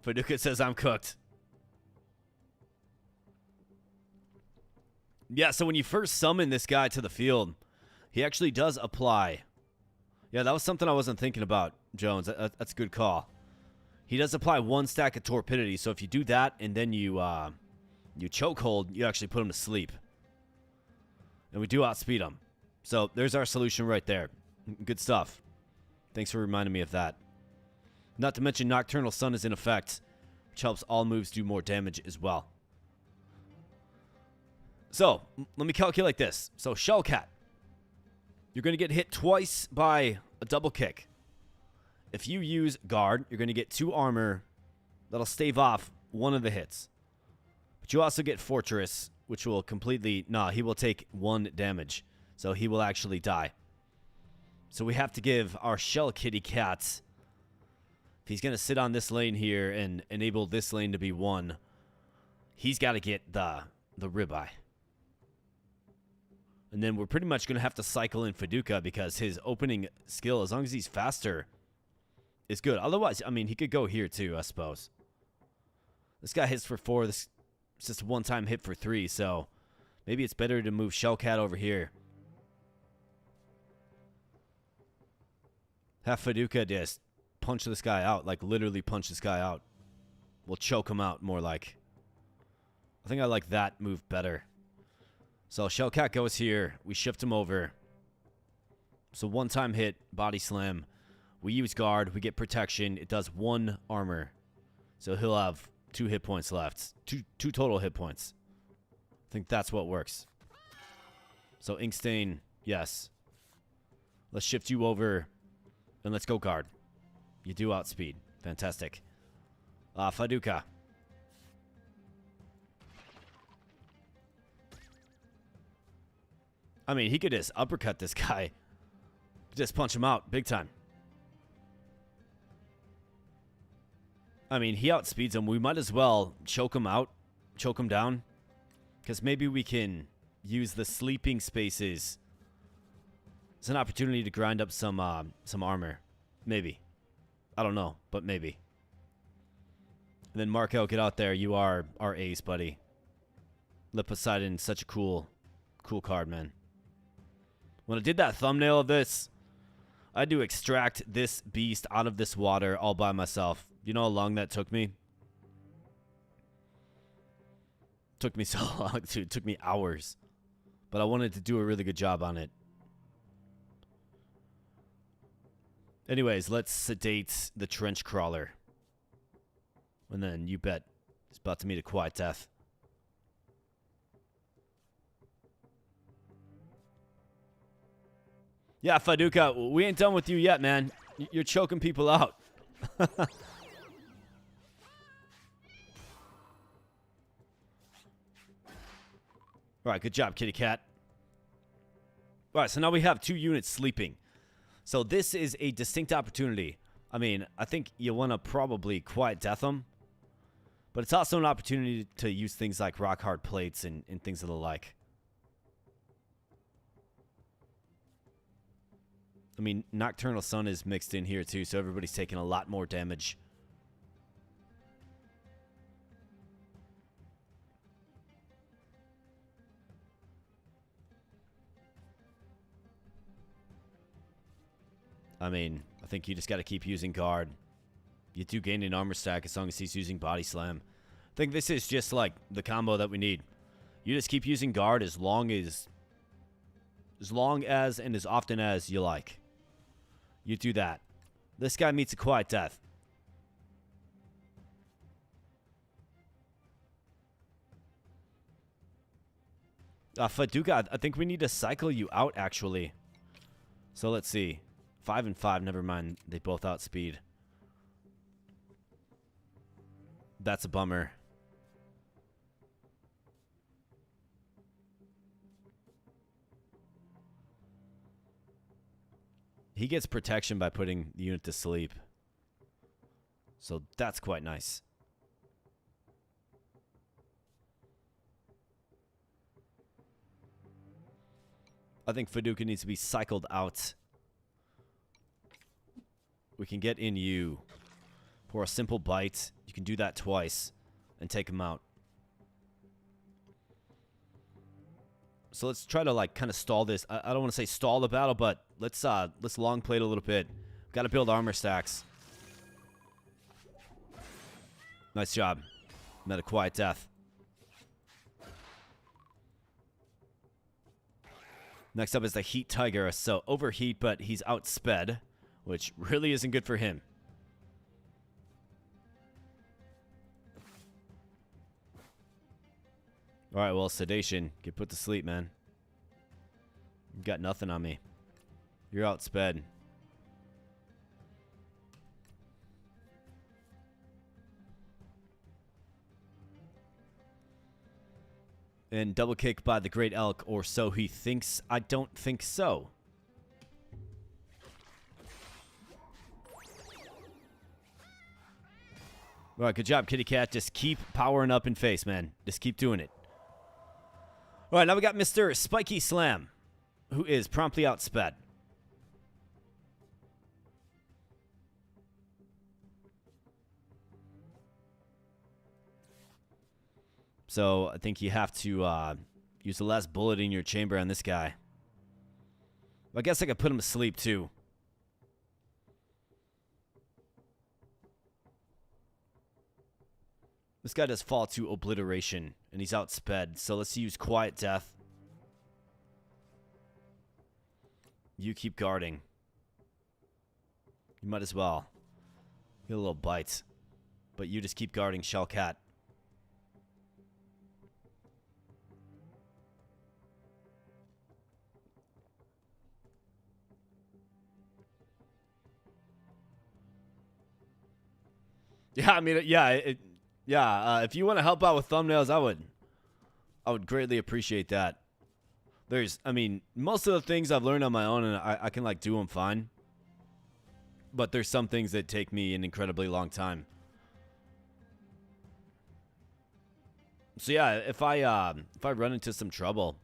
Faduka says I'm cooked. Yeah, so when you first summon this guy to the field, he actually does apply. Yeah, that was something I wasn't thinking about, Jones. That's a good call. He does apply 1 stack of torpidity, so if you do that and then you chokehold, you actually put him to sleep. And we do outspeed him. So there's our solution right there. Good stuff. Thanks for reminding me of that. Not to mention Nocturnal Sun is in effect, which helps all moves do more damage as well. So, let me calculate this. So, Shellcat. You're going to get hit twice by a double kick. If you use guard, you're going to get 2 armor. That'll stave off 1 of the hits. But you also get Fortress, which will completely... Nah, he will take 1 damage. So, he will actually die. So, we have to give our Shell Kitty Cat... If he's going to sit on this lane here and enable this lane to be 1, he's got to get the ribeye. And then we're pretty much going to have to cycle in Faduka because his opening skill, as long as he's faster, is good. Otherwise, I mean, he could go here too, I suppose. This guy hits for 4. This is just a one-time hit for 3, so maybe it's better to move Shellcat over here. Have Faduka just punch this guy out, like literally punch this guy out. We'll choke him out more like. I think I like that move better. So Shellcat goes here. We shift him over. So one-time hit, body slam. We use guard. We get protection. It does 1 armor. So he'll have 2 hit points left. Two total hit points. I think that's what works. So Inkstain, yes. Let's shift you over. And let's go guard. You do outspeed. Fantastic. Faduka. I mean, he could just uppercut this guy. Just punch him out big time. I mean, he outspeeds him. We might as well choke him out. Choke him down. Because maybe we can use the sleeping spaces. It's an opportunity to grind up some armor. Maybe. I don't know, but maybe. And then Marco, get out there. You are our ace, buddy. Lip Poseidon, such a cool card, man. When I did that thumbnail of this, I had to extract this beast out of this water all by myself. You know how long that took me? Took me so long, dude. It took me hours. But I wanted to do a really good job on it. Anyways, let's sedate the trench crawler. And then you bet he's about to meet a quiet death. Yeah, Faduka, we ain't done with you yet, man. You're choking people out. All right, good job, kitty cat. All right, so now we have 2 units sleeping. So this is a distinct opportunity. I mean, I think you want to probably quiet death them. But it's also an opportunity to use things like rock hard plates and things of the like. I mean, Nocturnal Sun is mixed in here too, so everybody's taking a lot more damage. I mean, I think you just got to keep using guard. You do gain an armor stack as long as he's using body slam. I think this is just like the combo that we need. You just keep using guard as long as and as often as you like. You do that. This guy meets a quiet death. Faduka, I think we need to cycle you out, actually. So let's see. 5 and 5, never mind. They both outspeed. That's a bummer. He gets protection by putting the unit to sleep. So that's quite nice. I think Faduka needs to be cycled out. We can get in you. For a simple bite, you can do that twice and take him out. So let's try to like kind of stall this. I don't want to say stall the battle, but let's long play it a little bit. Got to build armor stacks. Nice job. Met a quiet death. Next up is the Heat Tiger. So overheat, but he's outsped, which really isn't good for him. Alright, well, sedation. Get put to sleep, man. You got nothing on me. You're outsped. And double kick by the Great Elk, or so he thinks. I don't think so. Alright, good job, kitty cat. Just keep powering up in face, man. Just keep doing it. Alright, now we got Mr. Spiky Slam, who is promptly outsped. So I think you have to use the last bullet in your chamber on this guy. I guess I could put him to sleep too. This guy does fall to obliteration, and he's outsped. So let's use quiet death. You keep guarding. You might as well. Get a little bite. But you just keep guarding Shellcat. Yeah, I mean, yeah, if you want to help out with thumbnails, I would greatly appreciate that. I mean, most of the things I've learned on my own, and I can, like, do them fine. But there's some things that take me an incredibly long time. So, yeah, if I run into some trouble,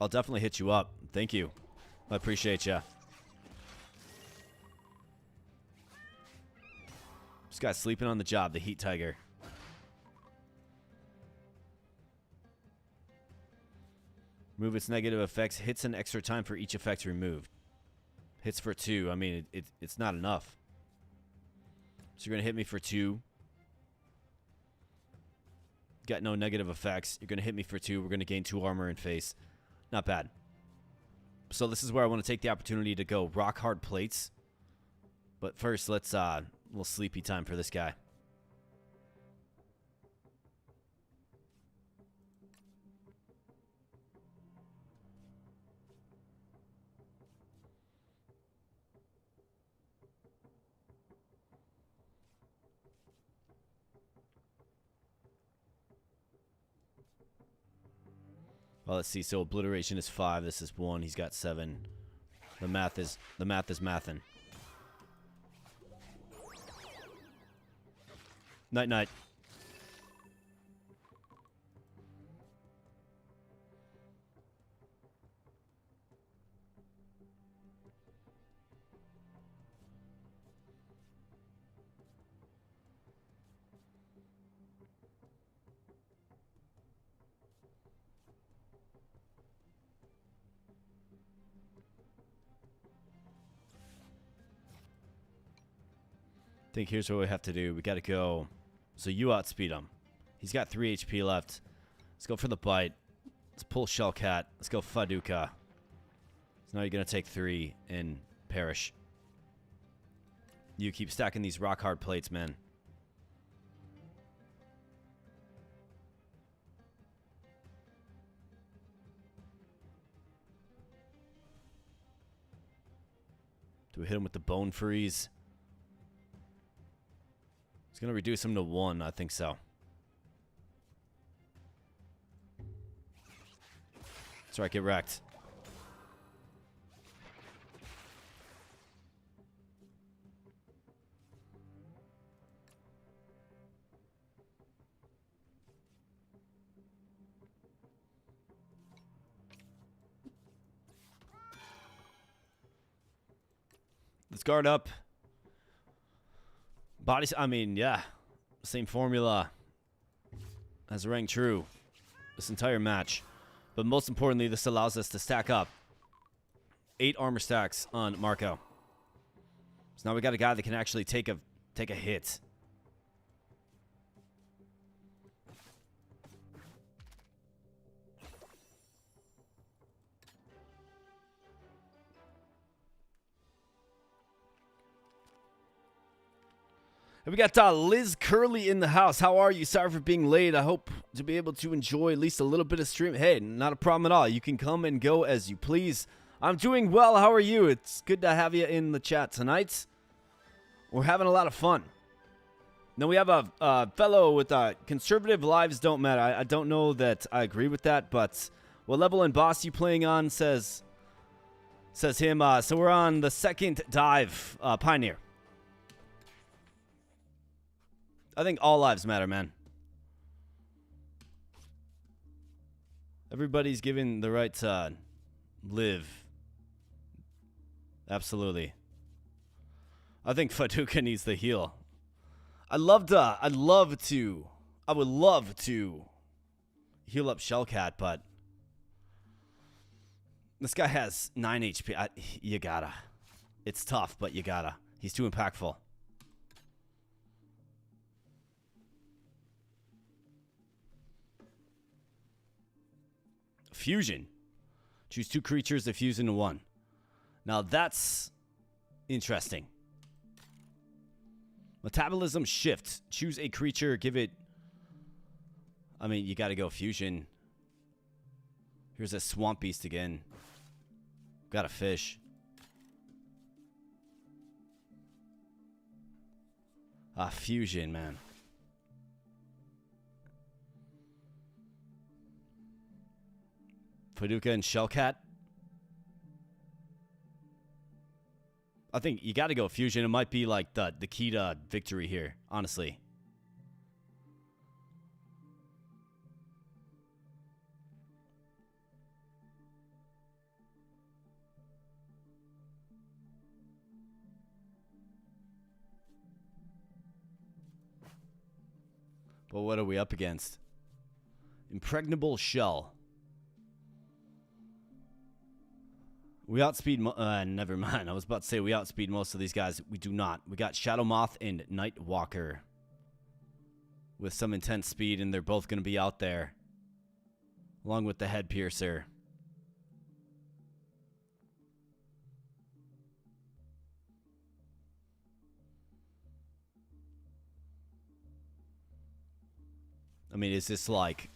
I'll definitely hit you up. Thank you. I appreciate you. This guy's sleeping on the job, the Heat Tiger. Remove its negative effects. Hits an extra time for each effect removed. Hits for 2. I mean, it's not enough. So you're going to hit me for 2. Got no negative effects. You're going to hit me for 2. We're going to gain 2 armor and face. Not bad. So this is where I want to take the opportunity to go rock hard plates. But first, let's... little sleepy time for this guy. Oh, let's see. So obliteration is 5. This is 1. He's got 7. The math is mathin'. Night night. I think here's what we have to do. We got to go. So you outspeed him. He's got 3 HP left. Let's go for the bite. Let's pull Shellcat. Let's go Faduka. So now you're going to take 3 and perish. You keep stacking these rock hard plates, man. Do we hit him with the bone freeze? It's going to reduce him to 1. I think so. That's right, get wrecked. Let's guard up. Bodies, I mean, yeah. Same formula as rang true this entire match. But most importantly, this allows us to stack up 8 armor stacks on Marco. So now we got a guy that can actually take a hit. And we got Liz Curley in the house. How are you? Sorry for being late. I hope to be able to enjoy at least a little bit of stream. Hey, not a problem at all. You can come and go as you please. I'm doing well. How are you? It's good to have you in the chat tonight. We're having a lot of fun. Now we have a fellow with conservative lives don't matter. I don't know that I agree with that, but what level and boss you playing on says him. So we're on the 2nd dive, Pioneer. I think all lives matter, man. Everybody's given the right to live. Absolutely. I think Faduka needs the heal. I would love to heal up Shellcat, but this guy has 9 HP. You gotta. It's tough, but you gotta. He's too impactful. Fusion. Choose 2 creatures that fuse into 1. Now that's interesting. Metabolism shift. Choose a creature, give it... I mean, you gotta go fusion. Here's a swamp beast again. Got a fish. Fusion, man. Faduka and Shellcat. I think you got to go fusion. It might be like the key to victory here, honestly. But what are we up against? Impregnable shell. We outspeed... never mind. I was about to say we outspeed most of these guys. We do not. We got Shadow Moth and Nightwalker with some intense speed, and they're both going to be out there along with the Head Piercer. I mean, is this like...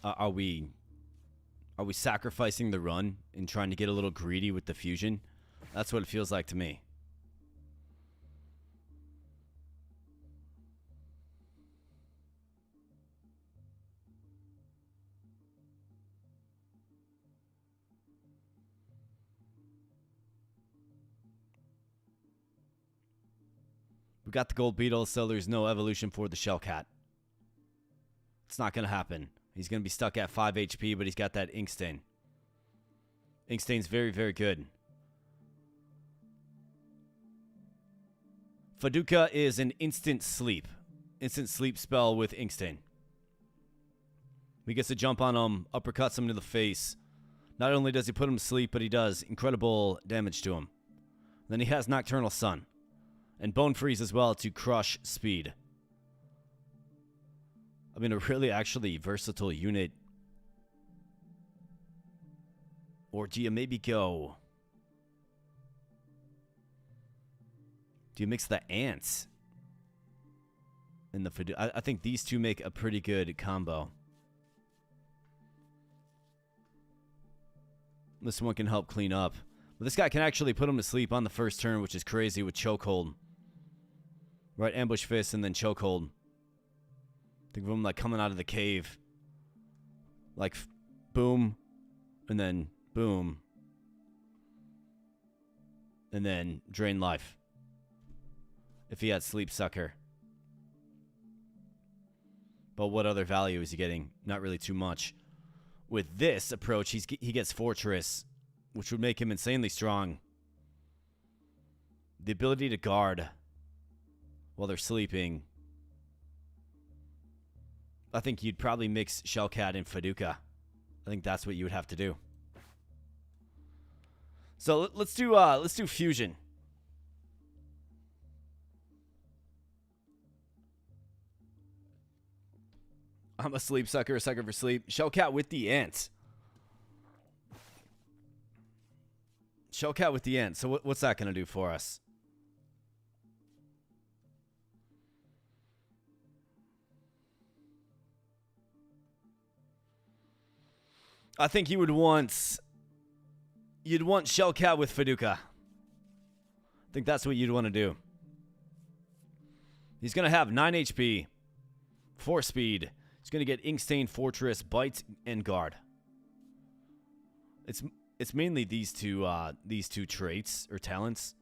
Are we sacrificing the run and trying to get a little greedy with the fusion? That's what it feels like to me. We got the gold beetle, so there's no evolution for the shell cat. It's not going to happen. He's going to be stuck at 5 HP, but he's got that ink stain. Ink stain's very, very good. Faduka is an instant sleep. Instant sleep spell with ink stain. He gets to jump on him, uppercuts him to the face. Not only does he put him to sleep, but he does incredible damage to him. Then he has Nocturnal Sun. And Bone Freeze as well to crush speed. I mean, a really actually versatile unit. Or do you maybe go... Do you mix the ants? In the Faduka? I think these two make a pretty good combo. This one can help clean up. But this guy can actually put him to sleep on the first turn, which is crazy with Chokehold. Right, Ambush Fist and then Chokehold. Think of him like coming out of the cave. Like, boom. And then, boom. And then, drain life. If he had Sleep Sucker. But what other value is he getting? Not really too much. With this approach, he gets Fortress, which would make him insanely strong. The ability to guard while they're sleeping. I think you'd probably mix Shellcat and Faduka. I think that's what you would have to do. So let's do fusion. I'm a sleep sucker, a sucker for sleep. Shellcat with the ants. Shellcat with the ants. So what's that going to do for us? I think you'd want Shellcat with Faduka. I think that's what you'd want to do. He's going to have 9 HP, 4 speed. He's going to get Ink Stain, Fortress, Bite, and Guard. It's mainly these two traits or talents.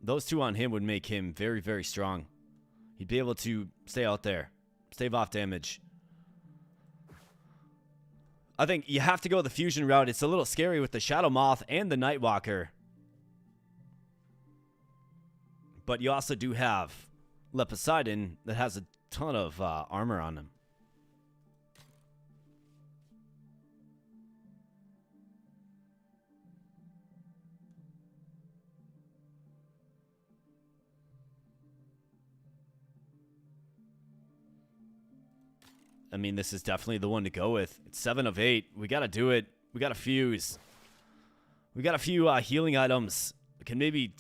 Those two on him would make him very, very strong. He'd be able to stay out there, stave off damage. I think you have to go the fusion route. It's a little scary with the Shadow Moth and the Nightwalker. But you also do have Leposeidon that has a ton of armor on him. I mean, this is definitely the one to go with. It's 7 of 8. We got to do it. We got to fuse. We got a few healing items. We can maybe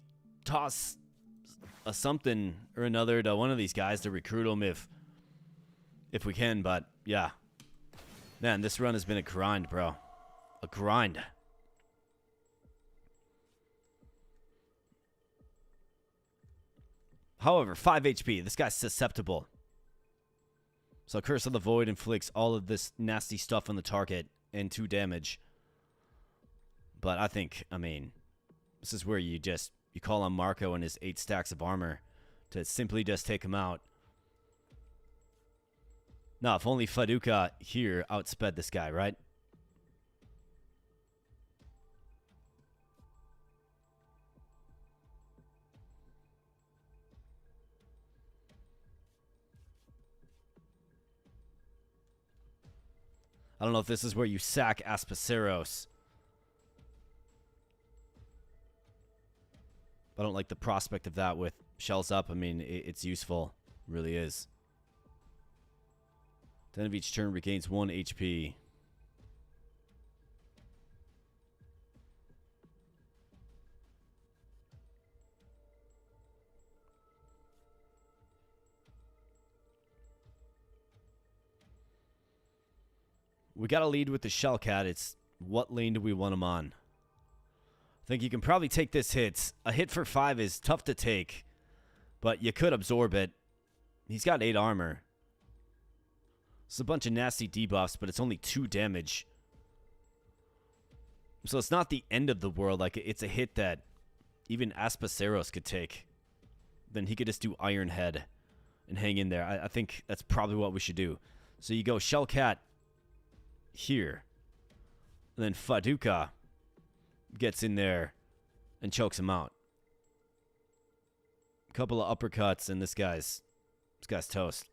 toss a something or another to one of these guys to recruit them if we can. But, yeah. Man, this run has been a grind, bro. A grind. However, 5 HP. This guy's susceptible. So Curse of the Void inflicts all of this nasty stuff on the target and 2 damage. But I think, I mean, this is where you call on Marco and his 8 stacks of armor to simply just take him out. Now, if only Faduka here outsped this guy, right? I don't know if this is where you sack Aspaceros. I don't like the prospect of that with shells up. I mean, it's useful. It really is. 10 of each turn regains 1 HP. We got to lead with the Shellcat. It's what lane do we want him on? I think you can probably take this hit. A hit for 5 is tough to take, but you could absorb it. He's got 8 armor. It's a bunch of nasty debuffs, but it's only 2 damage. So it's not the end of the world. Like, it's a hit that even Aspaceros could take. then he could just do Iron Head and hang in there. I think that's probably what we should do. So you go Shellcat here. And then Faduka gets in there and chokes him out. A couple of uppercuts and this guy's toast.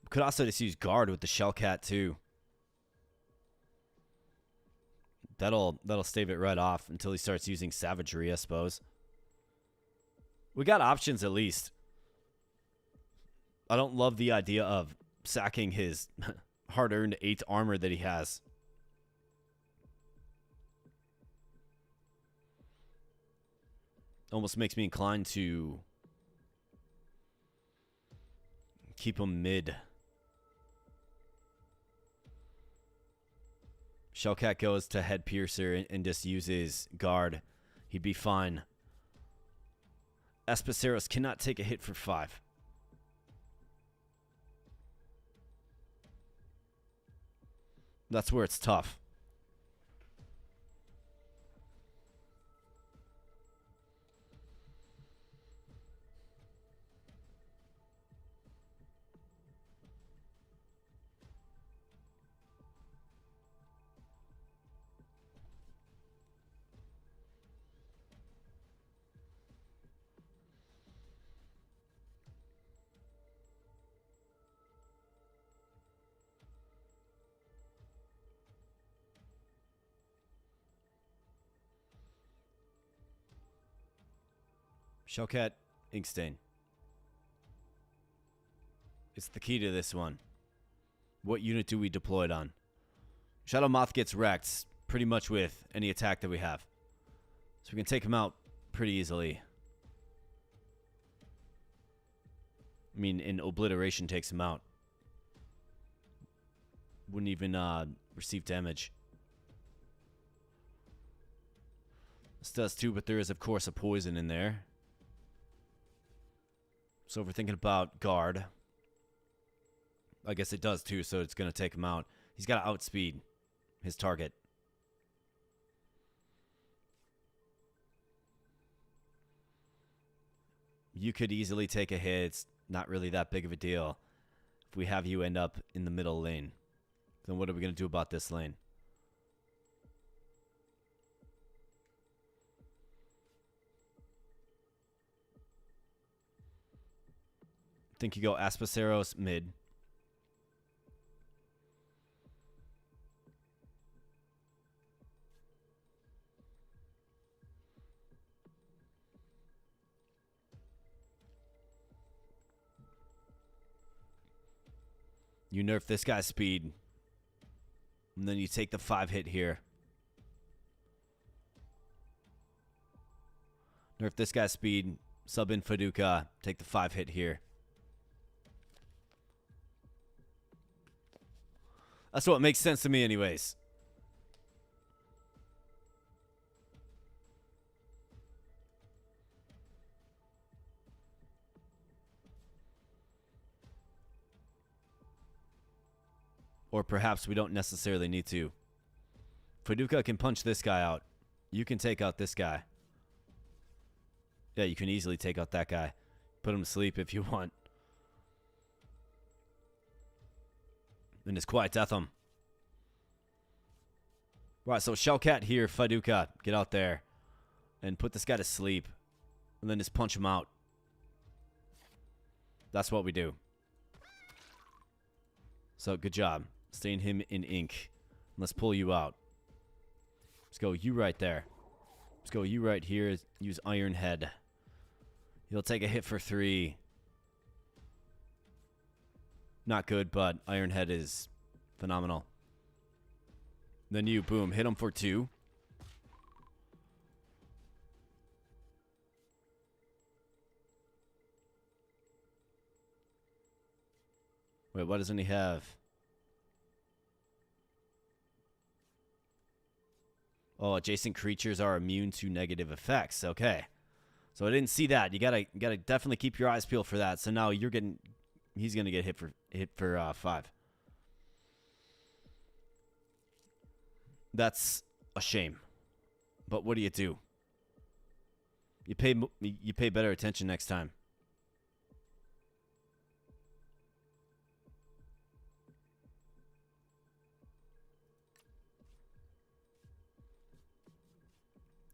Could also just use guard with the Shellcat too. That'll stave it right off until he starts using savagery, I suppose. We got options at least. I don't love the idea of sacking his hard-earned 8 armor that he has. Almost makes me inclined to keep him mid. Shellcat goes to Head Piercer and just uses guard. He'd be fine. Espaceros cannot take a hit for 5. That's where it's tough. Shellcat, Inkstain. It's the key to this one. What unit do we deploy it on? Shadow Moth gets wrecked pretty much with any attack that we have. So we can take him out pretty easily. I mean, an obliteration takes him out. Wouldn't even receive damage. This does too, but there is, of course, a poison in there. So if we're thinking about guard, I guess it does too, so it's going to take him out. He's got to outspeed his target. You could easily take a hit. It's not really that big of a deal. If we have you end up in the middle lane, then what are we going to do about this lane? I think you go Aspaceros mid. You nerf this guy's speed. And then you take the 5 hit here. Nerf this guy's speed. Sub in Faduka. Take the 5 hit here. That's what makes sense to me anyways. Or perhaps we don't necessarily need to. Faduka can punch this guy out. You can take out this guy. Yeah, you can easily take out that guy. Put him to sleep if you want. And just quiet death him. Right, so Shellcat here, Faduka, get out there. And put this guy to sleep. And then just punch him out. That's what we do. So, good job. Staying him in ink. Let's pull you out. Let's go you right there. Let's go you right here. Use Iron Head. He'll take a hit for 3. Not good, but Iron Head is phenomenal. Then you, boom, hit him for 2. Wait, what doesn't he have? Oh, adjacent creatures are immune to negative effects. Okay. So I didn't see that. You gotta definitely keep your eyes peeled for that. So now he's gonna get hit for 5. That's a shame. But what do? You pay better attention next time.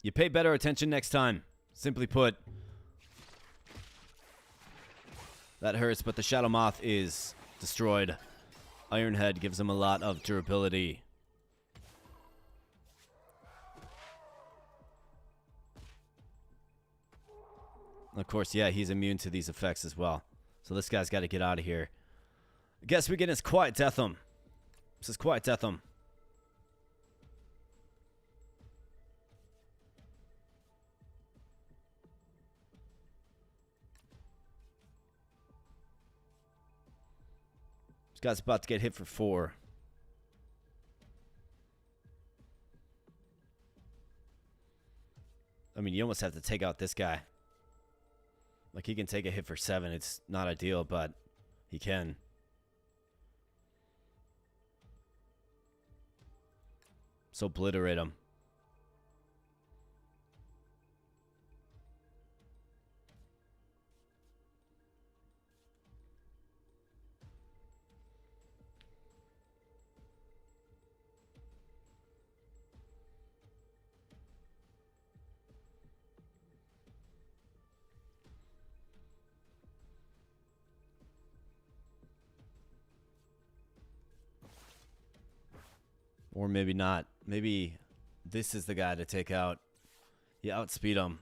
You pay better attention next time. Simply put, that hurts, but the Shadow Moth is destroyed. Iron Head gives him a lot of durability. Of course, yeah, he's immune to these effects as well. So this guy's got to get out of here. I guess we get his Quiet Death'em. This is Quiet Death'em. This guy's about to get hit for 4. I mean, you almost have to take out this guy. Like, he can take a hit for 7. It's not ideal, but he can. So obliterate him. Or maybe not. Maybe this is the guy to take out. You outspeed him.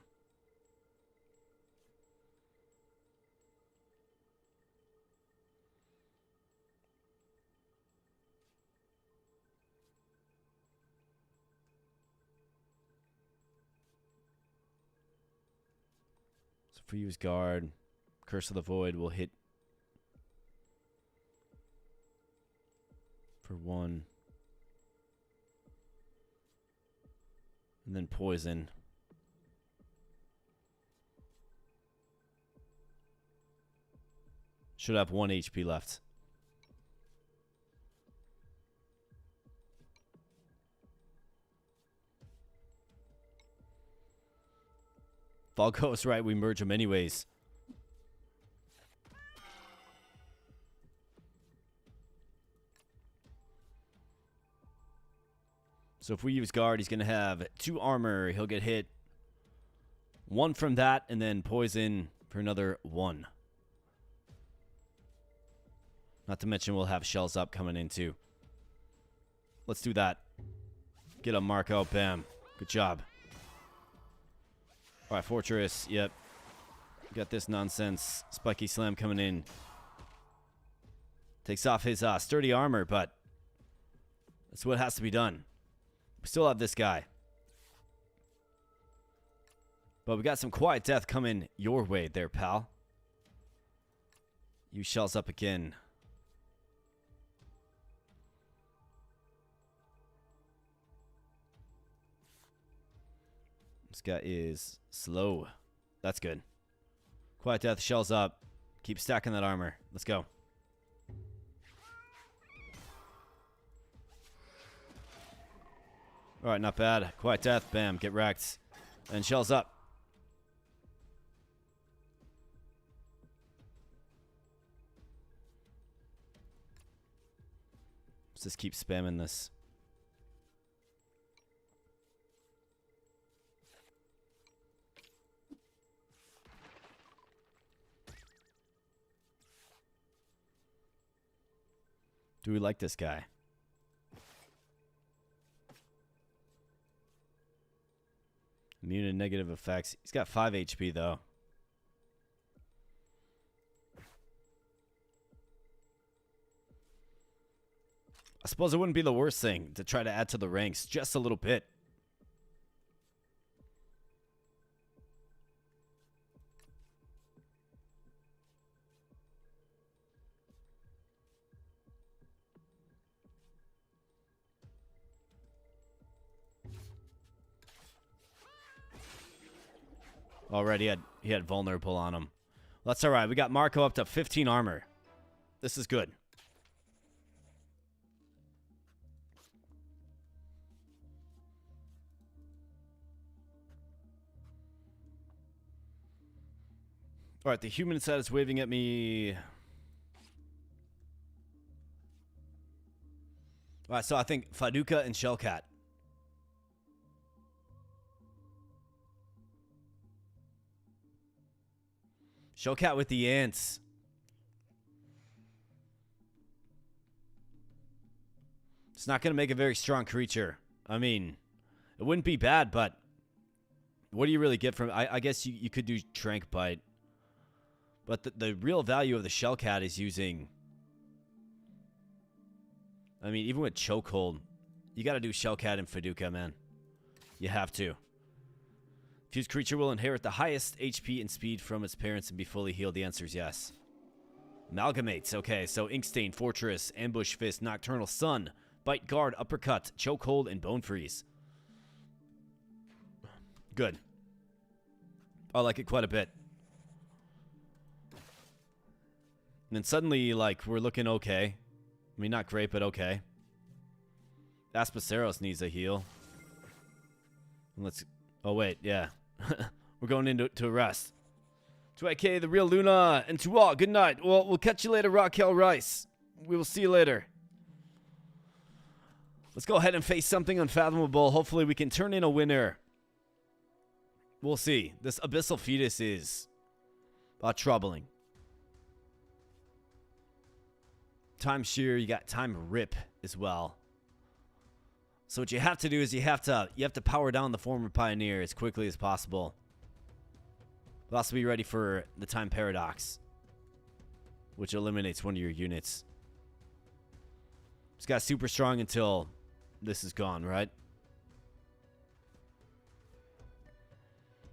So if we use guard, Curse of the Void will hit for 1. And then poison. Should have 1 HP left. If all goes right, we merge them anyways. So if we use guard, he's going to have 2 armor. He'll get hit 1 from that, and then poison for another 1. Not to mention we'll have shells up coming in too. Let's do that. Get a mark out. Bam. Good job. All right, Fortress. Yep. Got this nonsense. Spiky Slam coming in. Takes off his sturdy armor, but that's what has to be done. We still have this guy. But we got some Quiet Death coming your way there, pal. You shells up again. This guy is slow. That's good. Quiet Death, shells up. Keep stacking that armor. Let's go. Alright, not bad. Quiet Death, bam, get wrecked. And shells up. Let's just keep spamming this. Do we like this guy? Immune to negative effects. He's got 5 HP though. I suppose it wouldn't be the worst thing to try to add to the ranks just a little bit. Already he had vulnerable on him. Well, that's all right. We got Marco up to 15 armor. This is good. Alright, the human inside is waving at me. Alright, so I think Faduka and Shellcat. Shellcat with the ants. It's not going to make a very strong creature. I mean, it wouldn't be bad, but what do you really get from it? I guess you could do Trank Bite. But the real value of the Shellcat is using... I mean, even with Chokehold, you got to do Shellcat and Faduka, man. You have to. Fused creature will inherit the highest HP and speed from its parents and be fully healed. The answer is yes. Amalgamates. Okay, so Inkstain, Fortress, Ambush Fist, Nocturnal Sun, Bite Guard, Uppercut, Chokehold, and Bone Freeze. Good. I like it quite a bit. And then suddenly, like, we're looking okay. I mean, not great, but okay. Aspaceros needs a heal. Let's... Oh, wait, yeah. We're going into a rest. To AK, the real Luna, and to all, good night. Well, we'll catch you later, Raquel Rice. We will see you later. Let's go ahead and face something unfathomable. Hopefully we can turn in a winner. We'll see. This Abyssal Fetus is troubling. Time Shear, you got Time Rip as well. So what you have to do is you have to power down the former Pioneer as quickly as possible. But also be ready for the Time Paradox, which eliminates one of your units. This guy's super strong until this is gone, right?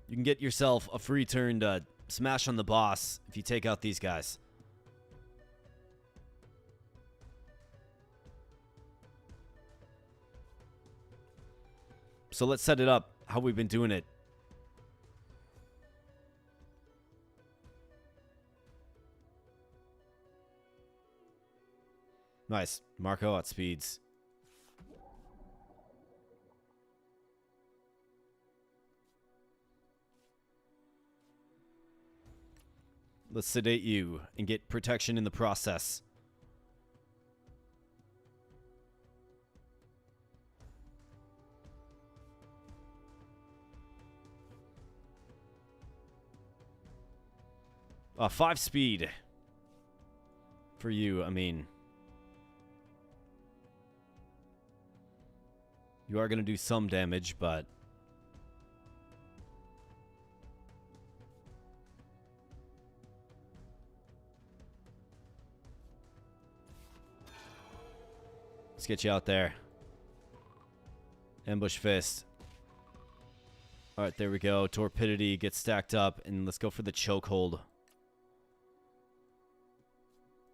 You can get yourself a free turn to smash on the boss if you take out these guys. So let's set it up how we've been doing it. Nice. Marco at speeds. Let's sedate you and get protection in the process. 5 speed for you. I mean, you are going to do some damage, but let's get you out there. Ambush Fist. All right, there we go. Torpidity gets stacked up, and let's go for the Chokehold.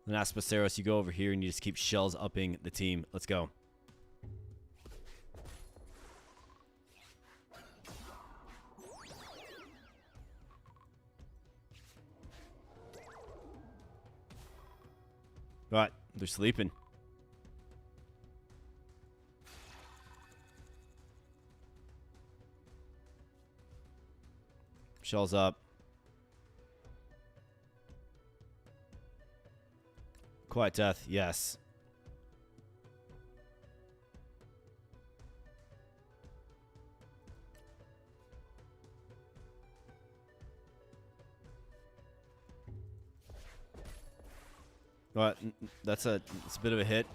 Then Aspaceros, you go over here and you just keep shells upping the team. Let's go. Right, they're sleeping. Shells up. Quiet Death, yes. What? That's a bit of a hit.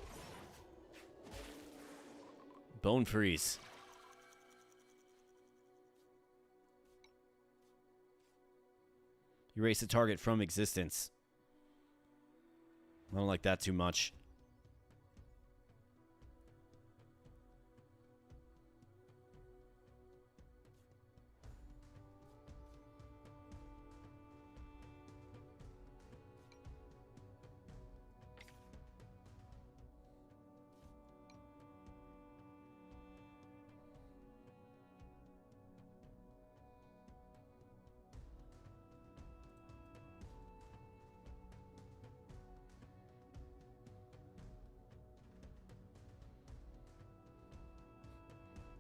Bone Freeze. Erase the target from existence. I don't like that too much.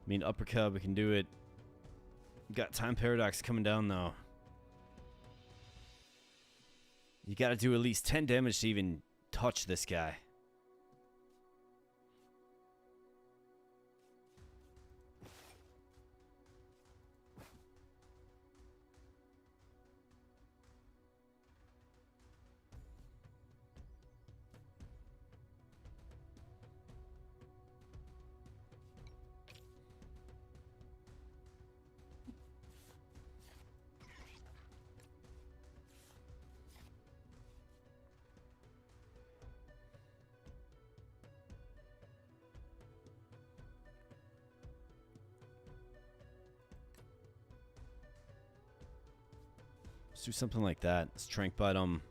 I mean, uppercut, we can do it. Got Time Paradox coming down, though. You gotta do at least 10 damage to even touch this guy. Let's do something like that. Let's trank bite him.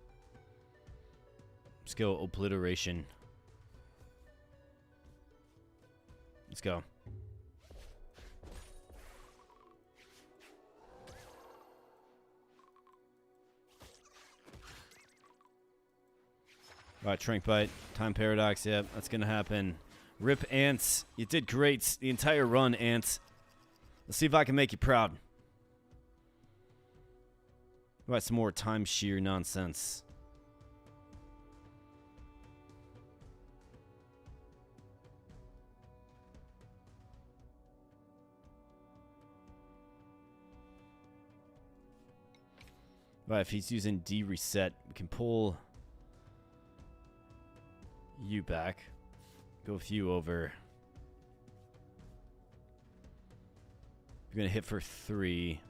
Let's go obliteration. Let's go. Alright, trank bite. Time paradox. Yep, that's gonna happen. Rip ants. You did great the entire run, ants. Let's see if I can make you proud. What about some more time shear nonsense? Right, if he's using D reset, we can pull you back. Go with you over. You're gonna hit for 3.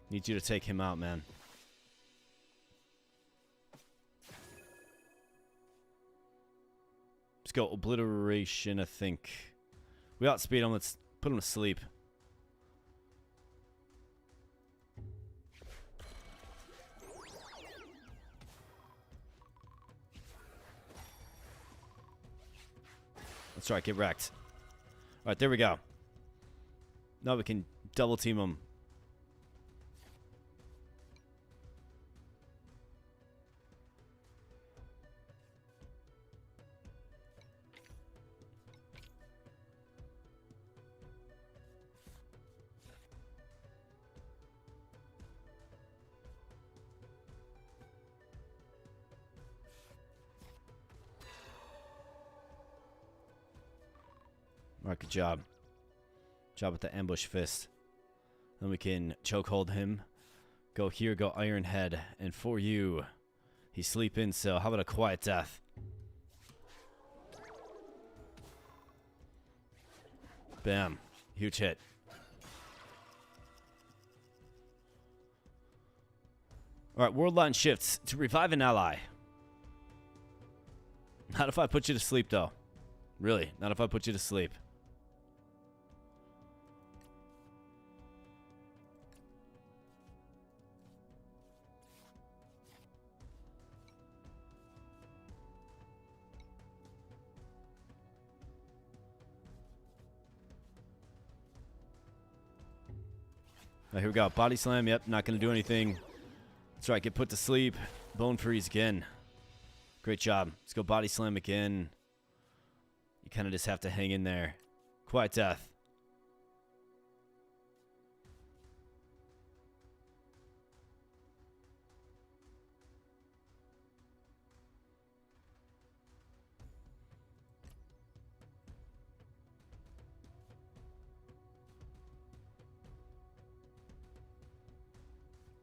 Need you to take him out, man. Let's go obliteration, I think. We outspeed him. Let's put him to sleep. That's right, get wrecked. Alright, there we go. Now we can double team him. Alright, good job. Job with the ambush fist. Then we can chokehold him. Go here, go Iron Head. And for you, he's sleeping, so how about a quiet death? Bam. Huge hit. Alright, world line shifts to revive an ally. Not if I put you to sleep, though. Really, not if I put you to sleep. Right, here we go. Body slam. Yep, not going to do anything. That's right. Get put to sleep. Bone freeze again. Great job. Let's go body slam again. You kind of just have to hang in there. Quiet death.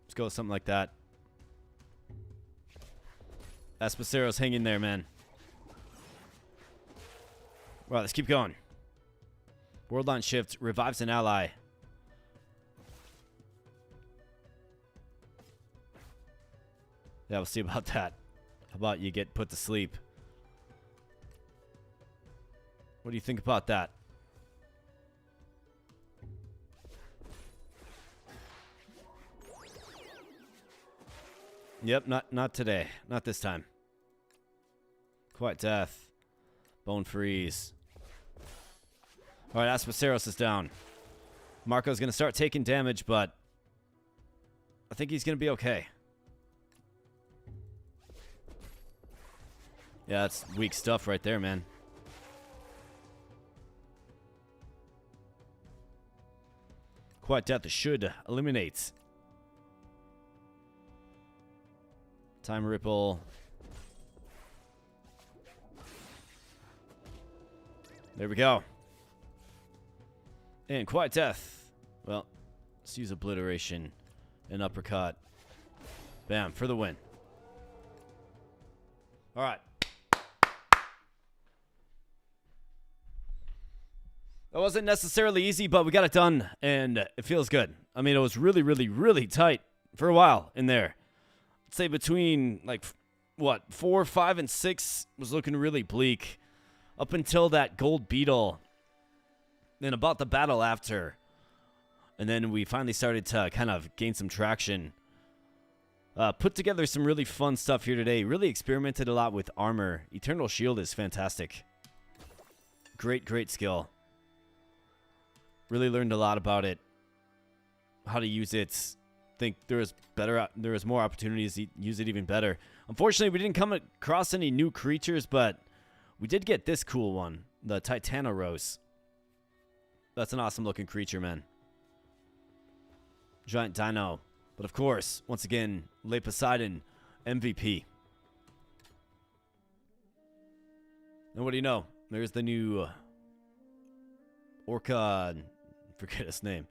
Let's go with something like that. Espacero's hanging there, man. Right, let's keep going. World line shift revives an ally. Yeah, we'll see about that. How about you get put to sleep? What do you think about that? Yep, not today. Not this time. Quiet death. Bone freeze. Alright, Aspaceros is down. Marco's going to start taking damage, but I think he's going to be okay. Yeah, that's weak stuff right there, man. Quiet Death should eliminate. Time Ripple. There we go. And Quiet Death. Well, let's use Obliteration and Uppercut. Bam, for the win. All right. That wasn't necessarily easy, but we got it done, and it feels good. I mean, it was really, really, really tight for a while in there. I'd say between, like, what, 4, 5, and 6 was looking really bleak up until that gold beetle, then about the battle after. And then we finally started to kind of gain some traction. Put together some really fun stuff here today. Really experimented a lot with armor. Eternal Shield is fantastic. Great, great skill. Really learned a lot about it. How to use it. Think there was more opportunities to use it even better. Unfortunately, we didn't come across any new creatures, but we did get this cool one. The Titanorose. That's an awesome looking creature, man. Giant Dino. But of course, once again, Lay Poseidon, MVP. And what do you know? There's the new Orca. Forget his name.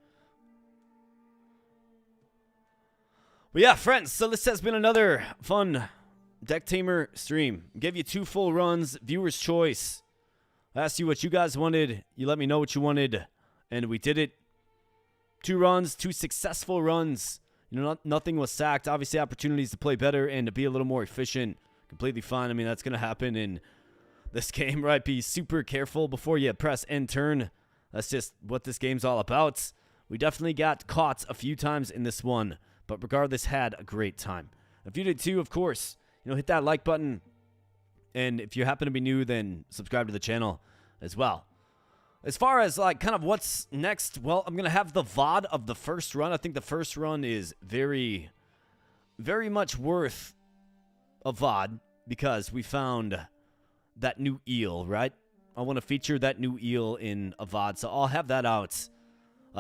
But yeah, friends, so this has been another fun Decktamer stream. Gave you 2 full runs, viewer's choice. I asked you what you guys wanted. You let me know what you wanted, and we did it. 2 runs, 2 successful runs. You know, nothing was sacked. Obviously, opportunities to play better and to be a little more efficient. Completely fine. I mean, that's going to happen in this game, right? Be super careful before you press end turn. That's just what this game's all about. We definitely got caught a few times in this one, but regardless, had a great time. If you did too, of course, you know, hit that like button. And if you happen to be new, then subscribe to the channel as well. As far as, like, kind of what's next, well, I'm going to have the VOD of the first run. I think the first run is very, very much worth a VOD because we found that new eel, right? I want to feature that new eel in a VOD, so I'll have that out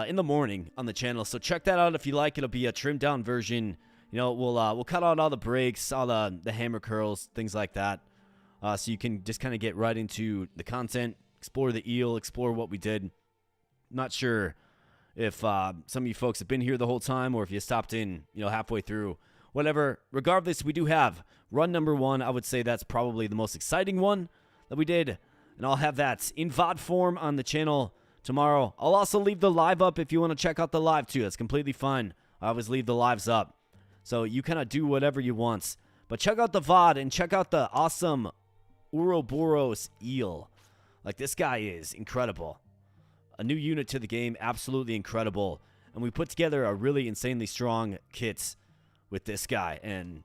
in the morning on the channel. So check that out if you like. It'll be a trimmed down version. You know, we'll cut out all the breaks, all the hammer curls, things like that, so you can just kind of get right into the content. Explore the eel, explore what we did. Not sure if some of you folks have been here the whole time or if you stopped in, you know, halfway through. Whatever. Regardless, we do have run number 1. I would say that's probably the most exciting one that we did. And I'll have that in VOD form on the channel tomorrow. I'll also leave the live up if you want to check out the live too. That's completely fine. I always leave the lives up. So you kind of do whatever you want. But check out the VOD and check out the awesome Ouroboros eel. Like, this guy is incredible. A new unit to the game, absolutely incredible. And we put together a really insanely strong kit with this guy, and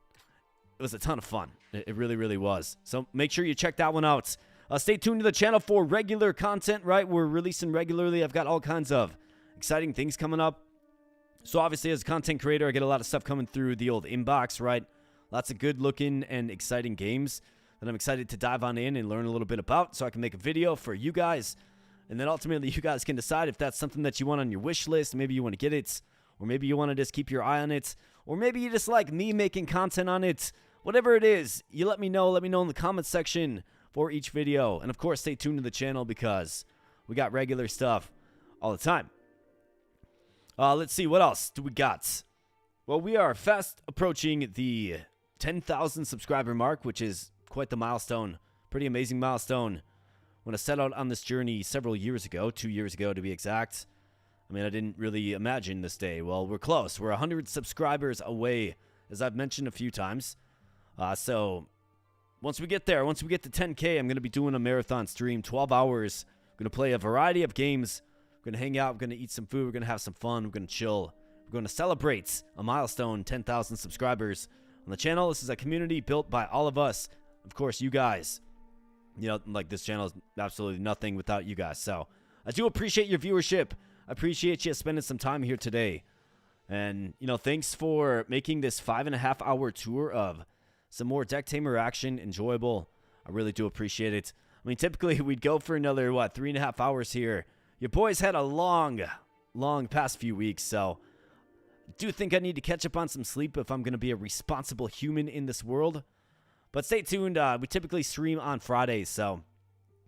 it was a ton of fun. It really, really was. So make sure you check that one out. Stay tuned to the channel for regular content, right? We're releasing regularly. I've got all kinds of exciting things coming up. So obviously, as a content creator, I get a lot of stuff coming through the old inbox, right? Lots of good-looking and exciting games that I'm excited to dive on in and learn a little bit about so I can make a video for you guys. And then ultimately, you guys can decide if that's something that you want on your wish list. Maybe you want to get it, or maybe you want to just keep your eye on it, or maybe you just like me making content on it. Whatever it is, you let me know. Let me know in the comments section for each video. And of course, stay tuned to the channel because we got regular stuff all the time. Let's see, what else do we got? Well, we are fast approaching the 10,000 subscriber mark, which is quite the milestone. Pretty amazing milestone. When I set out on this journey several years ago, 2 years ago to be exact, I mean, I didn't really imagine this day. Well, we're close. We're 100 subscribers away, as I've mentioned a few times. So once we get there, once we get to 10K, I'm going to be doing a marathon stream, 12 hours. I'm going to play a variety of games. We're going to hang out. We're going to eat some food. We're going to have some fun. We're going to chill. We're going to celebrate a milestone, 10,000 subscribers on the channel. This is a community built by all of us. Of course, you guys. You know, like, this channel is absolutely nothing without you guys. So I do appreciate your viewership. I appreciate you spending some time here today. And, you know, thanks for making this 5.5-hour tour of some more Decktamer action enjoyable. I really do appreciate it. I mean, typically we'd go for another, 3.5 hours here. Your boys had a long long past few weeks, so I do think I need to catch up on some sleep if I'm going to be a responsible human in this world. But stay tuned. We typically stream on Fridays, so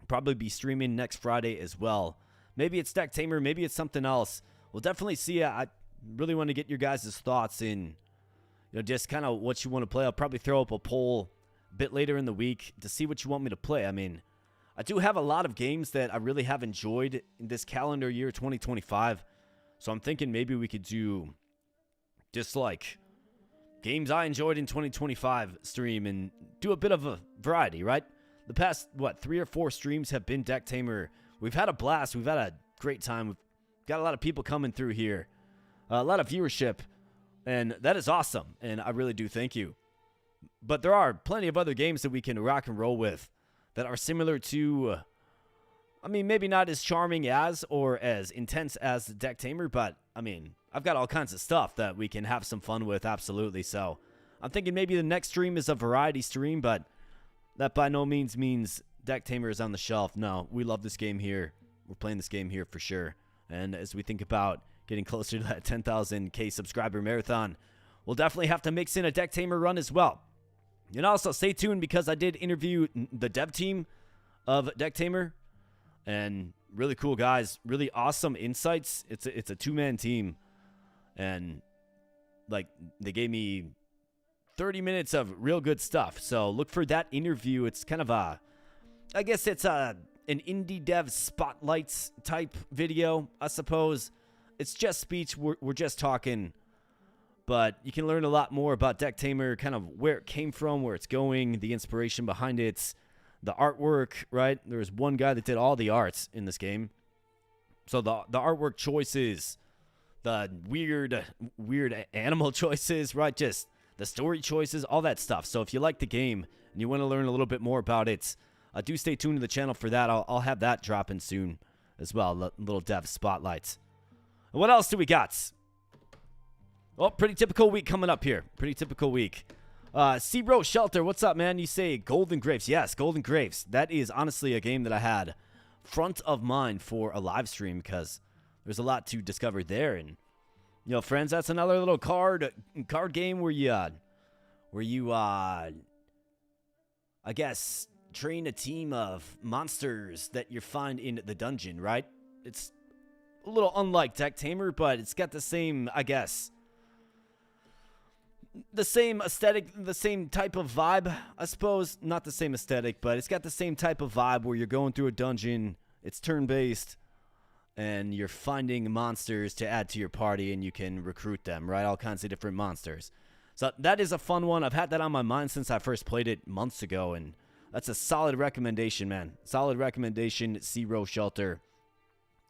probably be streaming next Friday as well. Maybe it's Decktamer, maybe it's something else. We'll definitely see. I really want to get your guys' thoughts in, just kind of what you want to play. I'll probably throw up a poll a bit later in the week to see what you want me to play. I mean, I do have a lot of games that I really have enjoyed in this calendar year 2025. So I'm thinking maybe we could do just like games I enjoyed in 2025 stream and do a bit of a variety, right? The past, 3 or 4 streams have been Decktamer. We've had a blast. We've had a great time. We've got a lot of people coming through here. A lot of viewership. And that is awesome. And I really do thank you. But there are plenty of other games that we can rock and roll with that are similar to, maybe not as charming as or as intense as Decktamer, but, I've got all kinds of stuff that we can have some fun with, absolutely. So I'm thinking maybe the next stream is a variety stream, but that by no means Decktamer is on the shelf. No, we love this game here. We're playing this game here for sure. And as we think about getting closer to that 10,000K subscriber marathon, we'll definitely have to mix in a Decktamer run as well. And also stay tuned because I did interview the dev team of Decktamer. And really cool guys, really awesome insights. It's a 2-man team. And they gave me 30 minutes of real good stuff. So look for that interview. It's kind of an indie dev spotlights type video, I suppose. It's just speech. We're just talking. But you can learn a lot more about Decktamer, kind of where it came from, where it's going, the inspiration behind it, the artwork, right? There was one guy that did all the arts in this game. So the artwork choices, the weird animal choices, right? Just the story choices, all that stuff. So if you like the game and you want to learn a little bit more about it, do stay tuned to the channel for that. I'll have that dropping soon as well, little dev spotlights. And what else do we got? Well, pretty typical week coming up here. Pretty typical week. Zero Shelter, what's up, man? You say Golden Grapes. Yes, Golden Grapes. That is honestly a game that I had front of mind for a live stream because there's a lot to discover there. And, friends, that's another little card game where you I guess, train a team of monsters that you find in the dungeon, right? It's a little unlike Decktamer, but it's got the same, I guess, the same aesthetic, the same type of vibe, I suppose. Not the same aesthetic, but it's got the same type of vibe where you're going through a dungeon, it's turn-based, and you're finding monsters to add to your party, and you can recruit them, right? All kinds of different monsters. So that is a fun one. I've had that on my mind since I first played it months ago, and that's a solid recommendation, man. Solid recommendation, Zero Shelter.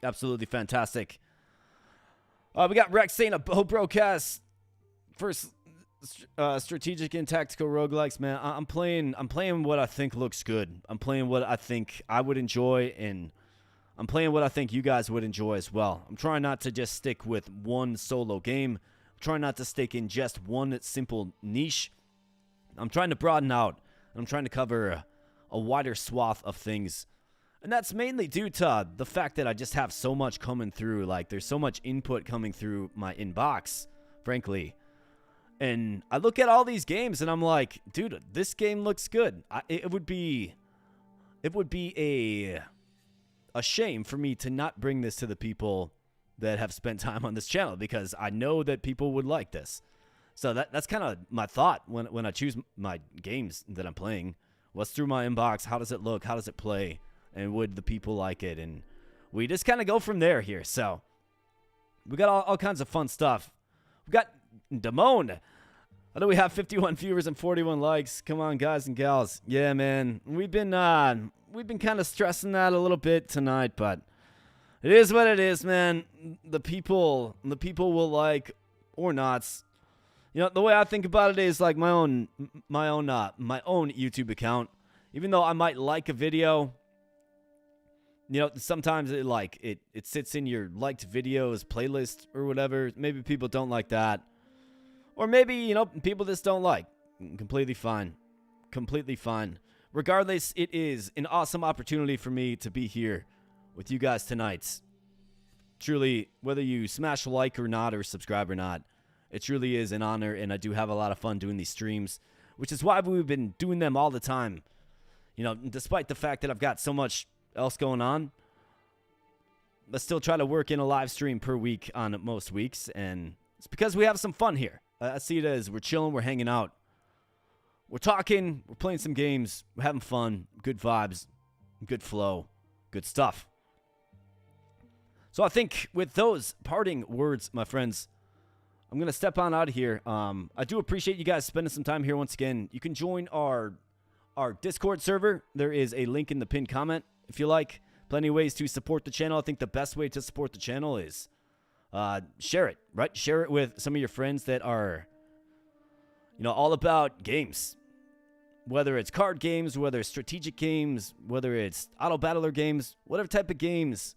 Absolutely fantastic. We got Rex saying a broadcast first strategic and tactical roguelikes, man. I'm playing what I think looks good. I'm playing what I think I would enjoy, and I'm playing what I think you guys would enjoy as well. I'm trying not to just stick with one solo game. I'm trying not to stick in just one simple niche. I'm trying to broaden out. I'm trying to cover a wider swath of things. And that's mainly due to the fact that I just have so much coming through. Like, there's so much input coming through my inbox, frankly. And I look at all these games and I'm like, dude, this game looks good. It would be a shame for me to not bring this to the people that have spent time on this channel, because I know that people would like this. So that's kind of my thought when I choose my games that I'm playing. What's through my inbox? How does it look? How does it play? And would the people like it? And we just kind of go from there here. So we got all kinds of fun stuff. We got Damone. I know we have 51 viewers and 41 likes. Come on, guys and gals. Yeah, man. We've been kind of stressing that a little bit tonight, but it is what it is, man. The people will like or not. The way I think about it is like my own YouTube account. Even though I might like a video, sometimes it sits in your liked videos playlist or whatever. Maybe people don't like that. Or maybe, people just don't like. Completely fine. Completely fine. Regardless, it is an awesome opportunity for me to be here with you guys tonight. truly, whether you smash like or not or subscribe or not, it truly is an honor, and I do have a lot of fun doing these streams, which is why we've been doing them all the time. You know, despite the fact that I've got so much else going on, I still try to work in a live stream per week on most weeks, and it's because we have some fun here. I see it as we're chilling, we're hanging out, we're talking, we're playing some games, we're having fun, good vibes, good flow, good stuff. So I think with those parting words, my friends, I'm going to step on out of here. I do appreciate you guys spending some time here once again. You can join our Discord server. There is a link in the pinned comment if you like. Plenty of ways to support the channel. I think the best way to support the channel is share it, right? Share it with some of your friends that are, you know, all about games. Whether it's card games, whether it's strategic games, whether it's auto battler games, whatever type of games.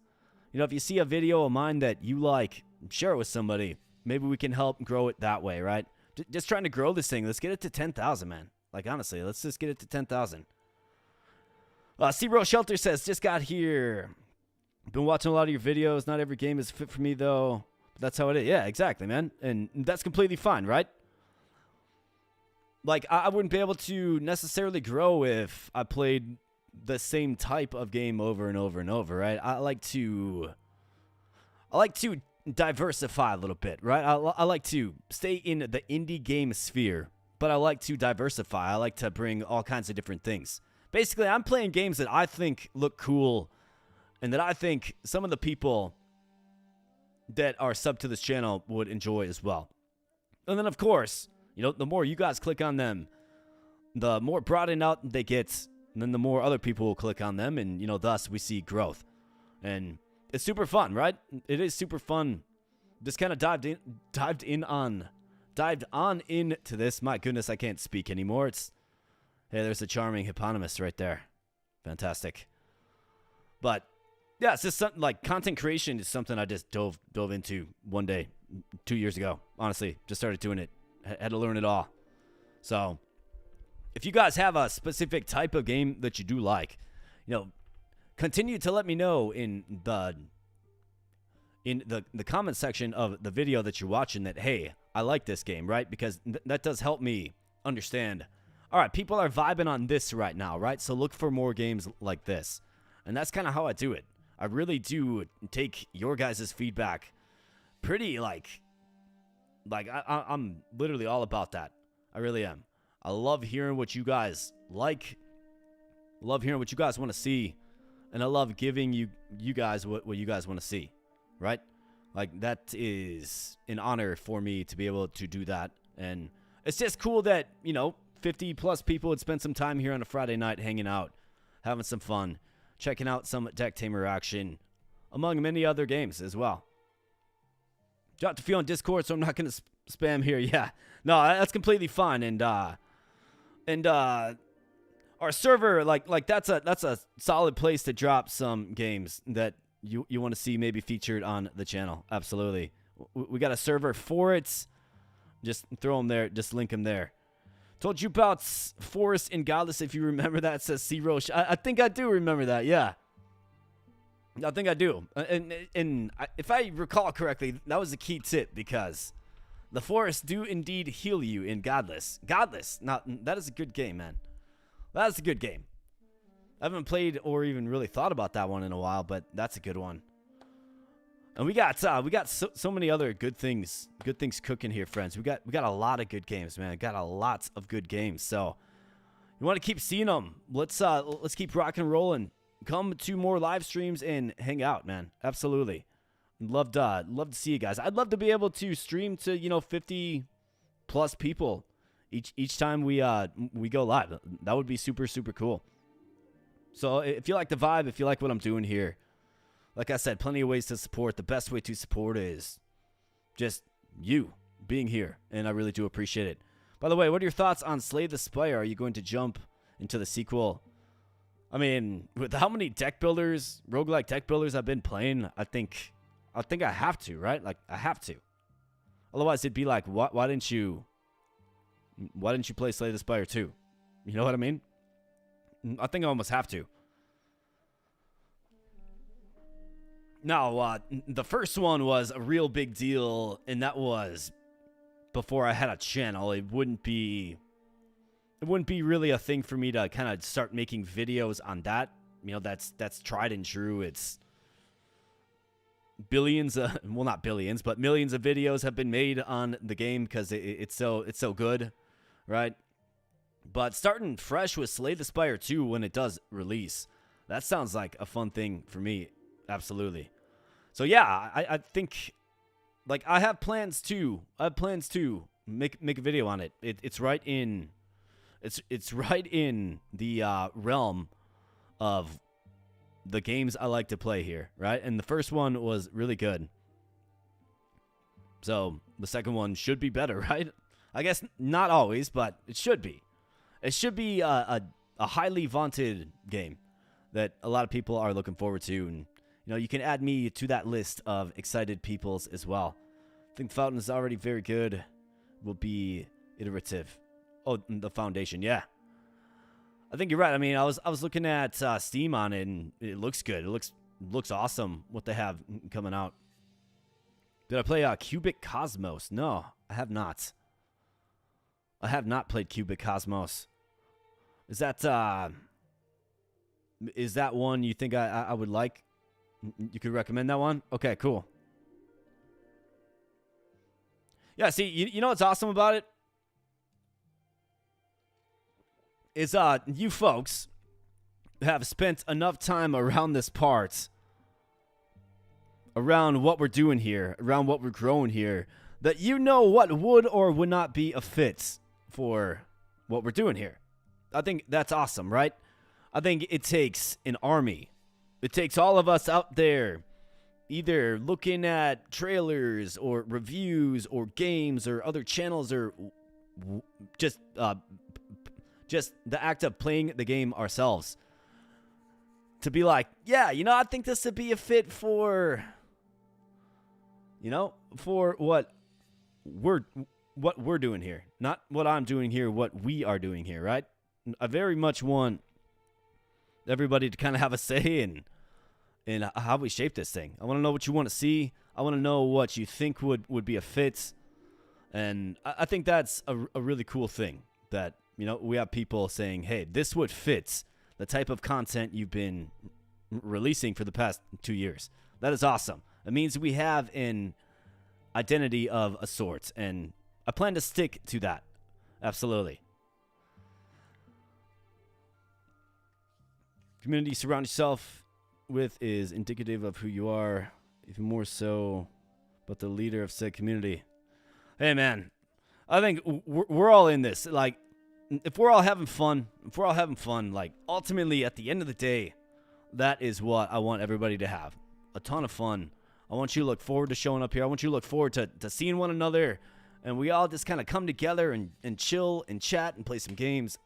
You know, if you see a video of mine that you like, share it with somebody. Maybe we can help grow it that way, right? Just trying to grow this thing. Let's get it to 10,000, man. Like, honestly, let's just get it to 10,000. Zero Shelter says, just got here. Been watching a lot of your videos. Not every game is fit for me, though. But that's how it is. Yeah, exactly, man. And that's completely fine, right? Like, I wouldn't be able to necessarily grow if I played the same type of game over and over and over, right? I like to diversify a little bit, right? I like to stay in the indie game sphere, but I like to diversify. I like to bring all kinds of different things. Basically, I'm playing games that I think look cool and that I think some of the people that are sub to this channel would enjoy as well. And then, of course, you know, the more you guys click on them, the more broadened out they get, and then the more other people will click on them, and, you know, thus we see growth. And it's super fun, right? It is super fun. Just kind of dived on into this. My goodness, I can't speak anymore. Hey, there's a charming hippopotamus right there. Fantastic. But yeah, it's just something like content creation is something I just dove into one day, 2 years ago. Honestly, just started doing it. Had to learn it all. So if you guys have a specific type of game that you do like, you know, continue to let me know in the comment section of the video that you're watching that, hey, I like this game, right? Because that does help me understand. All right, people are vibing on this right now, right? So look for more games like this. And that's kind of how I do it. I really do take your guys' feedback pretty I'm literally all about that. I really am. I love hearing what you guys like. I love hearing what you guys want to see. And I love giving you guys what you guys want to see, right? Like, that is an honor for me to be able to do that. And it's just cool that, you know, 50 plus people would spend some time here on a Friday night hanging out, having some fun, checking out some Decktamer action, among many other games as well. Dropped a few on Discord, so I'm not going to spam here. Yeah, no, that's completely fine. And our server, like that's a solid place to drop some games that you want to see maybe featured on the channel. Absolutely, we got a server for it. Just throw them there. Just link them there. Told you about Forest in Godless, if you remember that, says C. Roche. I think I do remember that, yeah. I think I do. And if I recall correctly, that was a key tip, because the forests do indeed heal you in Godless. Godless, that is a good game, man. That is a good game. I haven't played or even really thought about that one in a while, but that's a good one. And we got so many other good things cooking here, friends. We got a lot of good games, man. Got a lot of good games. So you want to keep seeing them. Let's keep rocking and rolling. Come to more live streams and hang out, man. Absolutely. Love to see you guys. I'd love to be able to stream to, you know, 50 plus people each time we go live. That would be super, super cool. So if you like the vibe, if you like what I'm doing here, like I said, plenty of ways to support. The best way to support is just you being here, and I really do appreciate it. By the way, what are your thoughts on Slay the Spire? Are you going to jump into the sequel? I mean, with how many deck builders, roguelike deck builders I've been playing, I think I have to, right? Like, I have to. Otherwise, it'd be like, why didn't you play Slay the Spire 2? You know what I mean? I think I almost have to. No, the first one was a real big deal, and that was before I had a channel. It wouldn't be really a thing for me to kind of start making videos on that. You know, that's tried and true. It's billions of, well, not billions, but millions of videos have been made on the game because it's so good, right? But starting fresh with Slay the Spire 2 when it does release, that sounds like a fun thing for me. Absolutely. So yeah, I think, like, I have plans to make a video on it. It's right in the realm of the games I like to play here, right? And the first one was really good. So the second one should be better, right? I guess not always, but it should be. It should be a highly vaunted game that a lot of people are looking forward to. And, you know, you can add me to that list of excited peoples as well. I think Fountain is already very good. Will be iterative. Oh, the Foundation, yeah. I think you're right. I mean, I was looking at Steam on it, and it looks good. It looks awesome what they have coming out. Did I play Cubic Cosmos? No, I have not. I have not played Cubic Cosmos. Is that one you think I would like? You could recommend that one? Okay, cool. Yeah, see, you know what's awesome about it? Is you folks have spent enough time around this part, around what we're doing here, around what we're growing here, that you know what would or would not be a fit for what we're doing here. I think that's awesome, right? I think it takes an army. It takes all of us out there either looking at trailers or reviews or games or other channels or just the act of playing the game ourselves to be like, yeah, you know, I think this would be a fit for, you know, for what we're doing here, not what I'm doing here, what we are doing here, right? I very much want everybody to kind of have a say in how we shape this thing. I want to know what you want to see. I want to know what you think would be a fit. And I think that's a really cool thing that, you know, we have people saying, hey, this would fit the type of content you've been releasing for the past 2 years. That is awesome. It means we have an identity of a sort, and I plan to stick to that. Absolutely. Community you surround yourself with is indicative of who you are, even more so, but the leader of said community. Hey, man, I think we're all in this. Like, if we're all having fun, like, ultimately, at the end of the day, that is what I want everybody to have. A ton of fun. I want you to look forward to showing up here. I want you to look forward to seeing one another, and we all just kind of come together and chill and chat and play some games.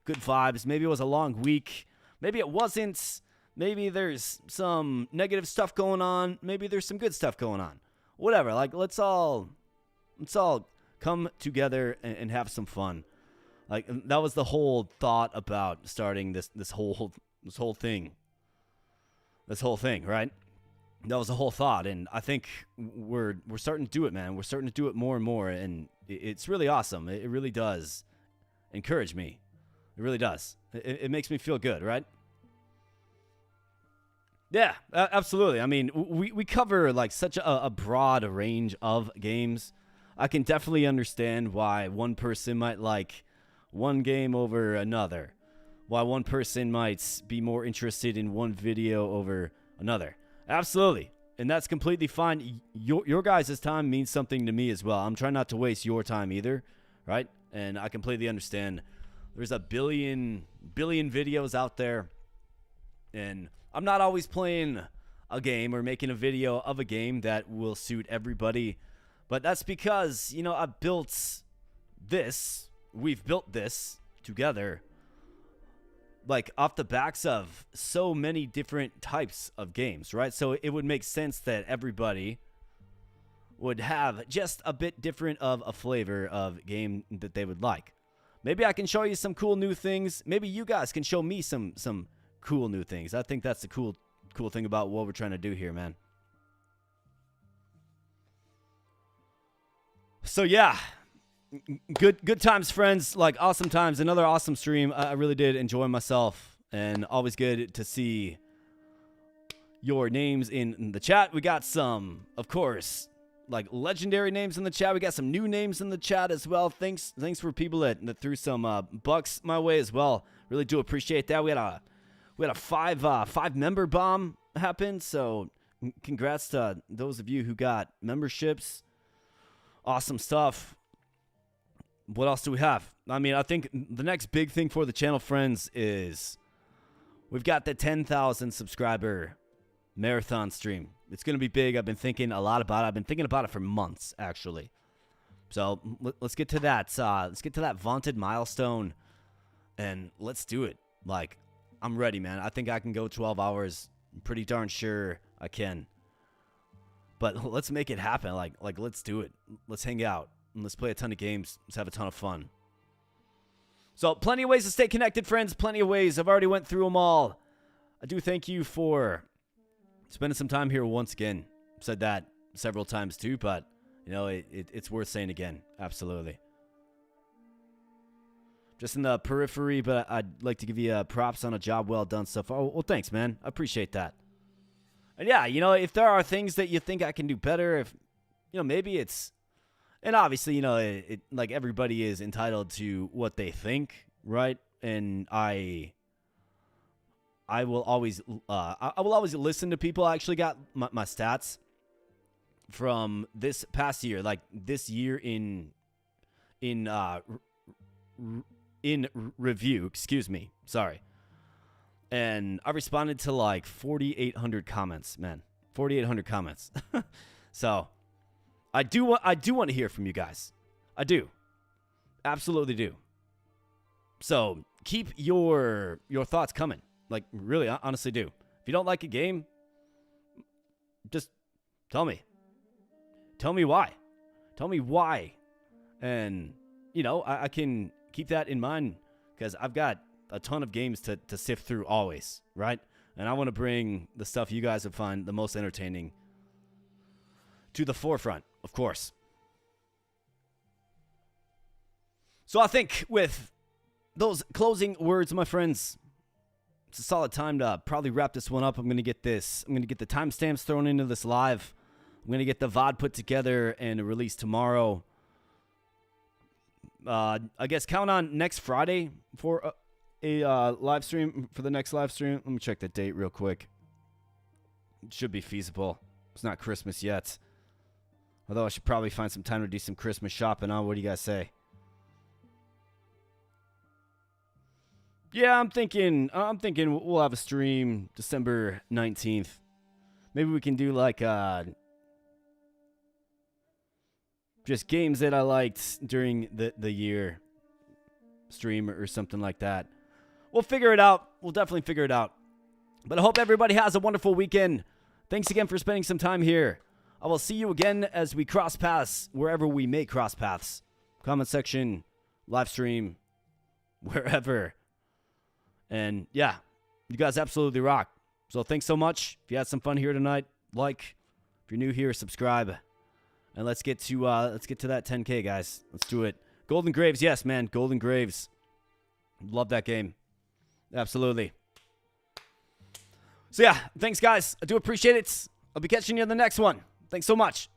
Good vibes. Maybe it was a long week. Maybe it wasn't. Maybe there's some negative stuff going on. Maybe there's some good stuff going on. Whatever. Like, let's all come together and have some fun. Like, that was the whole thought about starting this whole thing. This whole thing, right? That was the whole thought, and I think we're starting to do it, man. We're starting to do it more and more, and it's really awesome. It really does encourage me. It really does. It makes me feel good, right? Yeah, absolutely. I mean, we cover, like, such a broad range of games. I can definitely understand why one person might like one game over another, why one person might be more interested in one video over another. Absolutely. And that's completely fine. Your guys' time means something to me as well. I'm trying not to waste your time either, right? And I completely understand. There's a billion videos out there, and I'm not always playing a game or making a video of a game that will suit everybody. But that's because, you know, I've built this. We've built this together, like, off the backs of so many different types of games, right? So it would make sense that everybody would have just a bit different of a flavor of game that they would like. Maybe I can show you some cool new things. Maybe you guys can show me some cool new things. I think that's the cool thing about what we're trying to do here, man. So yeah, good times, friends. Like awesome times. Another awesome stream. I really did enjoy myself, and always good to see your names in the chat. We got some, of course, like legendary names in the chat. We got some new names in the chat as well. Thanks for people that threw some bucks my way as well. Really do appreciate that. We had a five member bomb happen. So congrats to those of you who got memberships. Awesome stuff. What else do we have? I mean, I think the next big thing for the channel, friends, is we've got the 10,000 subscriber marathon stream. It's going to be big. I've been thinking a lot about it. I've been thinking about it for months, actually. So let's get to that. Let's get to that vaunted milestone, and let's do it. Like, I'm ready, man. I think I can go 12 hours. I'm pretty darn sure I can. But let's make it happen. Like let's do it. Let's hang out. And let's play a ton of games. Let's have a ton of fun. So plenty of ways to stay connected, friends. Plenty of ways. I've already went through them all. I do thank you for spending some time here once again. I've said that several times too, but you know, it's worth saying again. Absolutely. Just in the periphery, but I'd like to give you props on a job well done so far. Well, thanks, man. I appreciate that. And yeah, you know, if there are things that you think I can do better, if, you know, maybe it's, and obviously, you know, it like everybody is entitled to what they think, right? And I will always listen to people. I actually got my stats from this past year, like this year in review, excuse me. Sorry. And I responded to like 4,800 comments, man. 4,800 comments. So I do want to hear from you guys. I do. Absolutely do. So keep your thoughts coming. Like, really, I honestly do. If you don't like a game, just tell me. Tell me why. Tell me why. And, you know, I can keep that in mind because I've got a ton of games to sift through always, right? And I want to bring the stuff you guys would find the most entertaining to the forefront, of course. So I think with those closing words, my friends, it's a solid time to probably wrap this one up. I'm going to get the timestamps thrown into this live. I'm going to get the VOD put together and released tomorrow. I guess count on next Friday for a live stream, for the next live stream. Let me check the date real quick. It should be feasible. It's not Christmas yet. Although I should probably find some time to do some Christmas shopping on. What do you guys say? Yeah, I'm thinking we'll have a stream December 19th. Maybe we can do like just games that I liked during the year stream or something like that. We'll figure it out. We'll definitely figure it out. But I hope everybody has a wonderful weekend. Thanks again for spending some time here. I will see you again as we cross paths wherever we may cross paths. Comment section, live stream, wherever. And yeah, you guys absolutely rock. So thanks so much. If you had some fun here tonight, like. If you're new here, subscribe. And let's get to that 10K, guys. Let's do it. Golden Graves, yes, man. Golden Graves. Love that game. Absolutely. So yeah, thanks, guys. I do appreciate it. I'll be catching you in the next one. Thanks so much.